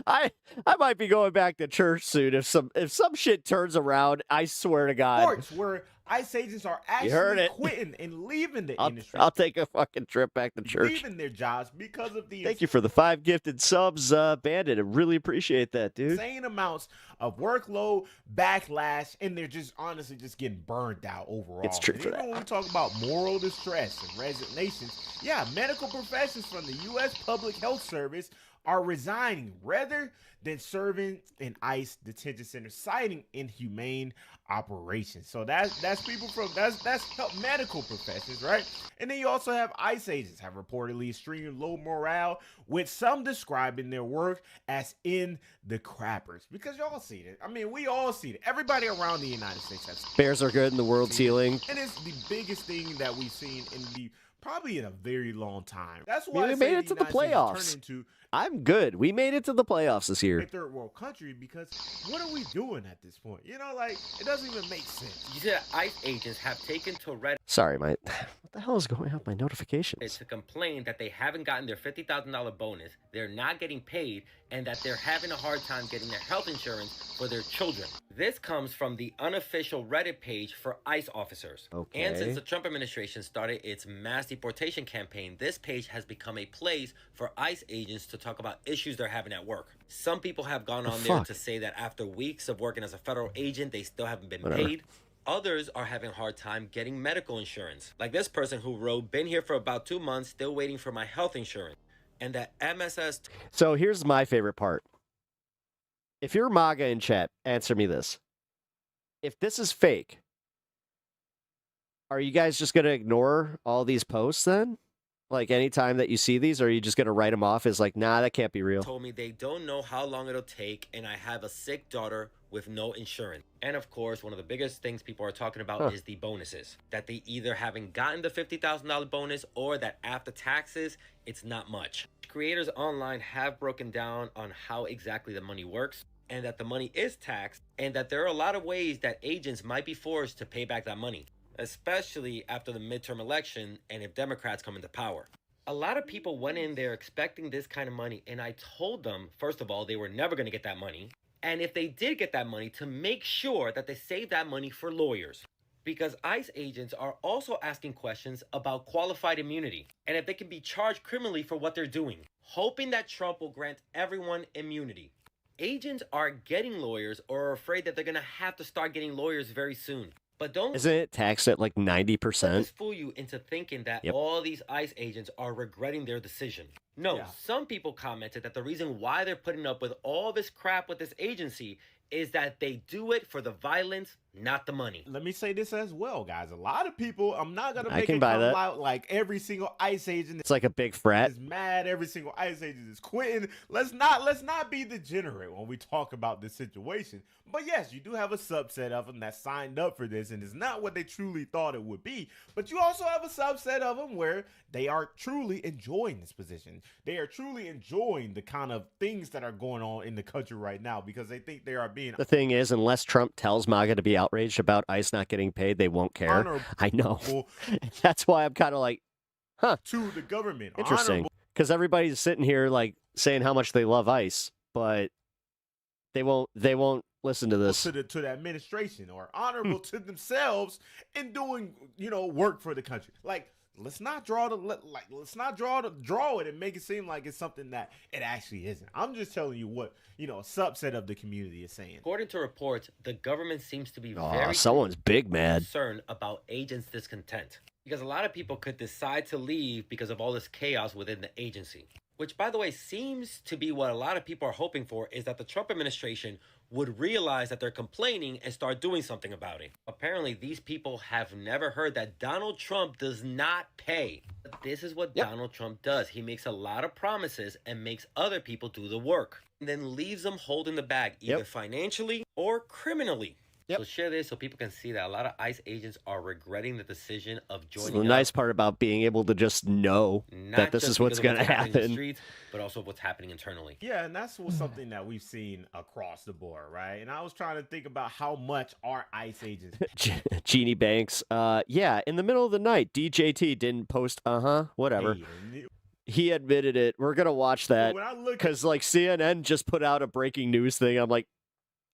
I might be going back to church soon if some shit turns around. I swear to God. Reports where ICE agents are actually quitting and leaving the industry. I'll take a fucking trip back to church. Leaving their jobs because of the Thank you for the 5 gifted subs, Bandit. I really appreciate that, dude. Insane amounts of workload, backlash, and they're just honestly just getting burned out overall. It's true for that. When we talk about moral distress and resignations, medical professionals from the U.S. Public Health Service are resigning rather than serving in ICE detention centers, citing inhumane operations. So that's people from that's medical professions, right? And then you also have ICE agents have reportedly extreme low morale, with some describing their work as in the crappers. Because y'all see it. I mean, we all see it. Everybody around the United States has. Bears are good and the world's healing. And it's the biggest thing that we've seen in the probably in a very long time. That's why We I made say it to the United States has playoffs. turned into I'm good. We made it to the playoffs this a year. third world country because what are we doing at this point? You know, like it doesn't even make sense. You said ICE agents have taken to Reddit Sorry, what the hell is going on with my notifications? to complain that they haven't gotten their $50,000 bonus, they're not getting paid, and that they're having a hard time getting their health insurance for their children. This comes from the unofficial Reddit page for ICE officers. Okay. And since the Trump administration started its mass deportation campaign, this page has become a place for ICE agents to talk about issues they're having at work. Some people have gone on there to say that after weeks of working as a federal agent, they still haven't been paid. Others are having a hard time getting medical insurance. Like this person who wrote, been here for about 2 months, still waiting for my health insurance. And that MSS... So here's my favorite part. If you're MAGA in chat, answer me this. If this is fake, are you guys just going to ignore all these posts then? Like anytime that you see these, or are you just going to write them off as like, nah, that can't be real? Told me they don't know how long it'll take, and I have a sick daughter with no insurance. And of course, one of the biggest things people are talking about is the bonuses. That they either haven't gotten the $50,000 bonus or that after taxes, it's not much. Creators online have broken down on how exactly the money works, and that the money is taxed, and that there are a lot of ways that agents might be forced to pay back that money, especially after the midterm election and if Democrats come into power. A lot of people went in there expecting this kind of money, and I told them, first of all, they were never going to get that money. And if they did get that money, to make sure that they save that money for lawyers. Because ICE agents are also asking questions about qualified immunity and if they can be charged criminally for what they're doing, hoping that Trump will grant everyone immunity. Agents are getting lawyers or are afraid that they're going to have to start getting lawyers very soon. But don't Isn't it taxed at like 90%? let this fool you into thinking that all these ICE agents are regretting their decision. No, some people commented that the reason why they're putting up with all this crap with this agency is that they do it for the violence, not the money. Let me say this as well, guys. A lot of people, I'm not gonna I make can it buy come that. out like every single ICE agent It's like a big frat. is mad. Every single ICE agent is quitting. Let's not be degenerate when we talk about this situation. But yes, you do have a subset of them that signed up for this, and it's not what they truly thought it would be. But you also have a subset of them where they are truly enjoying this position. They are truly enjoying the kind of things that are going on in the country right now because they think they are being The thing is, unless Trump tells MAGA to be outraged about ICE not getting paid, they won't care. Honorable. I know. That's why I'm kind of like, huh. to the government. Interesting. Honorable. Because everybody's sitting here like saying how much they love ICE, but they won't listen to this. To the administration or honorable to themselves in doing, work for the country. Like, let's not draw it and make it seem like it's something that it actually isn't. I'm just telling you what, a subset of the community is saying. According to reports, the government seems to be Aw, very someone's big mad. concerned about agents' discontent. Because a lot of people could decide to leave because of all this chaos within the agency. Which, by the way, seems to be what a lot of people are hoping for, is that the Trump administration would realize that they're complaining and start doing something about it. Apparently, these people have never heard that Donald Trump does not pay. But this is what Donald Trump does. He makes a lot of promises and makes other people do the work. And then leaves them holding the bag, either financially or criminally. So share this so people can see that a lot of ICE agents are regretting the decision of This is joining the nice up. part about being able to just know Not that this just is what's because going of to happening in the happen. streets, but also what's happening internally. Yeah, and that's something that we've seen across the board, right? And I was trying to think about how much our ICE agents. Jeannie Banks, yeah, in the middle of the night, DJT didn't post, whatever. Hey, He admitted it. We're going to watch that when I look because like CNN just put out a breaking news thing. I'm like,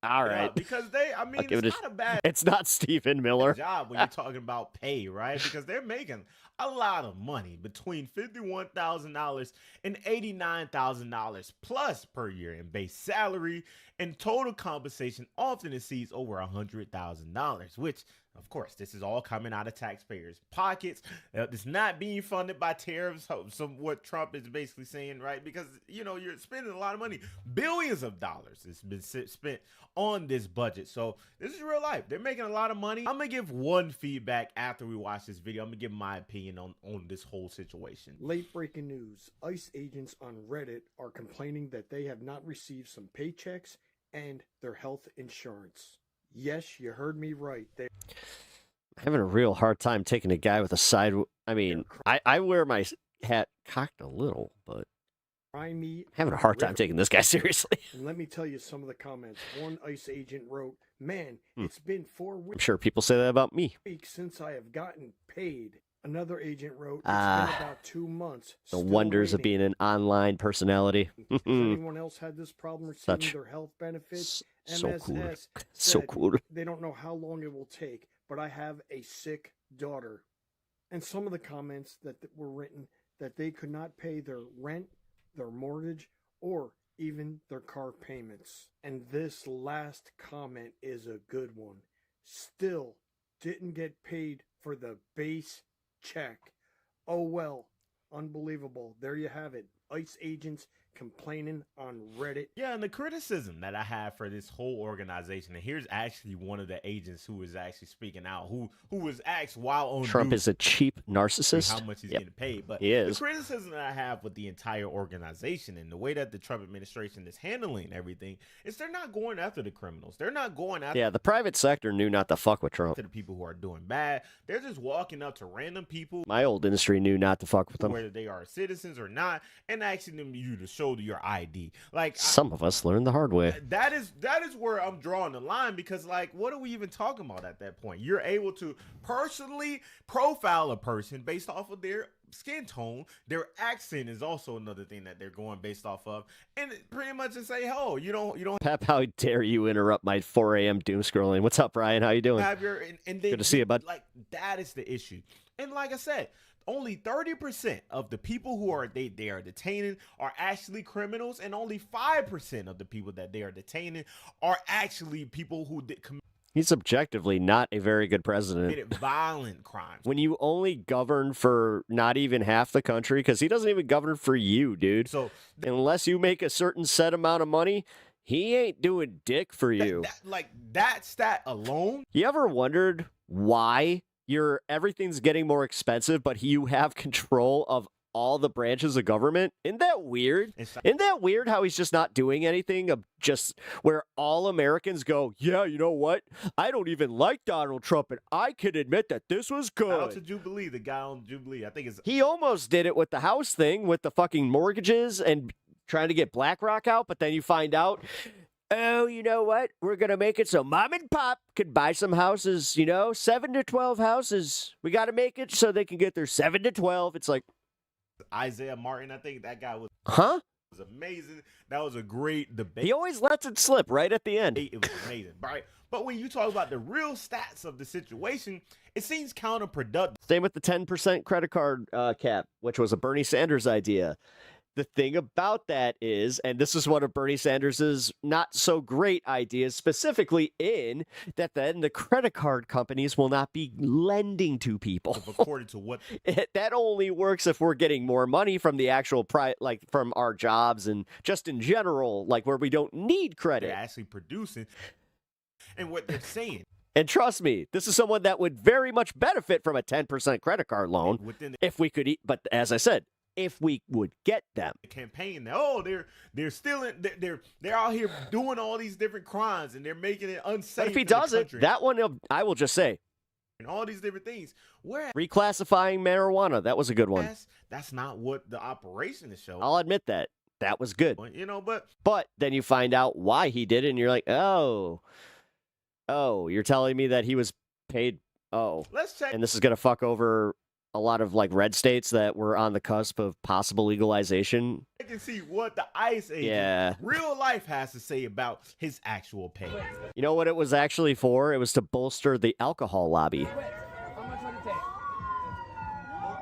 all right. because it's not a bad It's not Stephen Miller. job when you're talking about pay, right? Because they're making a lot of money, between $51,000 and $89,000 plus per year in base salary, and total compensation often exceeds over $100,000, which, of course, this is all coming out of taxpayers' pockets. It's not being funded by tariffs, what Trump is basically saying, right? Because, you're spending a lot of money. Billions of dollars has been spent on this budget. So this is real life. They're making a lot of money. I'm going to give one feedback after we watch this video. I'm going to give my opinion on this whole situation. Late breaking news. ICE agents on Reddit are complaining that they have not received some paychecks and their health insurance. Yes, you heard me right. having a real hard time taking a guy with a side. I mean, I wear my hat cocked a little, but having a hard time taking this guy seriously. And let me tell you some of the comments. One ICE agent wrote, "Man, it's been 4 weeks. I'm sure people say that about me. Since I have gotten paid." Another agent wrote, "It's been about 2 months. The still wonders of waiting." being an online personality. Has anyone else had this problem receiving Such- their health benefits? so cool. MSS So said cool. They don't know how long it will take, but I have a sick daughter. And some of the comments that were written that they could not pay their rent, their mortgage, or even their car payments. And this last comment is a good one. Still didn't get paid for the base check. Oh well, unbelievable. There you have it. ICE agents complaining on Reddit. Yeah, and the criticism that I have for this whole organization, and here's actually one of the agents who is actually speaking out, who was asked while on Trump duty is a cheap narcissist. how much he's getting paid. But he is. the criticism that I have with the entire organization and the way that the Trump administration is handling everything is they're not going after the criminals. They're not going after Yeah, the private sector knew not to fuck with Trump. the people who are doing bad. They're just walking up to random people, My old industry knew not to fuck with them. whether they are citizens or not, and asking them you to show your ID. Like Some of us learned the hard way. that is where I'm drawing the line, because like, what are we even talking about at that point? You're able to personally profile a person based off of their skin tone. Their accent is also another thing that they're going based off of, and pretty much just say, "Oh, you don't Pep, how dare you interrupt my 4 a.m. doom scrolling? What's up, Brian? How you doing? have your and then Good to see you, bud. Like, that is the issue. And like I said, only 30% of the people who are they are detaining are actually criminals, and only 5% of the people that they are detaining are actually people who He's objectively not a very good president. committed violent crimes. When you only govern for not even half the country, because he doesn't even govern for you, dude. So unless you make a certain set amount of money, he ain't doing dick for you. That stat alone. You ever wondered why everything's getting more expensive, but you have control of all the branches of government? Isn't that weird? Isn't that weird how he's just not doing anything, of just where all Americans go, yeah, you know what? I don't even like Donald Trump, and I can admit that this was Shout out good. to Jubilee, the guy on Jubilee. I think it's He almost did it with the house thing, with the fucking mortgages and trying to get BlackRock out, but then you find out, oh, you know what? We're going to make it so mom and pop could buy some houses, 7 to 12 houses. We got to make it so they can get their 7 to 12. It's like, Isaiah Martin. I think that guy was amazing. That was a great debate. He always lets it slip right at the end. It was amazing, right? But when you talk about the real stats of the situation, it seems counterproductive. Same with the 10% credit card cap, which was a Bernie Sanders idea. The thing about that is, and this is one of Bernie Sanders's not so great ideas, specifically in that then the credit card companies will not be lending to people. According to what that only works if we're getting more money from the actual like from our jobs and just in general, like where we don't need credit. they're actually producing and what they're saying. And trust me, this is someone that would very much benefit from a 10% credit card loan if we could eat. But as I said, if we would get them. Campaign, they're still they're out here doing all these different crimes, and they're making it unsafe. But if he in the does it, country. that one, I will just say, and all these different things. Where reclassifying marijuana, that was a good one. that's not what the operation is showing. I'll admit that. That was good. But then you find out why he did it, and you're like, oh, you're telling me that he was paid. Oh, let's check. And this is gonna fuck over a lot of like red states that were on the cusp of possible legalization. I can see what the ICE agent real life has to say about his actual pay. You know what it was actually for? It was to bolster the alcohol lobby. How much would it take?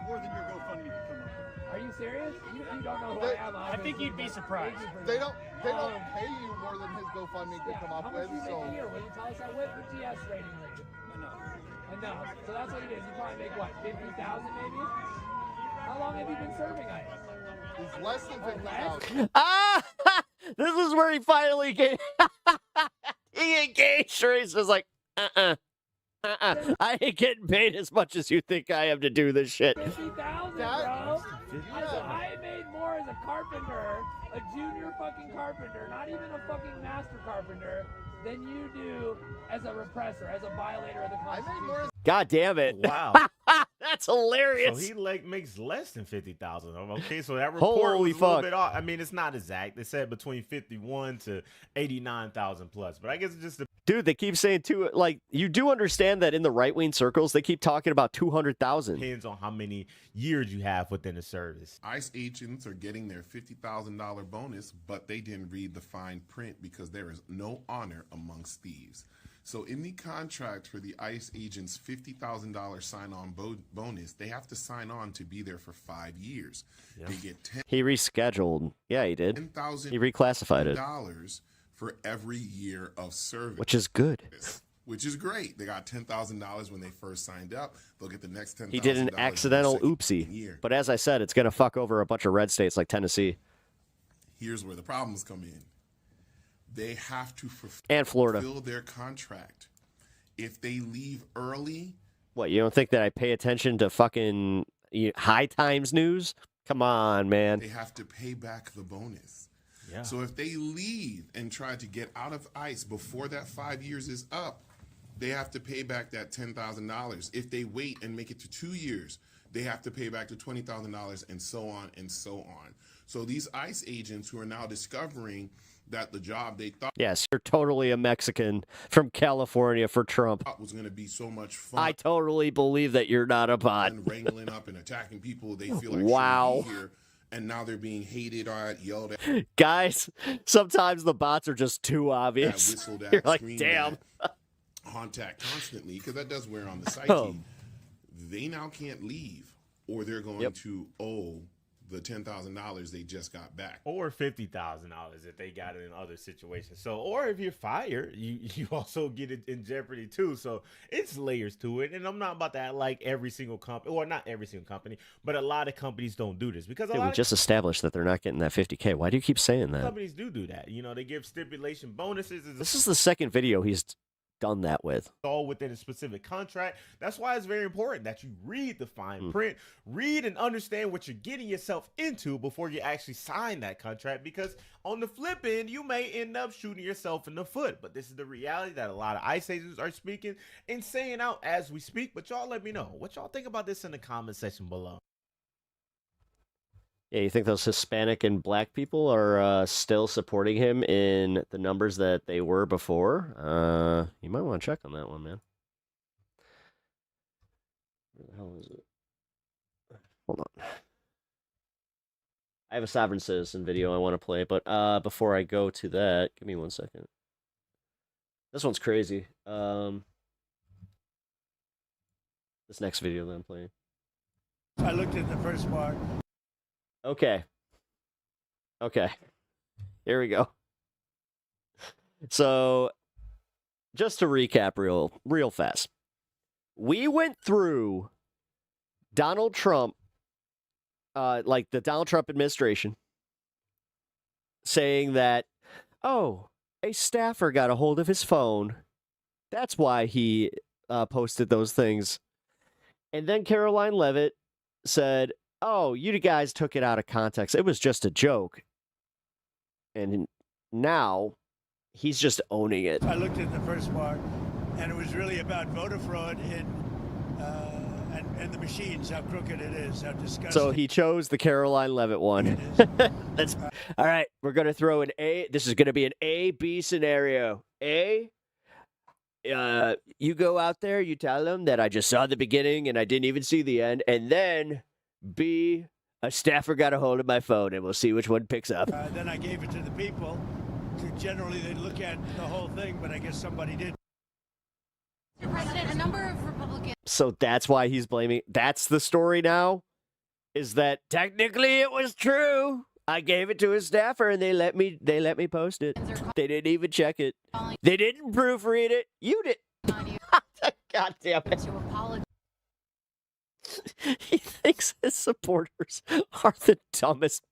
More than your GoFundMe could come up. Are you serious? You don't know who I am. I think you'd be surprised. They don't pay you more than his GoFundMe could come up with. So will you tell us that? What's the GS rating rate? Enough. So that's what it is. You probably make what, 50,000 maybe? How long have you been serving ICE? It's less than 50,000. This is where he finally came. He engaged her. He's just like, I ain't getting paid as much as you think I am to do this shit. 50,000, bro. I made more as a carpenter, a junior fucking carpenter, not even a fucking master carpenter, than you do as a repressor, as a violator of the Constitution. God damn it! Wow. That's hilarious. So he makes less than 50,000. Okay, so that report Holy was a little fuck. bit off. I mean, it's not exact. They said between 51 to 89,000 plus, but I guess it's just Dude, they keep saying you do understand that in the right-wing circles, they keep talking about 200,000. Depends on how many years you have within the service. ICE agents are getting their $50,000 bonus, but they didn't read the fine print because there is no honor amongst thieves. So in the contract for the ICE agents' $50,000 sign-on bonus, they have to sign on to be there for 5 years. Yeah. They get He rescheduled. Yeah, he did. He reclassified it. $10,000 for every year of service. Which is good. Which is great. They got $10,000 when they first signed up. They'll get the next $10,000. He did an accidental oopsie. But as I said, it's going to fuck over a bunch of red states like Tennessee. Here's where the problems come in. They have to and Florida fulfill their contract. If they leave early. What, you don't think that I pay attention to fucking High Times news? Come on, man. They have to pay back the bonus. Yeah. So if they leave and try to get out of ICE before that 5 years is up, they have to pay back that $10,000. If they wait and make it to 2 years, they have to pay back the $20,000 and so on and so on. So these ICE agents who are now discovering that the job they thought Yes, you're totally a Mexican from California for Trump. was going to be so much fun. I totally believe that you're not a bot. And wrangling up and attacking people they feel like wow. shouldn't be here, and now they're being hated at, yelled at. Guys, sometimes the bots are just too obvious. Whistled at, You're like, screamed damn. at, contact constantly, because that does wear on the psyche. They now can't leave, or they're going to owe the $10,000 they just got back, or $50,000 if they got it in other situations. So, or if you're fired, you also get it in jeopardy too. So it's layers to it. And I'm not about to act like every single company, or not every single company, but a lot of companies don't do this because Dude, we just established that they're not getting that 50K. Why do you keep saying that? companies do that. You know, they give stipulation bonuses. This is the second video he's done that with. All within a specific contract. That's why it's very important that you read the fine print, read and understand what you're getting yourself into before you actually sign that contract, because on the flip end, you may end up shooting yourself in the foot. But this is the reality that a lot of ICE agents are speaking and saying out as we speak. But y'all let me know what y'all think about this in the comment section below. Yeah, you think those Hispanic and black people are still supporting him in the numbers that they were before? You might want to check on that one, man. Where the hell is it? Hold on. I have a sovereign citizen video I want to play, but before I go to that, give me 1 second. This one's crazy. This next video that I'm playing. I looked at the first part. Okay. Here we go. So, just to recap real fast. We went through Donald Trump, like the Donald Trump administration, saying that, oh, a staffer got a hold of his phone. That's why he posted those things. And then Caroline Leavitt said, oh, you guys took it out of context. It was just a joke. And now he's just owning it. I looked at the first part, and it was really about voter fraud and the machines, how crooked it is, how disgusting. So he chose the Caroline Leavitt one. That's all right. We're gonna throw an A. This is gonna be an A-B scenario. A. You go out there, you tell them that I just saw the beginning and I didn't even see the end, and then B, a staffer got a hold of my phone, and we'll see which one picks up. Then I gave it to the people. Generally, they look at the whole thing, but I guess somebody did. Mr. President, a number of Republicans. So that's why he's blaming. That's the story now, is that technically it was true. I gave it to a staffer, and they let me post it. They didn't even check it. They didn't proofread it. You did. God damn it. To apologize. He thinks his supporters are the dumbest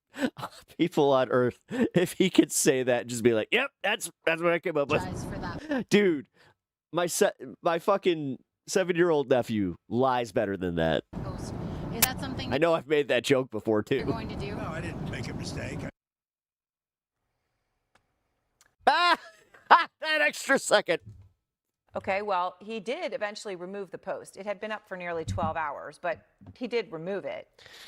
people on earth. If he could say that and just be like, yep, that's what I came up with. Dude, my fucking 7-year-old nephew lies better than that. Is that something I know I've made that joke before too. you're going to do? No, I didn't make a mistake. that extra second. Okay, well, he did eventually remove the post. It had been up for nearly 12 hours, but he did remove it.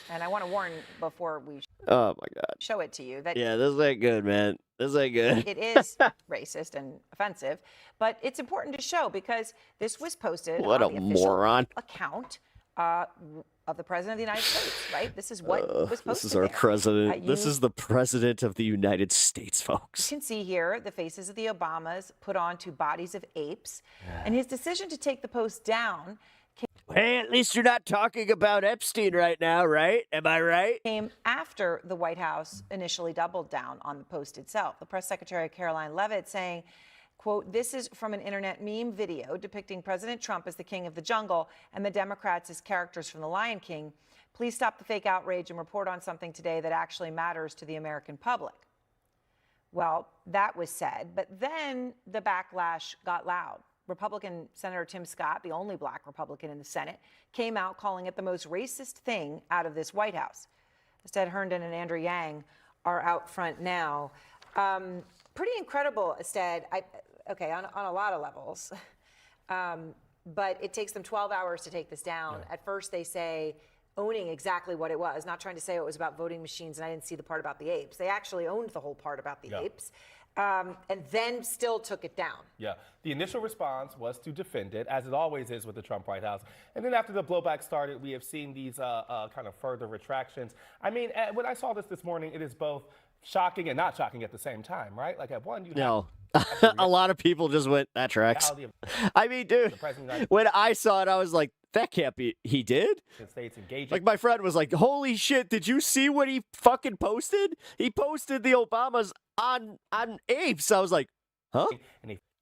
And I want to warn before we Oh my God. show it to you that Yeah, this ain't good, man. This ain't good. it is racist and offensive, but it's important to show because this was posted What on a the official moron. account of the President of the United States, right? This is what was posted This is our there. president. This You- is the president of the United States, You folks. can see here the faces of the Obamas put onto bodies of apes, and his decision to take the post down Hey, at least you're not talking about Epstein right now, right? Am I right? came after the White House initially doubled down on the post itself. The press secretary Caroline Leavitt saying, quote, this is from an internet meme video depicting President Trump as the king of the jungle and the Democrats as characters from The Lion King. Please stop the fake outrage and report on something today that actually matters to the American public. Well, that was said, but then the backlash got loud. Republican Senator Tim Scott, the only black Republican in the Senate, came out calling it the most racist thing out of this White House. Ted Herndon and Andrew Yang are out front now. Pretty incredible, Ested, on a lot of levels. But it takes them 12 hours to take this down. Yeah. At first they say, owning exactly what it was, not trying to say it was about voting machines and I didn't see the part about the apes. They actually owned the whole part about the apes. And then still took it down. Yeah, the initial response was to defend it, as it always is with the Trump White House. And then after the blowback started, we have seen these kind of further retractions. I mean, when I saw this morning, it is both shocking and not shocking at the same time, right? Like at one, you No. A lot of people just went, that tracks. I mean, dude, when I saw it, I was like, that can't be, he did? States engaging. Like my friend was like, holy shit, did you see what he fucking posted? He posted the Obamas on apes. I was like, huh?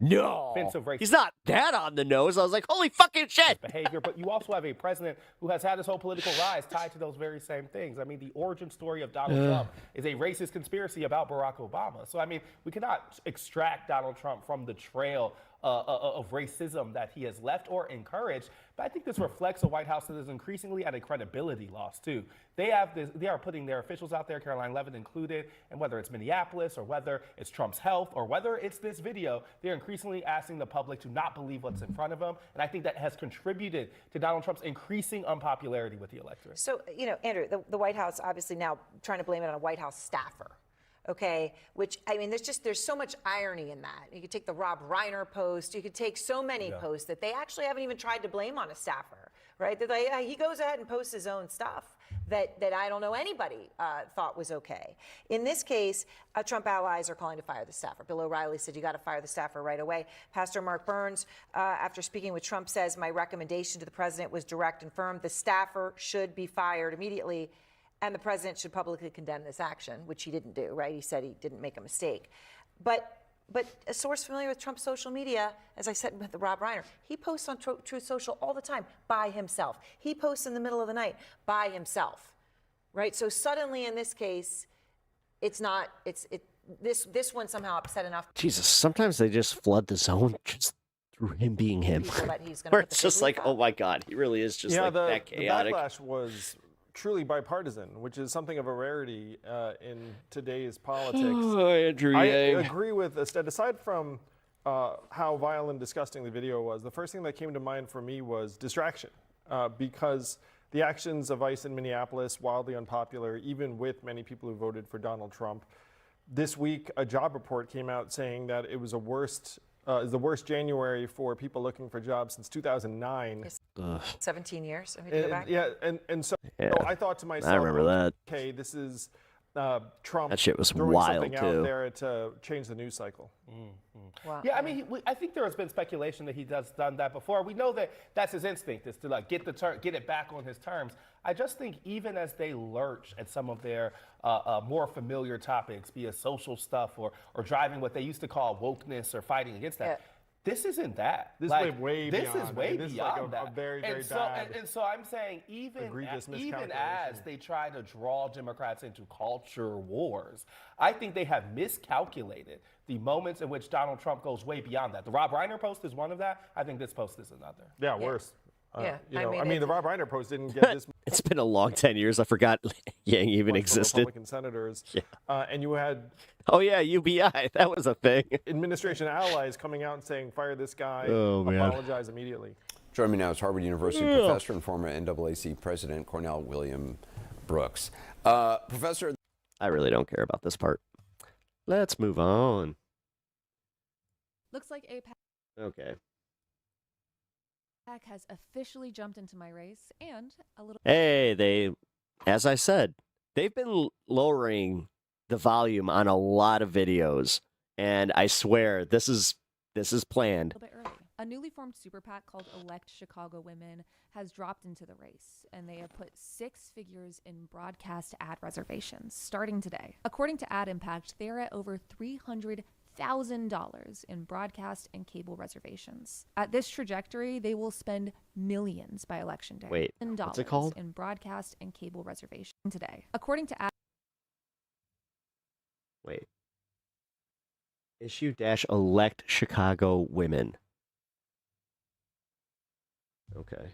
No, he's not that on the nose. I was like, holy fucking shit. Behavior, but you also have a president who has had his whole political rise tied to those very same things. I mean, the origin story of Donald Trump is a racist conspiracy about Barack Obama. So, I mean, we cannot extract Donald Trump from the trail of racism that he has left or encouraged. But I think this reflects a White House that is increasingly at a credibility loss, too. They are putting their officials out there, Caroline Leavitt included, and whether it's Minneapolis or whether it's Trump's health or whether it's this video, they're increasingly asking the public to not believe what's in front of them. And I think that has contributed to Donald Trump's increasing unpopularity with the electorate. So, Andrew, the White House obviously now trying to blame it on a White House staffer. Okay, which, I mean, there's so much irony in that. You could take the Rob Reiner post, you could take so many posts that they actually haven't even tried to blame on a staffer, right? That he goes ahead and posts his own stuff that I don't know anybody thought was okay. In this case, Trump allies are calling to fire the staffer. Bill O'Reilly said, you got to fire the staffer right away. Pastor Mark Burns, after speaking with Trump, says, my recommendation to the president was direct and firm. The staffer should be fired immediately. And the president should publicly condemn this action, which he didn't do, right? He said he didn't make a mistake. But a source familiar with Trump's social media, as I said with the Rob Reiner, he posts on Truth Social all the time by himself. He posts in the middle of the night by himself, right? So suddenly in this case, this one somehow upset enough. Jesus, sometimes they just flood the zone just through him being him. Where it's just like, oh my God, he really is just like that chaotic. The backlash was truly bipartisan, which is something of a rarity in today's politics. Oh, Andrew I Yang. agree with Ested. Aside from how vile and disgusting the video was, the first thing that came to mind for me was distraction, because the actions of ICE in Minneapolis, wildly unpopular, even with many people who voted for Donald Trump. This week, a job report came out saying that it was the worst January for people looking for jobs since 2009. 17 years. I mean, to go back. Yeah, and so I thought to myself, I remember that. Okay, this is Trump. That shit was throwing wild, something too. out there to change the news cycle. Wow. Yeah, I mean, I think there has been speculation that he has done that before. We know that that's his instinct, is to like get it back on his terms. I just think even as they lurch at some of their more familiar topics, be it social stuff or driving what they used to call wokeness or fighting against that. Yeah. This isn't that. This like, is way this beyond. is way This is beyond like that. a very, very bad. And so I'm saying even egregious as miscalculation. they try to draw Democrats into culture wars, I think they have miscalculated the moments in which Donald Trump goes way beyond that. The Rob Reiner post is one of that. I think this post is another. Yeah, worse. Yeah, I mean, the Rob Reiner post didn't get this. It's been a long 10 years. I forgot Yang even existed. Republican senators, and you had Oh yeah, UBI. That was a thing. administration allies coming out and saying, "Fire this guy, Oh, man. apologize immediately." Joining me now is Harvard University professor and former NAAC president Cornell William Brooks. Professor, I really don't care about this part. Let's move on. Looks like APAC Okay. has officially jumped into my race and a little. Hey, as I said, they've been lowering the volume on a lot of videos, and I swear this is planned. A bit early. A newly formed super PAC called Elect Chicago Women has dropped into the race, and they have put 6 figures in broadcast ad reservations starting today. According to Ad Impact, they are at over $300,000 in broadcast and cable reservations. At this trajectory, they will spend millions by election day. Wait, what's it called? In broadcast and cable reservations today. According to Ad. Wait. Issue-elect Chicago Women. Okay.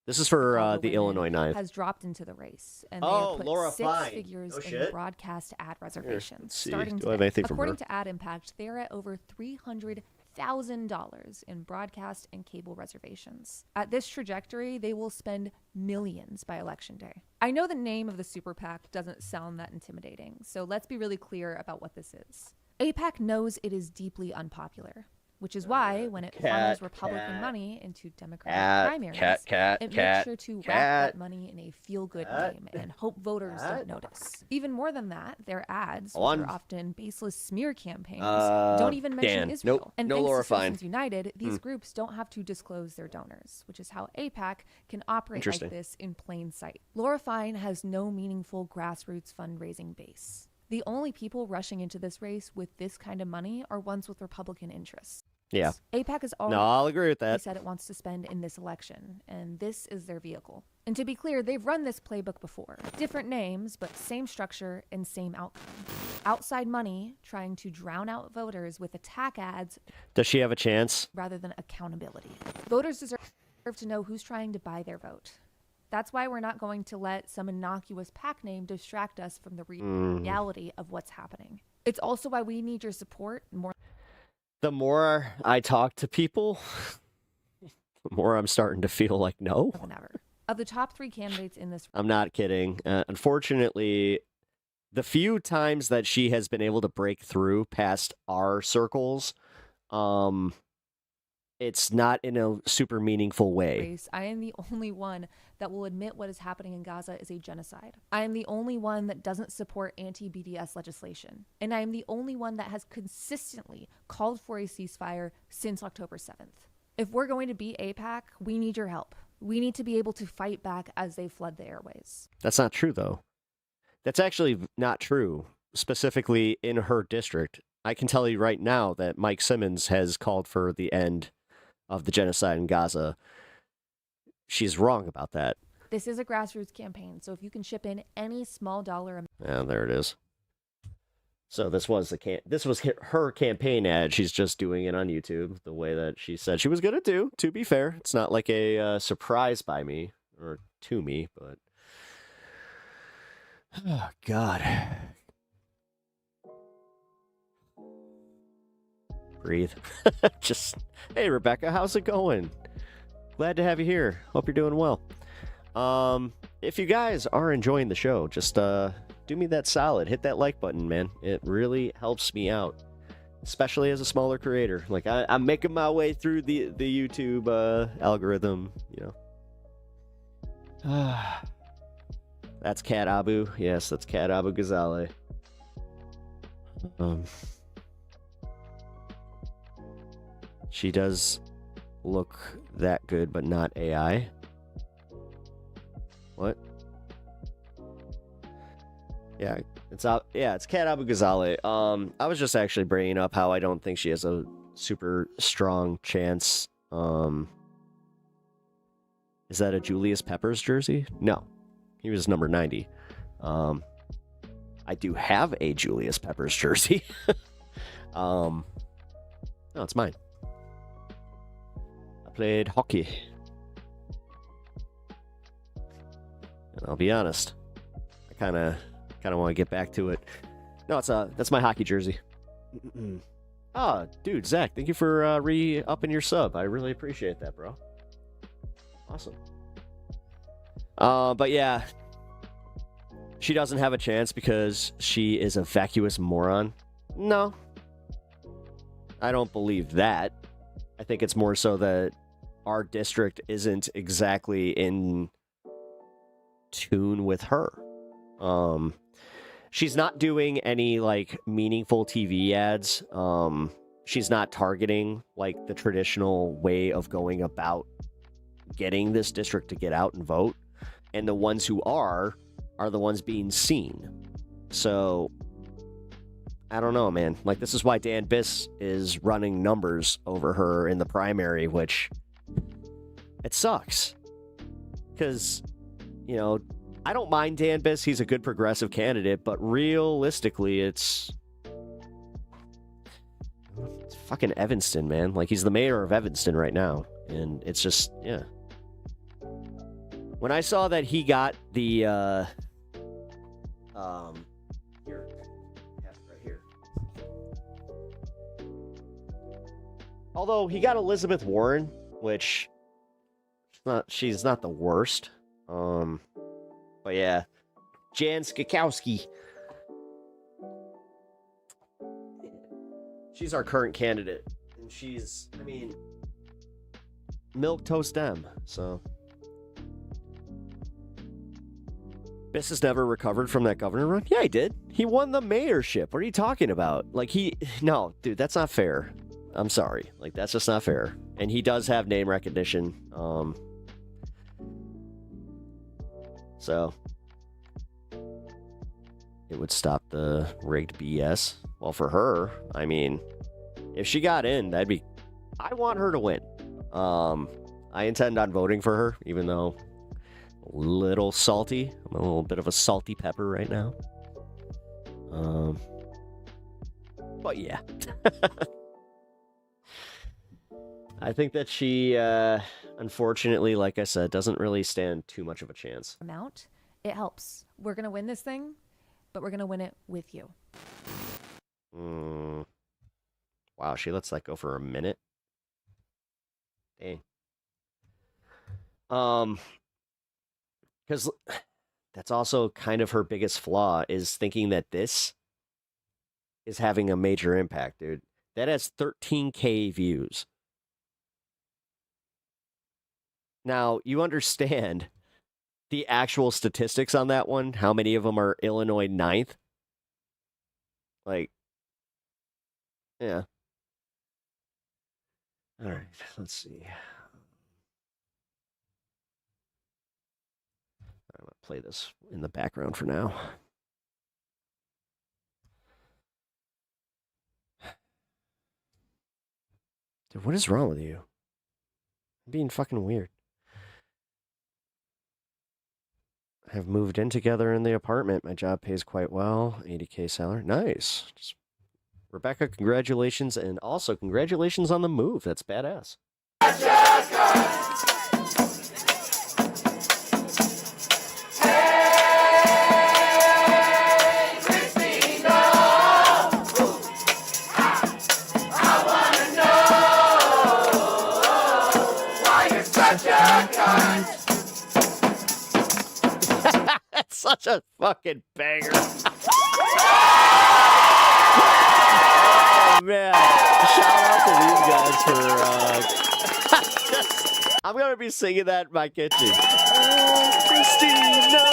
This is for the Illinois 9th. Has dropped into the race, and they Oh, have put Laura 6 Fine. figures No in shit. broadcast ad let's reservations see. starting Do I have today. anything from According her? to Ad Impact, they are at over $300,000 in broadcast and cable reservations. At this trajectory, they will spend millions by election day. I know the name of the super PAC doesn't sound that intimidating, so let's be really clear about what this is. APAC knows it is deeply unpopular, which is why when it funnels Republican money into Democratic primaries, it makes sure to wrap that money in a feel-good name and hope voters don't notice. Even more than that, their ads, which are often baseless smear campaigns, don't even mention Israel. Nope. And No thanks Laura to Fine. Citizens United, these groups don't have to disclose their donors, which is how APAC can operate like Interesting. this in plain sight. Laura Fine has no meaningful grassroots fundraising base. The only people rushing into this race with this kind of money are ones with Republican interests. Yeah. APAC has No, already I'll agree with that. said it wants to spend in this election, and this is their vehicle. And to be clear, they've run this playbook before. Different names, but same structure and same outcome. Outside money trying to drown out voters with attack ads Does she have a chance? rather than accountability. Voters deserve to know who's trying to buy their vote. That's why we're not going to let some innocuous PAC name distract us from the reality of what's happening. It's also why we need your support more. The more I talk to people, the more I'm starting to feel like no. Than ever. Of the top 3 candidates in this, I'm not kidding. Unfortunately, the few times that she has been able to break through past our circles, it's not in a super meaningful way. race, I am the only one that will admit what is happening in Gaza is a genocide. I am the only one that doesn't support anti-BDS legislation. And I am the only one that has consistently called for a ceasefire since October 7th. If we're going to be APAC, we need your help. We need to be able to fight back as they flood the airways. That's not true, though. That's actually not true, specifically in her district. I can tell you right now that Mike Simmons has called for the end of the genocide in Gaza. She's wrong about that. This is a grassroots campaign, so if you can ship in any small dollar amount. Yeah, there it is. So this was her campaign ad. She's just doing it on YouTube the way that she said she was gonna do. To be fair, it's not like a surprise by me or to me, but oh God, breathe. Just hey, Rebecca, how's it going? Glad to have you here. Hope you're doing well. If you guys are enjoying the show, just do me that solid. Hit that like button, man. It really helps me out, especially as a smaller creator. Like I'm making my way through the YouTube algorithm, you know. That's Cat Abu. Yes, that's Cat Abu Ghazaleh. She does look that good, but not AI. What? Yeah, it's Cat Abu Ghazaleh. I was just actually bringing up how I don't think she has a super strong chance. Is that a Julius Peppers jersey? No, he was number 90. I do have a Julius Peppers jersey. No, it's mine. I played hockey. And I'll be honest, I kind of want to get back to it. No, that's my hockey jersey. Ah, dude, Zach, thank you for re-upping your sub. I really appreciate that, bro. Awesome. But yeah, she doesn't have a chance because she is a vacuous moron. No, I don't believe that. I think it's more so that our district isn't exactly in tune with her. She's not doing any like meaningful TV ads. She's not targeting like the traditional way of going about getting this district to get out and vote. And the ones who are the ones being seen. So I don't know, man. Like, this is why Dan Biss is running numbers over her in the primary, which it sucks. Because, you know, I don't mind Dan Biss. He's a good progressive candidate, but realistically, it's fucking Evanston, man. Like, he's the mayor of Evanston right now. And it's just, yeah. When I saw that he got the, here. Yeah, right here. Although he got Elizabeth Warren, which she's not the worst. But yeah, Jan Skakowski. She's our current candidate, and she's, I mean, milk toast them. So Biss has never recovered from that governor run. Yeah, he did. He won the mayorship. What are you talking about? Like, no, dude, that's not fair. I'm sorry. Like, that's just not fair. And he does have name recognition. So it would stop the rigged BS. Well, for her, I mean, if she got in, I want her to win. I intend on voting for her, even though a little salty. I'm a little bit of a salty pepper right now. But yeah. I think that she, unfortunately, like I said, doesn't really stand too much of a chance. Amount, it helps. We're going to win this thing, but we're going to win it with you. Wow, she lets that go for a minute. Dang. Because that's also kind of her biggest flaw, is thinking that this is having a major impact, dude. That has 13K views. Now, you understand the actual statistics on that one, how many of them are Illinois 9th? Like, yeah. All right, let's see. I'm going to play this in the background for now. Dude, what is wrong with you? I'm being fucking weird. I have moved in together in the apartment. My job pays quite well. 80K salary. Nice. Rebecca, congratulations. And also, congratulations on the move. That's badass. That's such a fucking banger. Oh, man. Shout out to these guys for... I'm going to be singing that in my kitchen. Christina!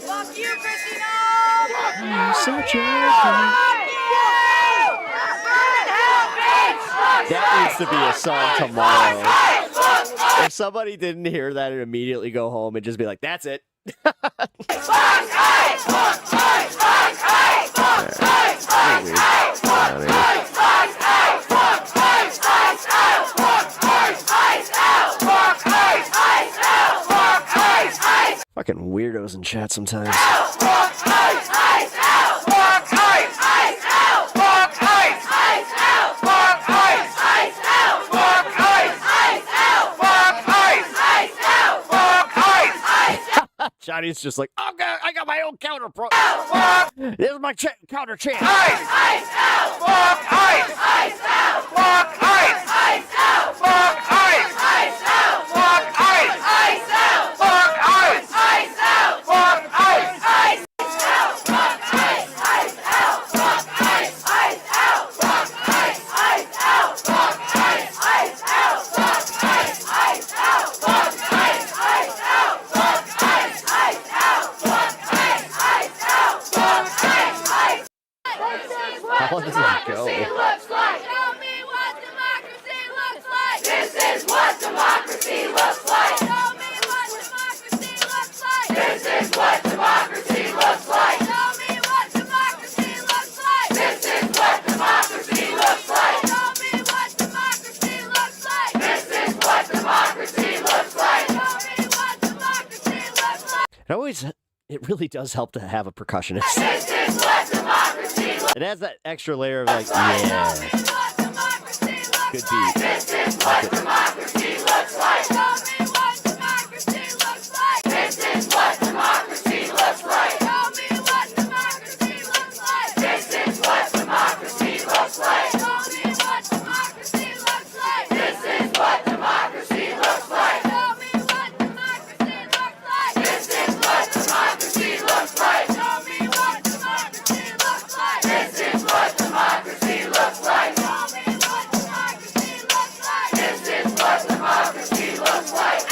Fuck you, Christina! You're such a... That needs to be a song tomorrow. If somebody didn't hear that and immediately go home and just be like, that's it. Fucking weirdos in chat sometimes. audience just like, oh, God, I got my own counter pro. This is my counter chant. Ice! Ice out! Fuck ice! Ice out! Fuck ice! Ice out! Fuck ice! Ice out! Fuck ice! Ice out! Fuck ice! Ice out! Fuck ice! Ice out! Fuck ice! Ice out! Fuck ice! Ice out! Fuck ice! Ice out! Fuck ice! Ice out! Fuck ice! Ice out! Fuck ice! Ice out! Fuck ice! Ice out! Fuck ice! Ice out! Fuck ice! Ice. How long does this go? Looks like. Tell me what democracy looks like. This is what democracy looks like. Tell me what democracy looks like. This is what democracy looks like. Tell me what democracy looks like. This is what democracy looks like. Tell me what democracy looks like. This is what democracy looks like. Tell me what democracy looks like. It really does help to have a percussionist. This is what democracy looks like. It has that extra layer of like, yeah. Good beat. This is what democracy looks like. Tell me what democracy looks like. This is what democracy looks like. Tell me what democracy looks like. This is what democracy looks like. Tell me what democracy looks like. This is what democracy looks like. Tell me what democracy looks like. This is what democracy looks like. Tell me what democracy looks like. This is what democracy looks like. Tell me what democracy looks like. This is what democracy looks like.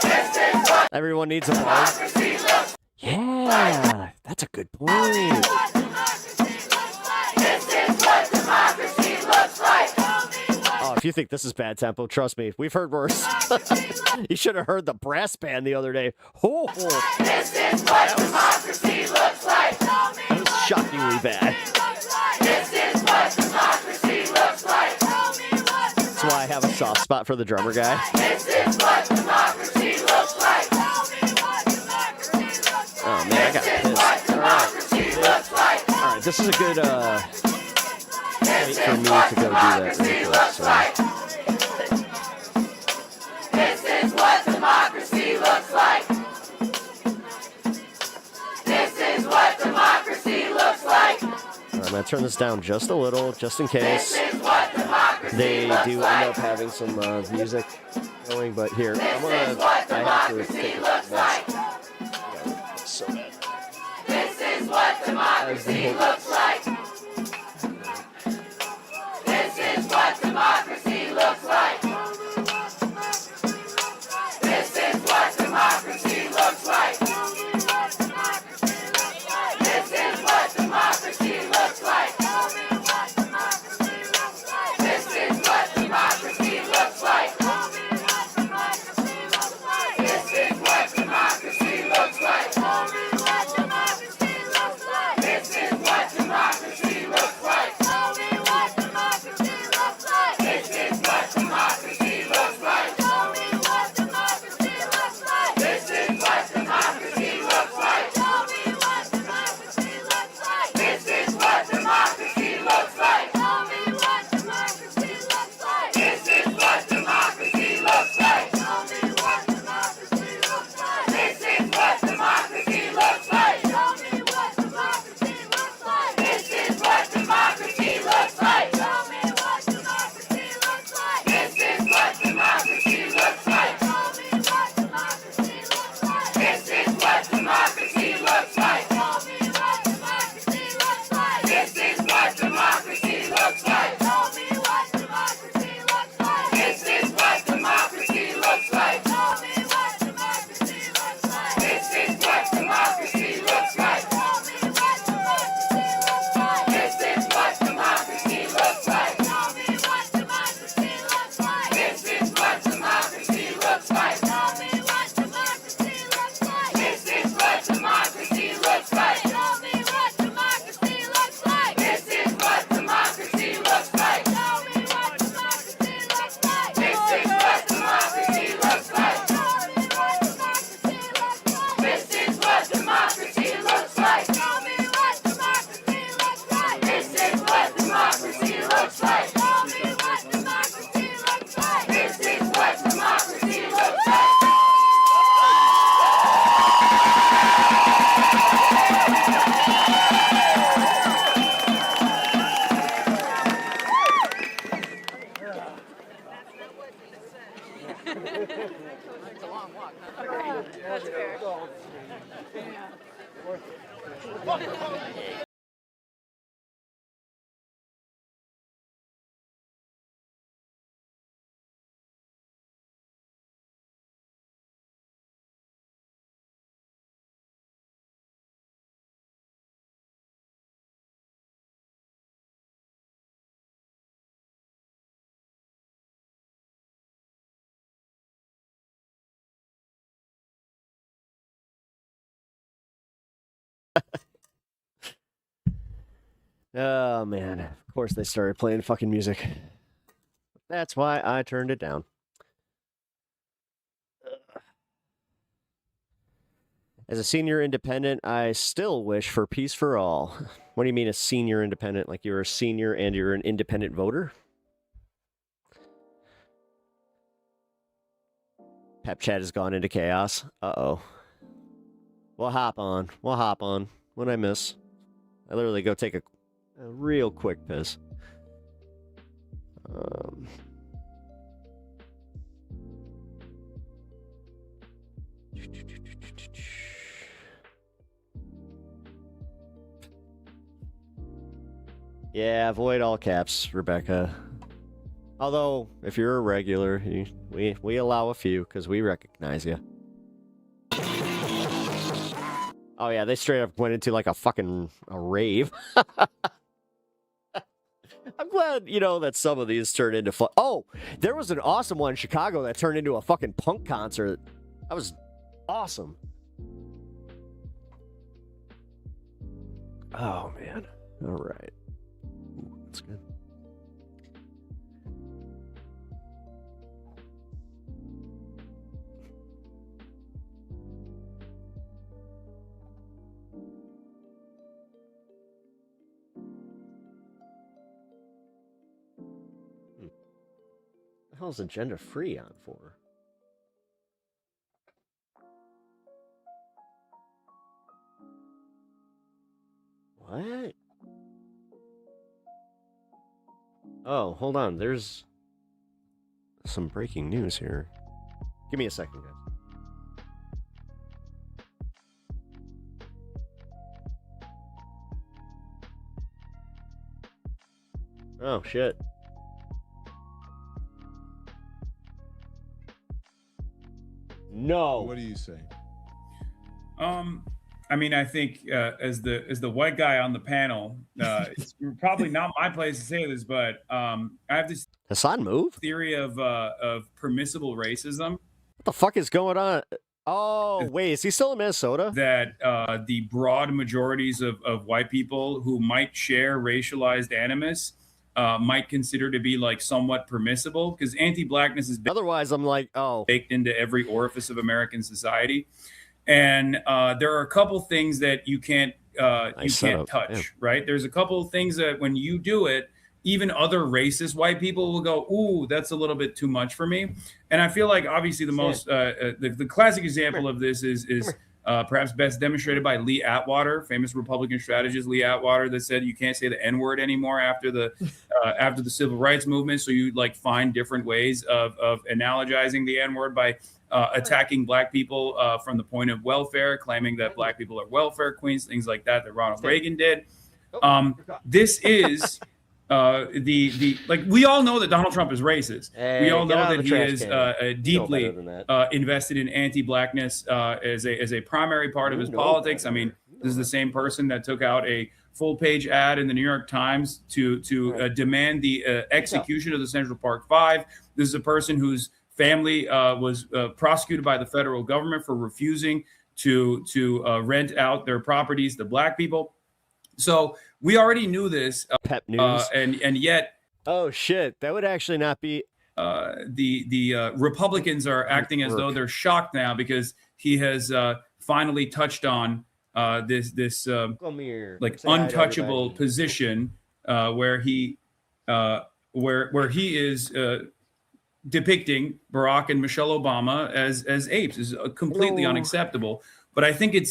This is what Everyone needs a bar. democracy looks like. Yeah, that's a good point. This is what democracy looks like. Oh, if you think this is bad tempo, trust me, we've heard worse. You should have heard the brass band the other day. Oh, This is what democracy looks like. that was shockingly bad. This is what democracy looks like. That's why I have a soft spot for the drummer guy. This is what democracy looks like. Oh man, I got pissed. Democracy looks like. All right, this is a good point for me to go do that really quick. So. This is what democracy looks like. This is what democracy looks like. All right, I'm gonna turn this down just a little, just in case This is what democracy they looks do like. end up having some music going. But here, I'm This gonna. is what I have to democracy take looks like. It's so bad. This is what democracy looks like. This is what democracy looks like. This is what democracy looks like. This is what democracy looks like. This is what democracy looks like. This is what democracy looks like. This is what democracy Oh, man. Of course they started playing fucking music. That's why I turned it down. As a senior independent, I still wish for peace for all. What do you mean a senior independent? Like you're a senior and you're an independent voter? Pep chat has gone into chaos. Uh-oh. We'll hop on. What'd I miss? I literally go take a real quick piss. Yeah, avoid all caps, Rebecca. Although, if you're a regular, we allow a few because we recognize you. Oh yeah, they straight up went into like a rave. I'm glad, that some of these turned into fun. Oh, there was an awesome one in Chicago that turned into a fucking punk concert. That was awesome. Oh, man. All right. Ooh, that's good. What the hell is Agenda Free on for? What? Oh, hold on. There's some breaking news here. Give me a second, guys. Oh, shit. No. What do you say? I mean, I think as the white guy on the panel, it's probably not my place to say this, but I have this theory of permissible racism. What the fuck is going on? Oh, wait, is he still in Minnesota? That the broad majorities of white people who might share racialized animus might consider to be like somewhat permissible, because anti-blackness is otherwise I'm like, baked into every orifice of American society. And there are a couple things that you can't touch, yeah. right? There's a couple of things that when you do it, even other racist white people will go, ooh, that's a little bit too much for me. And I feel like obviously the most the classic example of this is perhaps best demonstrated by Lee Atwater, famous Republican strategist Lee Atwater, that said you can't say the N-word anymore after the civil rights movement. So you like find different ways of analogizing the N-word by attacking black people from the point of welfare, claiming that black people are welfare queens, things like that Ronald Reagan did. This is like we all know that Donald Trump is racist. We all know that he is deeply invested in anti-blackness as a primary part of his politics. I mean, this is the same person that took out a full-page ad in the New York Times to demand the execution of the Central Park Five. This is a person whose family was prosecuted by the federal government for refusing to rent out their properties to black people. So we already knew this. Pep news. And yet... Oh, shit. That would actually not be... The Republicans are acting as though they're shocked now because he has finally touched on this like untouchable position where he is depicting Barack and Michelle Obama as apes is completely unacceptable. But I think it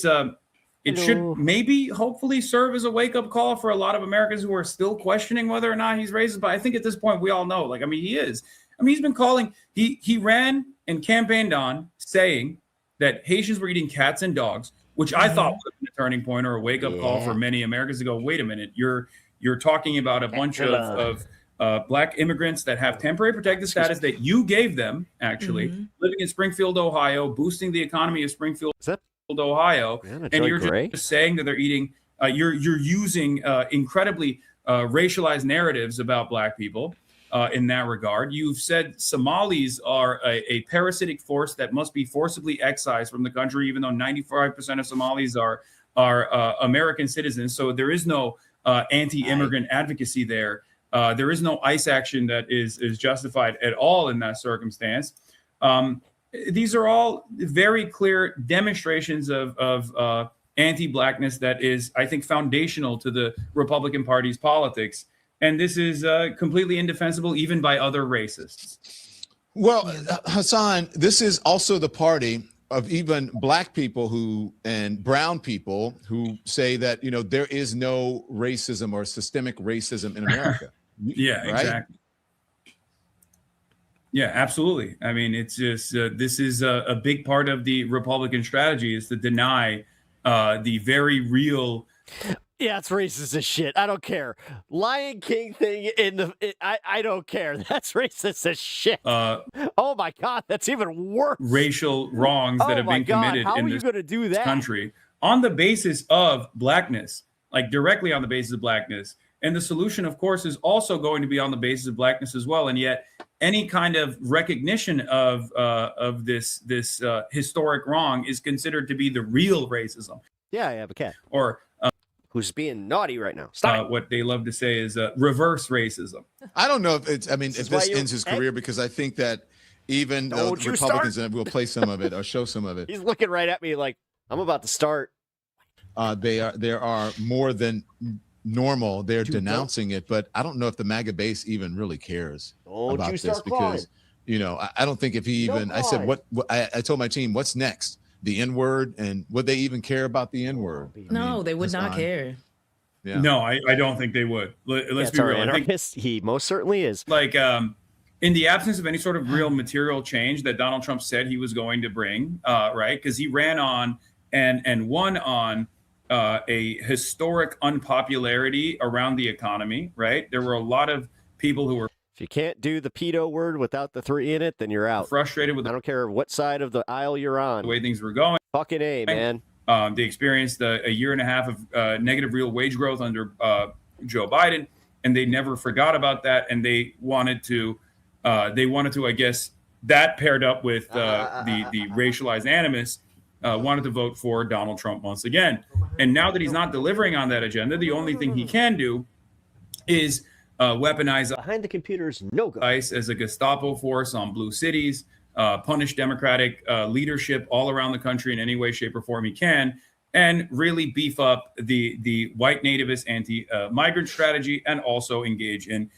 should maybe hopefully serve as a wake-up call for a lot of Americans who are still questioning whether or not he's racist. But I think at this point we all know, like, I mean, he is. I mean, he's been calling, he ran and campaigned on saying that Haitians were eating cats and dogs, which I thought would have been a turning point or a wake-up call for many Americans to go, wait a minute, you're talking about a bunch of black immigrants that have temporary protected status that you gave them, actually, living in Springfield, Ohio, boosting the economy of Springfield, Ohio, and you're just saying that they're eating, you're using incredibly racialized narratives about black people in that regard. You've said Somalis are a parasitic force that must be forcibly excised from the country, even though 95% of Somalis are American citizens. So there is no anti-immigrant advocacy there. There is no ICE action that is justified at all in that circumstance. These are all very clear demonstrations of anti-blackness that is, I think, foundational to the Republican Party's politics. And this is completely indefensible even by other racists. Well, Hassan, this is also the party of even black people and brown people who say that, there is no racism or systemic racism in America. Yeah, right? Exactly. Yeah, absolutely. I mean, it's just this is a big part of the Republican strategy is to deny the very real. Yeah, it's racist as shit. I don't care. Lion King thing I don't care. That's racist as shit. Oh my God, that's even worse. Racial wrongs that have been committed in this country on the basis of blackness, like directly on the basis of blackness. And the solution, of course, is also going to be on the basis of blackness as well. And yet, any kind of recognition of this historic wrong is considered to be the real racism. Yeah, I have a cat. Or who's being naughty right now? Stop. What they love to say is reverse racism. I don't know if it's. I mean, if this ends his career, because I think that even Republicans will play some of it or show some of it. He's looking right at me like I'm about to start. There are more than normal. They're denouncing it, but I don't know if the MAGA base even really cares about this because, I don't think if he even. I said what I told my team, what's next? The N-word, and would they even care about the N-word? No, they would not care. Yeah. No, I don't think they would. Let's be real. I think he most certainly is. Like in the absence of any sort of real material change that Donald Trump said he was going to bring, right? Because he ran on and won on a historic unpopularity around the economy, right? There were a lot of people who were. If you can't do the pedo word without the 3 in it, then you're out. Frustrated with. I don't care what side of the aisle you're on. The way things were going. Fucking A, man. They experienced a year and a half of negative real wage growth under Joe Biden, and they never forgot about that. And they wanted to, I guess, that paired up with the racialized animus, wanted to vote for Donald Trump once again. And now that he's not delivering on that agenda, the only thing he can do is weaponize behind the computers, no go. ICE as a Gestapo force on blue cities, punish Democratic leadership all around the country in any way, shape, or form he can, and really beef up the white nativist anti-migrant strategy, and also engage in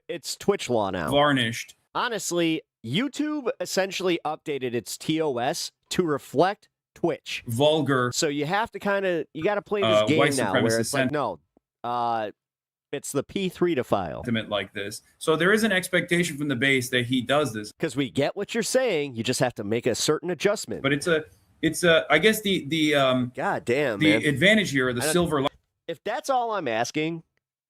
it's Twitch law now. Varnished. Honestly, YouTube essentially updated its TOS to reflect Twitch. Vulgar. So you have to you got to play this game now, where it's like, no. It's the P3 to file. Like this. So there is an expectation from the base that he does this. Because we get what you're saying. You just have to make a certain adjustment. But it's I guess the God damn, the man. Advantage here, the silver lining. If that's all I'm asking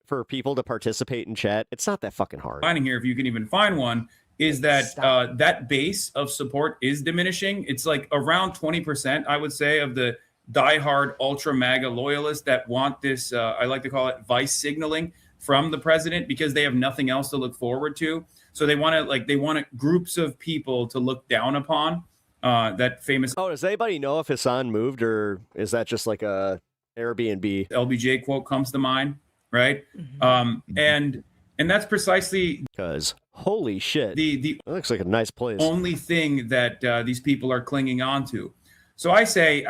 for people to participate in chat, it's not that fucking hard. Lining here, if you can even find one, is that that base of support is diminishing. It's like around 20%, I would say, of the diehard ultra MAGA loyalists that want this, I like to call it vice signaling from the president, because they have nothing else to look forward to. So they want groups of people to look down upon that famous. Oh, does anybody know if Hassan moved, or is that just like a Airbnb? LBJ quote comes to mind, right? And that's precisely because holy shit, the it looks like a nice place. Only thing that these people are clinging on to. So I say,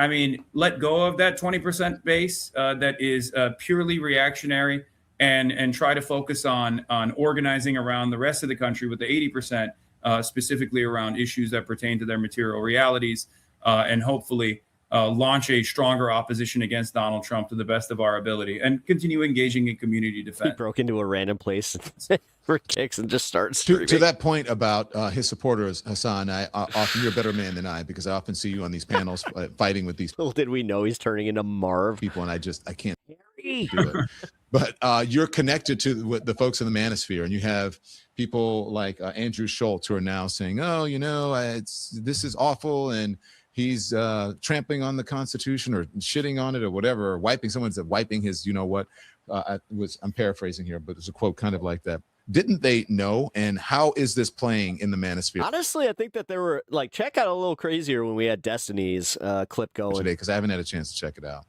let go of that 20% base that is purely reactionary, and try to focus on organizing around the rest of the country with the 80%, specifically around issues that pertain to their material realities, and hopefully launch a stronger opposition against Donald Trump to the best of our ability, and continue engaging in community defense. He broke into a random place for kicks and just starts to that point about his supporters, Hassan. Often you're a better man than I, because I often see you on these panels fighting with these. Little did we know he's turning into Marv people, and I can't do it. But you're connected to the folks in the manosphere, and you have people like Andrew Schultz who are now saying, "Oh, this is awful," and he's trampling on the Constitution or shitting on it or whatever, or wiping his, I'm paraphrasing here, but there's a quote kind of like that. Didn't they know? And how is this playing in the manosphere? Honestly, I think that there were Chet got a little crazier when we had Destiny's clip going today, because I haven't had a chance to check it out.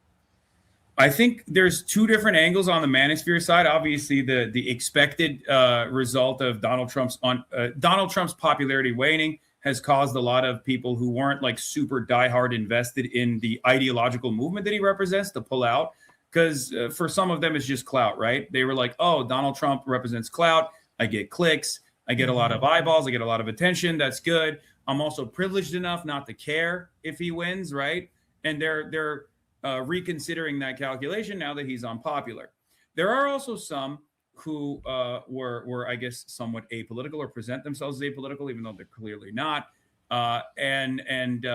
I think there's two different angles on the manosphere side. Obviously, the expected result of Donald Trump's popularity waning has caused a lot of people who weren't like super diehard invested in the ideological movement that he represents to pull out, because for some of them it's just clout, right? They were like, oh, Donald Trump represents clout. I get clicks. I get a lot of eyeballs. I get a lot of attention. That's good. I'm also privileged enough not to care if he wins, right? And they're reconsidering that calculation now that he's unpopular. There are also some who were, I guess, somewhat apolitical or present themselves as apolitical, even though they're clearly not. And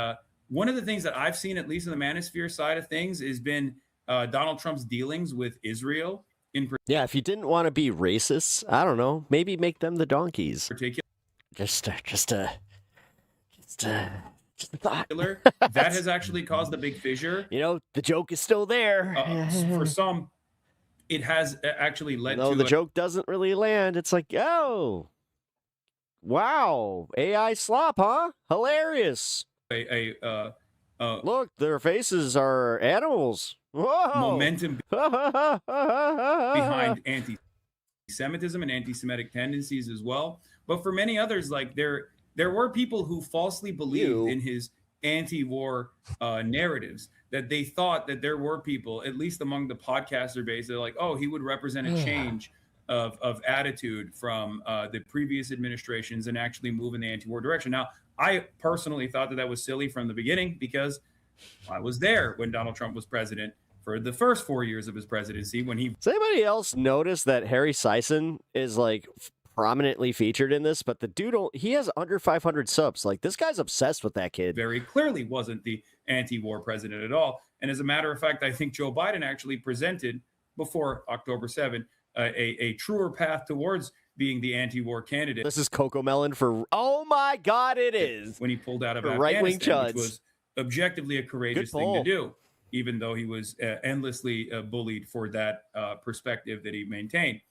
one of the things that I've seen, at least in the manosphere side of things, has been Donald Trump's dealings with Israel. Yeah, if you didn't want to be racist, I don't know, maybe make them the donkeys. Particular, just a thought. That has actually caused a big fissure. You know, the joke is still there. For some, it has actually led to the joke doesn't really land. It's like, oh, wow, AI slop, huh? Hilarious. Look, their faces are animals. Whoa. Momentum behind anti-Semitism and anti-Semitic tendencies as well. But for many others, like there were people who falsely believed in his anti-war narratives, that they thought that there were people, at least among the podcaster base, that like, oh, he would represent a change of attitude from the previous administrations and actually move in the anti-war direction. Now, I personally thought that was silly from the beginning, because I was there when Donald Trump was president for the first 4 years of his presidency. When he Does anybody else notice that Harry Sison is like prominently featured in this, but the dude, he has under 500 subs. Like, this guy's obsessed with that kid. Very clearly wasn't the anti-war president at all. And as a matter of fact, I think Joe Biden actually presented before October 7th a truer path towards being the anti-war candidate. This is Cocomelon for, oh my God, it is. When he pulled out of right-wing Afghanistan, chuds. which was objectively a courageous thing to do, even though he was endlessly bullied for that perspective that he maintained.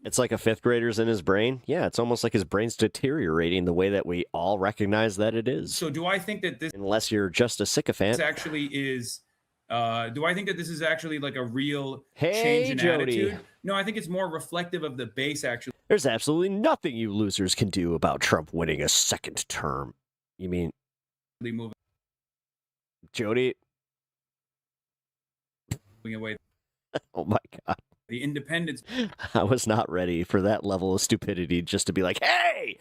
It's like a fifth grader's in his brain. Yeah, it's almost like his brain's deteriorating the way that we all recognize that it is. So do I think that this, unless you're just a sycophant, actually is, do I think that this is actually like a real change in attitude? No, I think it's more reflective of the base, actually. There's absolutely nothing you losers can do about Trump winning a second term. You mean moving Jody? Moving away. Oh my God. The independents. I was not ready for that level of stupidity just to be like, hey!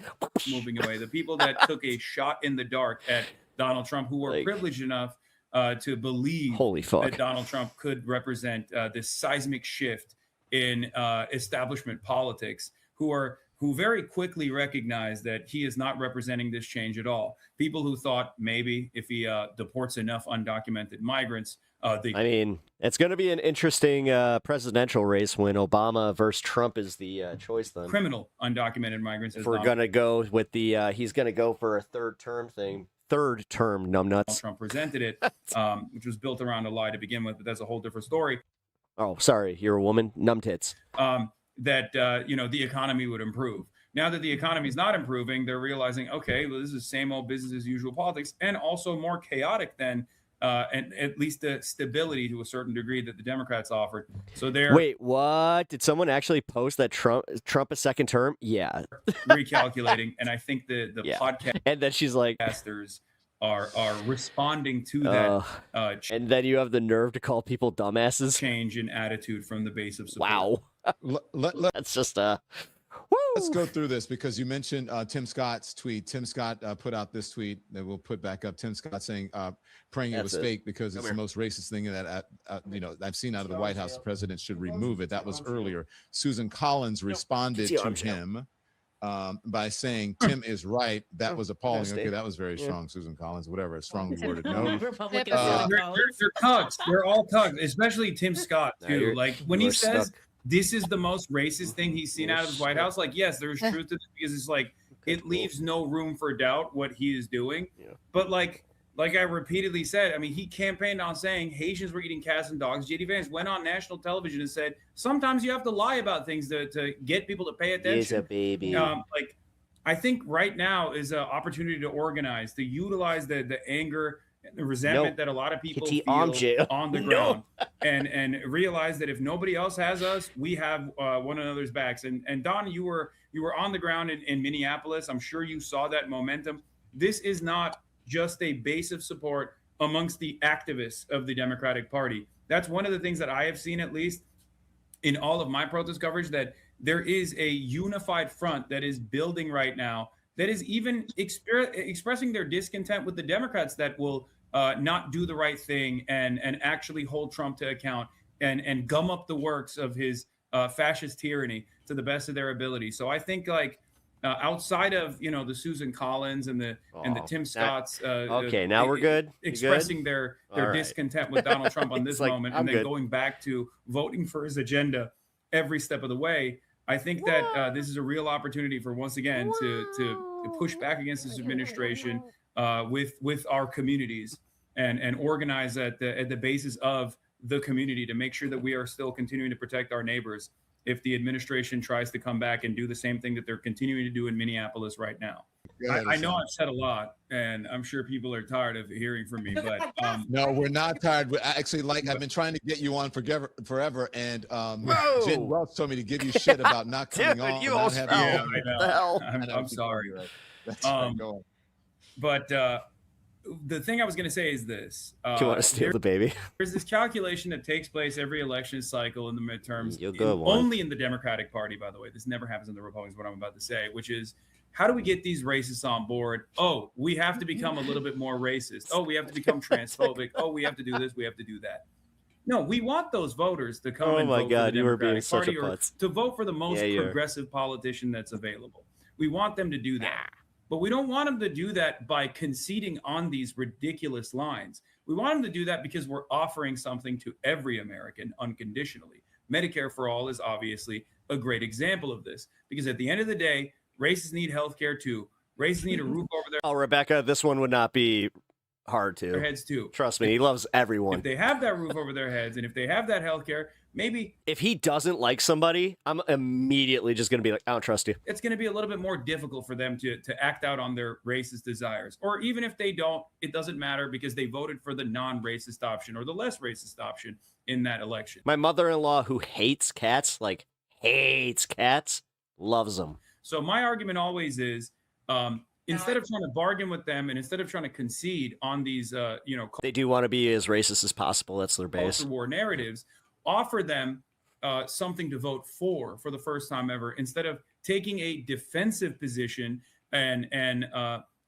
Moving away. The people that took a shot in the dark at Donald Trump, who were privileged enough to believe that Donald Trump could represent this seismic shift in establishment politics, who very quickly recognized that he is not representing this change at all. People who thought maybe if he deports enough undocumented migrants, I mean, it's going to be an interesting presidential race when Obama versus Trump is the choice then. Criminal undocumented migrants. If we're going to go with the, he's going to go for a third term thing. Third term, numbnuts. Trump presented it, which was built around a lie to begin with, but that's a whole different story. Oh, sorry, you're a woman, numtits. That the economy would improve. Now that the economy is not improving, they're realizing, okay, well, this is same old business as usual politics, and also more chaotic than, and at least the stability to a certain degree that the Democrats offered. So they're wait, what? Did someone actually post that Trump a second term? Yeah, recalculating, and I think the podcast and then she's like, podcasters are responding to that. And then you have the nerve to call people dumbasses. Change in attitude from the base of support. Wow, that's just Let's go through this, because you mentioned Tim Scott's tweet. Tim Scott put out this tweet that we'll put back up. Tim Scott saying, praying it was fake because it's the most racist thing that I've seen out of the White House. The president should remove it. That was earlier. Susan Collins responded to him by saying, Tim is right. That was appalling. Okay, that was very strong, Susan Collins. Whatever, a strongly worded note. They're thugs. They're all thugs, especially Tim Scott too. Like when he says this is the most racist thing he's seen out of his White House. Like, yes, there's truth to this, because it's like it leaves no room for doubt what he is doing. But like I repeatedly said, I mean, he campaigned on saying Haitians were eating cats and dogs. J.D. Vance went on national television and said, sometimes you have to lie about things to get people to pay attention. He's a baby. I think right now is an opportunity to organize, to utilize the anger the resentment No. that a lot of people Kitty feel armchair. on the No. ground, and realize that if nobody else has us, we have one another's backs. And Don, you were on the ground in Minneapolis. I'm sure you saw that momentum. This is not just a base of support amongst the activists of the Democratic Party. That's one of the things that I have seen, at least in all of my protest coverage, that there is a unified front that is building right now, that is even expressing their discontent with the Democrats that will not do the right thing and actually hold Trump to account and gum up the works of his fascist tyranny to the best of their ability. So I think, like, outside of the Susan Collins and the Tim Scotts, okay, now we're good. You expressing good? their All right. discontent with Donald Trump on this It's like, moment, I'm and then good. going back to voting for his agenda every step of the way. I think that this is a real opportunity for, once again, to push back against this administration with our communities and organize at the basis of the community to make sure that we are still continuing to protect our neighbors if the administration tries to come back and do the same thing that they're continuing to do in Minneapolis right now. I know I've said a lot, and I'm sure people are tired of hearing from me, but no, we're not tired. We actually, like, I've been trying to get you on forever, and Jen Welch told me to give you shit about not coming on. you not almost having fell. you on. What the hell? I'm sorry. That's right, go on. But the thing I was going to say is this. Do you want to steal the baby? There's this calculation that takes place every election cycle in the midterms, one. only in the Democratic Party, by the way. This never happens in the Republicans, what I'm about to say, which is, how do we get these racists on board? Oh, we have to become a little bit more racist. Oh, we have to become transphobic. Oh, we have to do this. We have to do that. No, we want those voters to come and vote for the you were being Democratic such Party, a or putz. to vote for the most Yeah, you are. progressive politician that's available. We want them to do that. But we don't want them to do that by conceding on these ridiculous lines. We want them to do that because we're offering something to every American unconditionally. Medicare for all is obviously a great example of this, because at the end of the day, racists need health care too. Racists need a roof over their Oh, Rebecca, this one would not be hard to. heads too. Trust me, he loves everyone. If they have that roof over their heads, and if they have that health care, maybe if he doesn't like somebody, I'm immediately just going to be like, I don't trust you. it's going to be a little bit more difficult for them to act out on their racist desires. Or even if they don't, it doesn't matter, because they voted for the non-racist option or the less racist option in that election. My mother-in-law, who hates cats, loves them. So my argument always is, instead of trying to bargain with them, and instead of trying to concede on these, They do want to be as racist as possible. That's their base. culture war narratives, offer them something to vote for the first time ever, instead of taking a defensive position and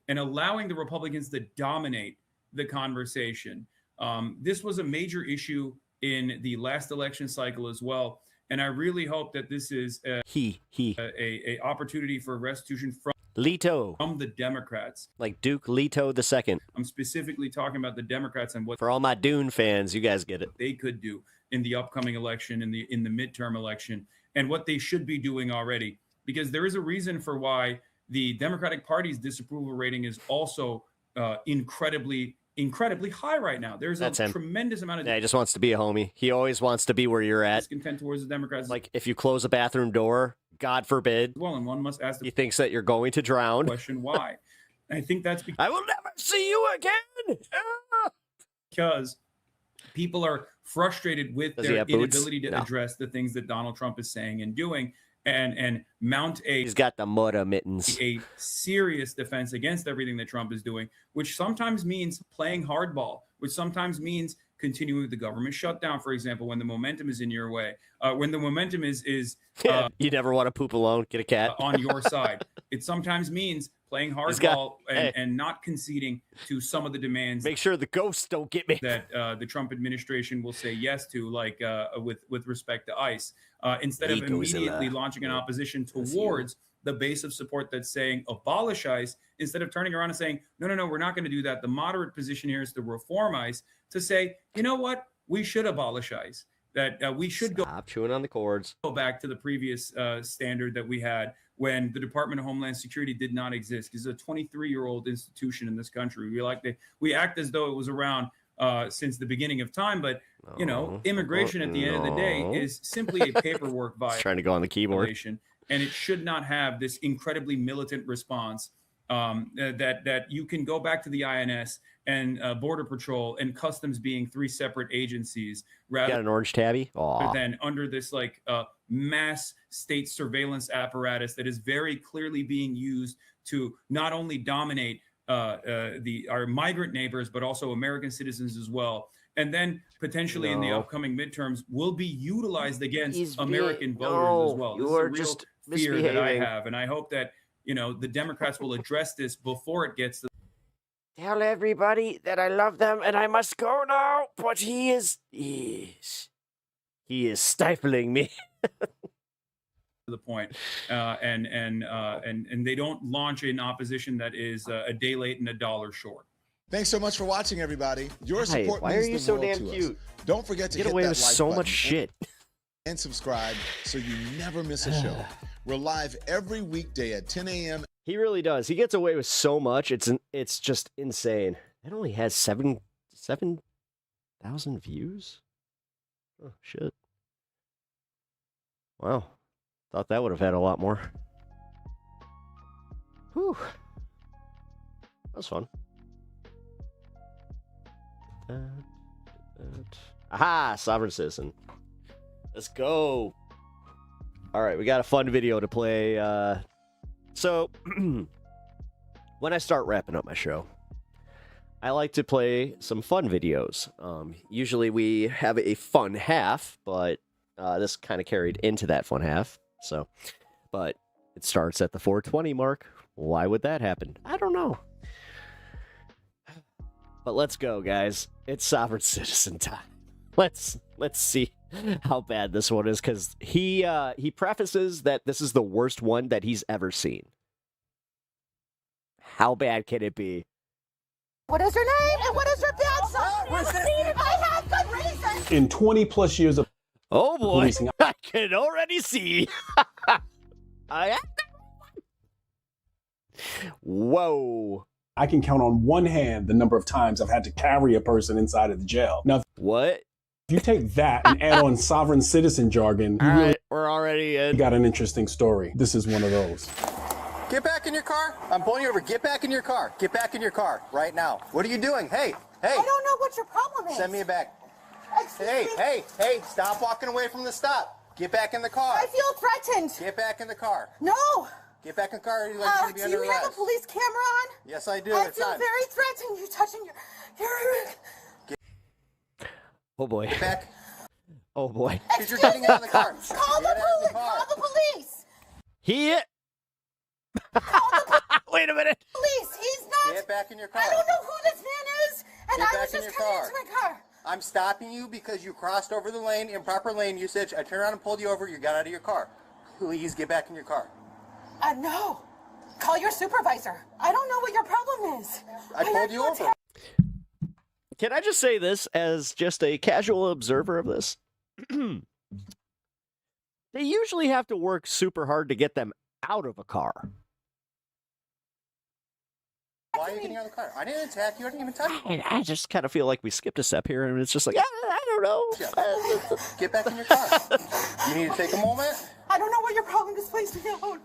allowing the Republicans to dominate the conversation. This was a major issue in the last election cycle as well, and I really hope that this is a opportunity for restitution from the Democrats, like Duke Leto II. I'm specifically talking about the Democrats and what, for all my Dune fans, you guys get it. they could do in the upcoming election, in the midterm election, and what they should be doing already, because there is a reason for why the Democratic Party's disapproval rating is also incredibly high right now. There's That's a him. tremendous amount of Yeah, he just wants to be a homie. He always wants to be where you're at. discontent towards the Democrats. Like, if you close a bathroom door, God forbid, well, and one must ask the he thinks that you're going to drown. question why. I think that's because I will never see you again. because people are frustrated with Does he their have boots? inability to No. address the things that Donald Trump is saying and doing, and mount He's got the Mudda mittens. a serious defense against everything that Trump is doing, which sometimes means playing hardball, which sometimes means continuing with the government shutdown, for example, when the momentum is in your way, when the momentum is You never want to poop alone. Get a cat. on your side. It sometimes means playing He's got- hardball hey. and not conceding to some of the demands Make sure the ghosts don't get me. that the Trump administration will say yes to, like with respect to ICE, instead of immediately launching an opposition towards the base of support that's saying abolish ICE, instead of turning around and saying, no, we're not going to do that. The moderate position here is to reform ICE, to say, you know what, we should abolish ICE, that we should Stop chewing on the cords. go back to the previous standard that we had when the Department of Homeland Security did not exist. It's a 23-year-old institution in this country. We act as though it was around since the beginning of time, but immigration at the end of the day is simply a paperwork He's trying to go on the keyboard. violation, and it should not have this incredibly militant response that you can go back to the INS and Border Patrol and Customs being 3 separate agencies rather Got an orange tabby? Aw. than under this like mass state surveillance apparatus that is very clearly being used to not only dominate our migrant neighbors, but also American citizens as well. And then potentially in the upcoming midterms will be utilized against American voters as well. This is a real fear that I have. And I hope that, the Democrats will address this before it gets to Tell everybody that I love them and I must go now, but he is stifling me. the point, and they don't launch an opposition that is a day late and a dollar short. Thanks so much for watching, everybody. Your support why means are you the so world damn to cute? us. Don't forget to Get hit away that with like so button much shit. and subscribe so you never miss a show. We're live every weekday at 10 a.m. He really does. He gets away with so much. It's just insane. It only has 7,000 views. Oh shit! Wow, thought that would have had a lot more. Whew, that was fun. Aha, sovereign citizen. Let's go. All right, we got a fun video to play. So, when I start wrapping up my show, I like to play some fun videos. Usually we have a fun half, but this kind of carried into that fun half. So, but it starts at the 420 mark. Why would that happen? I don't know. But let's go, guys. It's sovereign citizen time. Let's see how bad this one is, because he prefaces that this is the worst one that he's ever seen. How bad can it be? What is your name and what is your badge? I have good reason. In 20 plus years of oh boy, policing, I can already see. Whoa. I can count on one hand the number of times I've had to carry a person inside of the jail. Now, what? If you take that and add on sovereign citizen jargon, you really we're already in. Got an interesting story. This is one of those. Get back in your car. I'm pulling you over. Get back in your car. Get back in your car right now. What are you doing? Hey. I don't know what your problem is. Send me back. Hey, stop walking away from the stop. Get back in the car. I feel threatened. Get back in the car. No. Get back in the car. You're Do under you arrest. have a police camera on? Yes, I do. I It's feel on. very threatened. You're touching your Oh boy. Get back. Oh boy. Because you're getting out of the car. Call the police. Call the police. Wait a minute. Police. He's not. Get back in your car. I don't know who this man is, and Get I back was in just your coming car. into my car. I'm stopping you because you crossed over the lane, improper lane usage. I turned around and pulled you over. You got out of your car. Please get back in your car. No. Call your supervisor. I don't know what your problem is. I pulled you over. Can I just say this as just a casual observer of this? They usually have to work super hard to get them out of a car. Why are you getting out of the car? I didn't attack you. I didn't even touch you. And I just kind of feel like we skipped a step here, and it's just like, I don't know. Get back in your car. You need to take a moment. I don't know what your problem is. Please leave me alone.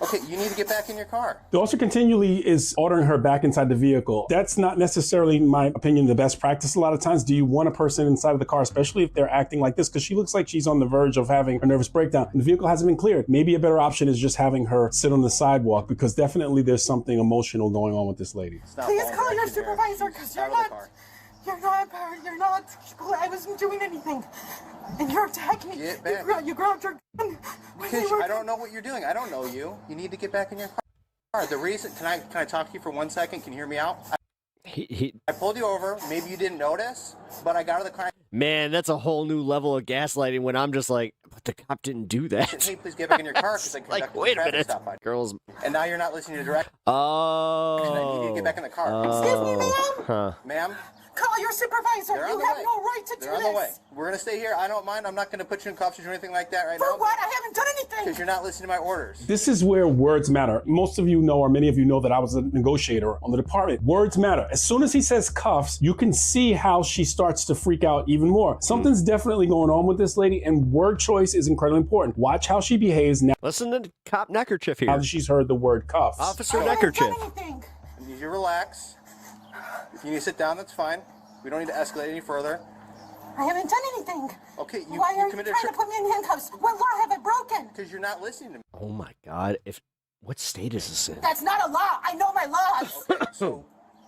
Okay, you need to get back in your car. The officer continually is ordering her back inside the vehicle. That's not necessarily, in my opinion, the best practice. A lot of times, do you want a person inside of the car, especially if they're acting like this? Because she looks like she's on the verge of having a nervous breakdown. And the vehicle hasn't been cleared. Maybe a better option is just having her sit on the sidewalk, because definitely there's something emotional going on with this lady. Please call your supervisor, because you're not. I wasn't doing anything. And you're attacking me. Get back. You grabbed your gun. Because I don't know what you're doing. I don't know you. You need to get back in your car. The reason, can I talk to you for 1 second? Can you hear me out? I pulled you over. Maybe you didn't notice, but I got out of the car. Man, that's a whole new level of gaslighting when I'm just like, but the cop didn't do that. Hey, please get back in your car because I conducted Like, wait a traffic minute. stop on you. Girls. And now you're not listening to direct. Oh. I need you to get back in the car. Excuse me, ma'am? Huh. Ma'am? Call your supervisor. They're on You the have way. no right to They're do on this. the way. We're going to stay here. I don't mind. I'm not going to put you in cuffs or do anything like that right For now. what? I haven't done anything. Because you're not listening to my orders. This is where words matter. Most of you know, or many of you know, that I was a negotiator on the department. Words matter. As soon as he says cuffs, you can see how she starts to freak out even more. Something's definitely going on with this lady, and word choice is incredibly important. Watch how she behaves now. Listen to Cop Neckerchief here. Now that she's heard the word cuffs. Officer Neckerchief. I need you to relax. If you need to sit down, that's fine. We don't need to escalate any further. I haven't done anything. Okay, Why are you trying to put me in handcuffs? What law have I broken? Because you're not listening to me. Oh my God! What state is this in? That's not a law. I know my laws. Okay, so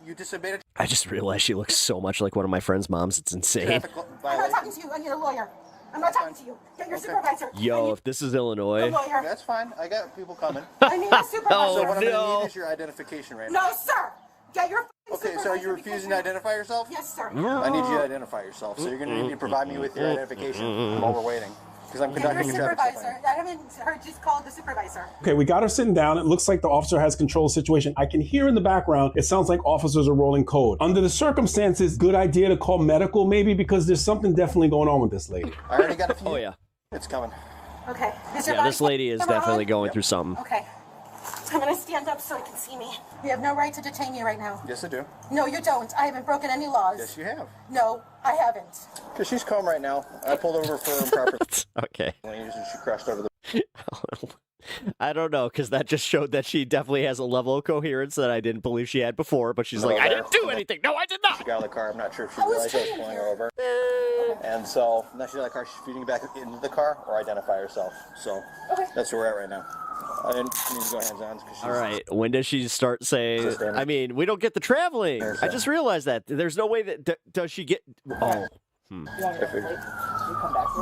you disobeyed a I just realized she looks so much like one of my friend's moms. It's insane. traffic I'm not violation. talking to you. I need a lawyer. I'm not talking to you. Get your supervisor. Yo, if this is Illinois. Lawyer. That's fine. I got people coming. I need a supervisor. So what I'm going to no. need is your identification right now. No, sir. Get your Okay, so are you refusing to identify yourself? Yes, sir. I need you to identify yourself. So you're going to need to provide me with your identification while we're waiting. Because I'm Get your conducting a traffic stop. supervisor. I haven't heard you call the supervisor. Okay, we got her sitting down. It looks like the officer has control of the situation. I can hear in the background, it sounds like officers are rolling code. Under the circumstances, good idea to call medical maybe because there's something definitely going on with this lady. I already got a few. Oh yeah. It's coming. Okay. Yeah, this lady is definitely going through something. Okay. I'm going to stand up so you can see me. You have no right to detain me right now. Yes, I do. No, you don't. I haven't broken any laws. Yes, you have. No, I haven't. Because she's calm right now. I pulled over for improper Okay. language and she crashed over the... I don't know, because that just showed that she definitely has a level of coherence that I didn't believe she had before, but she's like, I didn't do anything. No, I did not. She got out of the car. I'm not sure if she realized I was pulling her over. And so, now she's out of the car. She's feeding back into the car or identify herself. So, that's where we're at right now. I didn't need to go hands-on. All right. When does she start saying, I mean, we don't get the traveling. I just realized that. There's no way that, does she get, oh.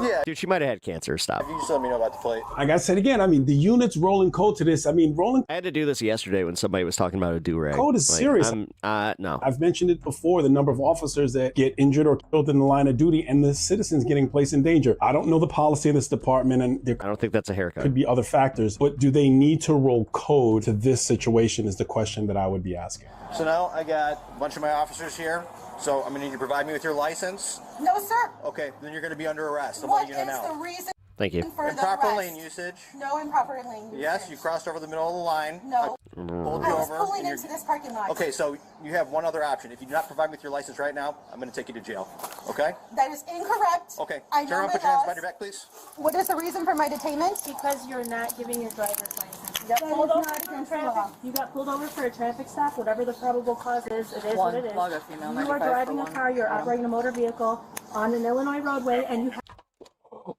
Yeah. Dude, she might have had cancer. Stop. You just let me know about the plate. Like I said again, I mean, the unit's rolling code to this. I mean, rolling I had to do this yesterday when somebody was talking about a do-rag. code is serious. No. I've mentioned it before, the number of officers that get injured or killed in the line of duty and the citizens getting placed in danger. I don't know the policy of this department, and there I don't think that's a haircut. could be other factors, but do they need to roll code to this situation is the question that I would be asking. So now I got a bunch of my officers here. So I'm going to need you to provide me with your license. No, sir. Okay, then you're going to be under arrest. I'm What letting you know is now. the reason Thank you. for the Improper arrest? lane usage. No improper lane usage. Yes, you crossed over the middle of the line. No. I pulled I you was over. pulling and into this parking lot. Okay, so you have one other option. If you do not provide me with your license right now, I'm going to take you to jail. Okay? That is incorrect. Okay. I Turn know around, my put your hands laws. behind your back, please. What is the reason for my detainment? Because you're not giving your driver's license. You got That pulled is over not for a against traffic. law. You got pulled over for a traffic stop. Whatever the probable cause is, it is what it is. Log a female, You are 95 driving for a one. car. You're operating a motor vehicle on an Illinois roadway, and you have.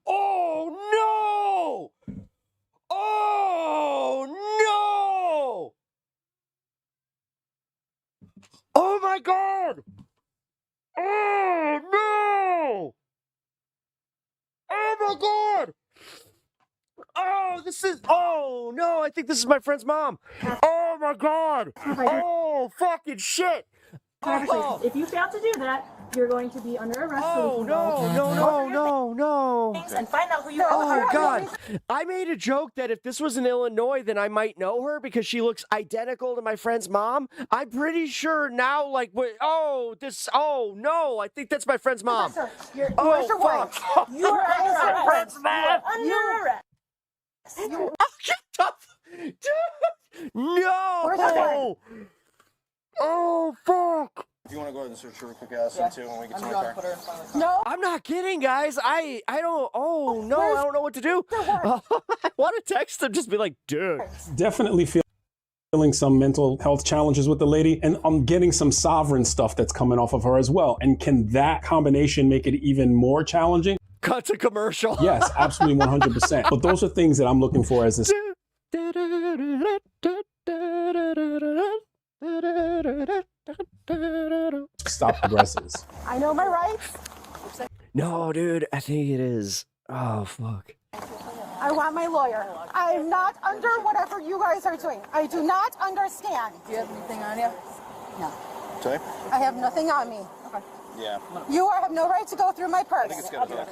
Oh no! Oh no! Oh my God! Oh no! Oh my God! Oh, oh no, I think this is my friend's mom. Oh my God! Oh, fucking shit! Driver's license. If you fail to do that, you're going to be under arrest. Oh, no. And find out who you are. Oh, God. I made a joke that if this was in Illinois, then I might know her because she looks identical to my friend's mom. I'm pretty sure now, like, oh, no, I think that's my friend's mom. Sir, you're, Oh, fuck. fuck. You are under arrest. You are under arrest. No! Oh, fuck! If you want to go ahead and search her real quick, I'll send too when we get to my car. No. I'm not kidding, guys. I don't, oh, no, I don't know what to do. I want to text them, just be like, dude. Definitely feeling some mental health challenges with the lady, and I'm getting some sovereign stuff that's coming off of her as well. And can that combination make it even more challenging? Cut to commercial. Yes, absolutely 100%. But those are things that I'm looking for as this. Stop aggressors. I know my rights. No, dude, I think it is. Oh, fuck. I want my lawyer. I am not under whatever you guys are doing. I do not understand. Do you have anything on you? No. Sorry? I have nothing on me. Yeah. You have no right to go through my purse. I think it's good. Okay.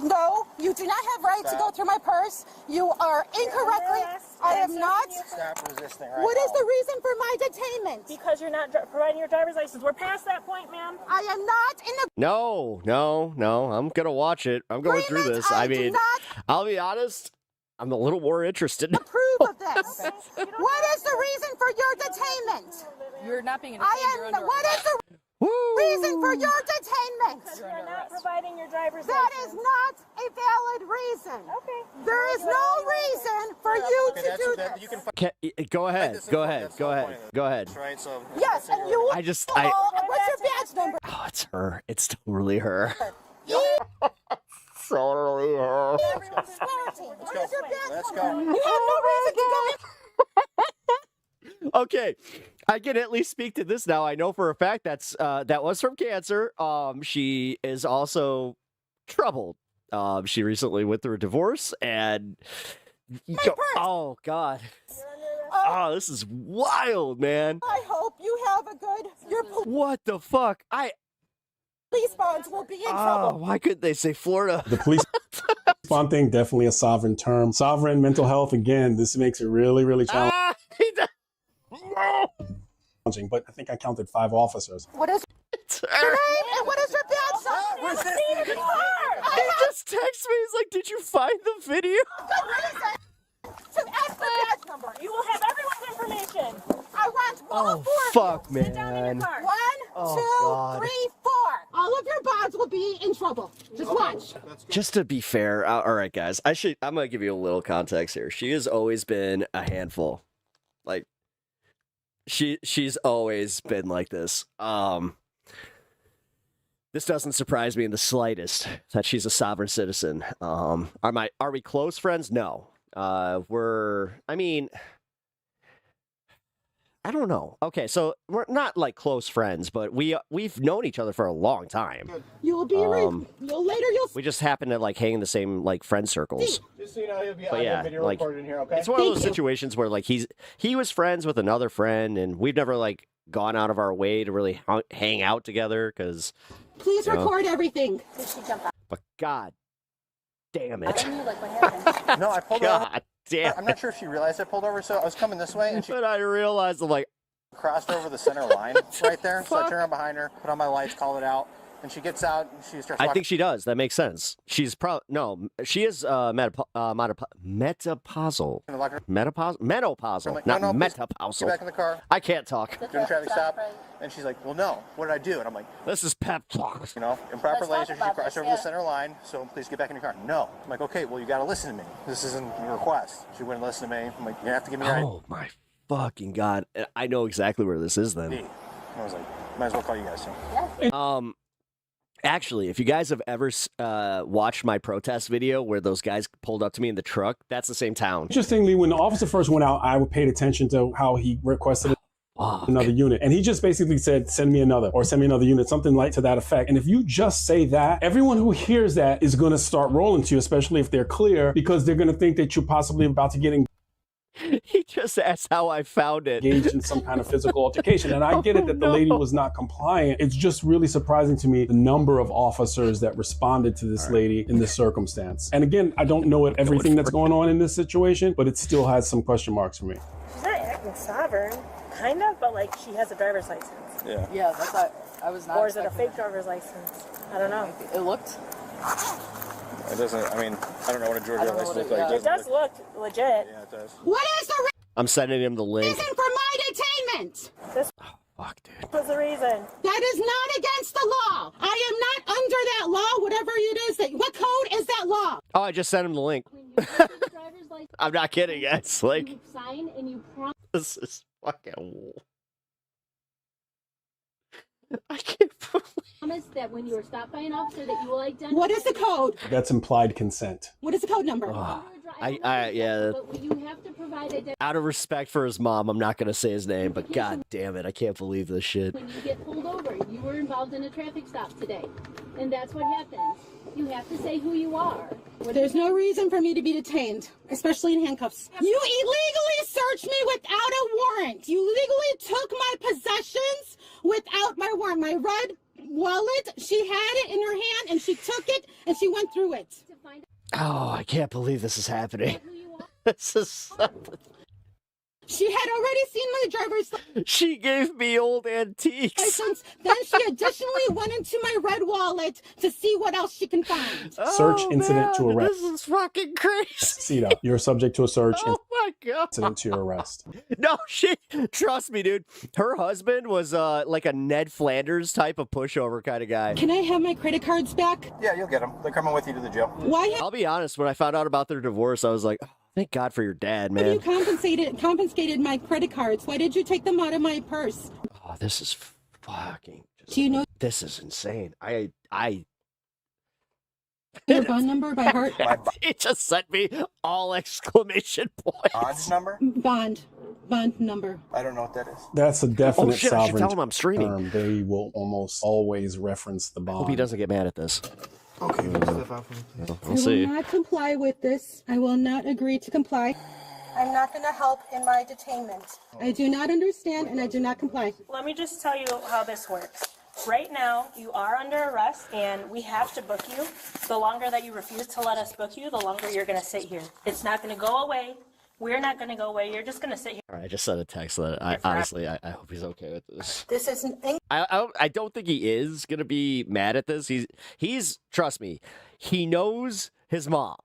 No, you do not have right to go through my purse. You are incorrectly. I am not. Stop resisting right What is now. the reason for my detainment? Because you're not providing your driver's license. We're past that point, ma'am. I am not in the. No. I'm going to watch it. I'm going through this. I mean, I'll be honest. I'm a little more interested. Approve of this. What is the reason for your detainment? You're not being I am. What is the? reason for your detainment. You're not providing your driver's That license. is not a valid reason. Okay. There is no reason for you to do this. Go ahead. Go ahead. Go ahead. Go ahead. Right, so Yes, and you will. I just, What's your badge number? Oh, it's her. It's totally her. Totally her. Let's go. Let's go. You have no reason to go. Okay, I can at least speak to this now. I know for a fact that was from cancer. She is also troubled. She recently went through a divorce, and oh god, oh, this is wild, man. I hope you have a good. Your What the fuck? police bonds will be in Oh, trouble. why couldn't they say Florida? The police bond thing, definitely a sovereign term. Sovereign mental health, again, this makes it really, really challenging. But I think I counted 5 officers. What is your name and what is your badge number? He just texted me. He's like, "Did you find the video?" Good reason to ask for badge number. You will have everyone's information. I want all 4 Fuck, of you. Sit down in your man. car. 1, Oh, 2, God. 3, 4. All of your bonds will be in trouble. Just watch. Just to be fair, all right, guys. I'm gonna give you a little context here. She has always been a handful. Like, she's always been like this. This doesn't surprise me in the slightest that she's a sovereign citizen. Are we close friends? No. I don't know. Okay, so we're not like close friends, but we've known each other for a long time. You will be We just happen to like hang in the same like friend circles. Just so you know, he'll be But yeah, video like, recorded in here, okay? it's one of those situations where like he was friends with another friend, and we've never like gone out of our way to really hang out together because. Please record everything. But god damn it! No, I pulled over. God damn! I'm not sure if she realized I pulled over, so I was coming this way, and she But I realized I'm like crossed over the center line right there. So I turned around behind her, put on my lights, called it out, and she gets out and she starts. I think she does. That makes sense. She's she is menopausal. Menopausal, like, not no, please, metapausal. get back in the car. I can't talk. Doing a traffic stop, and she's like, "Well, no. What did I do?" And I'm like, "This is pep talk. You know, improper laser. She crossed over the center line, so please get back in your car." No. I'm like, "Okay, well, you got to listen to me. This isn't a request." She wouldn't listen to me. I'm like, "You have to give me a ride." Oh my fucking god! I know exactly where this is then. I was like, "Might as well call you guys." So. Actually, if you guys have ever watched my protest video where those guys pulled up to me in the truck, that's the same town. Interestingly, when the officer first went out, I paid attention to how he requested another unit. And he just basically said, send me another unit, something like to that effect. And if you just say that, everyone who hears that is going to start rolling to you, especially if they're clear, because they're going to think that you're possibly about to get He just asked how I found it. engaged in some kind of physical altercation. And I get it that the lady was not compliant. It's just really surprising to me the number of officers that responded to this lady in this circumstance. And again, I don't know everything that's going on in this situation, but it still has some question marks for me. She's not acting sovereign, kind of, but like she has a driver's license. Yeah. Yeah, that's not, I was not. Or is it a expecting fake driver's license? I don't know. It looked. It doesn't. I mean, I don't know what a Georgia license looks like. It does look legit. Yeah, it does. What is the I'm sending him the link. reason for my detainment? This fuck, dude. was the reason. That is not against the law. I am not under that law, whatever it is. What code is that law? Oh, I just sent him the link. I'm not kidding, guys. Like, sign and you this is fucking. I can't promise that when you are stopped by an officer that you will identify. What is the code? That's implied consent. What is the code number? Yeah. But you have to provide identity. Out of respect for his mom, I'm not gonna say his name, but god damn it, I can't believe this shit. When you get pulled over, you were involved in a traffic stop today, and that's what happens. You have to say who you are. There's no reason for me to be detained, especially in handcuffs. You illegally searched me without a warrant. You legally took my possessions without my warrant. My red wallet, she had it in her hand, and she took it, and she went through it. Oh, I can't believe this is happening. This is something. She had already seen my driver's She gave me old antiques. license. Then she additionally went into my red wallet to see what else she can find. Search incident to arrest. This is fucking crazy. CEDA, you're subject to a search. Oh my God. To your arrest. No, trust me, dude. Her husband was like a Ned Flanders type of pushover kind of guy. Can I have my credit cards back? Yeah, you'll get them. They're coming with you to the jail. Why I'll be honest, when I found out about their divorce, I was like, oh, thank God for your dad, have you man. confiscated my credit cards? Why did you take them out of my purse? Oh, this is fucking. Do you know This is insane. your bond number by heart? It just sent me all exclamation points. Bond number? Bond number. I don't know what that is. That's a definite I should sovereign tell him I'm streaming. term. They will almost always reference the bond. Hope he doesn't get mad at this. Okay, step out for me, please. We'll see. I will not comply with this. I will not agree to comply. I'm not going to help in my detainment. I do not understand and I do not comply. Let me just tell you how this works. Right now, you are under arrest, and we have to book you. The longer that you refuse to let us book you, the longer you're going to sit here. It's not going to go away. We're not going to go away. You're just going to sit here. All right, I just sent a text that I honestly hope he's okay with this. This isn't. I don't think he is gonna be mad at this. He's trust me, he knows his mom.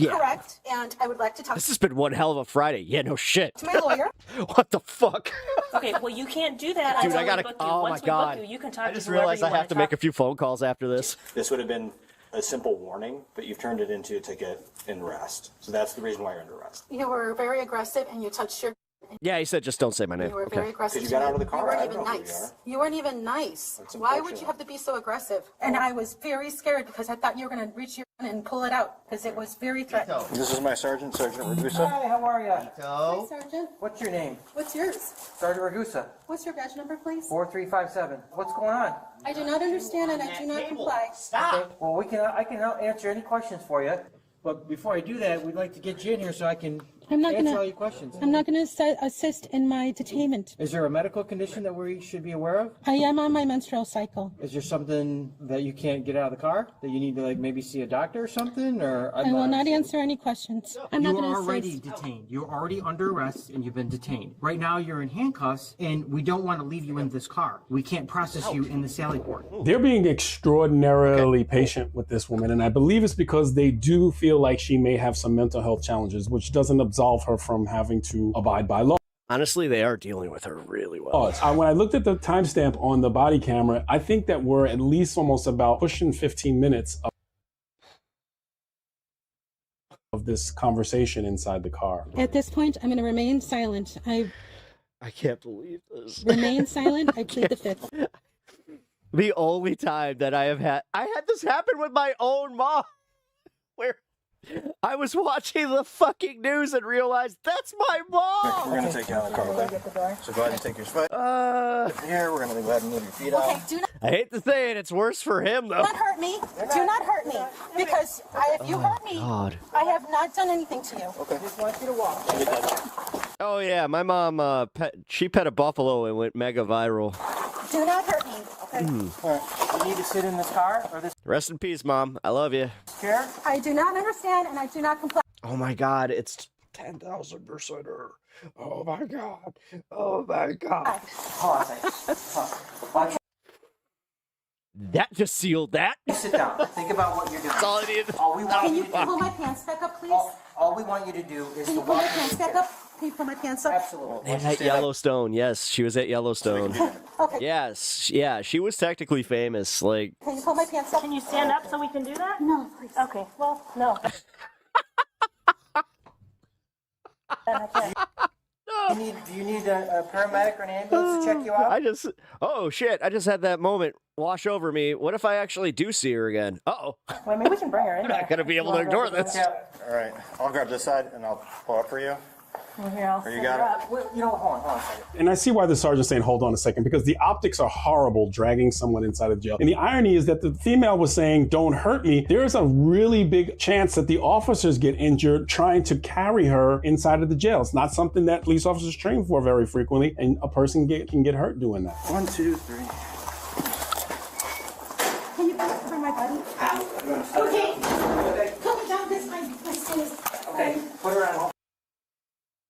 Correct, and I would like to talk This has been one hell of a Friday. Yeah, no shit. to my lawyer. What the fuck? Okay, well, you can't do that Dude, until I gotta. we book you. Oh my Once we god! book you, you can talk I just to whoever realized you I want have to make a few phone calls after this. This would have been a simple warning, but you've turned it into a ticket in arrest. So that's the reason why you're under arrest. You were very aggressive and you touched your. Yeah, he said just don't say my name. You were Okay. very aggressive. Because you got out of the car. You weren't I even don't know who you nice. You weren't even nice. That's Why would unfortunate. you have to be so aggressive? And I was very scared because I thought you were going to reach your gun and pull it out because it was very threatening. This is my sergeant, Sergeant Ragusa. Hi, how are you? Hi, Sergeant. What's your name? What's yours? Sergeant Ragusa. What's your badge number, please? 4357. What's going on? I do not understand and I do not comply. Okay. Well, I can answer any questions for you. But before I do that, we'd like to get you in here so I can I'm not answer going all your questions. I'm not going to assist in my detainment. Is there a medical condition that we should be aware of? I am on my menstrual cycle. Is there something that you can't get out of the car that you need to like maybe see a doctor or something? Or I will not answer any questions. I'm not You going are to already assist. detained. You're already under arrest and you've been detained. Right now you're in handcuffs and we don't want to leave you in this car. We can't process you in the Sally port. They're being extraordinarily patient with this woman, and I believe it's because they do feel like she may have some mental health challenges, which doesn't absolve her from having to abide by law. Honestly, they are dealing with her really well. When I looked at the timestamp on the body camera, I think that we're at least almost about pushing 15 minutes of this conversation inside the car. At this point, I'm going to remain silent. I can't believe this. Remain silent. I plead the fifth. The only time that I had this happen with my own mom, where I was watching the fucking news and realized that's my mom. We're going to take you out of the car, okay? So go ahead and take your foot. Here, we're going to go ahead and move your feet Okay, out. do not, I hate to say it, it's worse for him though. hurt me. Do not hurt me. Because if you hurt me, God. I have not done anything to you. Okay. Just want you to walk. Oh yeah, my mom she pet a buffalo and went mega viral. Do not hurt me. Okay. You need to sit in this car or this Rest in peace, Mom. I love you. chair. I do not understand and I do not comply. Oh my God, it's 10,000% her. Oh my God. Oh my God. Hold on a second. That just sealed that. Sit down. Think about what you're doing. That's all I need. All we want Can you you to do. pull my pants back up, please? All we want you to do is Can to you pull my walk pants back up? Can you pull my pants up? Absolutely. At Yellowstone, yes, she was at Yellowstone. Okay. Yes, yeah, she was technically famous. Like, Can you pull my pants up? Can you stand up so we can do that? No, please. Okay, well, no. Then I can't. Do you need a paramedic or an ambulance to check you out? oh shit, I just had that moment wash over me. What if I actually do see her again? Uh-oh. Well, maybe we can bring her in. I'm not gonna be able to ignore this. All right. I'll grab this side and I'll pull up for you. Here, I'll Or you set got her it? up. Well, you know, hold on a second. And I see why the sergeant's saying, hold on a second, because the optics are horrible dragging someone inside of jail. And the irony is that the female was saying, don't hurt me. There's a really big chance that the officers get injured trying to carry her inside of the jail. It's not something that police officers train for very frequently, and a person can get hurt doing that. 1, 2, 3. Can you please cover my body? Okay. Calm down, this my skin is. Okay, put her on.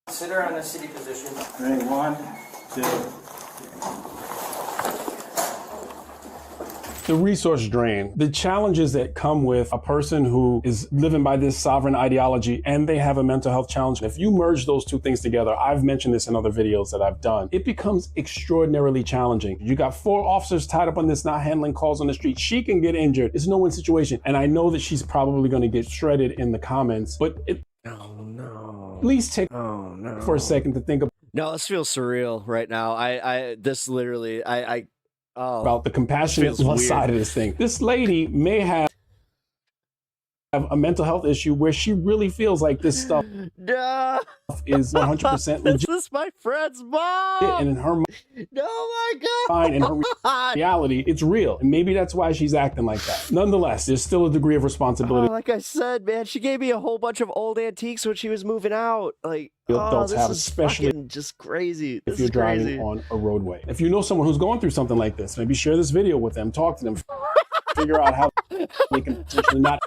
Sit her on the city position. Ready? 1, 2. The resource drain, the challenges that come with a person who is living by this sovereign ideology and they have a mental health challenge. If you merge those two things together, I've mentioned this in other videos that I've done, it becomes extraordinarily challenging. You got 4 officers tied up on this, not handling calls on the street. She can get injured. It's no win situation. And I know that she's probably going to get shredded in the comments, but it at least take for a second to think No, this feels surreal right now. This literally, about the compassionate side of this thing. This lady may have a mental health issue where she really feels like this stuff is 100% legit. This is my friend's mom. And in her oh my God. in her reality, it's real. And maybe that's why she's acting like that. Nonetheless, there's still a degree of responsibility. Like I said, man, she gave me a whole bunch of old antiques when she was moving out. Like, adults this have, is especially fucking just crazy. if you're driving on a roadway. If you know someone who's going through something like this, maybe share this video with them, talk to them, figure out how they can potentially not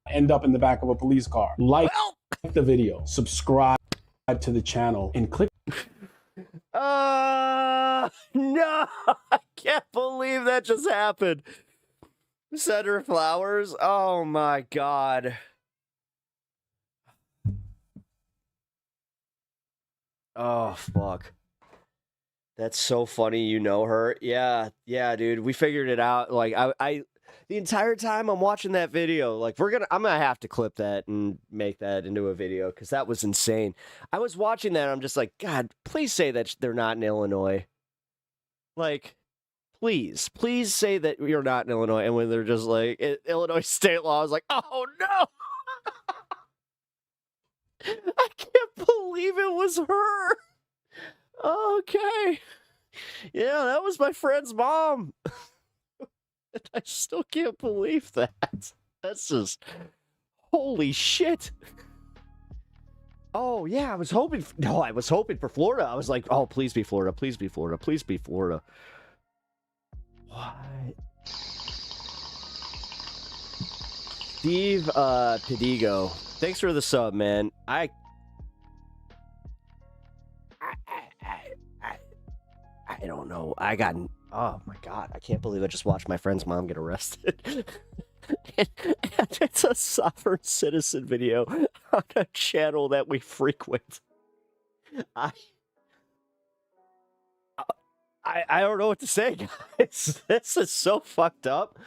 end up in the back of a police car. Like the video, subscribe to the channel, and click. No, I can't believe that just happened. Send her flowers. Oh my God. Oh fuck. That's so funny. You know her. Yeah, dude. We figured it out. Like I the entire time I'm watching that video, like I'm gonna have to clip that and make that into a video because that was insane. I was watching that and I'm just like, God, please say that they're not in Illinois. Like, please say that you're not in Illinois. And when they're just like Illinois state law, I was like, oh no. I can't believe it was her. Okay. Yeah, that was my friend's mom. I still can't believe that. That's just holy shit. Oh yeah, I was hoping for Florida. I was like, oh, please be Florida, please be Florida, please be Florida. What? Steve Pedigo, thanks for the sub, man. I don't know. Oh my God, I can't believe I just watched my friend's mom get arrested. and it's a sovereign citizen video on a channel that we frequent. I don't know what to say, guys. This is so fucked up.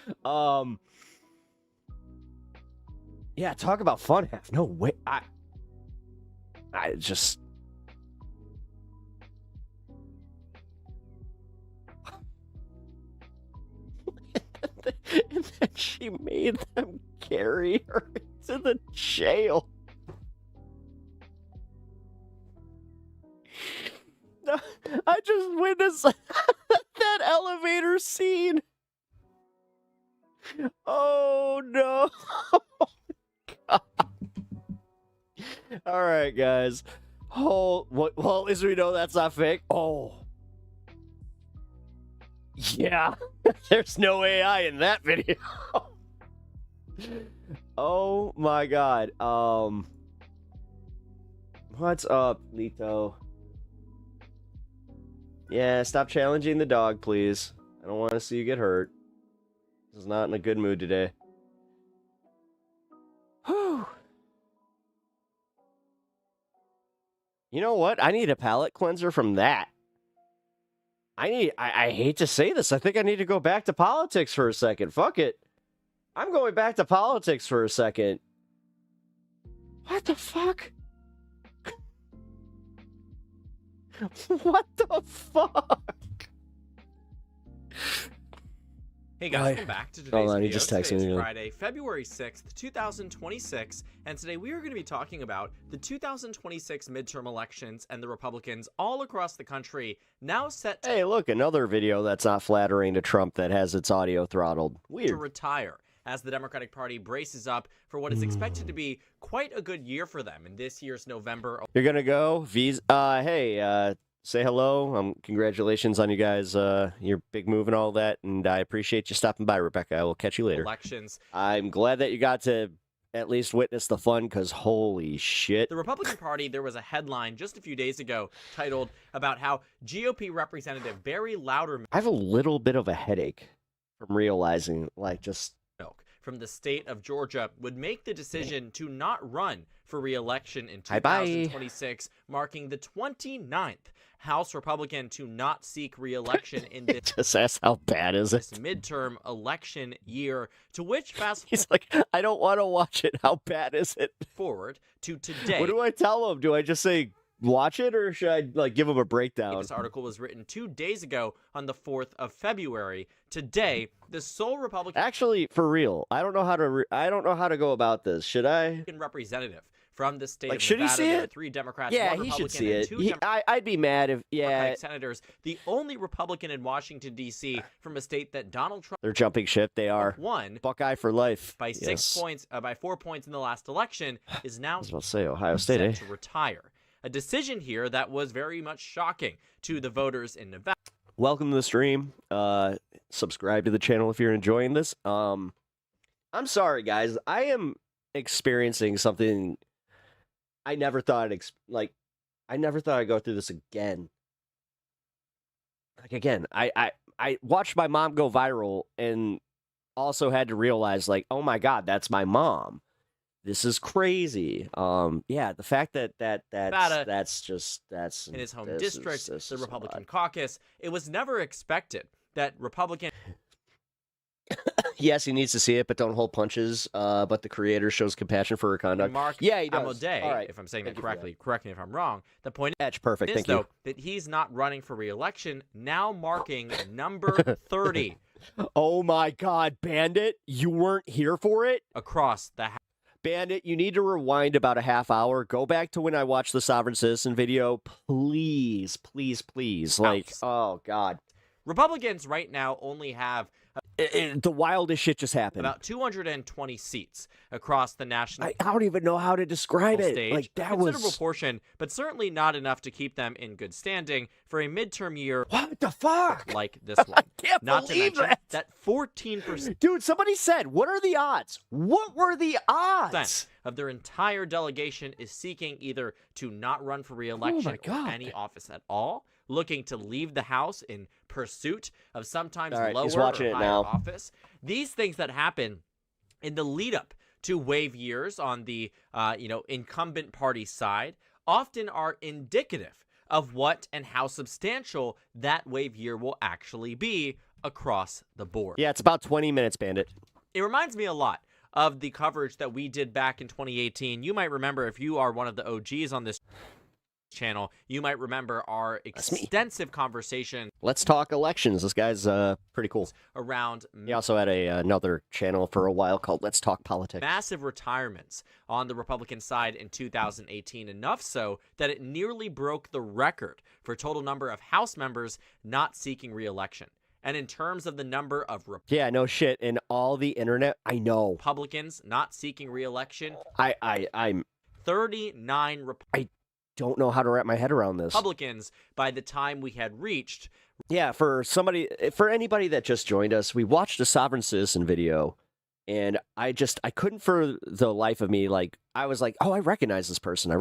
Yeah, talk about fun half. No way. I just. And then she made them carry her to the jail. I just witnessed that elevator scene. Oh no. God. All right, guys. Oh, well, at least we know that's not fake. Oh. Yeah, there's no AI in that video. Oh my God. What's up, Lito? Yeah, stop challenging the dog, please. I don't want to see you get hurt. This is not in a good mood today. Whew. You know what? I need a palate cleanser from that. I hate to say this. I think I need to go back to politics for a second. Fuck it. I'm going back to politics for a second. What the fuck? What the fuck? Hey guys, welcome back to today's video. He just texted Today's me. Friday, February 6th, 2026, and today we are going to be talking about the 2026 midterm elections and the Republicans all across the country now set Hey, look, another video that's not flattering to Trump that has its audio throttled. to Weird. retire as the Democratic Party braces up for what is expected to be quite a good year for them in this year's November. You're gonna go? Hey, say hello. Congratulations on you guys, your big move and all that, and I appreciate you stopping by, Rebecca. I will catch you later. Elections. I'm glad that you got to at least witness the fun, because holy shit. The Republican Party, there was a headline just a few days ago titled about how GOP Representative Barry Loudermilk I have a little bit of a headache from realizing, like, just from the state of Georgia would make the decision to not run for re-election in Bye-bye. 2026, marking the 29th House Republican to not seek re-election in this just ask how bad is it? midterm election year, to which fast He's like, I don't want to watch it. How bad is it? forward to today. What do I tell him? Do I just say watch it, or should I like give him a breakdown? This article was written 2 days ago on the 4th of February. Today, the sole Republican Actually, for real, I don't know how to go about this. Should I? representative from the state Like, of should he Nevada. see There are it? 3 Democrats, Yeah, 1 he Republican, should see and it. 2 I'd be mad if Democratic senators. The only Republican in Washington, D.C. from a state that Donald Trump they're jumping ship. They are won Buckeye for life by 6 Yes. points, by 4 points in the last election, is now I was about to say Ohio State, set eh? to retire. A decision here that was very much shocking to the voters in Nevada. Welcome to the stream. Subscribe to the channel if you're enjoying this. I'm sorry, guys. I am experiencing something I never thought I never thought I'd go through this again. Like, again, I watched my mom go viral and also had to realize, like, oh my God, that's my mom. This is crazy. Yeah, the fact that Nevada, that's in his home district, the Republican caucus. It was never expected that Republican Yes, he needs to see it, but don't hold punches. But the creator shows compassion for her conduct. Mark Yeah, he does. Amodei, All right. if I'm saying Thank that you for correctly, correct me if I'm wrong. The point Edge, perfect. is, Thank though, you. that he's not running for re-election, now marking number 30 Oh my God, Bandit, you weren't here for it? across the Bandit, you need to rewind about a half hour. Go back to when I watched the Sovereign Citizen video. Please, please, please. Like, oh God. Republicans right now only have The wildest shit just happened. about 220 seats across the national I don't even know how to describe it. stage. Like, that a considerable was... portion, but certainly not enough to keep them in good standing for a midterm year. What the fuck? Like this one. Can't Not to believe mention that. 14% Dude, somebody said, what are the odds? What were the odds? of their entire delegation is seeking either to not run for re-election or any office at all, looking to leave the House in pursuit of sometimes All right, lower he's or watching it higher now. office. These things that happen in the lead up to wave years on the incumbent party side often are indicative of what and how substantial that wave year will actually be across the board. Yeah, it's about 20 minutes, Bandit. It reminds me a lot of the coverage that we did back in 2018. You might remember, if you are one of the OGs on this channel, you might remember our extensive conversation. Let's talk elections. This guy's pretty cool. Around He also had another channel for a while called Let's Talk Politics. massive retirements on the Republican side in 2018, enough so that it nearly broke the record for total number of House members not seeking re-election. And in terms of the number of Yeah, no shit. And all the internet, I know. Republicans not seeking re-election, I'm 39 I don't know how to wrap my head around this. Republicans by the time we had reached. Yeah, for anybody that just joined us, we watched a Sovereign Citizen video, and I couldn't for the life of me, like, I was like, oh, I recognize this person.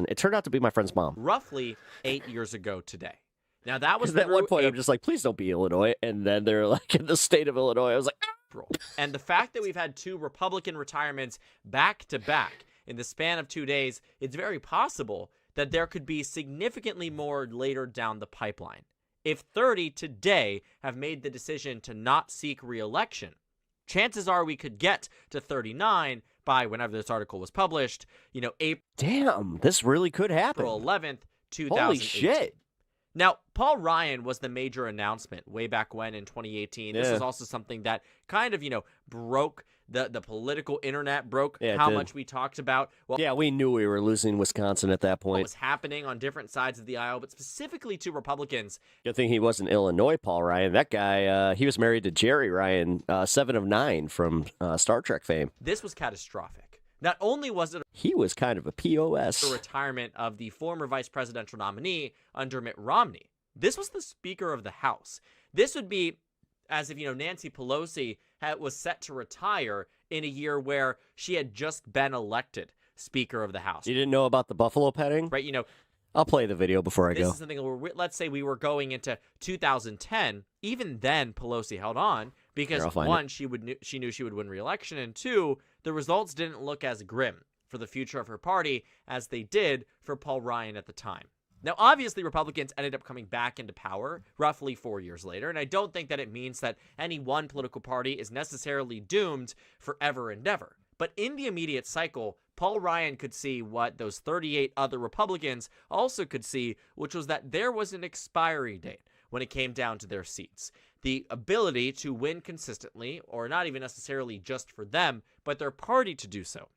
It turned out to be my friend's mom. Roughly 8 years ago today. Now that was At one through point, I'm just like, please don't be Illinois. And then they're like, in the state of Illinois. I was like, April. And the fact that we've had 2 Republican retirements back to back in the span of 2 days, it's very possible that there could be significantly more later down the pipeline. If 30 today have made the decision to not seek re-election, chances are we could get to 39 by whenever this article was published, April. Damn, this really could happen. April 11th, 2018. Holy shit. Now, Paul Ryan was the major announcement way back when in 2018. This was also something that kind of, broke the political internet, broke how much we talked about. Well, yeah, we knew we were losing Wisconsin at that what point. was happening on different sides of the aisle, but specifically to Republicans. Good thing he wasn't Illinois, Paul Ryan. That guy, he was married to Jerry Ryan, 7 of 9 from Star Trek fame. This was catastrophic. Not only was it He was kind of a POS. the retirement of the former vice presidential nominee under Mitt Romney, this was the Speaker of the House. This would be as if, Nancy Pelosi was set to retire in a year where she had just been elected Speaker of the House. You didn't know about the buffalo petting? Right, you know, I'll play the video before I this go. is something where, let's say we were going into 2010, even then Pelosi held on because Here, I'll find one, she knew she would win re-election, and two, the results didn't look as grim for the future of her party as they did for Paul Ryan at the time. Now, obviously, Republicans ended up coming back into power roughly 4 years later, and I don't think that it means that any one political party is necessarily doomed forever and ever. But in the immediate cycle, Paul Ryan could see what those 38 other Republicans also could see, which was that there was an expiry date when it came down to their seats. The ability to win consistently, or not even necessarily just for them, but their party to do so,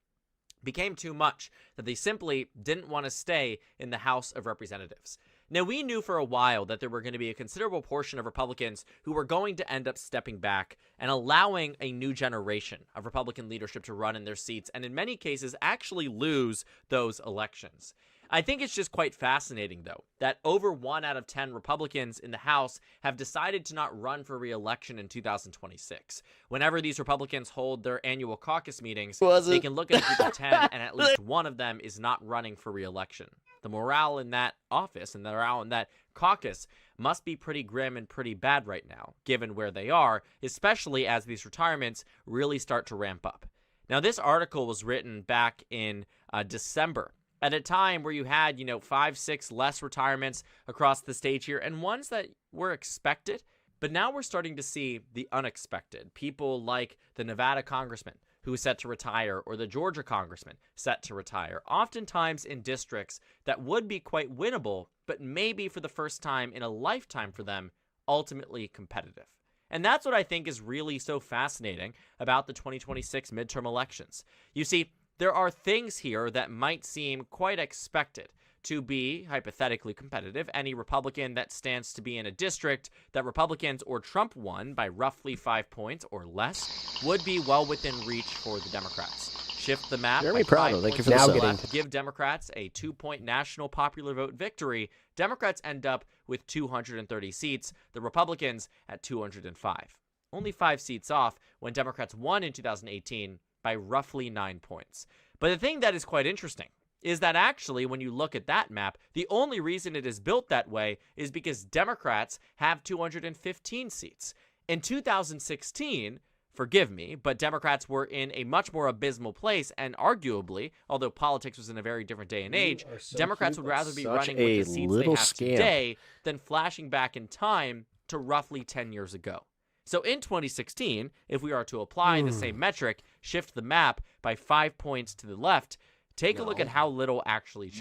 became too much that they simply didn't want to stay in the House of Representatives. Now, we knew for a while that there were going to be a considerable portion of Republicans who were going to end up stepping back and allowing a new generation of Republican leadership to run in their seats and in many cases actually lose those elections. I think it's just quite fascinating, though, that over 1 out of 10 Republicans in the House have decided to not run for re-election in 2026. Whenever these Republicans hold their annual caucus meetings, they can look at a group of 10 and at least one of them is not running for re-election. The morale in that office and the morale in that caucus must be pretty grim and pretty bad right now, given where they are, especially as these retirements really start to ramp up. Now, this article was written back in December, at a time where you had, 5, 6 less retirements across the stage here, and ones that were expected. But now we're starting to see the unexpected. People like the Nevada congressman who is set to retire, or the Georgia congressman set to retire, oftentimes in districts that would be quite winnable, but maybe for the first time in a lifetime for them, ultimately competitive. And that's what I think is really so fascinating about the 2026 midterm elections. You see, there are things here that might seem quite expected to be hypothetically competitive. Any Republican that stands to be in a district that Republicans or Trump won by roughly 5 points or less would be well within reach for the Democrats. Shift the map Jeremy by Prado, 5 thank you points for to the the sub. left, give Democrats a 2-point national popular vote victory. Democrats end up with 230 seats, the Republicans at 205. Only 5 seats off when Democrats won in 2018 by roughly 9 points. But the thing that is quite interesting is that actually, when you look at that map, the only reason it is built that way is because Democrats have 215 seats. In 2016, forgive me, but Democrats were in a much more abysmal place, and arguably, although politics was in a very different day and age, Democrats would rather be running with the seats they have today than flashing back in time to roughly 10 years ago. So in 2016, if we are to apply the same metric, shift the map by 5 points to the left, take a look at how little actually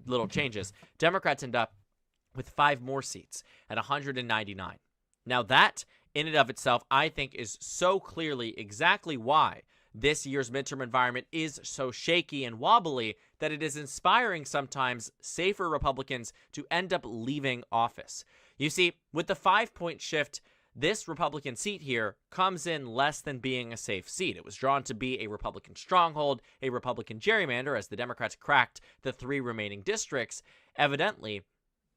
little changes. Democrats end up with 5 more seats at 199. Now that, in and of itself, I think is so clearly exactly why this year's midterm environment is so shaky and wobbly that it is inspiring sometimes safer Republicans to end up leaving office. You see, with the 5-point shift, this Republican seat here comes in less than being a safe seat. It was drawn to be a Republican stronghold, a Republican gerrymander, as the Democrats cracked the 3 remaining districts, evidently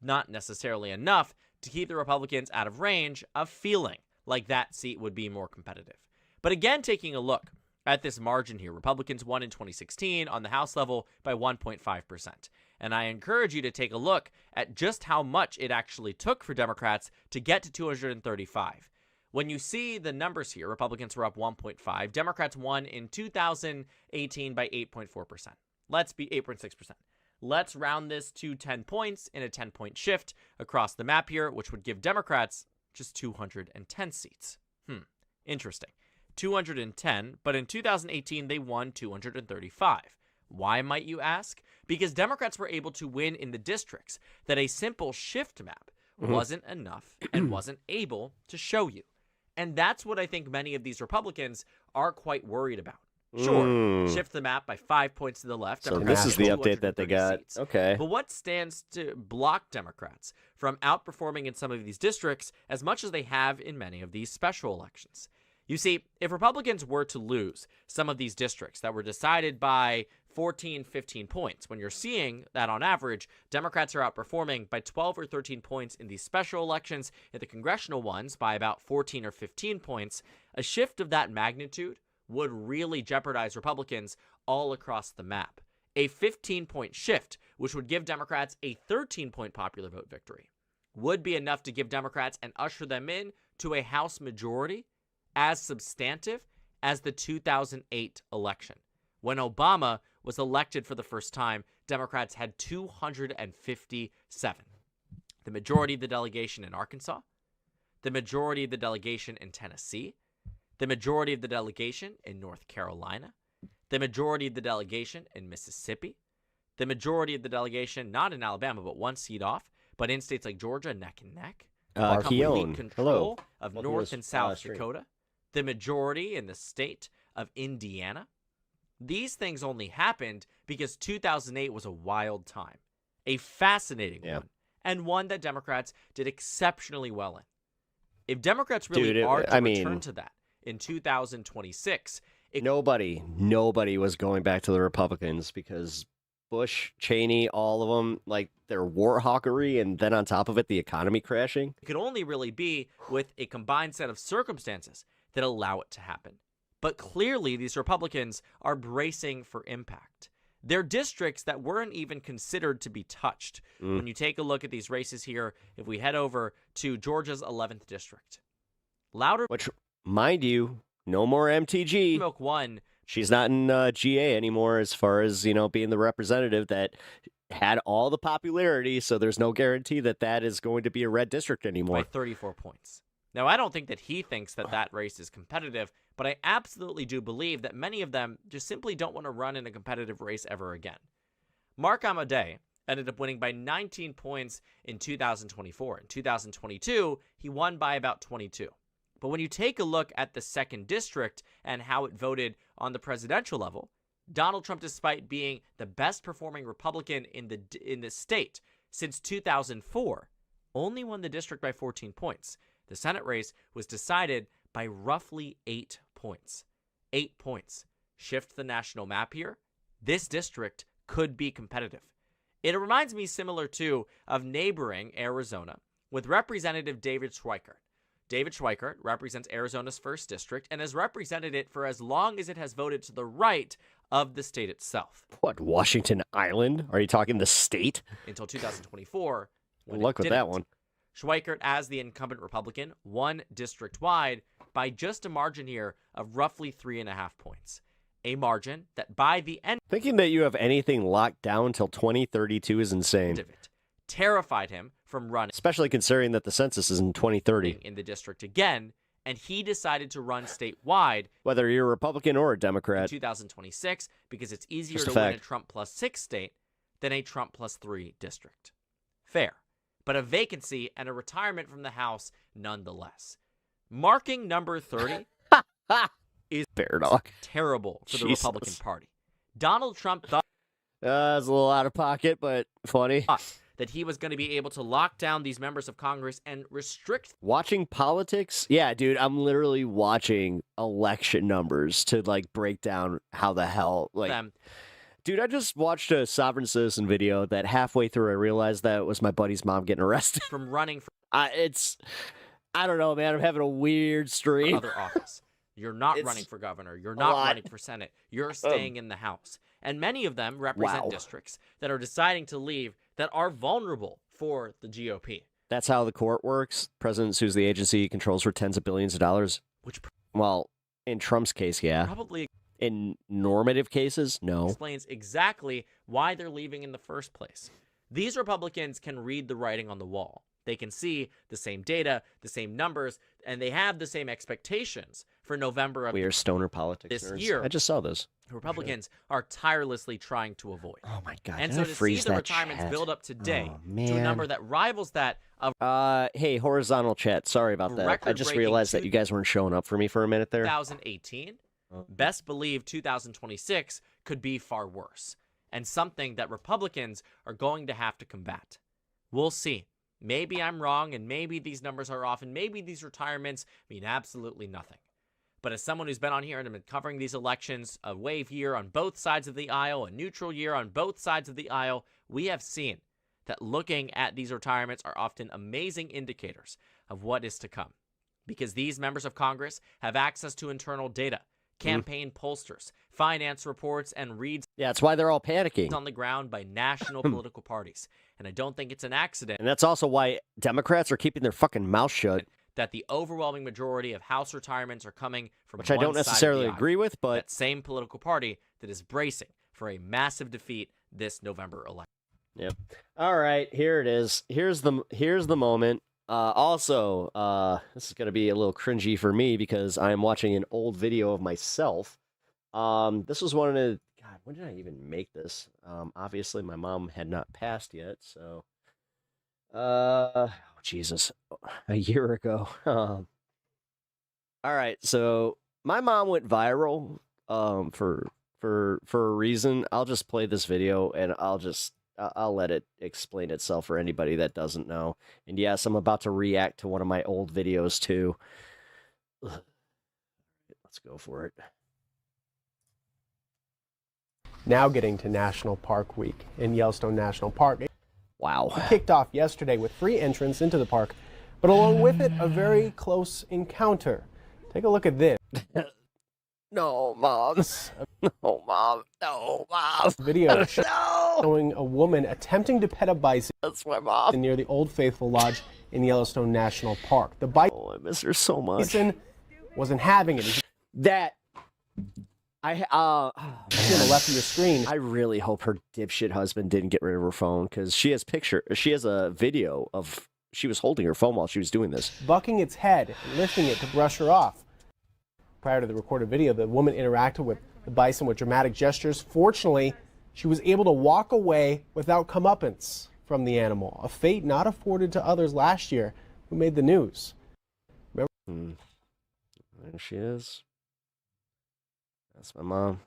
not necessarily enough to keep the Republicans out of range of feeling like that seat would be more competitive. But again, taking a look at this margin here, Republicans won in 2016 on the House level by 1.5%. And I encourage you to take a look at just how much it actually took for Democrats to get to 235. When you see the numbers here, Republicans were up 1.5. Democrats won in 2018 by 8.4%. Let's be 8.6%. Let's round this to 10 points in a 10-point shift across the map here, which would give Democrats just 210 seats. Interesting. 210, but in 2018 they won 235. Why, might you ask? Because Democrats were able to win in the districts that a simple shift map wasn't enough and wasn't able to show you. And that's what I think many of these Republicans are quite worried about. Sure, shift the map by 5 points to the left. So this is the update that they got. Seats. Okay. But what stands to block Democrats from outperforming in some of these districts as much as they have in many of these special elections? You see, if Republicans were to lose some of these districts that were decided by 14, 15 points, when you're seeing that on average, Democrats are outperforming by 12 or 13 points in these special elections, in the congressional ones by about 14 or 15 points, A shift of that magnitude would really jeopardize Republicans all across the map. A 15-point shift, which would give Democrats a 13-point popular vote victory, would be enough to give Democrats and usher them in to a House majority as substantive as the 2008 election. When Obama was elected for the first time, Democrats had 257. The majority of the delegation in Arkansas, the majority of the delegation in Tennessee, the majority of the delegation in North Carolina, the majority of the delegation in Mississippi, the majority of the delegation not in Alabama but one seat off, but in states like Georgia, neck and neck, complete control of North and South Dakota, the majority in the state of Indiana. These things only happened because 2008 was a wild time, a fascinating one, and one that Democrats did exceptionally well in. If Democrats really are to return to that in 2026, nobody was going back to the Republicans because Bush, Cheney, all of them, like their war hawkery, and then on top of it, the economy crashing. It could only really be with a combined set of circumstances that allow it to happen. But clearly, these Republicans are bracing for impact. They're districts that weren't even considered to be touched. When you take a look at these races here, if we head over to Georgia's 11th district, Louder, which, mind you, no more MTG. Milk won. She's not in GA anymore as far as, being the representative that had all the popularity, so there's no guarantee that that is going to be a red district anymore. By 34 points. Now, I don't think that he thinks that that race is competitive, but I absolutely do believe that many of them just simply don't want to run in a competitive race ever again. Mark Amadei ended up winning by 19 points in 2024. In 2022, he won by about 22. But when you take a look at the 2nd district and how it voted on the presidential level, Donald Trump, despite being the best performing Republican in the state since 2004, only won the district by 14 points. The Senate race was decided by roughly 8 points. 8 points. Shift the national map here. This district could be competitive. It reminds me similar to of neighboring Arizona with Representative David Schweikert. David Schweikert represents Arizona's 1st district and has represented it for as long as it has voted to the right of the state itself. What, Washington Island? Are you talking the state? Until 2024. Good luck with that one. Schweikert, as the incumbent Republican, won district-wide by just a margin here of roughly 3.5 points. A margin that by the end... Thinking that you have anything locked down till 2032 is insane. ...of it terrified him from running. Especially considering that the census is in 2030. ...in the district again, and he decided to run statewide... Whether you're a Republican or a Democrat. ...in 2026, because it's easier to win a Trump plus 6 state than a Trump plus 3 district. Fair. But a vacancy and a retirement from the House nonetheless. Marking number 30 is Bear dog. Terrible for the Republican Party. Donald Trump thought it's a little out of pocket, but funny. That he was going to be able to lock down these members of Congress and restrict. Watching politics? Yeah, dude, I'm literally watching election numbers to break down how the hell them. Dude, I just watched a Sovereign Citizen video that halfway through I realized that it was my buddy's mom getting arrested. From running for... I don't know, man. I'm having a weird stream. Other office. You're not running for governor. You're not running for Senate. You're staying in the House. And many of them represent districts that are deciding to leave that are vulnerable for the GOP. That's how the court works. President sues the agency, controls for tens of billions of dollars. Well, in Trump's case, yeah. Probably... In normative cases, no. Explains exactly why they're leaving in the first place. These Republicans can read the writing on the wall. They can see the same data, the same numbers, and they have the same expectations for November of we are stoner politics this nerds. year. I just saw this. Republicans are tirelessly trying to avoid. Oh my God! And so to see the retirements build up today to a number that rivals that of hey, horizontal chat. Sorry about that. I just realized that you guys weren't showing up for me for a minute there. 2018. Best believe 2026 could be far worse, and something that Republicans are going to have to combat. We'll see. Maybe I'm wrong, and maybe these numbers are off, and maybe these retirements mean absolutely nothing. But as someone who's been on here and been covering these elections, a wave year on both sides of the aisle, a neutral year on both sides of the aisle, we have seen that looking at these retirements are often amazing indicators of what is to come. because these members of Congress have access to internal data, campaign pollsters, finance reports, and reads. Yeah, that's why they're all panicking on the ground by national political parties. And I don't think it's an accident. And that's also why Democrats are keeping their fucking mouth shut. That the overwhelming majority of House retirements are coming from which I don't necessarily agree with, but that same political party that is bracing for a massive defeat this November election. Yep. All right, here it is. Here's the moment. Also, this is going to be a little cringy for me because I am watching an old video of myself. This was one of the, God, when did I even make this? Obviously, my mom had not passed yet, so, Jesus, a year ago. All right, so my mom went viral for a reason. I'll just play this video and I'll let it explain itself for anybody that doesn't know. And yes, I'm about to react to one of my old videos too. Let's go for it. Now getting to National Park Week in Yellowstone National Park. Wow. It kicked off yesterday with free entrance into the park, but along with it, a very close encounter. Take a look at this. No, Mom. No, Mom. No, Mom. Video showing a woman attempting to pet a bison. That's my mom. Near the Old Faithful Lodge in Yellowstone National Park. The bison. Oh, I miss her so much. Bison wasn't having it. That. On the left of your screen. I really hope her dipshit husband didn't get rid of her phone because she has a video of she was holding her phone while she was doing this. Bucking its head and lifting it to brush her off. Prior to the recorded video, the woman interacted with the bison with dramatic gestures. Fortunately, she was able to walk away without comeuppance from the animal, a fate not afforded to others last year who made the news. There she is. That's my mom.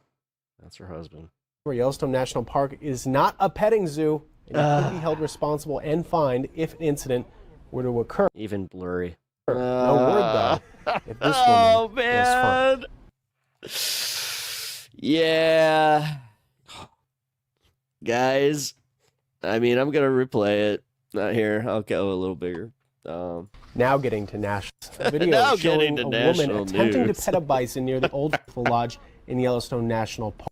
That's her husband. Yellowstone National Park is not a petting zoo and it could be held responsible and fined if an incident were to occur. Even blurry. No word, though, if this woman man. was fun. Yeah. Guys, I mean, I'm going to replay it. Not here. I'll go a little bigger. Now getting to national. A video showing a woman attempting to pet a bison near the Old Faithful Lodge in Yellowstone National Park.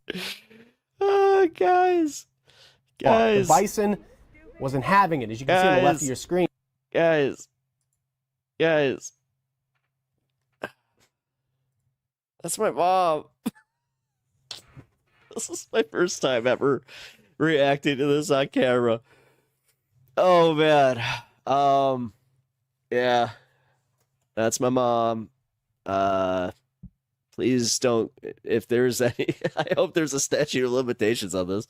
Guys. The bison wasn't having it, as you can see on the left of your screen. Guys. That's my mom. This is my first time ever reacting to this on camera. Oh, man. Yeah. That's my mom. Please don't, if there's any, I hope there's a statute of limitations on this.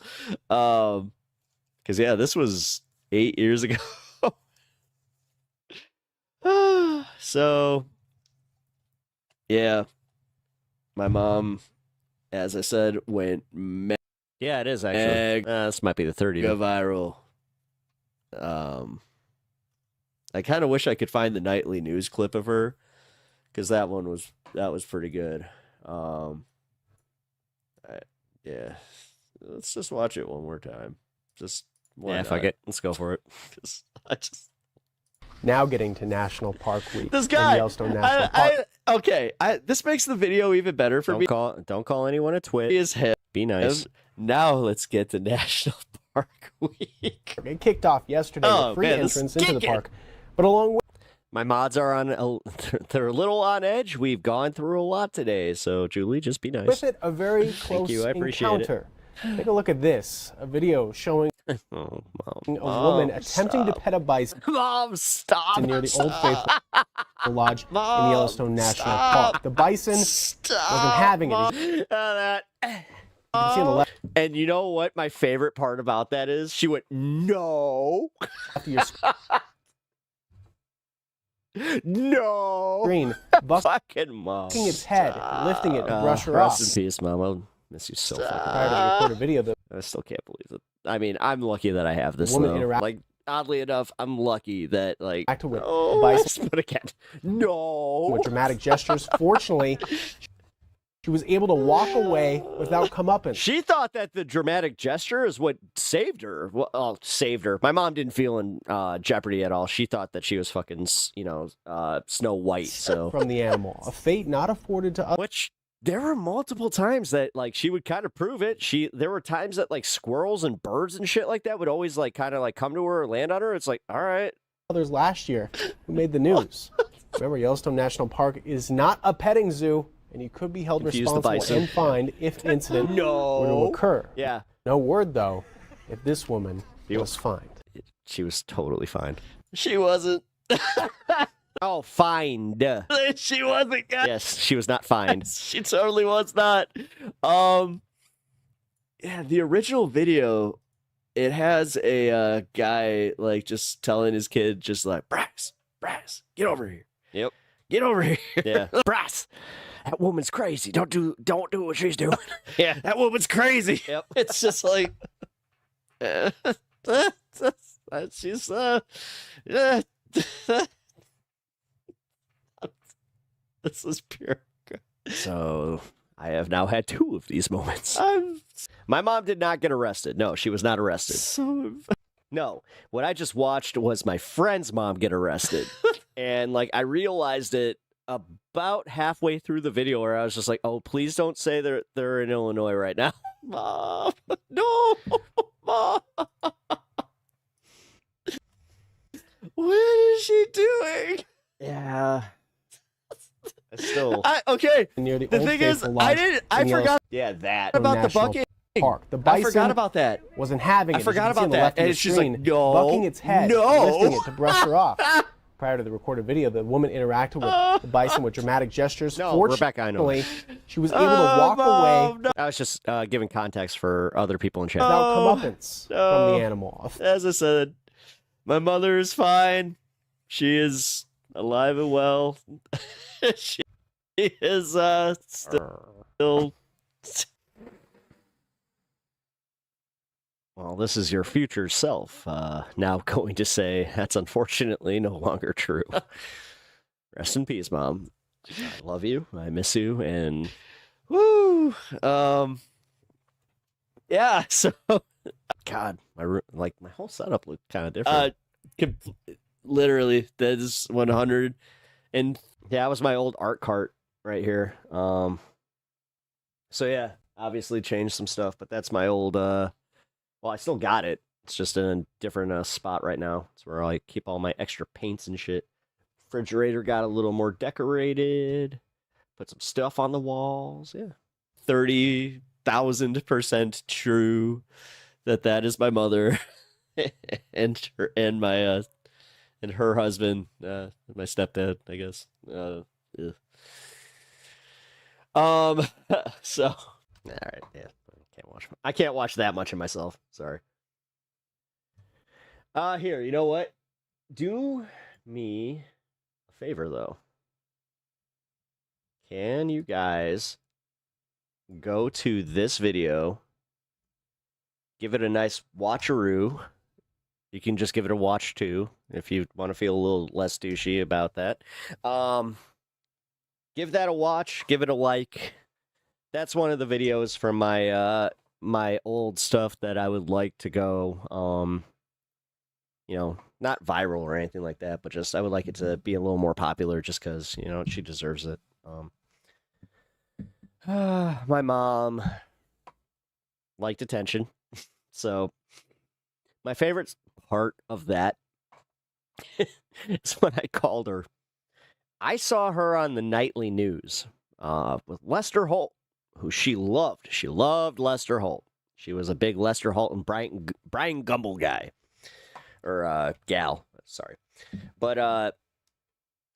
Because, yeah, this was 8 years ago. So, yeah, my mom, as I said, went yeah, it is actually. This might be the 30th. Go viral. I kind of wish I could find the nightly news clip of her, because that was pretty good. Yeah, let's just watch it one more time. Just why not? Fuck it. Let's go for it. Now getting to National Park Week. This guy. In Yellowstone National Park. This makes the video even better for me. Don't call anyone a twit. His head. Be nice. Now let's get to National Park Week. It kicked off yesterday with free entrance into the park, but along with my mods are they're a little on edge. We've gone through a lot today, so Julie, just be nice. With it, a very close encounter. Take a look at this. A video showing a woman attempting to pet a bison. Mom, stop! Near the Old Faithful Lodge in Yellowstone National Park. The bison wasn't having it. And you know what my favorite part about that is? She went, no. No. Screen. Fucking mom. Bucking its head, lifting it to brush her off. Rest in peace, mom. I'll miss you so fucking Prior to the recorded video, I still can't believe it. I mean, I'm lucky that I have this, though. Like, oddly enough, I'm lucky that, like, bison. But again, no. With dramatic gestures. Fortunately, She was able to walk away without comeuppance. She thought that the dramatic gesture is what saved her. Well, saved her. My mom didn't feel in jeopardy at all. She thought that she was fucking, Snow White. So From the animal, a fate not afforded to others. Which there were multiple times that like she would kind of prove it. There were times that like squirrels and birds and shit like that would always like kind of like come to her or land on her. It's like, all right. Others last year who made the news. Remember, Yellowstone National Park is not a petting zoo, and you could be held responsible and fined if an incident were to occur. Yeah. No word, though, if this woman was fined. She was totally fined. She wasn't. Oh, fined. She wasn't. Yes, she was not fined. She totally was not. Yeah, the original video, it has a guy like just telling his kid, just like, Brass, get over here. Yep. Get over here. Yeah. Brass, that woman's crazy. Don't do what she's doing. Yeah. That woman's crazy. Yep. It's just like, she's This is pure. So I have now had 2 of these moments. My mom did not get arrested. No, she was not arrested. No, what I just watched was my friend's mom get arrested. And like I realized it about halfway through the video where I was just like, oh, please don't say they're in Illinois right now. Mom, no, Mom. what is she doing? Yeah. Still. Okay. Near the thing is, I forgot. Yeah, that. About the bucking. Park. The I bison forgot about that. wasn't having it. I forgot As you can see about on the left that. of And the she's screen, like, no, bucking its head, no. lifting it to brush her off. Prior to the recorded video, the woman interacted with the bison with dramatic gestures. No, Rebecca, I know. Fortunately, she was able to walk away I was just giving context for other people in chat. without comeuppance from the animal. As I said, my mother is fine. She is alive and well. She is still. Well, this is your future self now going to say that's unfortunately no longer true. Rest in peace, Mom. I love you. I miss you. And woo. Yeah. So, God, my whole setup looked kind of different. Literally, that is 100. And yeah, that was my old art cart right here. So yeah, obviously changed some stuff, but that's my old. Well, I still got it. It's just in a different spot right now. It's where I keep all my extra paints and shit. Refrigerator got a little more decorated. Put some stuff on the walls. Yeah, 30,000% true that is my mother and her husband, my stepdad, I guess. So, all right, yeah. I can't watch that much of myself. Sorry. Here, you know what? Do me a favor though. Can you guys go to this video, give it a nice watcheroo? You can just give it a watch too if you want to feel a little less douchey about that. Give that a watch, give it a like. That's one of the videos from my my old stuff that I would like to go, not viral or anything like that, but just I would like it to be a little more popular just because, she deserves it. My mom liked attention. So my favorite part of that is when I called her. I saw her on the nightly news with Lester Holt, who she loved. She loved Lester Holt. She was a big Lester Holt and Brian Gumble guy. Or gal. Sorry. But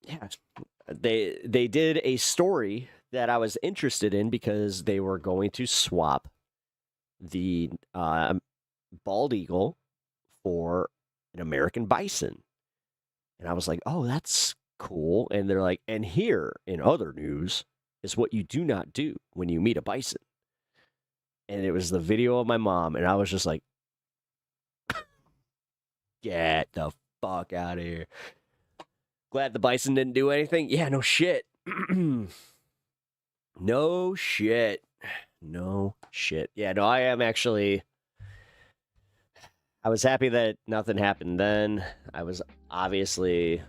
yeah, they did a story that I was interested in because they were going to swap the bald eagle for an American bison. And I was like, oh, that's cool. And they're like, and here in other news is what you do not do when you meet a bison. And it was the video of my mom, and I was just like, get the fuck out of here. Glad the bison didn't do anything. Yeah, no shit. No shit. No shit. Yeah, no, I am actually... I was happy that nothing happened then. I was obviously...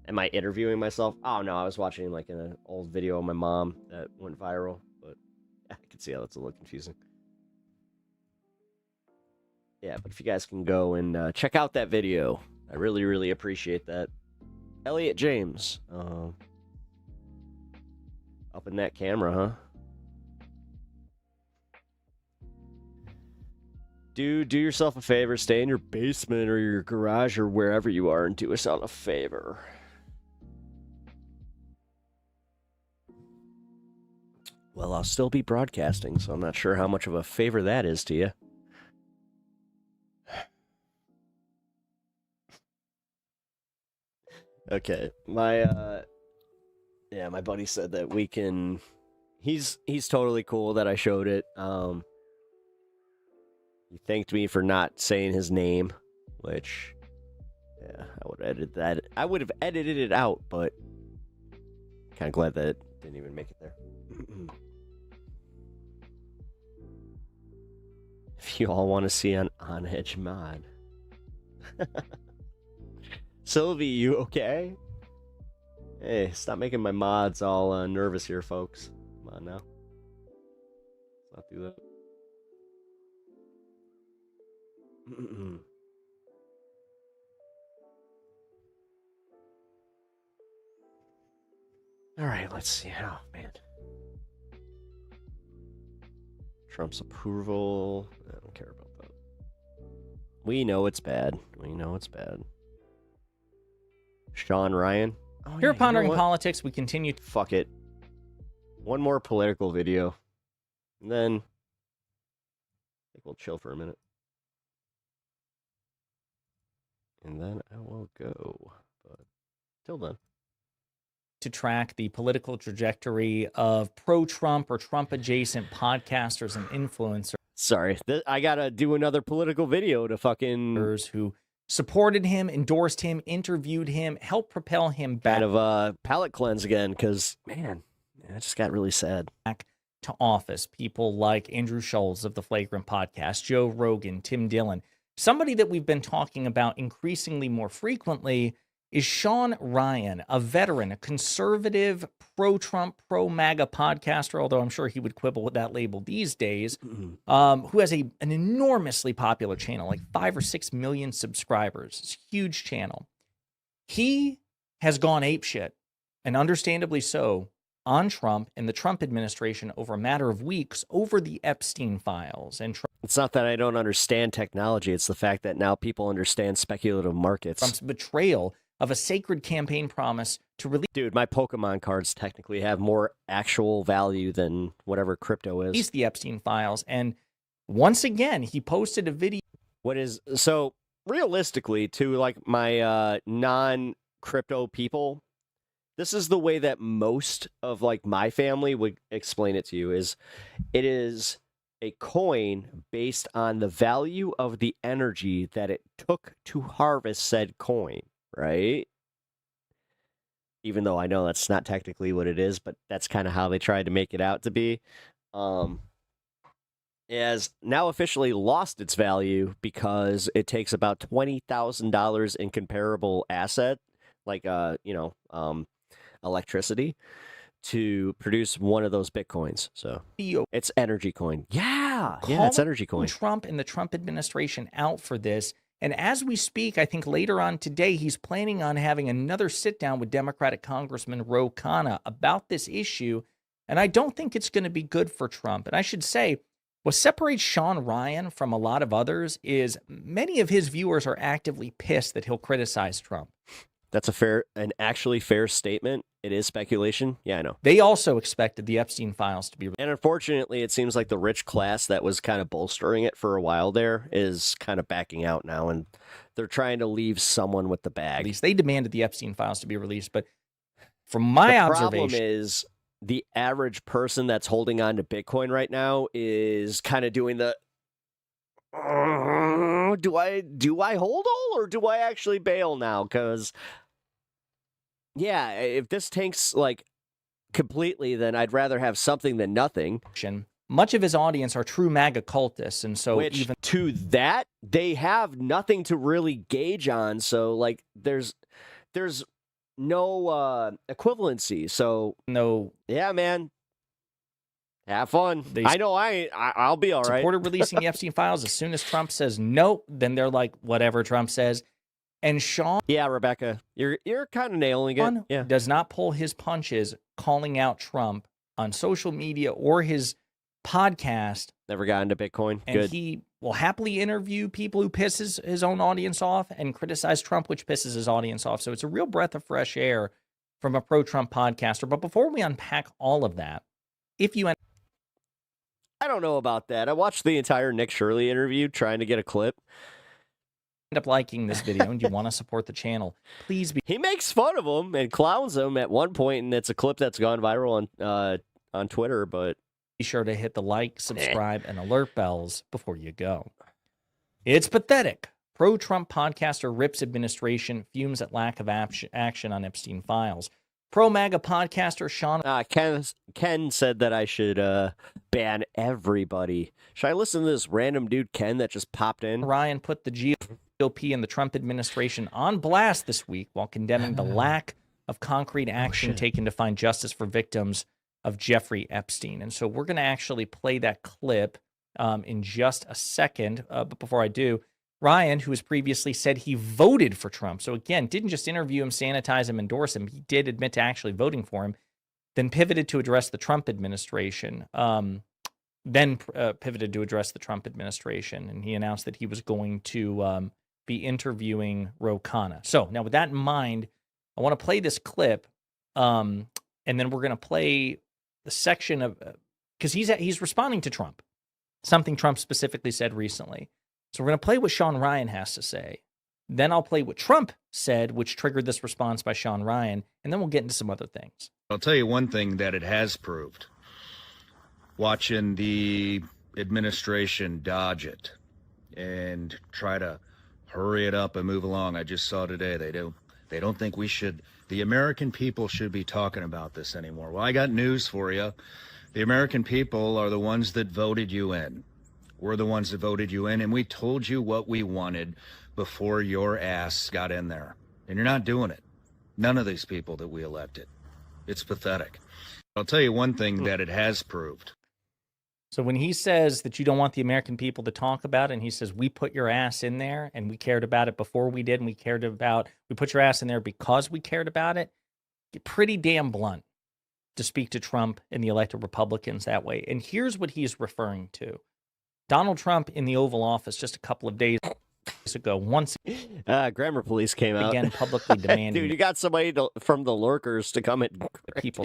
Am I interviewing myself? Oh, no, I was watching like an old video of my mom that went viral, but I can see how that's a little confusing. Yeah, but if you guys can go and check out that video, I really, really appreciate that. Elliot James. Up in that camera, huh? Dude, do yourself a favor. Stay in your basement or your garage or wherever you are and do us all a favor. Well, I'll still be broadcasting, so I'm not sure how much of a favor that is to you. Okay, my buddy said that we can. He's totally cool that I showed it. He thanked me for not saying his name, which, yeah, I would edit that. I would have edited it out, but kind of glad that it didn't even make it there. If you all want to see an On Edge mod. Sylvie, you okay? Hey, stop making my mods all nervous here, folks. Come on now. Let's not do that. All right, let's see. Oh, man. Trump's approval. I don't care about that. We know it's bad. We know it's bad. Sean Ryan. Oh, Here yeah, at Pondering you know what? Politics, we continue. Fuck it. One more political video. And then I think we'll chill for a minute. And then I will go. But till then. To track the political trajectory of pro-Trump or Trump-adjacent podcasters and influencers. Sorry, I gotta do another political video to fucking... Who supported him, endorsed him, interviewed him, helped propel him back. Kind of palate cleanse again, because, man, I just got really sad. Back to office. People like Andrew Schultz of the Flagrant Podcast, Joe Rogan, Tim Dillon. Somebody that we've been talking about increasingly more frequently is Sean Ryan, a veteran, a conservative, pro-Trump, pro-MAGA podcaster, although I'm sure he would quibble with that label these days, who has an enormously popular channel, like 5 or 6 million subscribers. It's a huge channel. He has gone apeshit, and understandably so, on Trump and the Trump administration over a matter of weeks over the Epstein files. And it's not that I don't understand technology. It's the fact that now people understand speculative markets. Trump's betrayal of a sacred campaign promise to release... Dude, my Pokemon cards technically have more actual value than whatever crypto is. Release the Epstein files. And once again, he posted a video. So realistically, to like my non-crypto people, this is the way that most of like my family would explain it to you, is it is a coin based on the value of the energy that it took to harvest said coin, right? Even though I know that's not technically what it is, but that's kind of how they tried to make it out to be. Has now officially lost its value because it takes about $20,000 in comparable asset, like electricity, to produce one of those Bitcoins. So it's energy coin. Yeah, it's energy coin. Trump and the Trump administration out for this. And as we speak, I think later on today, he's planning on having another sit down with Democratic Congressman Ro Khanna about this issue. And I don't think it's going to be good for Trump. And I should say, what separates Sean Ryan from a lot of others is many of his viewers are actively pissed that he'll criticize Trump. That's an actually fair statement. It is speculation. Yeah, I know. They also expected the Epstein files to be... And unfortunately, it seems like the rich class that was kind of bolstering it for a while there is kind of backing out now, and they're trying to leave someone with the bag. At least they demanded the Epstein files to be released, but from my observation... The problem is the average person that's holding on to Bitcoin right now is kind of doing the... do I hold all or do I actually bail now? Because... yeah, if this tanks, like, completely, then I'd rather have something than nothing. Much of his audience are true MAGA cultists, and so Which, even to that, they have nothing to really gauge on. So, like, there's no equivalency. So, no, yeah, man, have fun. I know I'll be all right. supported releasing the Epstein files. As soon as Trump says nope, then they're like, whatever Trump says. And Sean, yeah, Rebecca, you're kind of nailing it. Yeah, does not pull his punches, calling out Trump on social media or his podcast. Never got into Bitcoin. And Good. he will happily interview people who pisses his own audience off and criticize Trump, which pisses his audience off. So it's a real breath of fresh air from a pro-Trump podcaster. But before we unpack all of that, if you I don't know about that. I watched the entire Nick Shirley interview trying to get a clip. End up liking this video and you want to support the channel, please be. He makes fun of him and clowns him at one point, and it's a clip that's gone viral on Twitter. But be sure to hit the like, subscribe, and alert bells before you go. It's pathetic. Pro-Trump podcaster rips administration, fumes at lack of action on Epstein files. Pro-MAGA podcaster Sean... Ken said that I should ban everybody. Should I listen to this random dude, Ken, that just popped in? Ryan put the GOP and the Trump administration on blast this week while condemning the lack of concrete action taken to find justice for victims of Jeffrey Epstein. And so we're going to actually play that clip in just a second. But before I do, Ryan, who has previously said he voted for Trump, so again, didn't just interview him, sanitize him, endorse him. He did admit to actually voting for him, then pivoted to address the Trump administration, and he announced that he was going to be interviewing Ro Khanna. So now with that in mind, I want to play this clip, and then we're going to play the section of, because he's responding to Trump, something Trump specifically said recently. So we're going to play what Sean Ryan has to say. Then I'll play what Trump said, which triggered this response by Sean Ryan, and then we'll get into some other things. I'll tell you one thing that it has proved. Watching the administration dodge it and try to hurry it up and move along. I just saw today they don't think the American people should be talking about this anymore. Well, I got news for you. The American people are the ones that voted you in. We're the ones that voted you in, and we told you what we wanted before your ass got in there. And you're not doing it. None of these people that we elected. It's pathetic. I'll tell you one thing that it has proved. So when he says that you don't want the American people to talk about it, and he says, we put your ass in there, and we cared about it before we did, and we put your ass in there because we cared about it, pretty damn blunt to speak to Trump and the elected Republicans that way. And here's what he's referring to. Donald Trump in the Oval Office just a couple of days ago, once grammar police came out again publicly demanding. Dude, you got somebody from the lurkers to come and people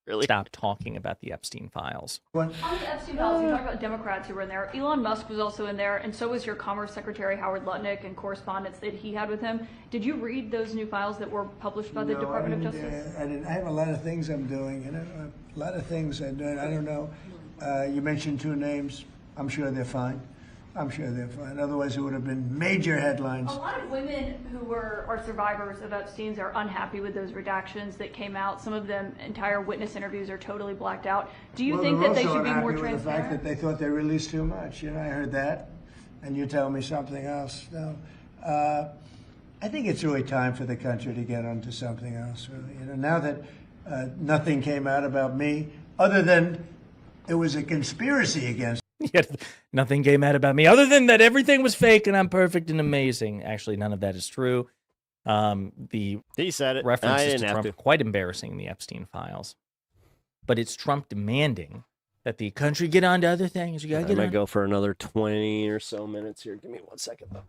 really stop talking about the Epstein files. On the Epstein files, you talk about Democrats who were in there. Elon Musk was also in there, and so was your Commerce Secretary Howard Lutnick and correspondence that he had with him. Did you read those new files that were published by the Department of Justice? I didn't. I have a lot of things I'm doing, a lot of things I'm doing. I don't know. You mentioned two names. I'm sure they're fine. Otherwise, it would have been major headlines. A lot of women who are survivors of Epstein's are unhappy with those redactions that came out. Some of them, entire witness interviews are totally blacked out. Do you think that they should be more transparent? The fact that they thought they released too much. I heard that, and you tell me something else. No, I think it's really time for the country to get onto something else. Really, now that nothing came out about me, other than it was a conspiracy against. Yet nothing came out about me other than that everything was fake and I'm perfect and amazing. Actually, none of that is true. He said it. References to Trump are quite embarrassing in the Epstein files. But it's Trump demanding that the country get on to other things. You gotta get on. I might go for another 20 or so minutes here. Give me 1 second, though.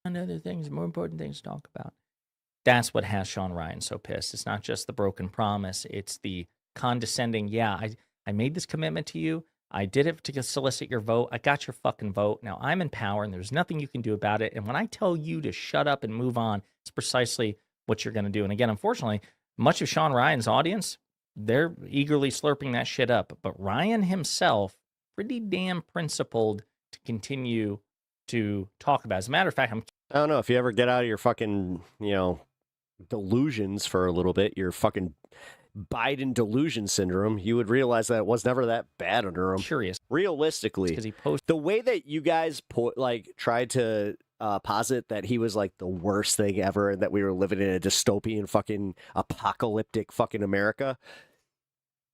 And other things, more important things to talk about. That's what has Sean Ryan so pissed. It's not just the broken promise. It's the condescending, yeah, I made this commitment to you. I did it to solicit your vote. I got your fucking vote. Now I'm in power and there's nothing you can do about it. And when I tell you to shut up and move on, it's precisely what you're going to do. And again, unfortunately, much of Sean Ryan's audience, they're eagerly slurping that shit up. But Ryan himself, pretty damn principled to continue to talk about. As a matter of fact, I don't know if you ever get out of your fucking, delusions for a little bit, your fucking Biden delusion syndrome, you would realize that it was never that bad under him. Curious. Realistically, because he posted the way that you guys tried to posit that he was like the worst thing ever and that we were living in a dystopian fucking apocalyptic fucking America.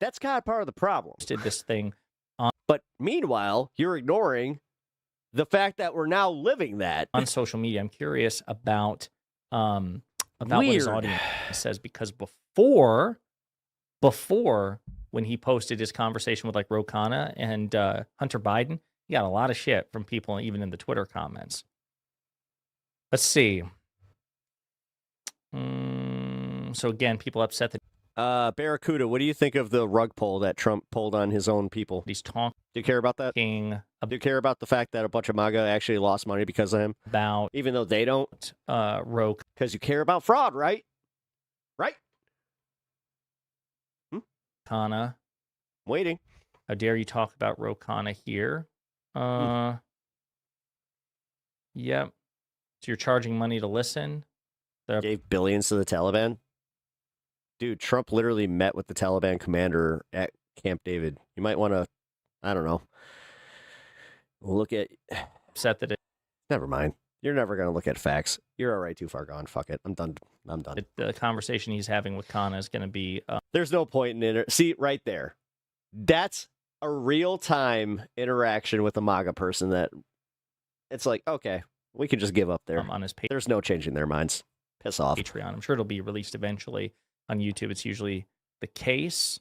That's kind of part of the problem. Did this thing but meanwhile, you're ignoring the fact that we're now living that on social media. I'm curious about what his audience says, because before when he posted his conversation with like Ro Khanna and Hunter Biden, he got a lot of shit from people even in the Twitter comments. Let's see. So again, people upset that Barracuda, what do you think of the rug pull that Trump pulled on his own people? He's talking. Do you care about that? Do you care about the fact that a bunch of MAGA actually lost money because of him? Even though they don't? Because you care about fraud, right? Right? Khanna. Waiting. How dare you talk about Ro Khanna here? Yep. So you're charging money to listen? Gave billions to the Taliban? Dude, Trump literally met with the Taliban commander at Camp David. You might want to, I don't know, look at... Upset that it... Never mind. You're never going to look at facts. You're already too far gone. Fuck it. I'm done. The conversation he's having with Khanna is going to be... There's no point in it. See, right there. That's a real-time interaction with a MAGA person that it's like, okay, we can just give up there. On his page. There's no changing their minds. Piss off. Patreon. I'm sure it'll be released eventually on YouTube. It's usually the case.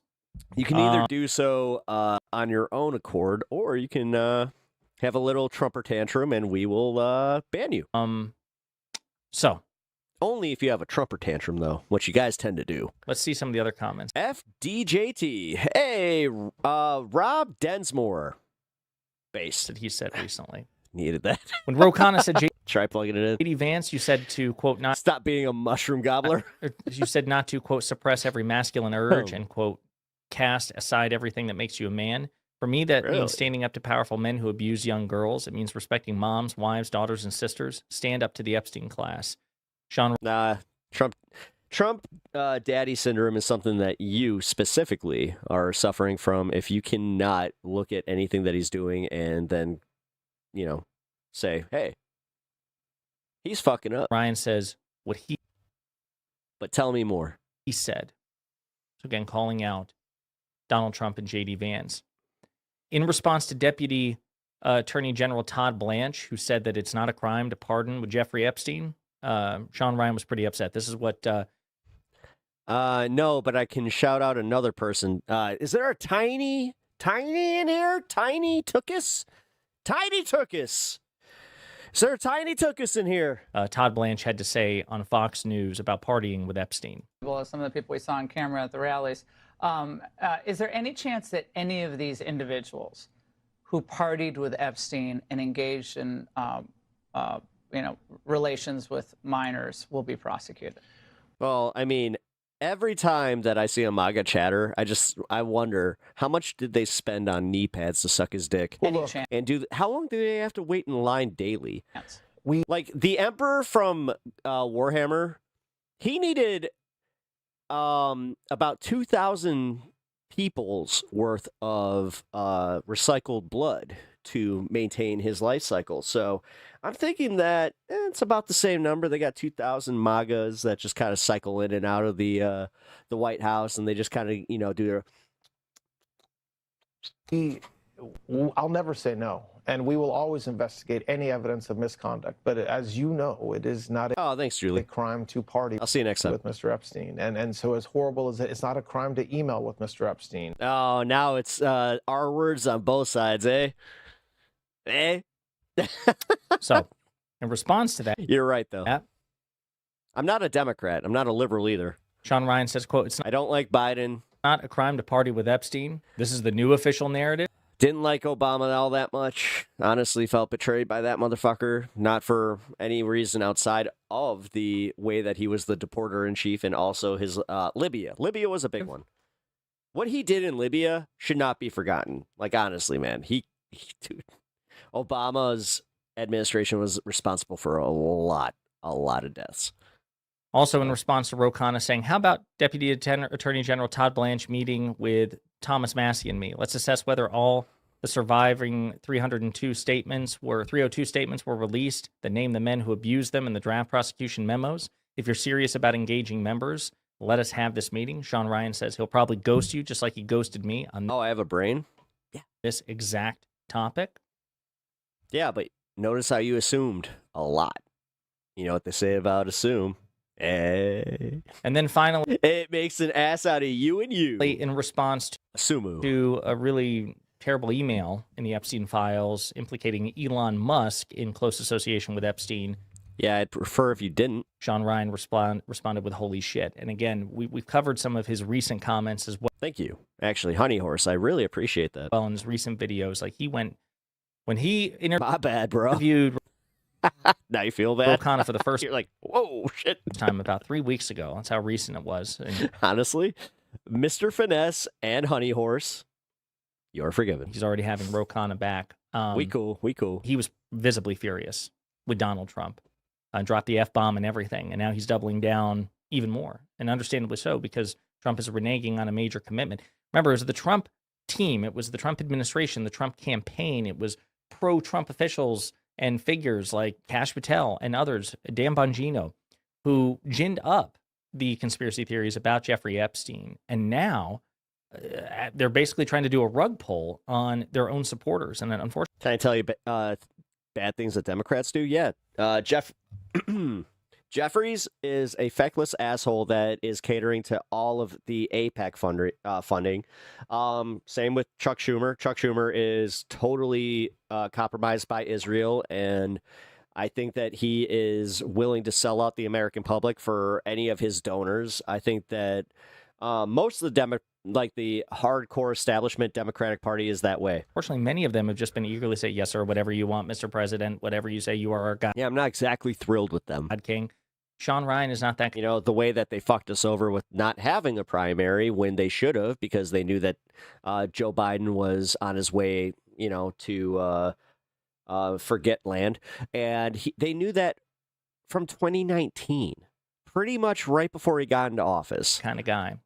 You can either do so on your own accord, or you can have a little Trumper tantrum, and we will ban you. So only if you have a Trumper tantrum, though, which you guys tend to do. Let's see some of the other comments. FDJT. Hey, Rob Densmore. Base. That he said recently. Needed that. When Ro Khanna said try plugging it in. JD Vance, you said to, quote, not... Stop being a mushroom gobbler. You said not to, quote, suppress every masculine urge and, quote, cast aside everything that makes you a man. For me, that means standing up to powerful men who abuse young girls. It means respecting moms, wives, daughters, and sisters. Stand up to the Epstein class. Sean... Trump daddy syndrome is something that you specifically are suffering from if you cannot look at anything that he's doing and then, say, hey, he's fucking up. Ryan says what he... But tell me more. He said. So again, calling out Donald Trump and J.D. Vance. In response to Deputy Attorney General Todd Blanche, who said that it's not a crime to pardon with Jeffrey Epstein, Sean Ryan was pretty upset. This is what... No, but I can shout out another person. Is there a tiny in here? Tiny Tookus? Tiny Tookus! Is there a Tiny Tookus in here? Todd Blanche had to say on Fox News about partying with Epstein. Well, as some of the people we saw on camera at the rallies, is there any chance that any of these individuals who partied with Epstein and engaged in, relations with minors will be prosecuted? Well, I mean, every time that I see a MAGA chatter, I wonder how much did they spend on knee pads to suck his dick, and how long do they have to wait in line daily? Like the Emperor from Warhammer, he needed about 2,000 people's worth of recycled blood to maintain his life cycle. So I'm thinking that it's about the same number. They got 2,000 MAGAs that just kind of cycle in and out of the White House, and they just kind of, do their... I'll never say no, and we will always investigate any evidence of misconduct. But as you know, it is not thanks, Julie. A crime to party. I'll see you next time. With Mr. Epstein. And so as horrible as it's not a crime to email with Mr. Epstein. Oh, now it's our words on both sides, eh? Eh? So, In response to that, You're right, though. I'm not a Democrat. I'm not a liberal either. Sean Ryan says, quote, I don't like Biden. Not a crime to party with Epstein. This is the new official narrative. Didn't like Obama all that much. Honestly, felt betrayed by that motherfucker. Not for any reason outside of the way that he was the deporter-in-chief and also his Libya. Libya was a big one. What he did in Libya should not be forgotten. Like, honestly, man. Dude, Obama's administration was responsible for a lot of deaths. Also, in response to Ro Khanna saying, how about Deputy Attorney General Todd Blanche meeting with Thomas Massie and me? Let's assess whether all the surviving 302 statements were released that name the men who abused them in the draft prosecution memos. If you're serious about engaging members, let us have this meeting. Sean Ryan says he'll probably ghost you just like he ghosted me on I have a brain. Yeah, this exact topic. Yeah, but notice how you assumed a lot. You know what they say about assume. And then finally, it makes an ass out of you and you. In response to a really terrible email in the Epstein files implicating Elon Musk in close association with Epstein. Yeah, I'd prefer if you didn't. Sean Ryan responded with holy shit. And again, we've covered some of his recent comments as well. Thank you. Actually, Honey Horse, I really appreciate that. Well, in his recent videos, like when he My bad, bro. interviewed now you feel bad? Ro Khanna for the first You're like, whoa, shit. time about 3 weeks ago. That's how recent it was. And honestly, Mr. Finesse and Honey Horse, you're forgiven. He's already having Ro Khanna back. We cool. He was visibly furious with Donald Trump. Dropped the F-bomb and everything. And now he's doubling down even more. And understandably so, because Trump is reneging on a major commitment. Remember, it was the Trump team. It was the Trump administration, the Trump campaign. It was pro-Trump officials and figures like Kash Patel and others, Dan Bongino, who ginned up the conspiracy theories about Jeffrey Epstein. And now they're basically trying to do a rug pull on their own supporters. And then, unfortunately... Can I tell you bad things that Democrats do? Yeah. Jeffries is a feckless asshole that is catering to all of the AIPAC funding. Same with Chuck Schumer. Chuck Schumer is totally compromised by Israel, and I think that he is willing to sell out the American public for any of his donors. I think that most of the the hardcore establishment Democratic Party is that way. Fortunately, many of them have just been eagerly say, yes, sir, whatever you want, Mr. President, whatever you say, you are our God. Yeah, I'm not exactly thrilled with them. God King. Sean Ryan is not that. You know, the way that they fucked us over with not having a primary when they should have, because they knew that Joe Biden was on his way, to forget land. And they knew that from 2019, pretty much right before he got into office. Kind of guy.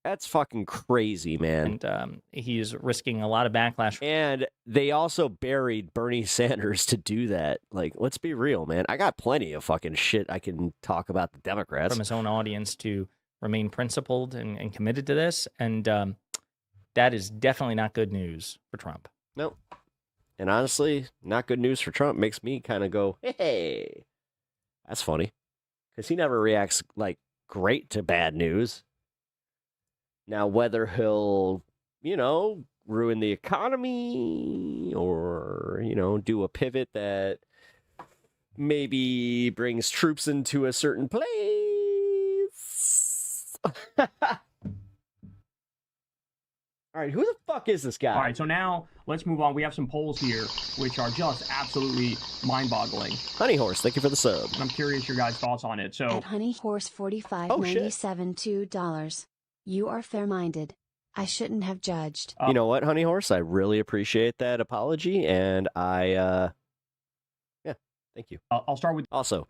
That's fucking crazy, man. And he's risking a lot of backlash. And they also buried Bernie Sanders to do that. Like, let's be real, man. I got plenty of fucking shit I can talk about the Democrats. From his own audience to remain principled and committed to this. And that is definitely not good news for Trump. Nope. And honestly, not good news for Trump makes me kind of go, hey, that's funny. Because he never reacts, great to bad news. Now, whether he'll, ruin the economy or, do a pivot that maybe brings troops into a certain place. All right, who the fuck is this guy? All right, so now let's move on. We have some polls here, which are just absolutely mind-boggling. Honey Horse, thank you for the sub. And I'm curious your guys' thoughts on it. So at Honey Horse 45.97 $2. You are fair-minded. I shouldn't have judged. You know what, Honey Horse? I really appreciate that apology, and thank you. I'll start with... Also,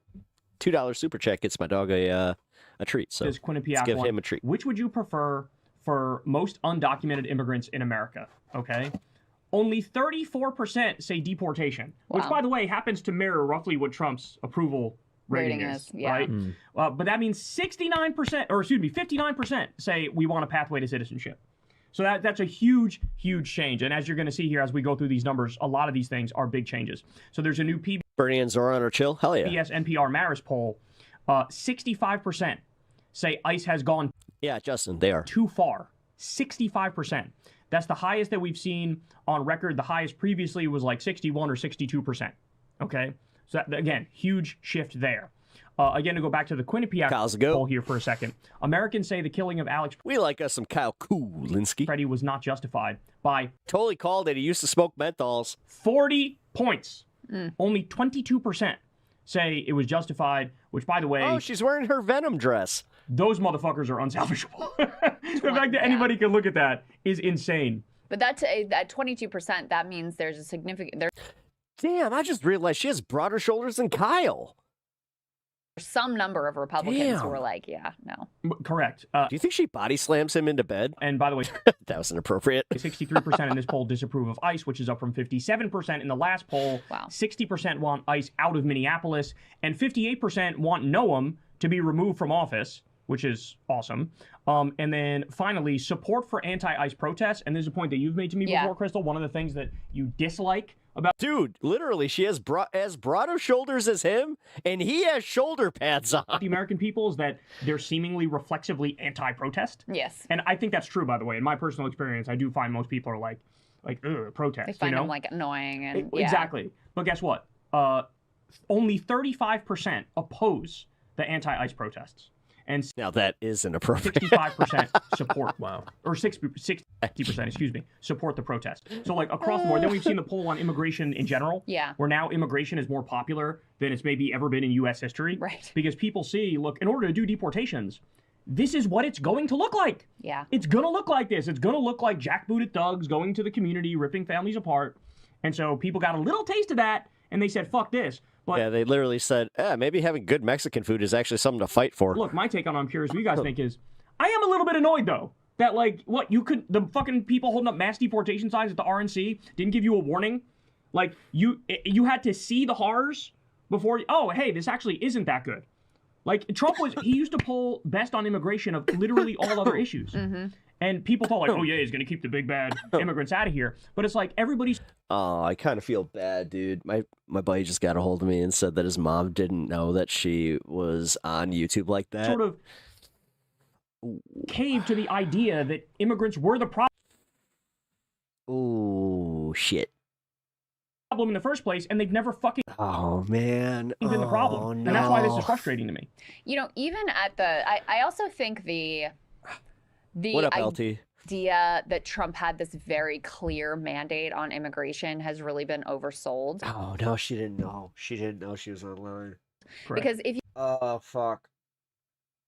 $2 super check gets my dog a treat, so let's give him a treat. Which would you prefer for most undocumented immigrants in America? Okay? Only 34% say deportation, which, by the way, happens to mirror roughly what Trump's approval rating is, right? But that means 59% say we want a pathway to citizenship. So that's a huge, huge change. And as you're going to see here, as we go through these numbers, a lot of these things are big changes. So there's a new Bernie and Zoran are chill? Hell yeah. PBS NPR Marist poll. 65% say ICE has gone Justin, they are too far. 65%. That's the highest that we've seen on record. The highest previously was 61 or 62%. Okay? So that, again, huge shift there. Again, to go back to the Quinnipiac poll here for a second. Americans say the killing of Alex... We like us some Kyle Kulinski. Freddie was not justified by... Totally called it. He used to smoke menthols. 40 points. Only 22% say it was justified, which, by the way... Oh, she's wearing her Venom dress. Those motherfuckers are unsalvageable. The fact that anybody can look at that is insane. But that's at 22%, that means there's a significant... Damn, I just realized she has broader shoulders than Kyle. Some number of Republicans who were like, yeah, no. Correct. Do you think she body slams him into bed? And by the way, that was inappropriate. 63% in this poll disapprove of ICE, which is up from 57% in the last poll. Wow. 60% want ICE out of Minneapolis, and 58% want Noam to be removed from office, which is awesome. And then finally, support for anti-ICE protests. And there's a point that you've made to me before, Crystal. One of the things that you dislike about... Dude, literally, she has as broad of shoulders as him, and he has shoulder pads on. The American people is that they're seemingly reflexively anti-protest. Yes. And I think that's true, by the way. In my personal experience, I do find most people are like, ugh, protest. They find them, like, annoying. And Exactly. But guess what? Only 35% oppose the anti-ICE protests. And now that is inappropriate. 65% support, or 60%, excuse me, support the protest. So like across the board, then we've seen the poll on immigration in general. Yeah. Where now immigration is more popular than it's maybe ever been in U.S. history. Right. Because people see, look, in order to do deportations, this is what it's going to look like. Yeah. It's going to look like this. It's going to look like jackbooted thugs going to the community, ripping families apart. And so people got a little taste of that, and they said, fuck this. But, yeah, they literally said, maybe having good Mexican food is actually something to fight for. Look, my take on I'm curious what you guys think is, I am a little bit annoyed, though, that, like, what, the fucking people holding up mass deportation signs at the RNC didn't give you a warning? Like, you had to see the horrors before, oh, hey, this actually isn't that good. Like, Trump he used to poll best on immigration of literally all other issues. Mm-hmm. And people thought, like, oh, yeah, he's going to keep the big bad immigrants out of here. But it's like, everybody's... Oh, I kind of feel bad, dude. My buddy just got a hold of me and said that his mom didn't know that she was on YouTube like that. Sort of caved to the idea that immigrants were the problem. Oh, shit. Problem in the first place, and they've never fucking... Oh, man. Been the problem. No. And that's why this is frustrating to me. You know, even at the... I also think the what up, LT? Idea that Trump had this very clear mandate on immigration has really been oversold. Oh, no, she didn't know. She didn't know she was online. Because if you... Oh, fuck.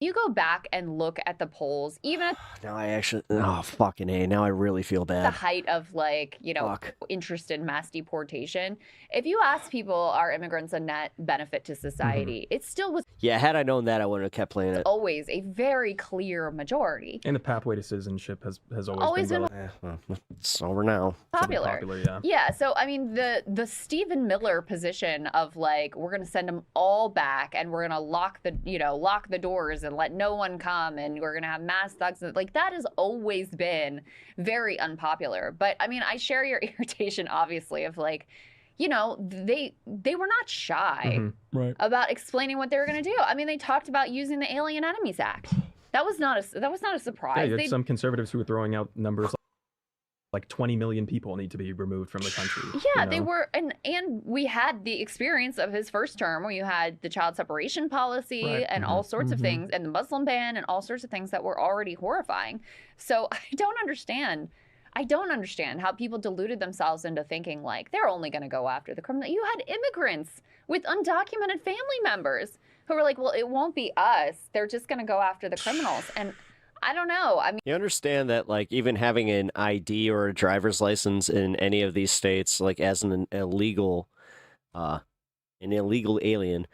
You go back and look at the polls, even at now I actually, oh, fucking A, now I really feel bad. the height of, like, you know, interest in mass deportation, if you ask people, are immigrants a net benefit to society, it still was Yeah, had I known that, I wouldn't have kept playing it. always a very clear majority. And the pathway to citizenship has Always been It's over now. Popular. yeah. Yeah, so I mean the Stephen Miller position of, like, we're gonna send them all back and we're gonna lock the doors and let no one come and we're gonna have mass thugs, like, that has always been very unpopular. But I mean, I share your irritation, obviously, of, like, you know, they were not shy right. about explaining what they were gonna do. I mean, they talked about using the Alien Enemies Act. That was not a surprise. Yeah, you had some conservatives who were throwing out numbers like 20 million people need to be removed from the country. Yeah, you know? they were, and we had the experience of his first term where you had the child separation policy and all sorts of things, and the Muslim ban and all sorts of things that were already horrifying. So I don't understand how people deluded themselves into thinking, like, they're only going to go after the criminal. You had immigrants with undocumented family members who were like, well, it won't be us. They're just going to go after the criminals. And I don't know. I mean, you understand that, like, even having an ID or a driver's license in any of these states, like, as an illegal alien,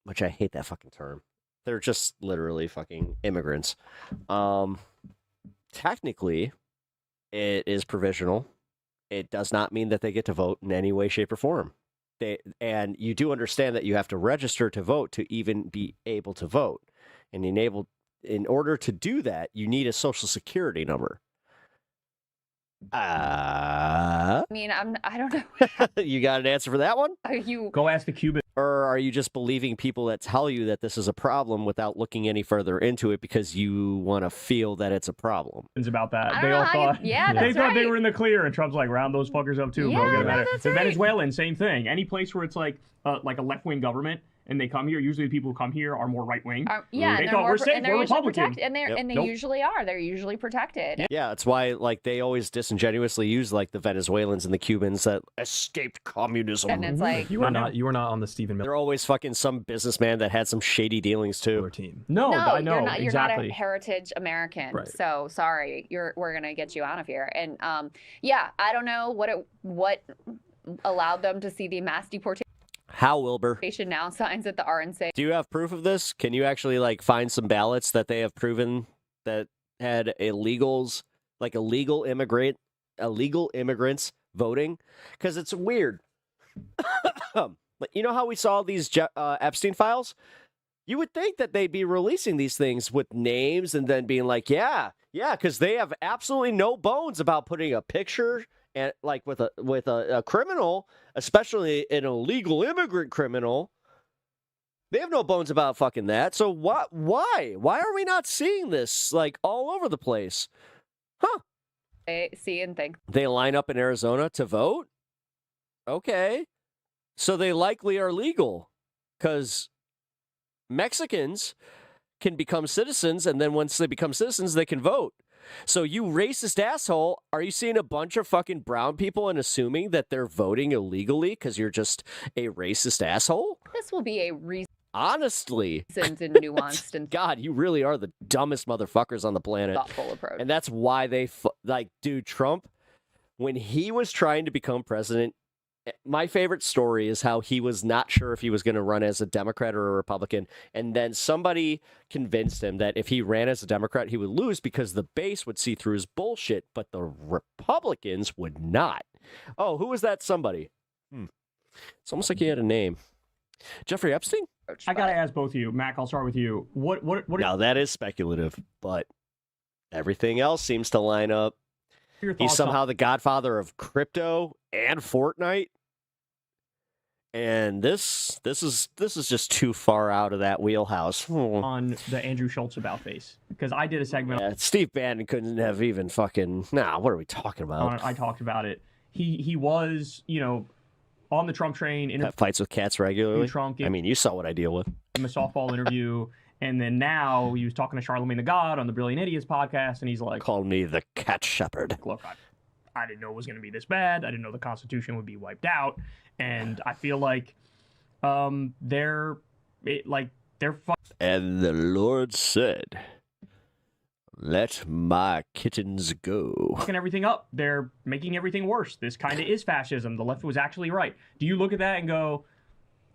which I hate that fucking term. They're just literally fucking immigrants. Technically, it is provisional. It does not mean that they get to vote in any way, shape, or form. And you do understand that you have to register to vote to even be able to vote. And in order to do that, you need a social security number. I mean, I don't know. You got an answer for that one? You go ask the Cuban. Or are you just believing people that tell you that this is a problem without looking any further into it because you want to feel that it's a problem? It's about that. I They don't all know how you- thought yeah, they that's thought they right. were in the clear, and Trump's like, round those fuckers up too, Yeah, bro. Get 'em no, out of that's The right. Venezuelan, same thing. Any place where it's like a left-wing government and they come here, usually the people who come here are more right-wing. Yeah, they and thought they're we're safe, and they're we're usually Republican. protected, and they Nope. usually are. They're usually protected. Yeah, it's why like they always disingenuously use like the Venezuelans and the Cubans that escaped communism. And it's like You were not on the Stephen Miller They're always fucking some businessman that had some shady dealings too. team. No, I know you're not. You're exactly. not a heritage American. Right. So sorry, we're gonna get you out of here. And yeah, I don't know what allowed them to see the mass deportation. How, Wilbur? Now signs at the RNC. Do you have proof of this? Can you actually like find some ballots that they have proven that had illegals, like illegal immigrants voting? Because it's weird. You know how we saw these Epstein files? You would think that they'd be releasing these things with names and then being like, yeah, because they have absolutely no bones about putting a picture and like with a criminal, especially an illegal immigrant criminal. They have no bones about fucking that. So why are we not seeing this like all over the place? Huh? They see and think. They line up in Arizona to vote? Okay. So they likely are legal because Mexicans can become citizens, and then once they become citizens, they can vote. So you racist asshole, are you seeing a bunch of fucking brown people and assuming that they're voting illegally because you're just a racist asshole? This will be a Honestly. reasoned and nuanced and God, you really are the dumbest motherfuckers on the planet. thoughtful approach. And that's why they, dude, Trump, when he was trying to become president, my favorite story is how he was not sure if he was going to run as a Democrat or a Republican. And then somebody convinced him that if he ran as a Democrat, he would lose because the base would see through his bullshit, but the Republicans would not. Oh, who was that somebody? It's almost like he had a name. Jeffrey Epstein? I gotta ask both of you, Mac. I'll start with you. What? Now that is speculative, but everything else seems to line up. Your He's thoughts somehow on- the godfather of crypto and Fortnite. And this is just too far out of that wheelhouse. on the Andrew Schultz about face? Because I did a segment. Yeah, Steve Bannon couldn't have even fucking. Nah, what are we talking about? I talked about it. He was, on the Trump train. That fights with cats regularly. Trump, I mean, you saw what I deal with. In a softball interview, and then now he was talking to Charlemagne the God on the Brilliant Idiots podcast, and he's like, Called me the cat shepherd. Look, I didn't know it was going to be this bad. I didn't know the Constitution would be wiped out, and I feel like they're And the Lord said, "Let my kittens go." fucking everything up. They're making everything worse. This kind of is fascism. The left was actually right. Do you look at that and go,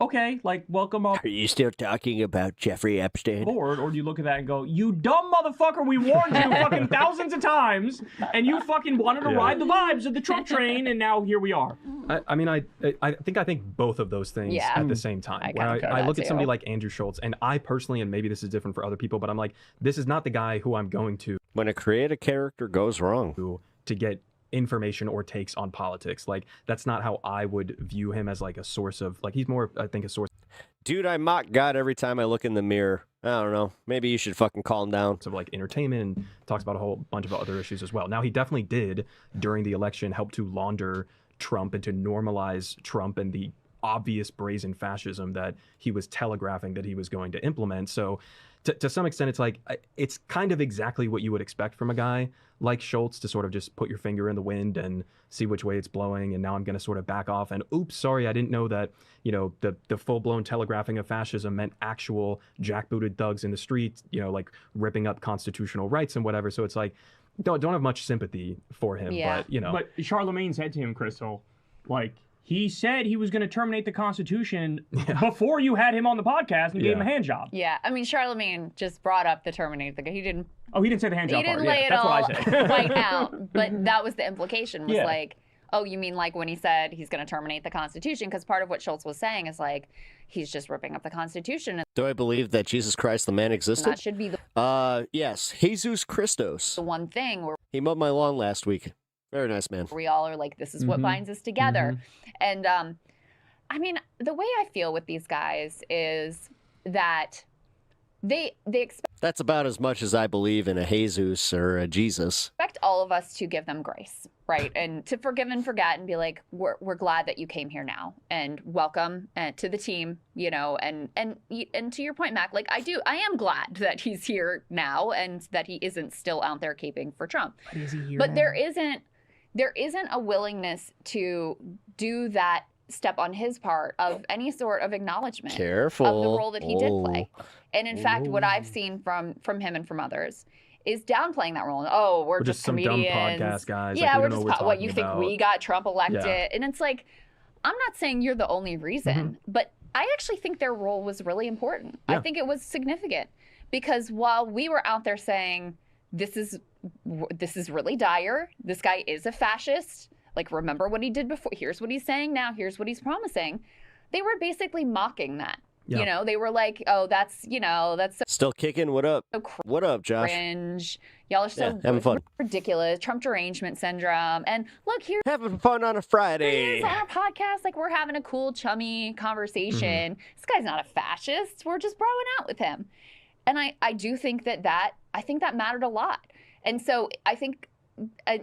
okay, welcome on Are you still talking about Jeffrey Epstein? board, or do you look at that and go, you dumb motherfucker, we warned you fucking thousands of times, and you fucking wanted to ride the vibes of the Trump train, and now here we are. I think both of those things Yeah. at the same time. I When kinda feel I that look at too. somebody like Andrew Schultz, and I personally, and maybe this is different for other people, but I'm like, this is not the guy who I'm going to. When a creative character goes wrong. To get information or takes on politics. Like, that's not how I would view him as like a source of, like, he's more, I think, a source. Dude, I mock God every time I look in the mirror. I don't know. Maybe you should fucking calm down. Of like entertainment and talks about a whole bunch of other issues as well. Now, he definitely did during the election help to launder Trump and to normalize Trump and the obvious brazen fascism that he was telegraphing that he was going to implement. So to some extent, it's like, it's kind of exactly what you would expect from a guy like Schultz, to sort of just put your finger in the wind and see which way it's blowing. And now I'm going to sort of back off and, oops, sorry, I didn't know that, the full-blown telegraphing of fascism meant actual jackbooted thugs in the streets, like ripping up constitutional rights and whatever. So it's like, don't have much sympathy for him. But, But Charlemagne said to him, Crystal, he said he was going to terminate the Constitution before you had him on the podcast and gave him a hand job. Yeah, I mean, Charlemagne just brought up the Terminator. He didn't. Oh, he didn't say the hand He job didn't part. lay Yeah, it that's all what I said. right out, but that was the implication. Was Yeah. like, oh, you mean like when he said he's going to terminate the Constitution? Because part of what Schultz was saying is like he's just ripping up the Constitution. And Do I believe that Jesus Christ, the man, existed? that should be the Yes. Jesus Christos. one thing where He mowed my lawn last week. Very nice man. we all are like, this is what binds us together. And I mean, the way I feel with these guys is that they expect That's about as much as I believe in a Jesus or a Jesus. all of us to give them grace, right? And to forgive and forget and be like, we're glad that you came here now and welcome to the team, you know, and to your point, Mac, like I am glad that he's here now and that he isn't still out there caping for Trump. But is he here But now? there isn't a willingness to do that step on his part of any sort of acknowledgement Careful. of the role that he did play. Oh. And in fact, what I've seen from him and from others is downplaying that role. And, oh, we're just some dumb comedians. podcast guys. Yeah, Like, we we're don't know just what what we're you talking think about. we got Trump elected. Yeah. And it's like, I'm not saying you're the only reason, but I actually think their role was really important. I think it was significant because while we were out there saying this is really dire, this guy is a fascist. Like, remember what he did before. Here's what he's saying now. Here's what he's promising. They were basically mocking that. Yeah. You know, they were like, oh, that's so Still kicking. What up? What up, Josh? cringe. Y'all are so Yeah, having fun. ridiculous. Trump derangement syndrome. And look, here, having fun on a Friday. on our podcast, like we're having a cool, chummy conversation. This guy's not a fascist. We're just broing out with him. And I do think that mattered a lot. And so I think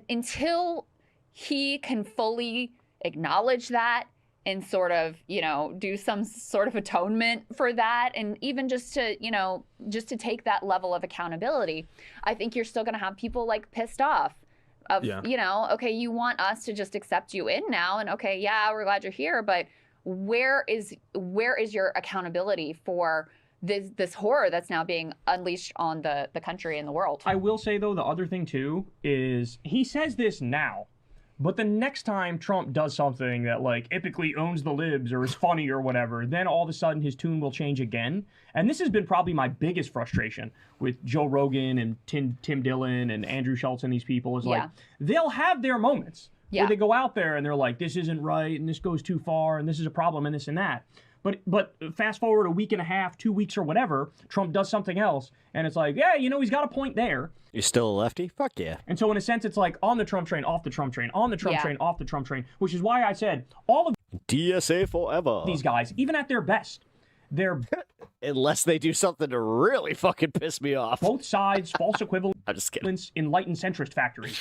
until he can fully acknowledge that and sort of, you know, do some sort of atonement for that, and even just to take that level of accountability, I think you're still going to have people like pissed off of, you know, okay, you want us to just accept you in now, and okay, yeah, we're glad you're here, but where is your accountability for this horror that's now being unleashed on the country and the world? I will say, though, the other thing, too, is he says this now, but the next time Trump does something that, like, epically owns the libs or is funny or whatever, then all of a sudden his tune will change again. And this has been probably my biggest frustration with Joe Rogan and Tim Dillon and Andrew Schultz and these people is, like, they'll have their moments where they go out there and they're like, this isn't right and this goes too far and this is a problem and this and that. But fast forward a week and a half, 2 weeks or whatever, Trump does something else, and it's like, yeah, you know, he's got a point there. You still a lefty? Fuck yeah. And so in a sense, it's like on the Trump train, off the Trump train, on the Trump train, off the Trump train, which is why I said all of DSA forever. These guys, even at their best, they're unless they do something to really fucking piss me off. Both sides, false equivalents, I'm just kidding. Enlightened centrist factories,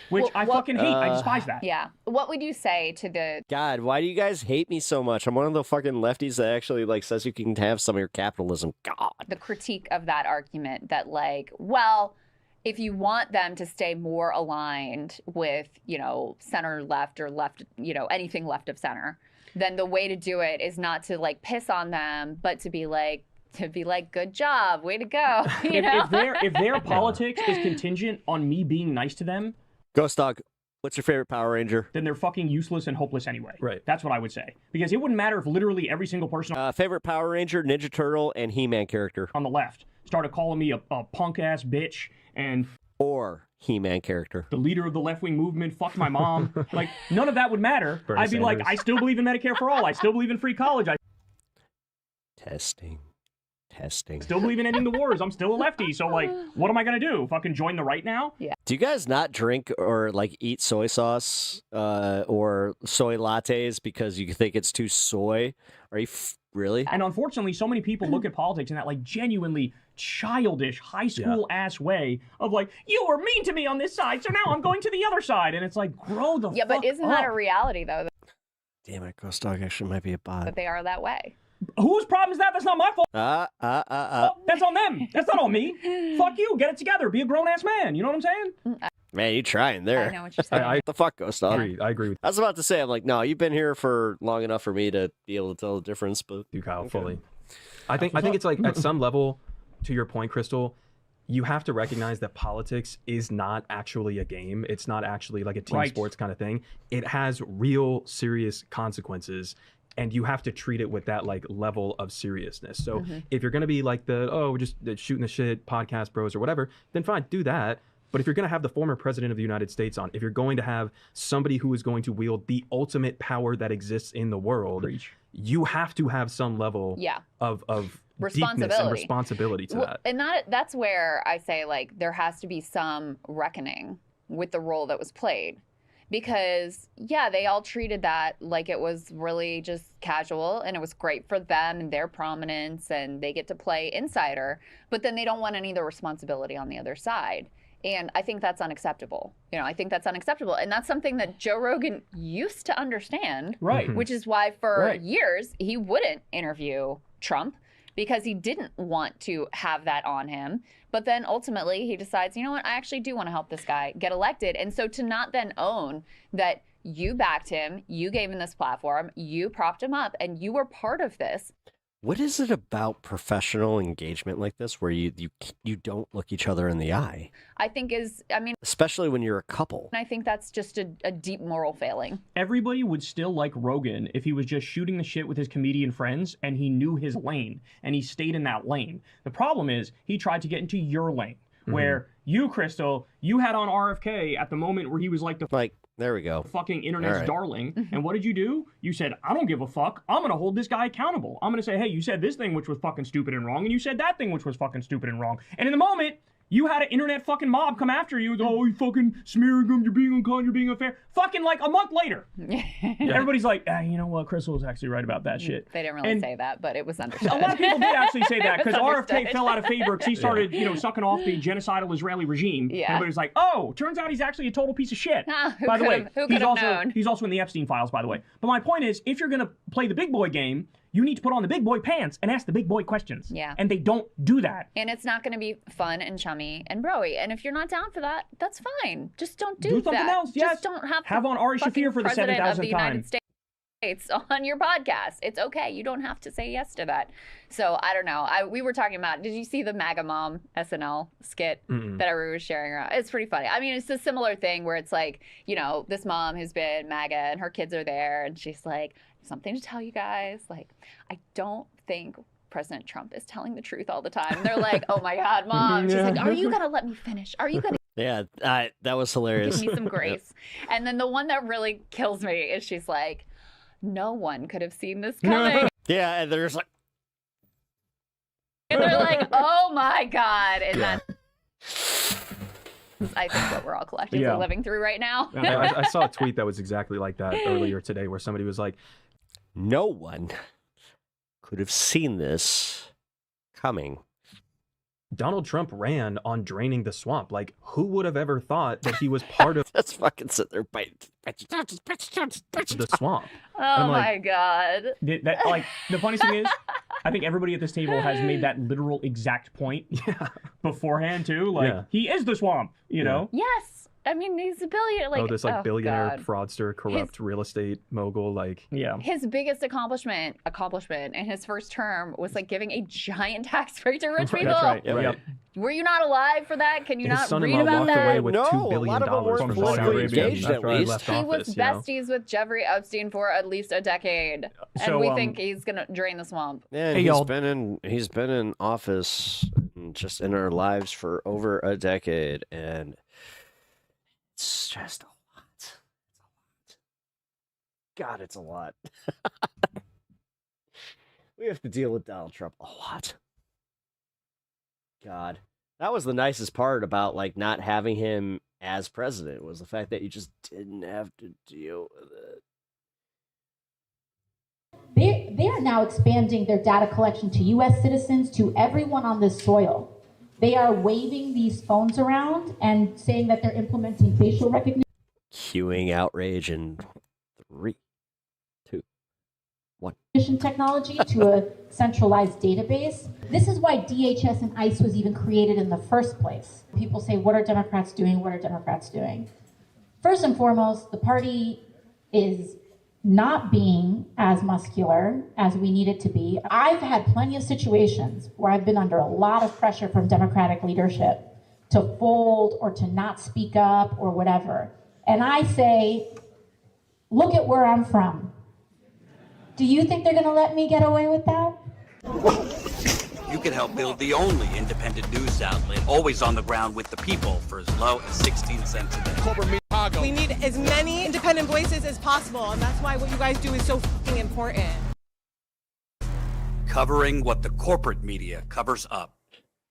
which I fucking hate. I despise that. Yeah. What would you say to the God, why do you guys hate me so much? I'm one of the fucking lefties that actually like says you can have some of your capitalism. God. the critique of that argument that, like, well, if you want them to stay more aligned with, you know, center left or left, you know, anything left of center, then the way to do it is not to like piss on them, but to be like, good job, way to go. You know? If their politics is contingent on me being nice to them, Ghost Dog, what's your favorite Power Ranger? Then they're fucking useless and hopeless anyway. Right. That's what I would say. Because it wouldn't matter if literally every single person Favorite Power Ranger, Ninja Turtle, and He-Man character. on the left started calling me a punk ass bitch and or He-Man character. The leader of the left-wing movement fucked my mom. Like, none of that would matter. Bernie I'd be like, Sanders. I still believe in Medicare for all. I still believe in free college. I Testing. still believe in ending the wars. I'm still a lefty. So, like, what am I going to do? Fucking join the right now? Yeah. Do you guys not drink or like eat soy sauce or soy lattes because you think it's too soy? Are you really? And unfortunately, so many people look at politics in that, like, genuinely childish, high school ass way of like, you were mean to me on this side, so now I'm going to the other side. And it's like, grow the Yeah, fuck but isn't that a up. reality, though, Damn it, Ghost Dog actually might be a bot. that they are that way? Whose problem is that? That's not my fault. That's on them. That's not on me. Fuck you. Get it together. Be a grown-ass man. You know what I'm saying? Man, you trying there. I know what you're saying. What the fuck, Ghost Dog? I agree with I was about to say, I'm like, no, you've been here for long enough for me to be able to tell the difference, but you, Kyle, fully. I think it's like at some level, to your point, Crystal, you have to recognize that politics is not actually a game. It's not actually like a team sports kind of thing. It has real serious consequences, and you have to treat it with that like level of seriousness. So if you're gonna be like we're just shooting the shit podcast bros or whatever, then fine, do that. But if you're going to have the former president of the United States on, if you're going to have somebody who is going to wield the ultimate power that exists in the world, you have to have some level of deepness and responsibility to that. And that's where I say, like, there has to be some reckoning with the role that was played. because yeah, they all treated that like it was really just casual and it was great for them and their prominence and they get to play insider, but then they don't want any of the responsibility on the other side. And I think that's unacceptable. I think that's unacceptable. And that's something that Joe Rogan used to understand, right? Which is why for years he wouldn't interview Trump, because he didn't want to have that on him. But then ultimately he decides, you know what, I actually do want to help this guy get elected. And so to not then own that you backed him, you gave him this platform, you propped him up, and you were part of this. What is it about professional engagement like this where you don't look each other in the eye? I think especially when you're a couple. I think that's just a deep moral failing. Everybody would still like Rogan if he was just shooting the shit with his comedian friends and he knew his lane and he stayed in that lane. The problem is he tried to get into your lane where you, Crystal, you had on RFK at the moment where he was there we go. Fucking internet's right. darling. And what did you do? You said, I don't give a fuck. I'm going to hold this guy accountable. I'm going to say, hey, you said this thing which was fucking stupid and wrong, and you said that thing which was fucking stupid and wrong. And in the moment, you had an internet fucking mob come after you. Oh, you fucking smearing him. You're being unkind. You're being unfair. Fucking like a month later. Everybody's like, you know what? Crystal was actually right about that shit. They didn't really say that, but it was understood. A lot of people did actually say that because RFK fell out of favor because he started, sucking off the genocidal Israeli regime. Yeah. Everybody's like, oh, turns out he's actually a total piece of shit. By the way, he's also in the Epstein files, by the way. But my point is, if you're going to play the big boy game, you need to put on the big boy pants and ask the big boy questions. Yeah. And they don't do that. And it's not going to be fun and chummy and broy. And if you're not down for that, that's fine. Just don't do something that. else. Yes. Just don't have on Ari Shaffir for the 7,000th time. States on your podcast. It's okay. You don't have to say yes to that. So I don't know. We were talking about, did you see the MAGA Mom SNL skit that everyone was sharing around? It's pretty funny. I mean, it's a similar thing where it's like, this mom who's been MAGA and her kids are there and she's like, something to tell you guys. Like, I don't think President Trump is telling the truth all the time. And they're like, oh my God, Mom. She's like, are you going to let me finish? Are you going to Yeah, that was hilarious. give me some grace? And then the one that really kills me is she's like, no one could have seen this coming. Yeah, and there's like... And they're like, oh my God. And that's, I think, what we're all collectively living through right now. I saw a tweet that was exactly like that earlier today where somebody was like, no one could have seen this coming. Donald Trump ran on draining the swamp. Like, who would have ever thought that he was part of That's fucking sit there biting the swamp? Oh my God. That, the funniest thing is, I think everybody at this table has made that literal exact point beforehand too. Like, he is the swamp, you know? Yes. I mean, he's a billionaire. This billionaire, fraudster, corrupt real estate mogul. His biggest accomplishment in his first term was giving a giant tax break to rich people. That's right. Yep. Were you not alive for that? Can you His not read about that? Away with $2 billion from Saudi Arabia after I left He was office. besties with Jeffrey Epstein for at least a decade, and we think he's gonna drain the swamp. Yeah, he's been in office just in our lives for over a decade, and it's just a lot. It's a lot. God, it's a lot. We have to deal with Donald Trump a lot. God. That was the nicest part about not having him as president, was the fact that you just didn't have to deal with it. They are now expanding their data collection to U.S. citizens, to everyone on this soil. They are waving these phones around and saying that they're implementing facial recognition. Queuing outrage in 3, 2, 1. Technology to a centralized database. This is why DHS and ICE was even created in the first place. People say, what are Democrats doing? What are Democrats doing? First and foremost, the party is not being as muscular as we need it to be. I've had plenty of situations where I've been under a lot of pressure from Democratic leadership to fold or to not speak up or whatever. And I say, look at where I'm from. Do you think they're gonna let me get away with that? You can help build the only independent news outlet, always on the ground with the people, for as low as 16 cents a day. We need as many independent voices as possible, and that's why what you guys do is so fucking important. Covering what the corporate media covers up.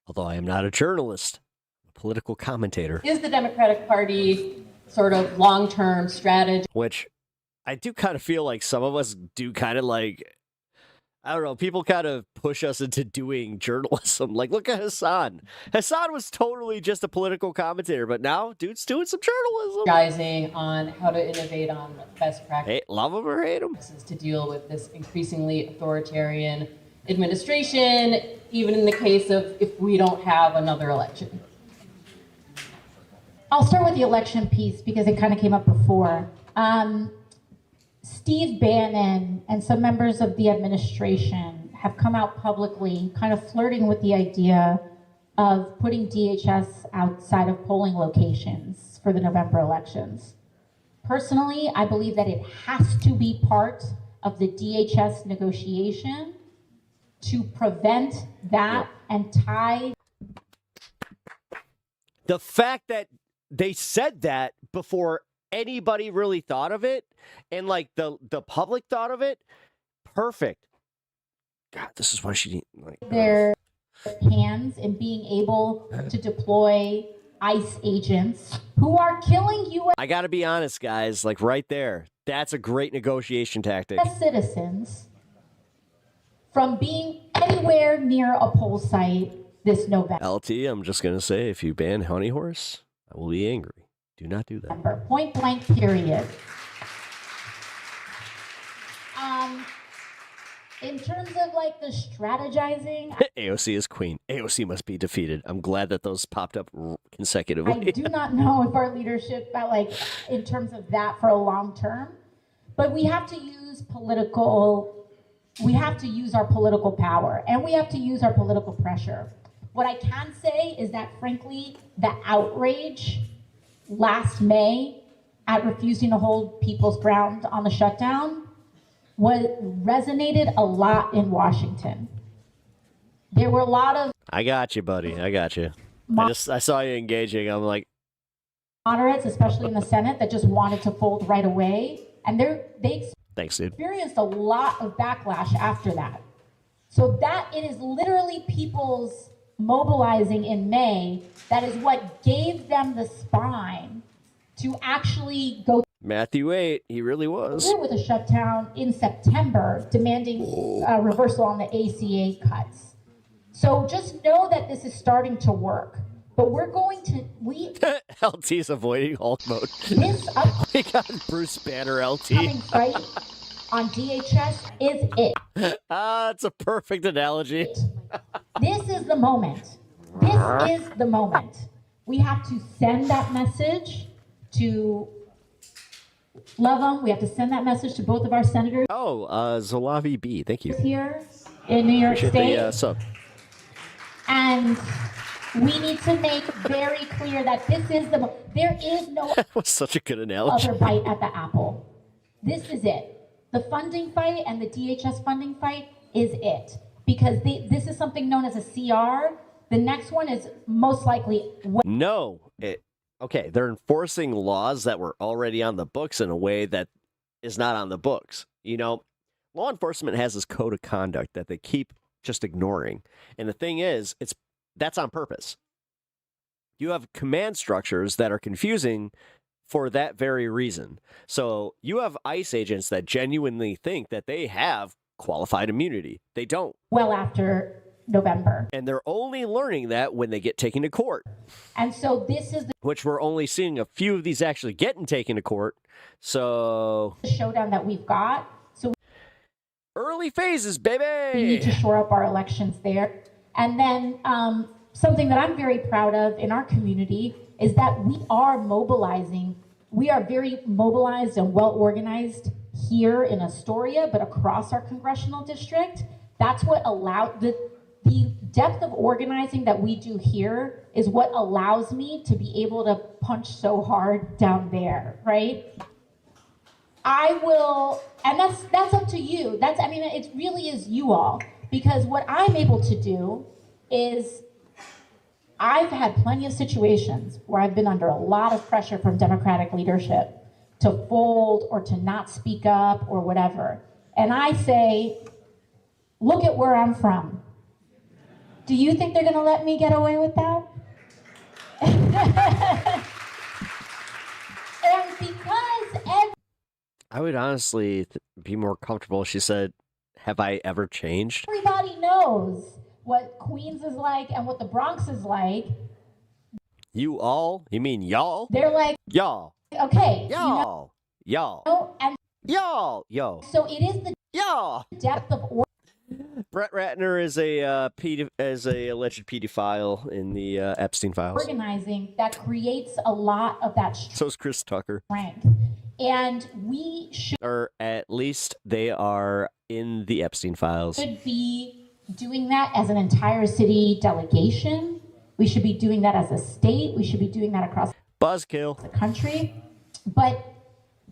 Although I am not a journalist, I'm a political commentator. Is the Democratic Party sort of long-term strategy. Which I do kind of feel like some of us do kind of like, I don't know, people kind of push us into doing journalism. Like, look at Hassan. Hassan was totally just a political commentator, but now dude's doing some journalism. Strategizing on how to innovate on best practices. Hey, love him or hate him. To deal with this increasingly authoritarian administration, even in the case of if we don't have another election. I'll start with the election piece because it kind of came up before. Steve Bannon and some members of the administration have come out publicly kind of flirting with the idea of putting DHS outside of polling locations for the November elections. Personally, I believe that it has to be part of the DHS negotiation to prevent that and tie. The fact that they said that before anybody really thought of it, and like the public thought of it, perfect. God, this is why she didn't like their hands in being able to deploy ICE agents who are killing U.S. I gotta be honest, guys, like right there, that's a great negotiation tactic. citizens from being anywhere near a poll site this November. LT, I'm just gonna say, if you ban Honey Horse, I will be angry. Do not do that. Point blank, period. In terms of like the strategizing, AOC is queen. AOC must be defeated. I'm glad that those popped up consecutively. I do not know if our leadership, like in terms of that for a long term, but we have to use our political power and we have to use our political pressure. What I can say is that frankly, the outrage last May at refusing to hold people's ground on the shutdown resonated a lot in Washington. There were a lot of I got you, buddy. I got you. I saw you engaging. I'm like moderates, especially in the Senate, that just wanted to fold right away, and they thanks, dude. Experienced a lot of backlash after that. So that it is literally people's mobilizing in May that is what gave them the spine to actually go Matthew 8, he really was. with a shutdown in September, demanding a reversal on the ACA cuts. So just know that this is starting to work. But we're going to LT's avoiding Hulk mode. We got Bruce Banner LT. Coming right on DHS is it. That's a perfect analogy. This is the moment. This is the moment. We have to send that message to Lovem. We have to send that message to both of our senators. Oh, Zolavi B. Thank you. Here in New York Appreciate State. the sub. And we need to make very clear that this is there is no That was such a good analogy. other bite at the apple. This is it. The funding fight and the DHS funding fight is it. Because this is something known as a CR. The next one is most likely... No. Okay, they're enforcing laws that were already on the books in a way that is not on the books. You know, law enforcement has this code of conduct that they keep just ignoring. And the thing is, that's on purpose. You have command structures that are confusing for that very reason. So you have ICE agents that genuinely think that they have qualified immunity. They don't. Well after November. And they're only learning that when they get taken to court. And so this is the which we're only seeing a few of these actually getting taken to court. So showdown that we've got. So early phases, baby. We need to shore up our elections there. And then something that I'm very proud of in our community is that we are mobilizing. We are very mobilized and well organized here in Astoria, but across our congressional district. That's what allowed the depth of organizing that we do here is what allows me to be able to punch so hard down there, right? I will, and that's up to you. It really is you all, because what I'm able to do is I've had plenty of situations where I've been under a lot of pressure from Democratic leadership to fold or to not speak up or whatever. And I say, look at where I'm from. Do you think they're going to let me get away with that? I would honestly be more comfortable. She said, "Have I ever changed?" Everybody knows what Queens is like and what the Bronx is like. You all? You mean y'all? They're like, y'all. Okay. Y'all. Y'all. And y'all. Yo. So it is the depth of Brett Ratner is a alleged pedophile in the Epstein files. organizing that creates a lot of that So is Chris Tucker. strength. And we Or at least they are in the Epstein files. should be doing that as an entire city delegation. We should be doing that as a state. We should be doing that across Buzzkill. the country. But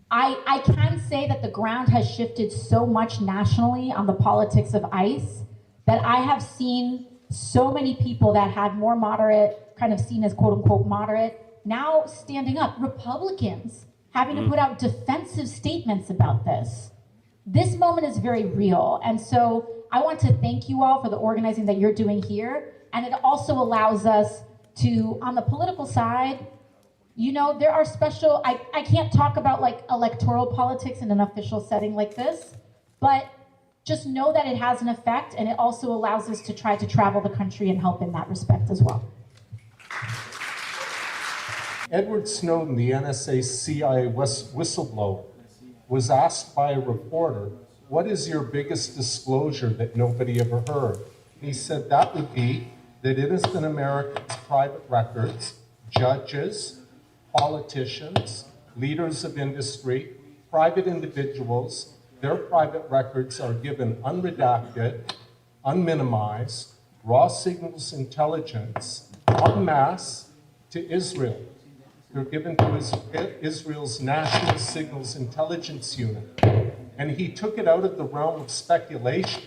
I can say that the ground has shifted so much nationally on the politics of ICE that I have seen so many people that had more moderate, kind of seen as quote unquote moderate, now standing up. Republicans having to put out defensive statements about this. This moment is very real. And so I want to thank you all for the organizing that you're doing here. And it also allows us to, on the political side, you know, there are special, I can't talk about like electoral politics in an official setting like this, but just know that it has an effect, and it also allows us to try to travel the country and help in that respect as well. Edward Snowden, the NSA CIA whistleblower, was asked by a reporter, "What is your biggest disclosure that nobody ever heard?" He said that would be that innocent Americans' private records, judges, politicians, leaders of industry, private individuals, their private records are given unredacted, unminimized, raw signals intelligence, en masse to Israel. They're given to Israel's National Signals Intelligence Unit. And he took it out of the realm of speculation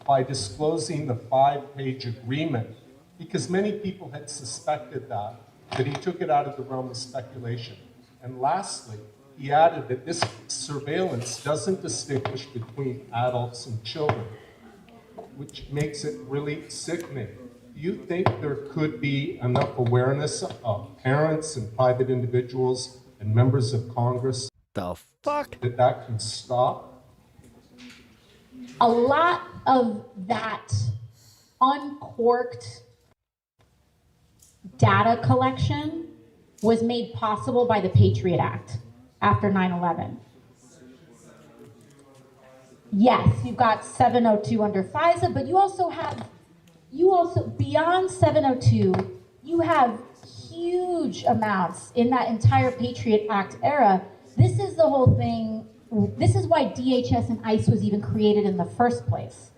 by disclosing the 5-page agreement, because many people had suspected that he took it out of the realm of speculation. And lastly, he added that this surveillance doesn't distinguish between adults and children, which makes it really sickening. Do you think there could be enough awareness of parents and private individuals and members of Congress that can stop? A lot of that uncorked data collection was made possible by the Patriot Act after 9/11. Yes, you've got 702 under FISA, but you also beyond 702, you have huge amounts in that entire Patriot Act era. This is the whole thing. This is why DHS and ICE was even created in the first place.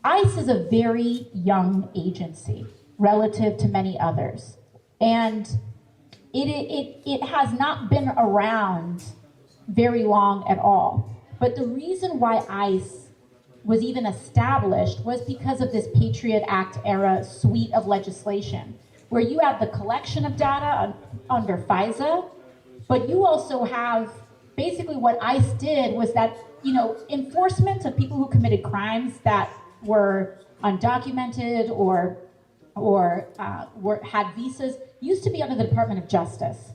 ICE is a very young agency relative to many others. And it has not been around very long at all. But the reason why ICE was even established was because of this Patriot Act era suite of legislation, where you have the collection of data under FISA, but you also have basically what ICE did was that, you know, enforcement of people who committed crimes that were undocumented or had visas used to be under the Department of Justice.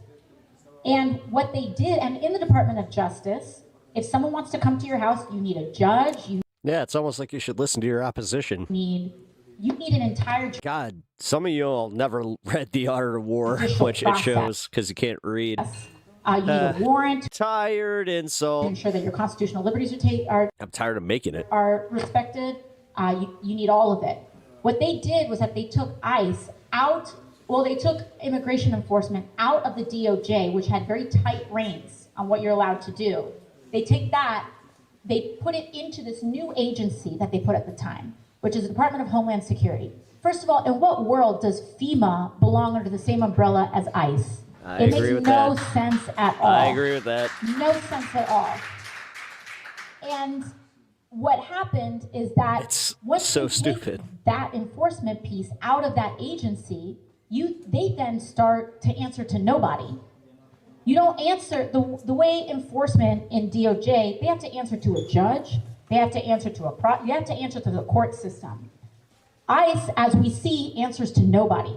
And what they did, and in the Department of Justice, if someone wants to come to your house, you need a judge. Yeah, it's almost like you should listen to your opposition. You need an entire... God, some of you all never read The Art of War, which it shows because you can't read. You need a warrant. Tired insult. To ensure that your constitutional liberties are I'm tired of making it. Are respected. You need all of it. What they did was that they took ICE out, well, they took immigration enforcement out of the DOJ, which had very tight reins on what you're allowed to do. They take that, they put it into this new agency that they put at the time, which is the Department of Homeland Security. First of all, in what world does FEMA belong under the same umbrella as ICE? It makes no sense at all. I agree with that. No sense at all. And what happened is that it's once so you stupid. take that enforcement piece out of that agency, they then start to answer to nobody. You don't answer the way enforcement in DOJ. They have to answer to a judge. They have to answer to you have to answer to the court system. ICE, as we see, answers to nobody.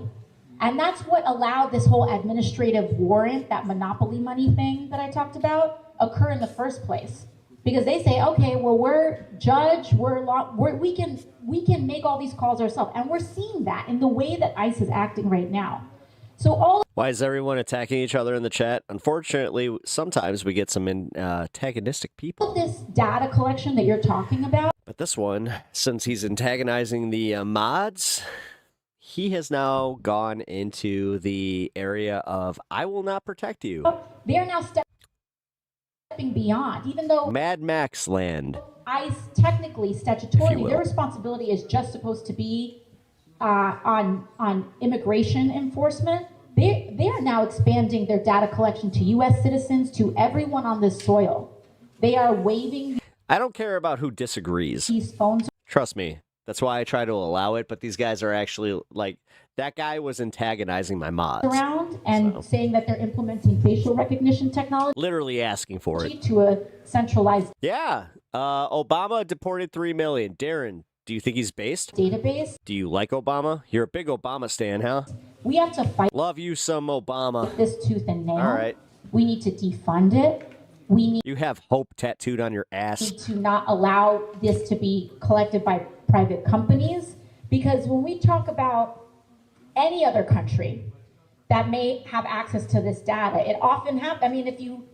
And that's what allowed this whole administrative warrant, that monopoly money thing that I talked about, occur in the first place. Because they say, okay, well, we're judge, we can make all these calls ourselves. And we're seeing that in the way that ICE is acting right now. So Why is everyone attacking each other in the chat? Unfortunately, sometimes we get some antagonistic people. all of this data collection that you're talking about, But this one, since he's antagonizing the mods, he has now gone into the area of, I will not protect you. they're now stepping beyond, even though Mad Max land. ICE technically, statutorily, their responsibility is just supposed to be on immigration enforcement. They are now expanding their data collection to U.S. citizens, to everyone on this soil. They are waiving. I don't care about who disagrees. These phones. Trust me. That's why I try to allow it, but these guys are actually, like, that guy was antagonizing my mods. Around and saying that they're implementing facial recognition technology. Literally asking for it. To a centralized. Yeah. Obama deported 3 million. Darren, do you think he's based? Database. Do you like Obama? You're a big Obama stan, huh? We have to fight. Love you some Obama. This tooth and nail. All right. We need to defund it. We need. You have hope tattooed on your ass. To not allow this to be collected by private companies, because when we talk about any other country that may have access to this data, it often happens. I mean, if you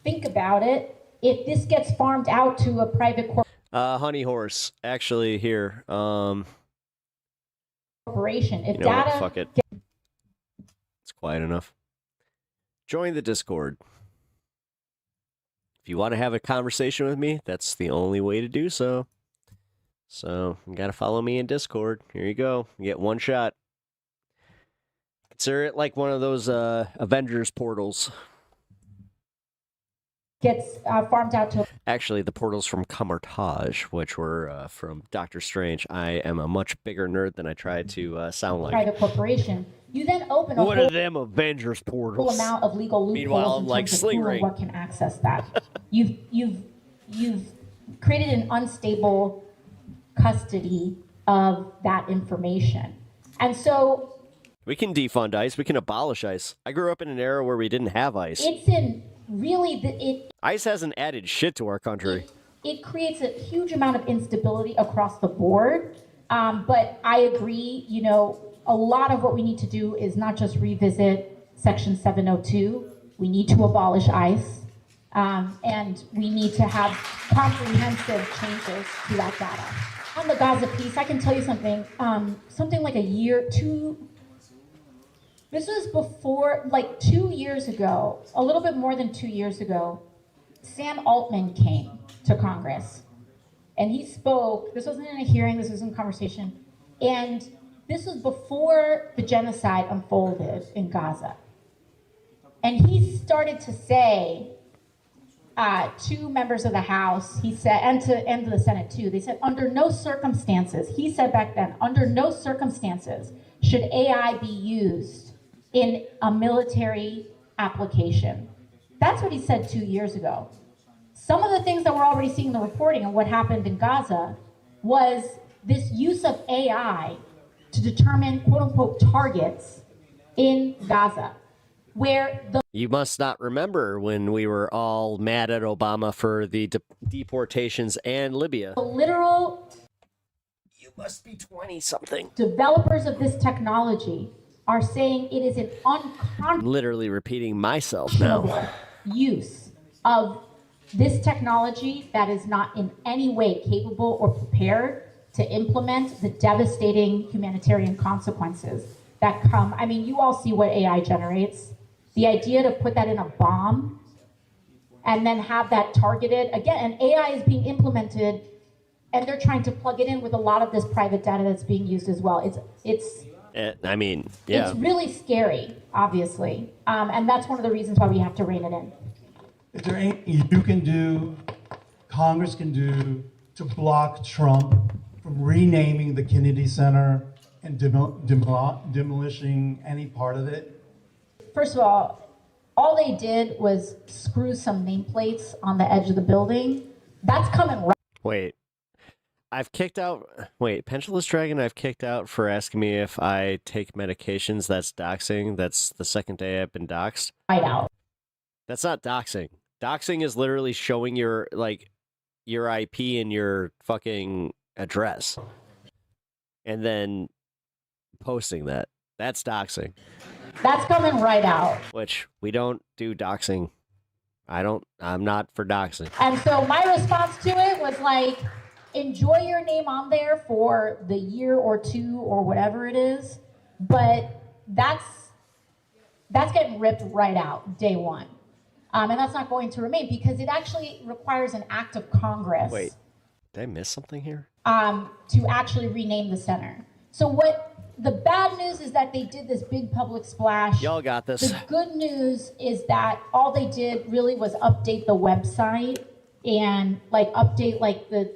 think about it, if this gets farmed out to a private Honey Horse, actually here. corporation, if You know data what? Fuck it. It's quiet enough. Join the Discord. If you want to have a conversation with me, that's the only way to do so. So, you got to follow me in Discord. Here you go. You get one shot. Consider it like one of those Avengers portals. gets farmed out to Actually, the portals from Camartage, which were from Doctor Strange. I am a much bigger nerd than I tried to sound like. private corporation, you then open a What whole are them Avengers portals? amount of legal Meanwhile, loopholes I'm in like terms of Sling who or Ring. what can access that. You've created an unstable custody of that information, and so We can defund ICE. We can abolish ICE. I grew up in an era where we didn't have ICE. it's in really ICE hasn't added shit to our country. it creates a huge amount of instability across the board. But I agree, you know, a lot of what we need to do is not just revisit Section 702. We need to abolish ICE. And we need to have comprehensive changes to that data. On the Gaza piece, I can tell you something. Something like this was before, like 2 years ago, a little bit more than 2 years ago, Sam Altman came to Congress and he spoke. This wasn't in a hearing, this was in conversation. And this was before the genocide unfolded in Gaza. And he started to say to members of the House, he said, and to the Senate too, they said, under no circumstances, he said back then, under no circumstances should AI be used in a military application. That's what he said 2 years ago. Some of the things that we're already seeing in the reporting and what happened in Gaza was this use of AI to determine quote unquote targets in Gaza, where the You must not remember when we were all mad at Obama for the deportations and Libya. literal You must be 20-something. developers of this technology are saying it is an I'm literally repeating myself now. use of this technology that is not in any way capable or prepared to implement the devastating humanitarian consequences that come. I mean, you all see what AI generates. The idea to put that in a bomb and then have that targeted, again, and AI is being implemented and they're trying to plug it in with a lot of this private data that's being used as well. It's really scary, obviously. And that's one of the reasons why we have to rein it in. Is there anything you can do, Congress can do, to block Trump from renaming the Kennedy Center and demolishing any part of it? First of all they did was screw some nameplates on the edge of the building. That's coming right. Wait. I've kicked out. Wait, Pendulous Dragon, I've kicked out for asking me if I take medications. That's doxing. That's the second day I've been doxed. Right out. That's not doxing. Doxing is literally showing your IP and your fucking address, and then posting that. That's doxing. That's coming right out. Which we don't do doxing. I'm not for doxing. And so my response to it was like, enjoy your name on there for the year or two or whatever it is, but that's getting ripped right out day one. And that's not going to remain because it actually requires an act of Congress. Wait, did I miss something here? To actually rename the center. So what the bad news is that they did this big public splash. Y'all got this. The good news is that all they did really was update the website and like update like the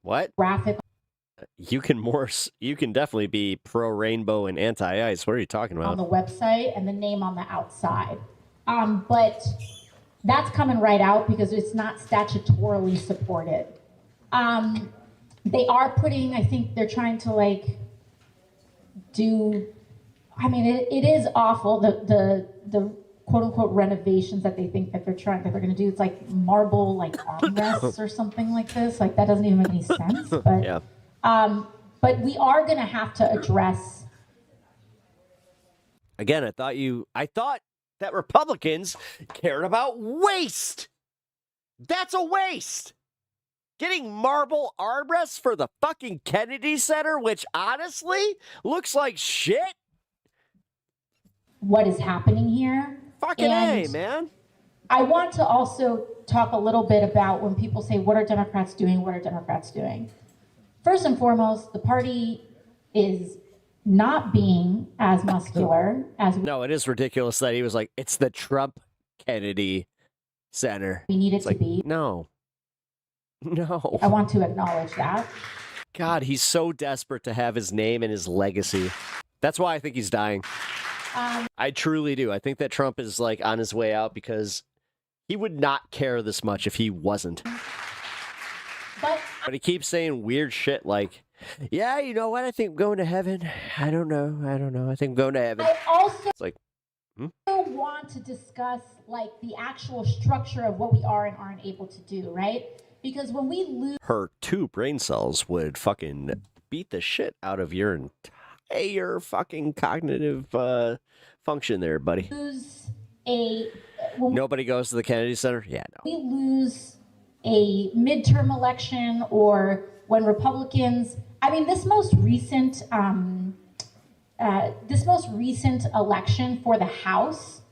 what graphic. You can definitely be pro rainbow and anti ice. What are you talking about? On the website and the name on the outside. But that's coming right out because it's not statutorily supported. They are putting, I think they're trying to like do, I mean, it is awful, the quote unquote renovations that they think that they're going to do. It's like marble, like armrests or something like this. Like that doesn't even make any sense. But, yeah. But we are going to have to address. Again, I thought that Republicans cared about waste. That's a waste. Getting marble armrests for the fucking Kennedy Center, which honestly looks like shit. What is happening here? Fucking A, man. I want to also talk a little bit about when people say, what are Democrats doing? What are Democrats doing? First and foremost, the party is not being as muscular as No, it is ridiculous that he was like, it's the Trump Kennedy Center. We need it to be. No. I want to acknowledge that. God, he's so desperate to have his name and his legacy. That's why I think he's dying. I truly do. I think that Trump is like on his way out because he would not care this much if he wasn't. But he keeps saying weird shit like, yeah, you know what? I think I'm going to heaven. I don't know. I think I'm going to heaven. I also it's like, want to discuss like the actual structure of what we are and aren't able to do, right? Because when we lose her 2 brain cells would fucking beat the shit out of your entire fucking cognitive function there, buddy. Nobody goes to the Kennedy Center? Yeah, no. We lose a midterm election or when Republicans, I mean, this most recent election for the House,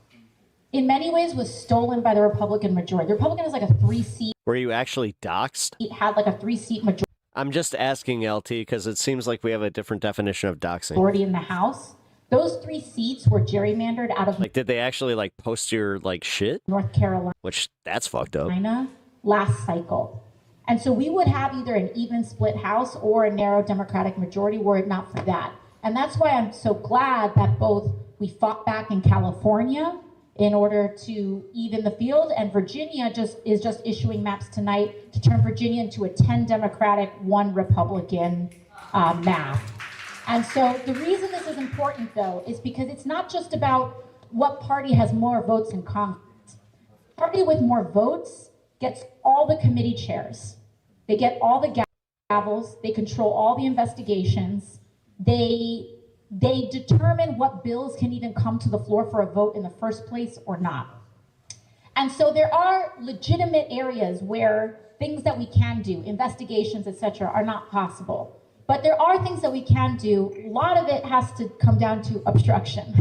in many ways, was stolen by the Republican majority. The Republican is like a 3-seat. Were you actually doxxed? It had like a 3-seat majority. I'm just asking, LT, because it seems like we have a different definition of doxing. Majority in the House. Those 3 seats were gerrymandered out of. Like, did they actually like post your like shit? North Carolina. Which that's fucked up. Last cycle. And so we would have either an even split House or a narrow Democratic majority were it not for that. And that's why I'm so glad that both we fought back in California in order to even the field, and Virginia is just issuing maps tonight to turn Virginia into a 10 Democratic, 1 Republican map. And so the reason this is important, though, is because it's not just about what party has more votes in Congress. The party with more votes gets all the committee chairs. They get all the gavels. They control all the investigations. They determine what bills can even come to the floor for a vote in the first place or not. And so there are legitimate areas where things that we can do, investigations, etc., are not possible. But there are things that we can do. A lot of it has to come down to obstruction.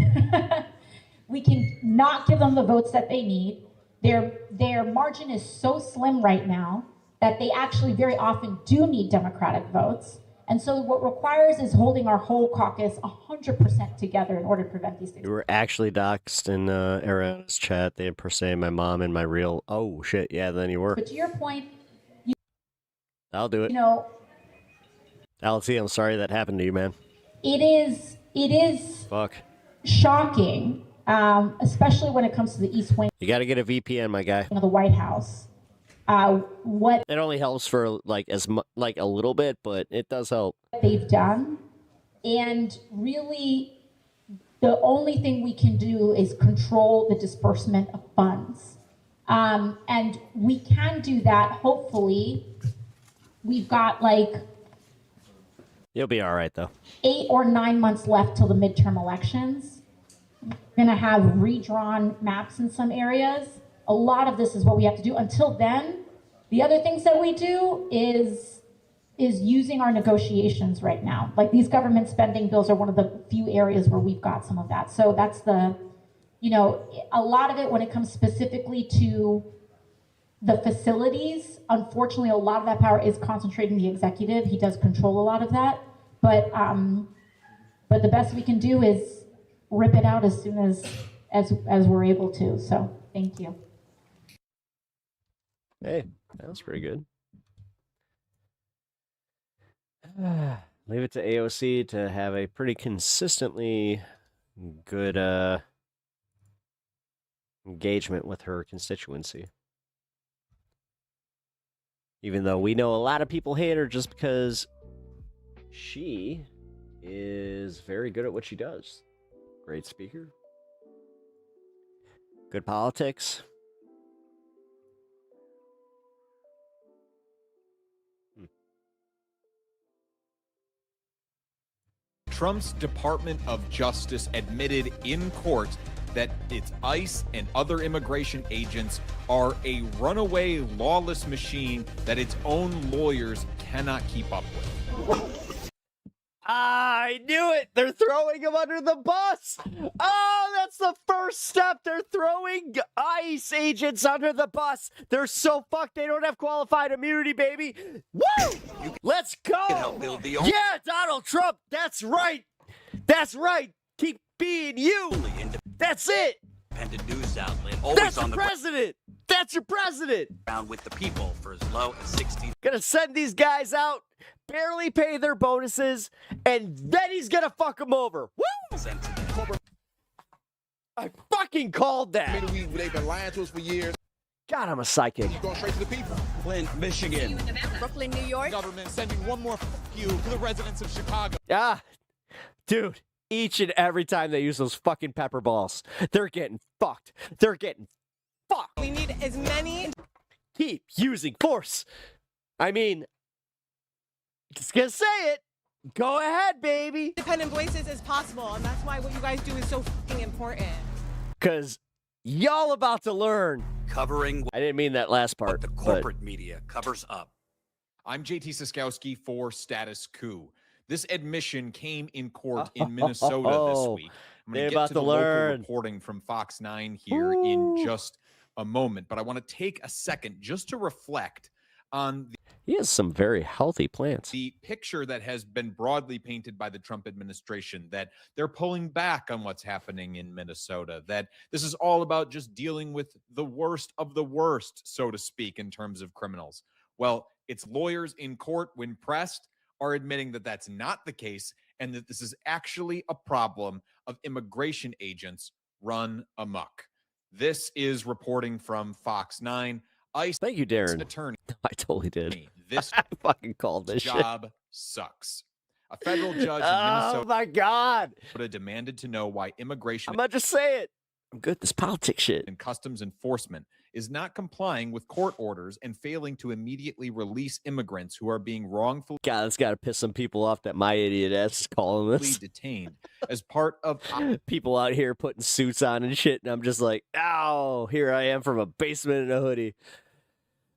We can not give them the votes that they need. Their margin is so slim right now that they actually very often do need Democratic votes. And so what requires is holding our whole caucus 100% together in order to prevent these things. You were actually doxxed in Ariana's chat. They impersonated my mom and my real. Oh shit! Yeah, then you were. But to your point, I'll do it. You know, LT, I'm sorry that happened to you, man. It is Fuck. Shocking, especially when it comes to the East Wing. You got to get a VPN, my guy. Of the White House, what It only helps for like like a little bit, but it does help. they've done. And really, the only thing we can do is control the disbursement of funds. And we can do that, hopefully. We've got like You'll be all right, though. 8 or 9 months left till the midterm elections. We're going to have redrawn maps in some areas. A lot of this is what we have to do. Until then, the other things that we do is using our negotiations right now. Like these government spending bills are one of the few areas where we've got some of that. So that's a lot of it when it comes specifically to the facilities, unfortunately, a lot of that power is concentrated in the executive. He does control a lot of that. But the best we can do is rip it out as soon as we're able to. So thank you. Hey, that was pretty good. Leave it to AOC to have a pretty consistently good engagement with her constituency. Even though we know a lot of people hate her just because she is very good at what she does. Great speaker. Good politics. Trump's Department of Justice admitted in court that its ICE and other immigration agents are a runaway lawless machine that its own lawyers cannot keep up with. I knew it! They're throwing him under the bus! Oh, that's the first step! They're throwing ICE agents under the bus! They're so fucked they don't have qualified immunity, baby! Woo! Let's go! Yeah, Donald Trump! That's right! That's right! Keep being you! That's it! Independent news outlet, always That's on the the president! That's your president! ground with the people for as low as 60. Gonna send these guys out, barely pay their bonuses, and then he's gonna fuck them over. Woo! I fucking called that. They've been lying to us for years. God, I'm a psychic. Going straight to the people. Flint, Michigan. Brooklyn, New York. Government sending one more you to the residents of Chicago. Ah, dude, each and every time they use those fucking pepper balls, they're getting fucked. They're getting fucked. We need as many. Keep using force. I mean, just gonna say it. Go ahead, baby. Independent voices as possible, and that's why what you guys do is so fucking important. Because y'all about to learn. Covering. I didn't mean that last part. The corporate media covers up. I'm JT Siskowski for Status Coup. This admission came in court in Minnesota this week. I'm going to get to the local reporting from Fox 9 here in just a moment, but I want to take a second just to reflect on he has some very healthy plants. The picture that has been broadly painted by the Trump administration that they're pulling back on what's happening in Minnesota, that this is all about just dealing with the worst of the worst, so to speak, in terms of criminals. Well, its lawyers in court, when pressed, are admitting that that's not the case and that this is actually a problem of immigration agents run amok. This is reporting from Fox 9. ICE Thank you, Darren. Attorney. I totally did. This I fucking called this job sucks. A federal judge in Minnesota. Oh my God. Demanded to know why immigration. I'm about to say it. I'm good at this politics shit. And customs enforcement is not complying with court orders and failing to immediately release immigrants who are being wrongfully. God, that's got to piss some people off that my idiot ass is calling this. Detained as part of people out here putting suits on and shit, and I'm just like, ow, here I am from a basement in a hoodie.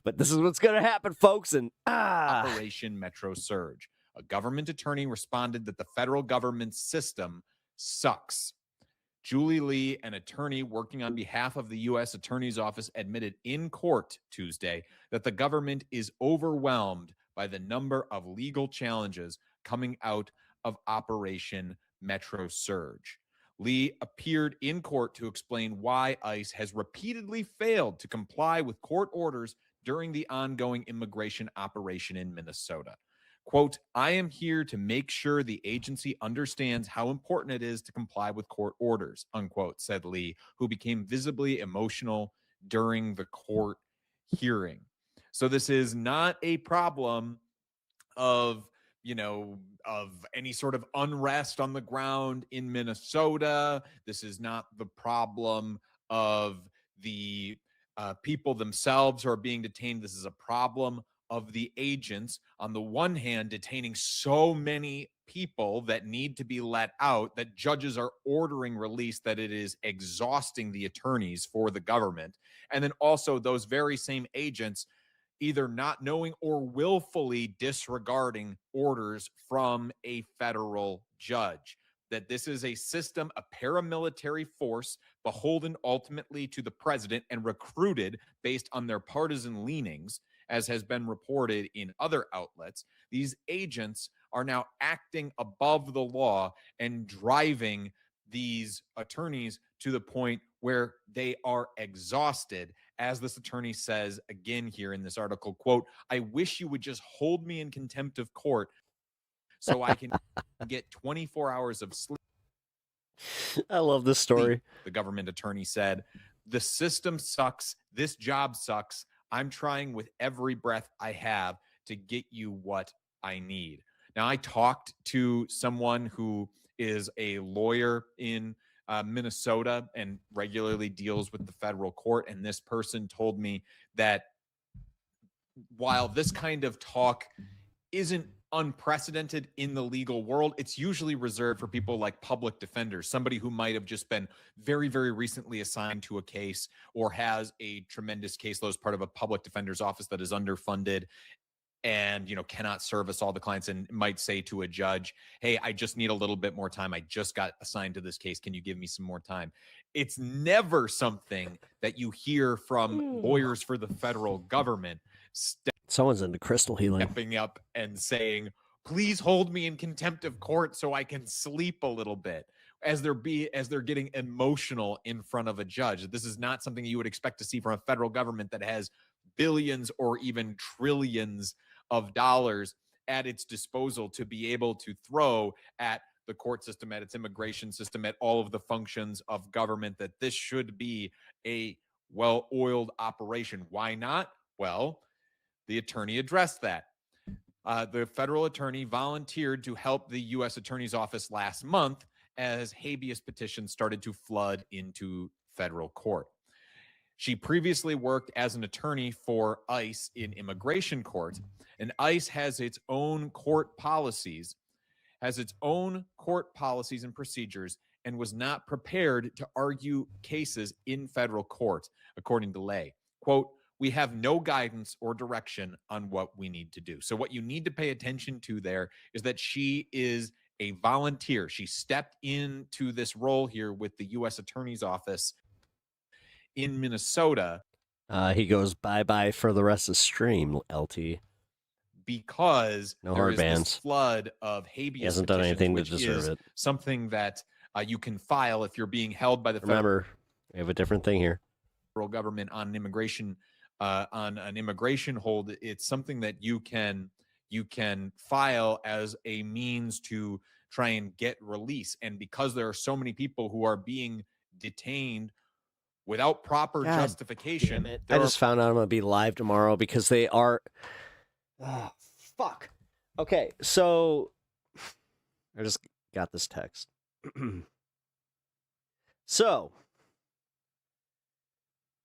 But this is what's going to happen, folks. And Operation Metro Surge. A government attorney responded that the federal government's system sucks. Julie Lee, an attorney working on behalf of the U.S. Attorney's Office, admitted in court Tuesday that the government is overwhelmed by the number of legal challenges coming out of Operation Metro Surge. Lee appeared in court to explain why ICE has repeatedly failed to comply with court orders during the ongoing immigration operation in Minnesota. Quote, I am here to make sure the agency understands how important it is to comply with court orders, unquote, said Lee, who became visibly emotional during the court hearing. So this is not a problem of, of any sort of unrest on the ground in Minnesota. This is not the problem of the people themselves who are being detained. This is a problem of the agents, on the one hand, detaining so many people that need to be let out, that judges are ordering release, that it is exhausting the attorneys for the government. And then also those very same agents either not knowing or willfully disregarding orders from a federal judge. That this is a system, a paramilitary force beholden ultimately to the president and recruited based on their partisan leanings, as has been reported in other outlets. These agents are now acting above the law and driving these attorneys to the point where they are exhausted. As this attorney says again here in this article, quote, "I wish you would just hold me in contempt of court so I can get 24 hours of sleep." I love this story. The government attorney said, "The system sucks. This job sucks. I'm trying with every breath I have to get you what I need." Now, I talked to someone who is a lawyer in Minnesota and regularly deals with the federal court. And this person told me that while this kind of talk isn't unprecedented in the legal world, it's usually reserved for people like public defenders, somebody who might have just been very, very recently assigned to a case or has a tremendous caseload as part of a public defender's office that is underfunded and, cannot service all the clients, and might say to a judge, "Hey, I just need a little bit more time. I just got assigned to this case. Can you give me some more time?" It's never something that you hear from lawyers for the federal government. Someone's into crystal healing. Stepping up and saying, "Please hold me in contempt of court so I can sleep a little bit," as they're getting emotional in front of a judge. This is not something you would expect to see from a federal government that has billions or even trillions of dollars at its disposal to be able to throw at the court system, at its immigration system, at all of the functions of government. That this should be a well-oiled operation. Why not? Well, the attorney addressed that. The federal attorney volunteered to help the U.S. Attorney's Office last month as habeas petitions started to flood into federal court. She previously worked as an attorney for ICE in immigration court, and ICE has its own court policies, and procedures, and was not prepared to argue cases in federal court, according to Lay. Quote, "We have no guidance or direction on what we need to do." So what you need to pay attention to there is that she is a volunteer. She stepped into this role here with the U.S. Attorney's Office in Minnesota. He goes bye-bye for the rest of the stream, LT. Because no there hard is bands. This flood of habeas He hasn't done anything to deserve it. Something that you can file if you're being held by the Remember, we have a different thing here. Federal government on an immigration hold. It's something that you can file as a means to try and get release. And because there are so many people who are being detained without proper justification, I just found out I'm gonna be live tomorrow because they are. Oh, fuck. Okay, so I just got this text. So,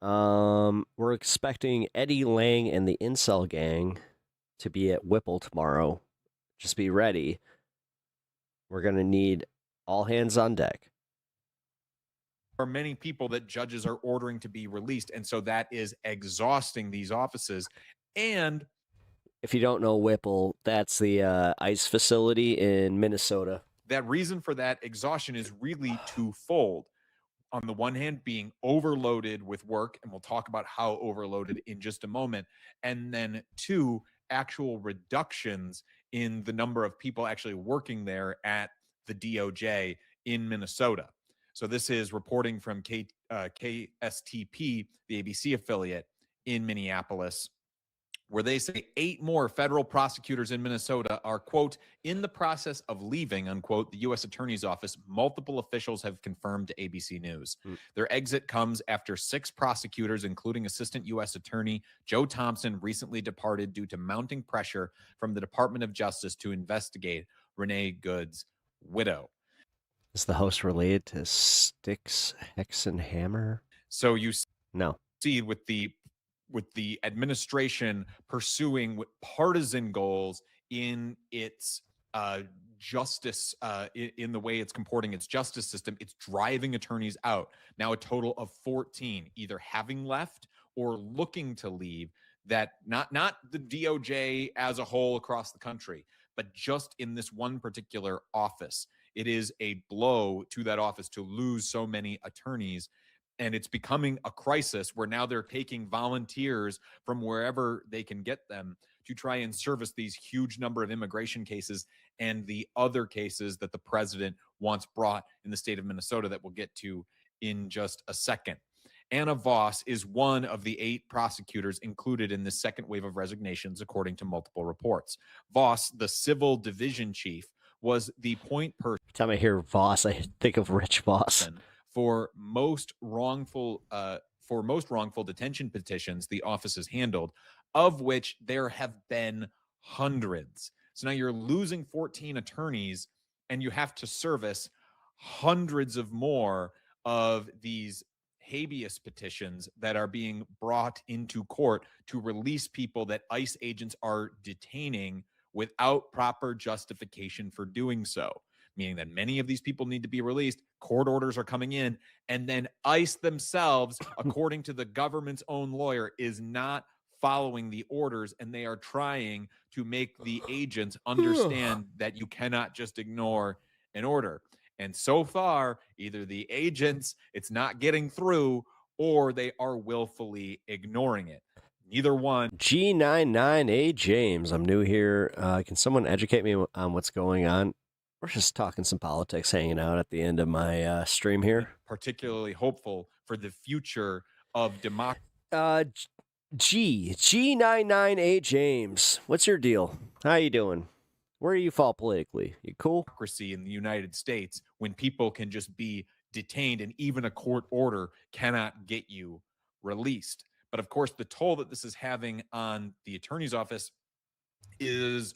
we're expecting Eddie Lang and the Incel Gang to be at Whipple tomorrow. Just be ready. We're gonna need all hands on deck. There are many people that judges are ordering to be released, and so that is exhausting these offices. And if you don't know Whipple, that's the ICE facility in Minnesota. That reason for that exhaustion is really twofold. On the one hand, being overloaded with work, and we'll talk about how overloaded in just a moment. And then two, actual reductions in the number of people actually working there at the DOJ in Minnesota. So this is reporting from KSTP, the ABC affiliate in Minneapolis, where they say 8 more federal prosecutors in Minnesota are, quote, in the process of leaving, unquote, the U.S. Attorney's Office. Multiple officials have confirmed to ABC News. Their exit comes after 6 prosecutors, including Assistant U.S. Attorney Joe Thompson, recently departed due to mounting pressure from the Department of Justice to investigate Renee Good's widow. Is the host related to Styx, Hex, and Hammer? So you No. see with the administration pursuing partisan goals in its justice, in the way it's comporting its justice system, it's driving attorneys out. Now a total of 14 either having left or looking to leave, that not the DOJ as a whole across the country, but just in this one particular office. It is a blow to that office to lose so many attorneys. And it's becoming a crisis where now they're taking volunteers from wherever they can get them to try and service these huge number of immigration cases and the other cases that the president wants brought in the state of Minnesota that we'll get to in just a second. Anna Voss is one of the 8 prosecutors included in the second wave of resignations, according to multiple reports. Voss, the civil division chief, was the point person. Every time I hear Voss, I think of Rich Voss. For most wrongful detention petitions the office has handled, of which there have been hundreds. So now you're losing 14 attorneys, and you have to service hundreds of more of these habeas petitions that are being brought into court to release people that ICE agents are detaining without proper justification for doing so, meaning that many of these people need to be released. Court orders are coming in, and then ICE themselves, according to the government's own lawyer, is not following the orders, and they are trying to make the agents understand that you cannot just ignore an order. And so far, either the agents, it's not getting through, or they are willfully ignoring it. Neither one. G99A James, I'm new here. Can someone educate me on what's going on? We're just talking some politics, hanging out at the end of my stream here. Particularly hopeful for the future of democracy. G99A James, what's your deal? How you doing? Where do you fall politically? You cool? Democracy in the United States, when people can just be detained and even a court order cannot get you released. But of course, the toll that this is having on the attorney's office is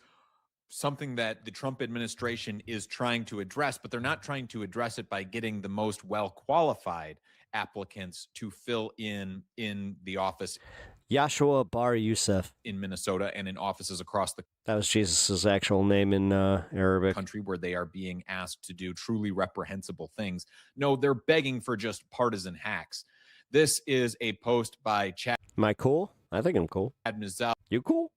something that the Trump administration is trying to address, but they're not trying to address it by getting the most well-qualified applicants to fill in the office. Yashua Bar Yusuf in Minnesota and in offices across the that was Jesus' actual name in Arabic country, where they are being asked to do truly reprehensible things. No, they're begging for just partisan hacks. This is a post by Chad. Am I cool? I think I'm cool. Mizell, you cool?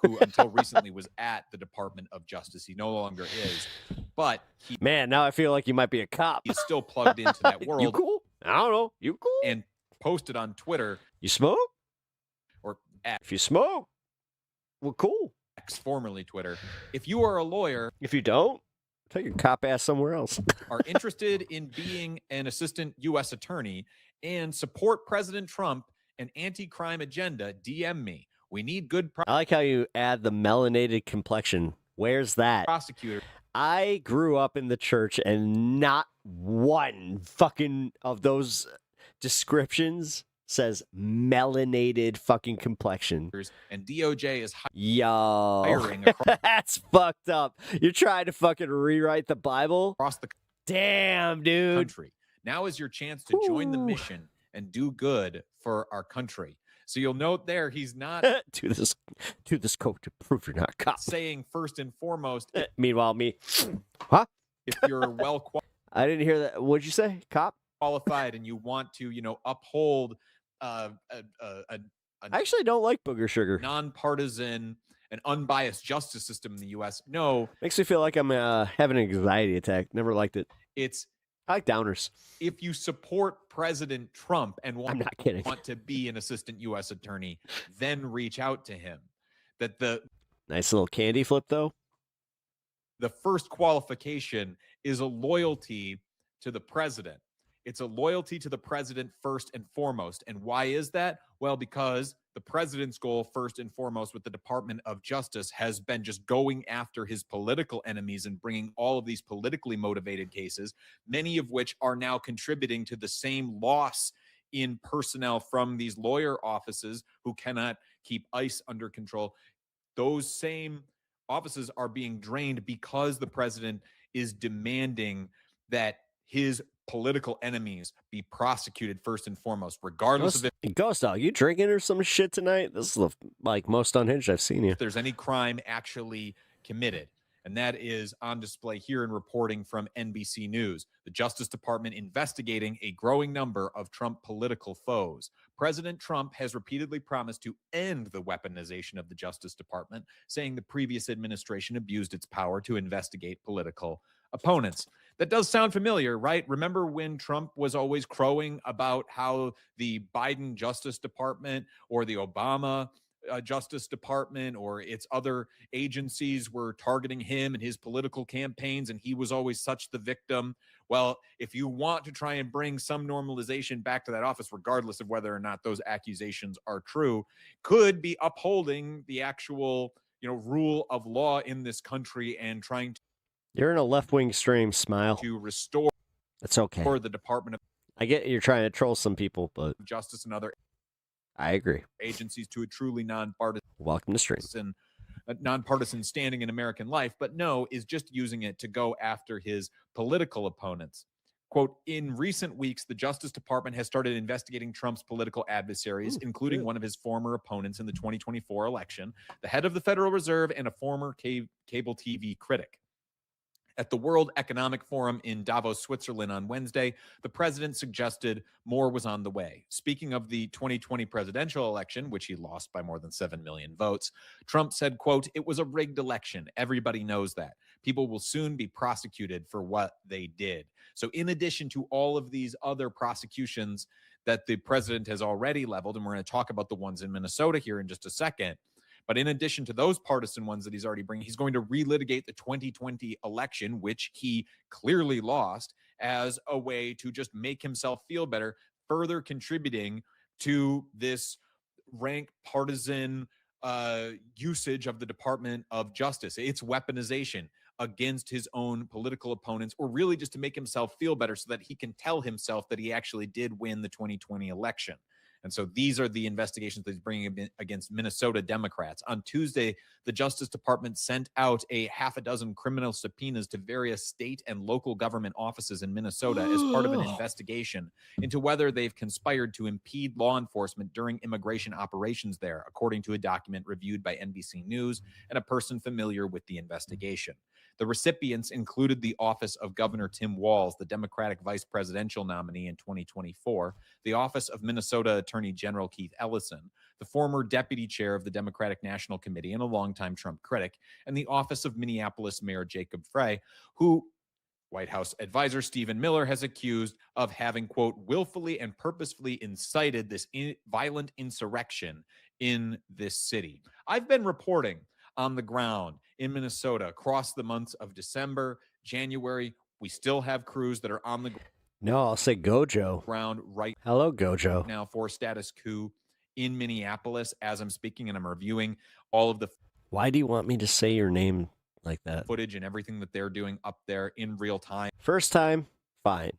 Who until recently was at the Department of Justice. He no longer is, but man, now I feel like you might be a cop. He's still plugged into that world. You cool? I don't know. You cool? And posted on Twitter. You smoke? Or at if you smoke, well, cool. X, formerly Twitter. If you are a lawyer, if you don't, take your cop ass somewhere else. Are interested in being an assistant U.S. attorney and support President Trump and anti-crime agenda, DM me. We need good. I like how you add the melanated complexion. Where's that? Prosecutor. I grew up in the church, and not one fucking of those descriptions says melanated fucking complexion. And DOJ is hiring. That's fucked up. You're trying to fucking rewrite the Bible across the damn dude. Country. Now is your chance to join the mission and do good for our country. So you'll note there, he's not do this code to prove you're not a cop. Saying first and foremost. Meanwhile, me, huh? If you're well qualified, I didn't hear that. What'd you say, cop? Qualified, and you want to, uphold I actually don't like booger sugar. Nonpartisan and unbiased justice system in the U.S. No, makes me feel like I'm having an anxiety attack. Never liked it. I like downers. If you support President Trump and I'm not kidding. Want to be an assistant U.S. attorney, then reach out to him. Nice little candy flip, though. The first qualification is a loyalty to the president. It's a loyalty to the president first and foremost. And why is that? Well, because the president's goal, first and foremost, with the Department of Justice has been just going after his political enemies and bringing all of these politically motivated cases, many of which are now contributing to the same loss in personnel from these lawyer offices who cannot keep ICE under control. Those same offices are being drained because the president is demanding that his political enemies be prosecuted first and foremost, regardless of if Ghost Dog, you drinking or some shit tonight? This is the like most unhinged I've seen you. there's any crime actually committed. And that is on display here in reporting from NBC News. The Justice Department investigating a growing number of Trump political foes. President Trump has repeatedly promised to end the weaponization of the Justice Department, saying the previous administration abused its power to investigate political opponents. That does sound familiar, right? Remember when Trump was always crowing about how the Biden Justice Department or the Obama Justice Department or its other agencies were targeting him and his political campaigns, and he was always such the victim? Well, if you want to try and bring some normalization back to that office, regardless of whether or not those accusations are true, could be upholding the actual, rule of law in this country and trying to You're in a left-wing stream, Smile. to restore It's okay. the Department of I get you're trying to troll some people, but Justice and other I agree. agencies to a truly nonpartisan Welcome to stream. nonpartisan standing in American life, but no, is just using it to go after his political opponents. Quote, in recent weeks, the Justice Department has started investigating Trump's political adversaries, including one of his former opponents in the 2024 election, the head of the Federal Reserve, and a former cable TV critic. At the World Economic Forum in Davos, Switzerland on Wednesday, the president suggested more was on the way. Speaking of the 2020 presidential election, which he lost by more than 7 million votes, Trump said, quote, it was a rigged election. Everybody knows that. People will soon be prosecuted for what they did. So in addition to all of these other prosecutions that the president has already leveled, and we're going to talk about the ones in Minnesota here in just a second, but in addition to those partisan ones that he's already bringing, he's going to relitigate the 2020 election, which he clearly lost, as a way to just make himself feel better, further contributing to this rank partisan usage of the Department of Justice. It's weaponization against his own political opponents, or really just to make himself feel better so that he can tell himself that he actually did win the 2020 election. And so these are the investigations that he's bringing against Minnesota Democrats. On Tuesday, the Justice Department sent out a half a dozen criminal subpoenas to various state and local government offices in Minnesota as part of an investigation into whether they've conspired to impede law enforcement during immigration operations there, according to a document reviewed by NBC News and a person familiar with the investigation. The recipients included the office of Governor Tim Walz, the Democratic vice presidential nominee in 2024, the office of Minnesota Attorney General Keith Ellison, the former deputy chair of the Democratic National Committee and a longtime Trump critic, and the office of Minneapolis Mayor Jacob Frey, who White House advisor Stephen Miller has accused of having, quote, willfully and purposefully incited this violent insurrection in this city. I've been reporting on the ground in Minnesota across the months of December, January. We still have crews that are on the No, I'll say Gojo. ground right Hello, Gojo. now for status coup in Minneapolis as I'm speaking, and I'm reviewing all of the Why do you want me to say your name like that? footage and everything that they're doing up there in real time. First time, fine.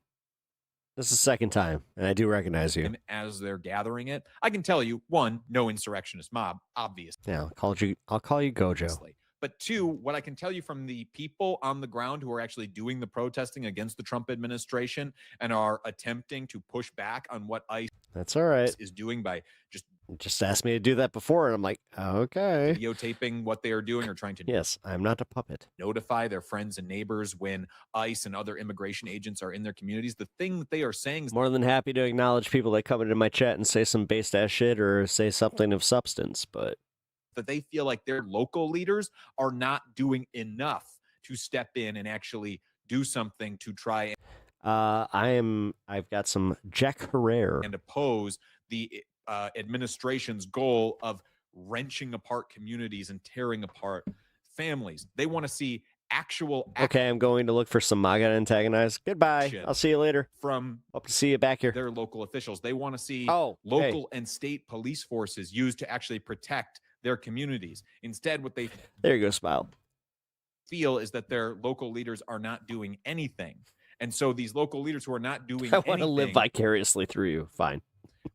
This is the second time, and I do recognize you. And as they're gathering it, I can tell you, one, no insurrectionist mob, obviously. Yeah, I'll call you Gojo. But two, what I can tell you from the people on the ground who are actually doing the protesting against the Trump administration and are attempting to push back on what ICE That's all right. is doing by just asked me to do that before, and I'm like, okay. videotaping what they are doing or trying to Yes, I'm not a puppet. notify their friends and neighbors when ICE and other immigration agents are in their communities. The thing that they are saying is More than happy to acknowledge people that come into my chat and say some based ass shit or say something of substance, but that they feel like their local leaders are not doing enough to step in and actually do something to try I've got some Jack Herrera and oppose the administration's goal of wrenching apart communities and tearing apart families. They want to see actual Okay, I'm going to look for some MAGA to antagonize. Goodbye. I'll see you later. From hope to see you back here. Their local officials. They want to see local local and state police forces used to actually protect their communities. Instead, what they there you go, Smile. Feel is that their local leaders are not doing anything. And so these local leaders who are not doing I want to anything live vicariously through you. Fine.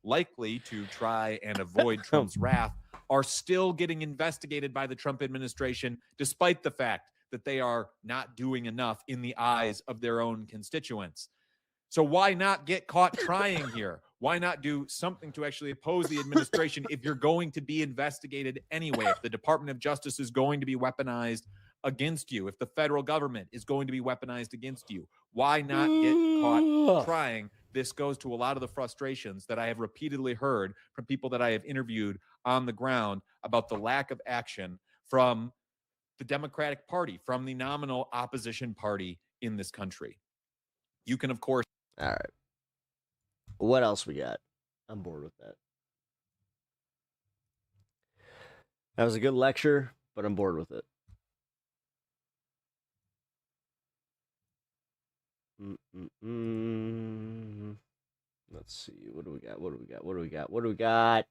likely to try and avoid Trump's wrath are still getting investigated by the Trump administration, despite the fact that they are not doing enough in the eyes of their own constituents. So why not get caught trying here? Why not do something to actually oppose the administration if you're going to be investigated anyway? If the Department of Justice is going to be weaponized against you, if the federal government is going to be weaponized against you, why not get caught trying? This goes to a lot of the frustrations that I have repeatedly heard from people that I have interviewed on the ground about the lack of action from the Democratic Party, from the nominal opposition party in this country. You can, of course. All right. What else we got? I'm bored with that. That was a good lecture, but I'm bored with it. Let's see. What do we got? What do we got? What do we got? What do we got?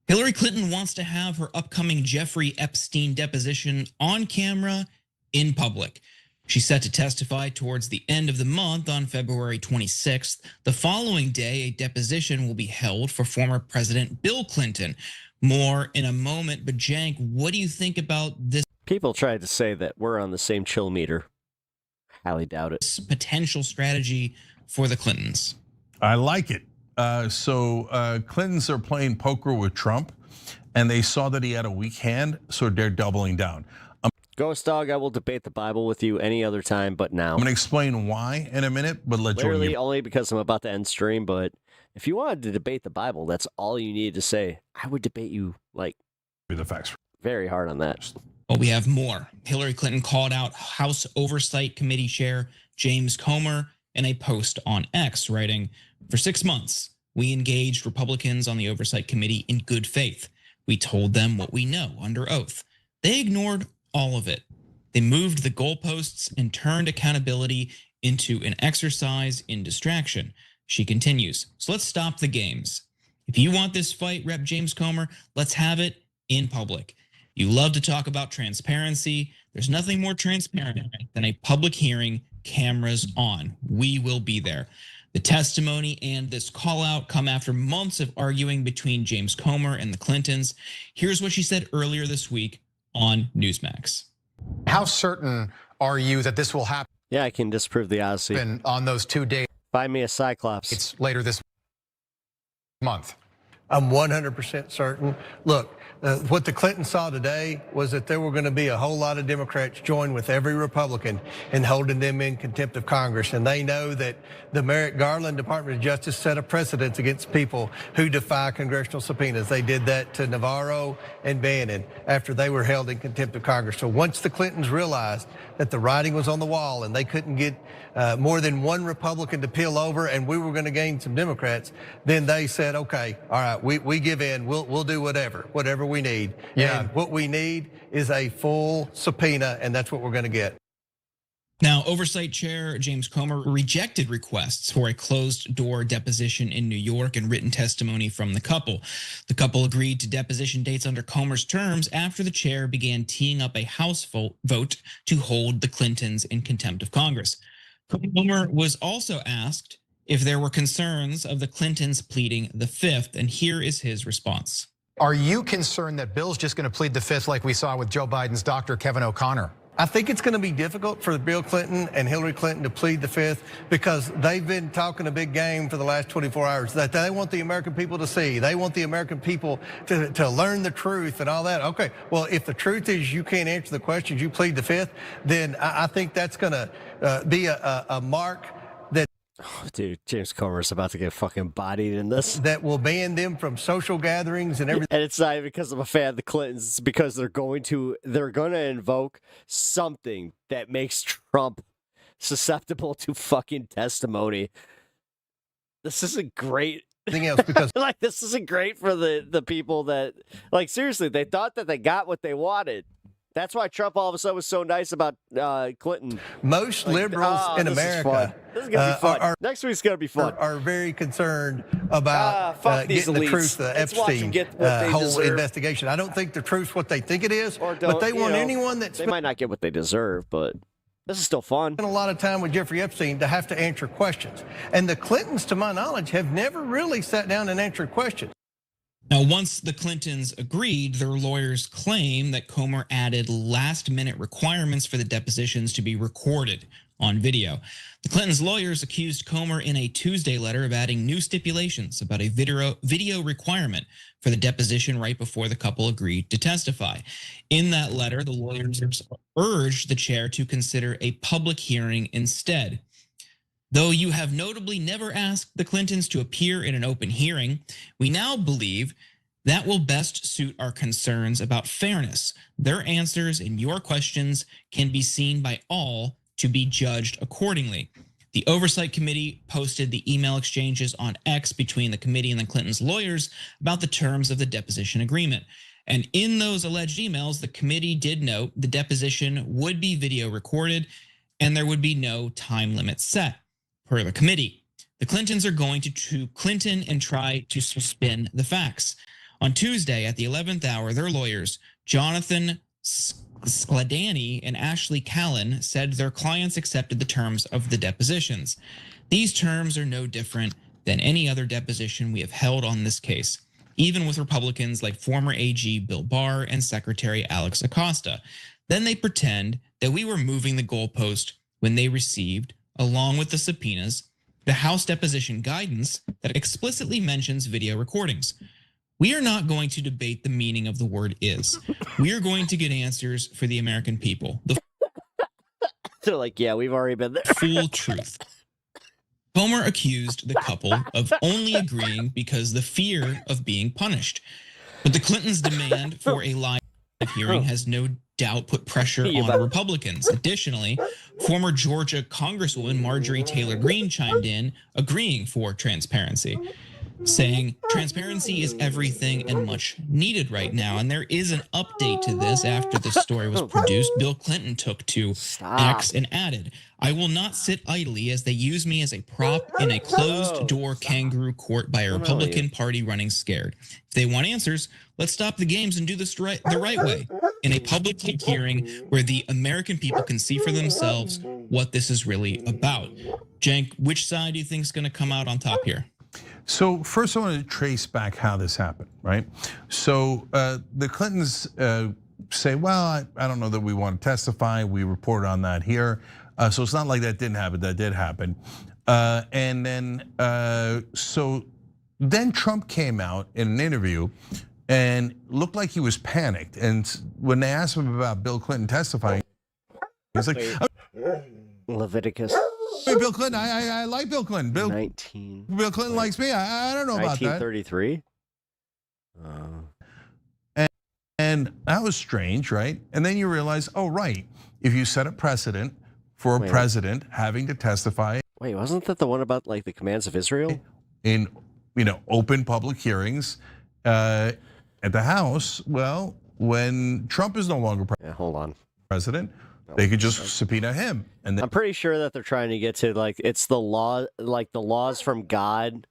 Hillary Clinton wants to have her upcoming Jeffrey Epstein deposition on camera in public. She's set to testify towards the end of the month on February 26th. The following day, a deposition will be held for former President Bill Clinton. More in a moment, but Jank, what do you think about this? People tried to say that we're on the same chill meter. Highly doubt it. Potential strategy for the Clintons. I like it. Clintons are playing poker with Trump, and they saw that he had a weak hand, so they're doubling down. Ghost Dog, I will debate the Bible with you any other time, but now. I'm going to explain why in a minute, but let Literally Jordan. Only because I'm about to end stream, but if you wanted to debate the Bible, that's all you needed to say. I would debate you, like, the facts. Very hard on that. But we have more. Hillary Clinton called out House Oversight Committee Chair James Comer in a post on X, writing, "For 6 months, we engaged Republicans on the Oversight Committee in good faith. We told them what we know under oath. They ignored all of it. They moved the goalposts and turned accountability into an exercise in distraction." She continues, "So let's stop the games. If you want this fight, Rep. James Comer, let's have it in public. You love to talk about transparency. There's nothing more transparent than a public hearing, cameras on. We will be there." The testimony and this call out come after months of arguing between James Comer and the Clintons. Here's what she said earlier this week on Newsmax. How certain are you that this will happen? Yeah, I can disprove the Odyssey. On those 2 days. Find me a Cyclops. It's later this month. I'm 100% certain. Look, what the Clintons saw today was that there were going to be a whole lot of Democrats join with every Republican in holding them in contempt of Congress. And they know that the Merrick Garland Department of Justice set a precedent against people who defy congressional subpoenas. They did that to Navarro and Bannon after they were held in contempt of Congress. So once the Clintons realized that the writing was on the wall and they couldn't get more than one Republican to peel over and we were going to gain some Democrats, then they said, okay, all right, we give in. We'll do whatever we need. Yeah. And what we need is a full subpoena, and that's what we're going to get. Now, Oversight Chair James Comer rejected requests for a closed-door deposition in New York and written testimony from the couple. The couple agreed to deposition dates under Comer's terms after the chair began teeing up a House vote to hold the Clintons in contempt of Congress. Comer was also asked if there were concerns of the Clintons pleading the Fifth, and here is his response. Are you concerned that Bill's just going to plead the Fifth like we saw with Joe Biden's Dr. Kevin O'Connor? I think it's going to be difficult for Bill Clinton and Hillary Clinton to plead the Fifth because they've been talking a big game for the last 24 hours that they want the American people to see. They want the American people to learn the truth and all that. Okay, well, if the truth is you can't answer the questions, you plead the Fifth, then I think that's going to be a mark that... Oh, dude, James Comer's about to get fucking bodied in this. That will ban them from social gatherings and everything. And it's not even because I'm a fan of the Clintons. It's because they're going to invoke something that makes Trump susceptible to fucking testimony. This isn't great. Else because like, this isn't great for the people that, like, seriously, they thought that they got what they wanted. That's why Trump all of a sudden was so nice about Clinton. Most liberals in America this is gonna be fun. Next week's gonna be fun. Are very concerned about getting the truth of the Epstein whole investigation. I don't think the truth's what they think it is, but they want anyone that's... They might not get what they deserve, but this is still fun. Spent a lot of time with Jeffrey Epstein to have to answer questions. And the Clintons, to my knowledge, have never really sat down and answered questions. Now, once the Clintons agreed, their lawyers claim that Comer added last-minute requirements for the depositions to be recorded on video. The Clintons' lawyers accused Comer in a Tuesday letter of adding new stipulations about a video requirement for the deposition right before the couple agreed to testify. In that letter, the lawyers urged the chair to consider a public hearing instead. Though you have notably never asked the Clintons to appear in an open hearing, we now believe that will best suit our concerns about fairness. Their answers and your questions can be seen by all to be judged accordingly. The Oversight Committee posted the email exchanges on X between the committee and the Clintons' lawyers about the terms of the deposition agreement. And in those alleged emails, the committee did note the deposition would be video recorded and there would be no time limit set. Per the committee, the Clintons are going to Clinton and try to spin the facts. On Tuesday at the 11th hour, their lawyers, Jonathan Skladany and Ashley Callan, said their clients accepted the terms of the depositions. These terms are no different than any other deposition we have held on this case, even with Republicans like former AG Bill Barr and Secretary Alex Acosta. Then they pretend that we were moving the goalpost when they received, along with the subpoenas, the House deposition guidance that explicitly mentions video recordings. We are not going to debate the meaning of the word is. We are going to get answers for the American people. They're like, yeah, we've already been there. Full truth. Comer accused the couple of only agreeing because the fear of being punished. But the Clintons' demand for a live hearing has no doubt put pressure on Republicans. Additionally, former Georgia Congresswoman Marjorie Taylor Greene chimed in, agreeing for transparency, saying transparency is everything and much needed right now. And there is an update to this after the story was produced. Bill Clinton took to X and added, I will not sit idly as they use me as a prop in a closed-door kangaroo court by a Republican Party running scared. If they want answers, let's stop the games and do this the right way, in a public hearing where the American people can see for themselves what this is really about. Cenk, which side do you think is going to come out on top here? So first I want to trace back how this happened, right? So the Clintons say, well, I don't know that we want to testify. We reported on that here. So it's not like that didn't happen, that did happen. And then, so then Trump came out in an interview and looked like he was panicked. And when they asked him about Bill Clinton testifying, he's like, Leviticus. Hey, Bill Clinton, I like Bill Clinton. Bill Clinton likes me. I don't know about that. 1933. And that was strange, right? And then you realize, oh, right. If you set a precedent for a president having to testify. Wait, wasn't that the one about like the commands of Israel? In, open public hearings at the House. Well, when Trump is no longer president, they could just subpoena him. And then, I'm pretty sure that they're trying to get to like it's the law, like the laws from God,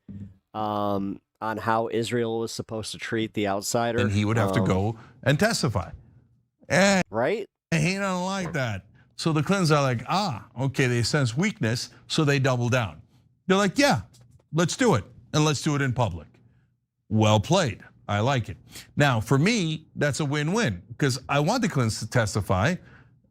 on how Israel was supposed to treat the outsider. And he would have to go and testify. And right? He don't like that. So the Clintons are like, okay, they sense weakness, so they double down. They're like, yeah, let's do it, and let's do it in public. Well played. I like it. Now, for me, that's a win-win because I want the Clintons to testify.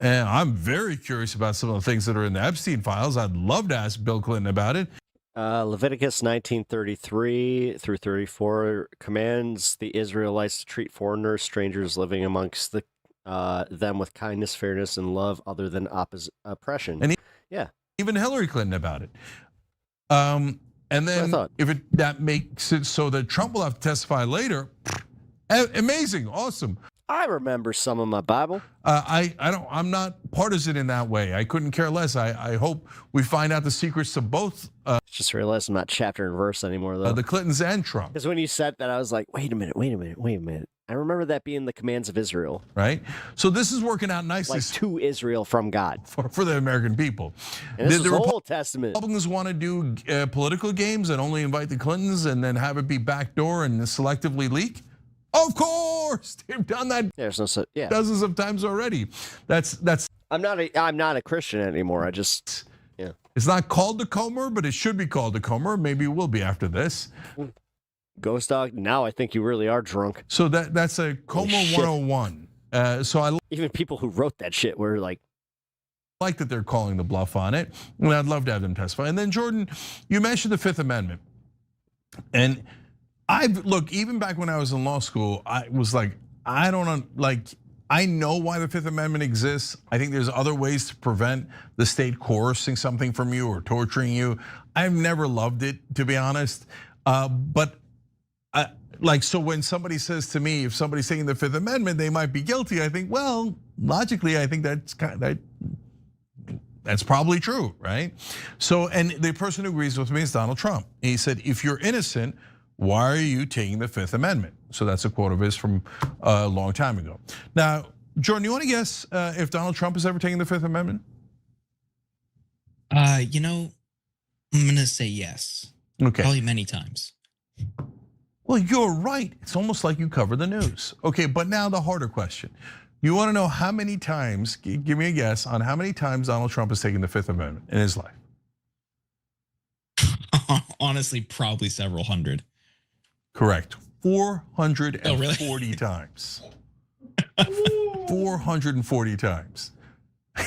And I'm very curious about some of the things that are in the Epstein files. I'd love to ask Bill Clinton about it. Leviticus 19:33 through 34 commands the Israelites to treat foreigners, strangers living amongst them with kindness, fairness, and love other than oppression. And yeah, even Hillary Clinton about it. And then if that makes it so that Trump will have to testify later, amazing, awesome. I remember some of my Bible. I'm not partisan in that way. I couldn't care less. I hope we find out the secrets to both. Just realized I'm not chapter and verse anymore, though. The Clintons and Trump. Because when you said that, I was like, wait a minute. I remember that being the commands of Israel. Right? So this is working out nicely. Like to Israel from God. For the American people. And this is the Old Testament. Republicans want to do political games and only invite the Clintons and then have it be backdoor and selectively leak? Of course, they've done that dozens of times already. That's. I'm not a Christian anymore. I just, yeah. It's not called the Comer, but it should be called the Comer. Maybe it will be after this. Ghost Dog. Now I think you really are drunk. So that's a Comer 101. So even people who wrote that shit were like that they're calling the bluff on it, and I'd love to have them testify. And then Jordan, you mentioned the Fifth Amendment, and look, even back when I was in law school, I was like, I know why the Fifth Amendment exists. I think there's other ways to prevent the state coercing something from you or torturing you. I've never loved it, to be honest. But so when somebody says to me, if somebody's saying the Fifth Amendment, they might be guilty, I think, well, logically, I think that's probably true, right? So, and the person who agrees with me is Donald Trump. He said, if you're innocent, why are you taking the Fifth Amendment? So that's a quote of his from a long time ago. Now, Jordan, you want to guess if Donald Trump has ever taken the Fifth Amendment? I'm gonna say yes. Okay. Probably many times. Well, you're right. It's almost like you cover the news. Okay, but now the harder question. You want to know how many times, give me a guess on how many times Donald Trump has taken the Fifth Amendment in his life. Honestly, probably several hundred. Correct. 440 times. 440 times.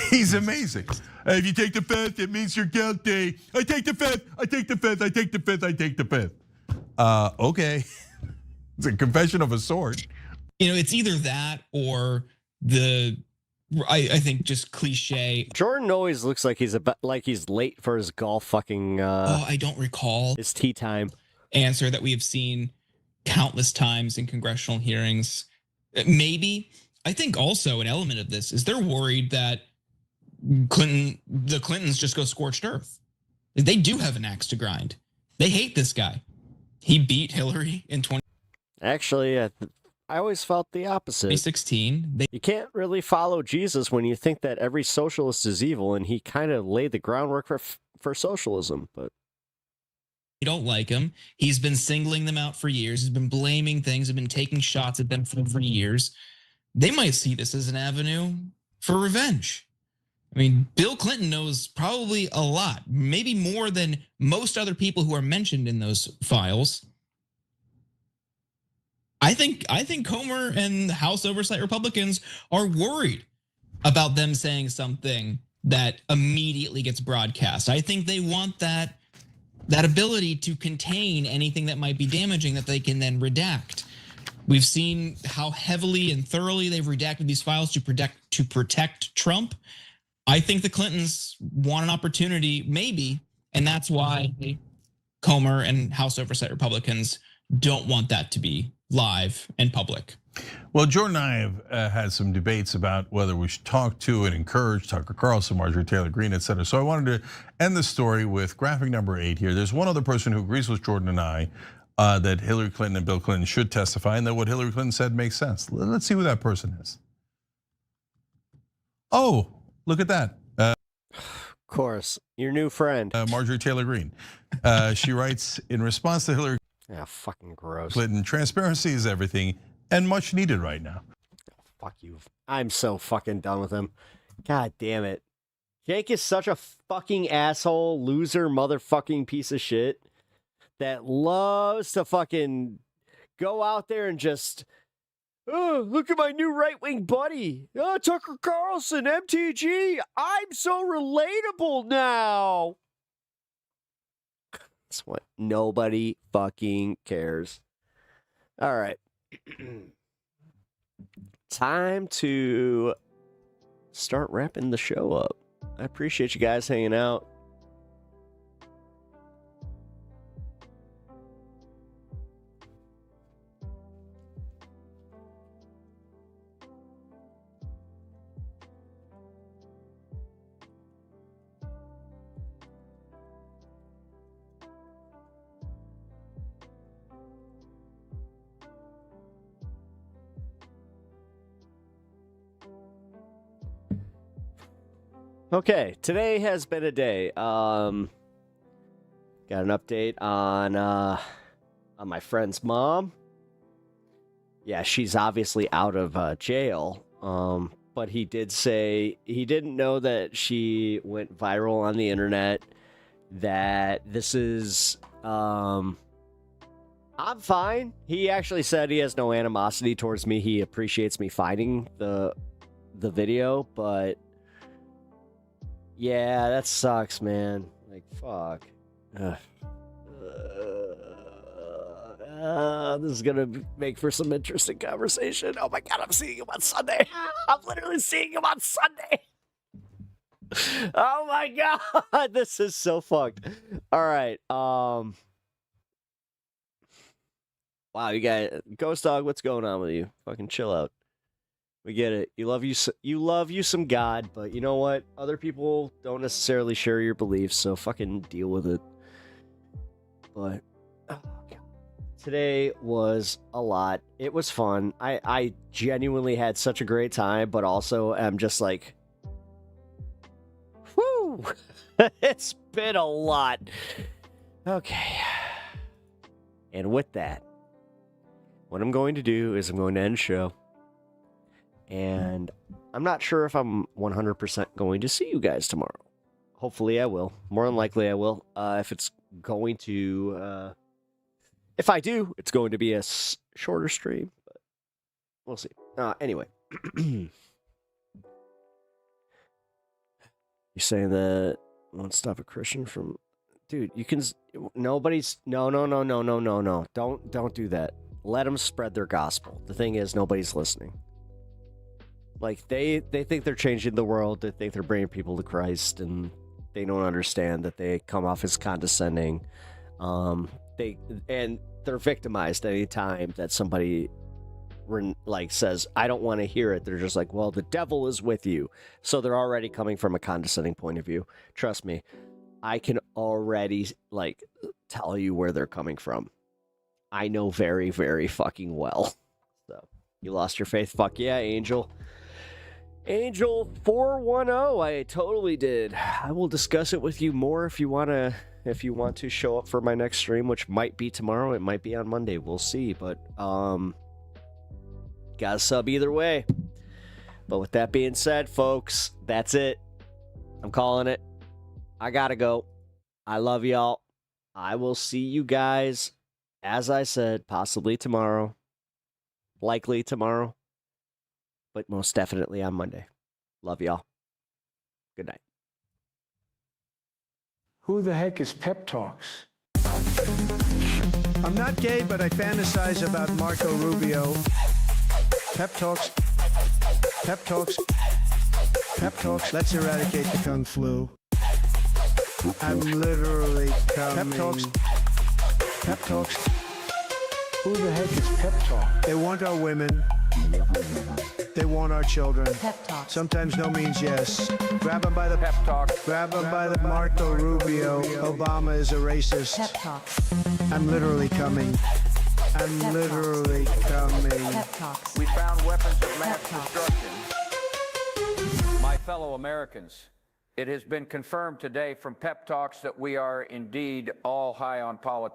He's amazing. If you take the Fifth, it means you're guilty. I take the Fifth, I take the Fifth, I take the Fifth, I take the Fifth. Okay. It's a confession of a sort. It's either that or I think just cliche. Jordan always looks like he's late for his golf fucking. I don't recall his tea time answer that we have seen countless times in congressional hearings. Maybe I think also an element of this is they're worried that the Clintons just go scorched earth. They do have an axe to grind. They hate this guy. He beat Hillary in 20. Actually, I always felt the opposite. 2016. You can't really follow Jesus when you think that every socialist is evil, and he kind of laid the groundwork for socialism. But you don't like him. He's been singling them out for years. He's been blaming things. He's been taking shots at them for years. They might see this as an avenue for revenge. I mean, Bill Clinton knows probably a lot, maybe more than most other people who are mentioned in those files. I think Comer and House Oversight Republicans are worried about them saying something that immediately gets broadcast. I think they want that ability to contain anything that might be damaging that they can then redact. We've seen how heavily and thoroughly they've redacted these files to protect Trump. I think the Clintons want an opportunity, maybe, and that's why Comer and House Oversight Republicans don't want that to be live and public. Well, Jordan and I have had some debates about whether we should talk to and encourage Tucker Carlson, Marjorie Taylor Greene, et cetera. So I wanted to end the story with graphic number 8 here. There's one other person who agrees with Jordan and I that Hillary Clinton and Bill Clinton should testify and that what Hillary Clinton said makes sense. Let's see who that person is. Oh, look at that. Of course, your new friend. Marjorie Taylor Greene. She writes, in response to Hillary fucking gross. Clinton, transparency is everything and much needed right now. Fuck you. I'm so fucking done with him. God damn it. Jake is such a fucking asshole, loser, motherfucking piece of shit that loves to fucking go out there and just, oh, look at my new right-wing buddy. Oh, Tucker Carlson, MTG. I'm so relatable now. That's what nobody fucking cares. All right. Time to start wrapping the show up. I appreciate you guys hanging out. Okay, today has been a day. Got an update on my friend's mom. Yeah, she's obviously out of jail. But he did say he didn't know that she went viral on the internet. That this is, I'm fine. He actually said he has no animosity towards me. He appreciates me finding the video, but yeah, that sucks, man. Like, fuck. This is gonna make for some interesting conversation. Oh my god, I'm seeing him on Sunday. I'm literally seeing him on Sunday. Oh my god, this is so fucked. All right, wow, you guys, Ghost Dog, what's going on with you? Fucking chill out. We get it. You love you some God, but you know what? Other people don't necessarily share your beliefs, so fucking deal with it. But oh god. Today was a lot. It was fun. I genuinely had such a great time, but also am just like, whoo! It's been a lot. Okay. And with that, what I'm going to do is I'm going to end the show. And I'm not sure if I'm 100% going to see you guys tomorrow. Hopefully I will. More than likely I will. If it's going to... if I do, it's going to be a shorter stream, but we'll see. Anyway. You saying that won't stop a Christian from... Dude, you can... Nobody's... No. Don't do that. Let them spread their gospel. The thing is, nobody's listening. Like, they think they're changing the world. They think they're bringing people to Christ, and they don't understand that they come off as condescending. They're victimized any time that somebody says, I don't want to hear it. They're just like, well, the devil is with you. So they're already coming from a condescending point of view. Trust me, I can already tell you where they're coming from. I know very, very fucking well. So you lost your faith? Fuck yeah, Angel. Angel 410, I totally did. I will discuss it with you more if you want to show up for my next stream, which might be tomorrow. It might be on Monday. We'll see. But gotta sub either way. But with that being said, folks, that's it. I'm calling it. I gotta go. I love y'all. I will see you guys, as I said, possibly tomorrow. Likely tomorrow. But most definitely on Monday. Love y'all. Good night. Who the heck is Pep Talks? I'm not gay, but I fantasize about Marco Rubio. Pep Talks. Pep Talks. Pep Talks. Let's eradicate the Kung Flu. I'm literally coming. Pep Talks. Pep Talks. Who the heck is Pep Talk? They want our women. They want our children. Pep Talk. Sometimes no means yes. Grab them by the pep talk. Grab them by the Marco Rubio. Obama is a racist. Pep Talk. I'm literally coming. I'm literally coming. Pep Talks. We found weapons of mass destruction. My fellow Americans, it has been confirmed today from Pep Talks that we are indeed all high on politics.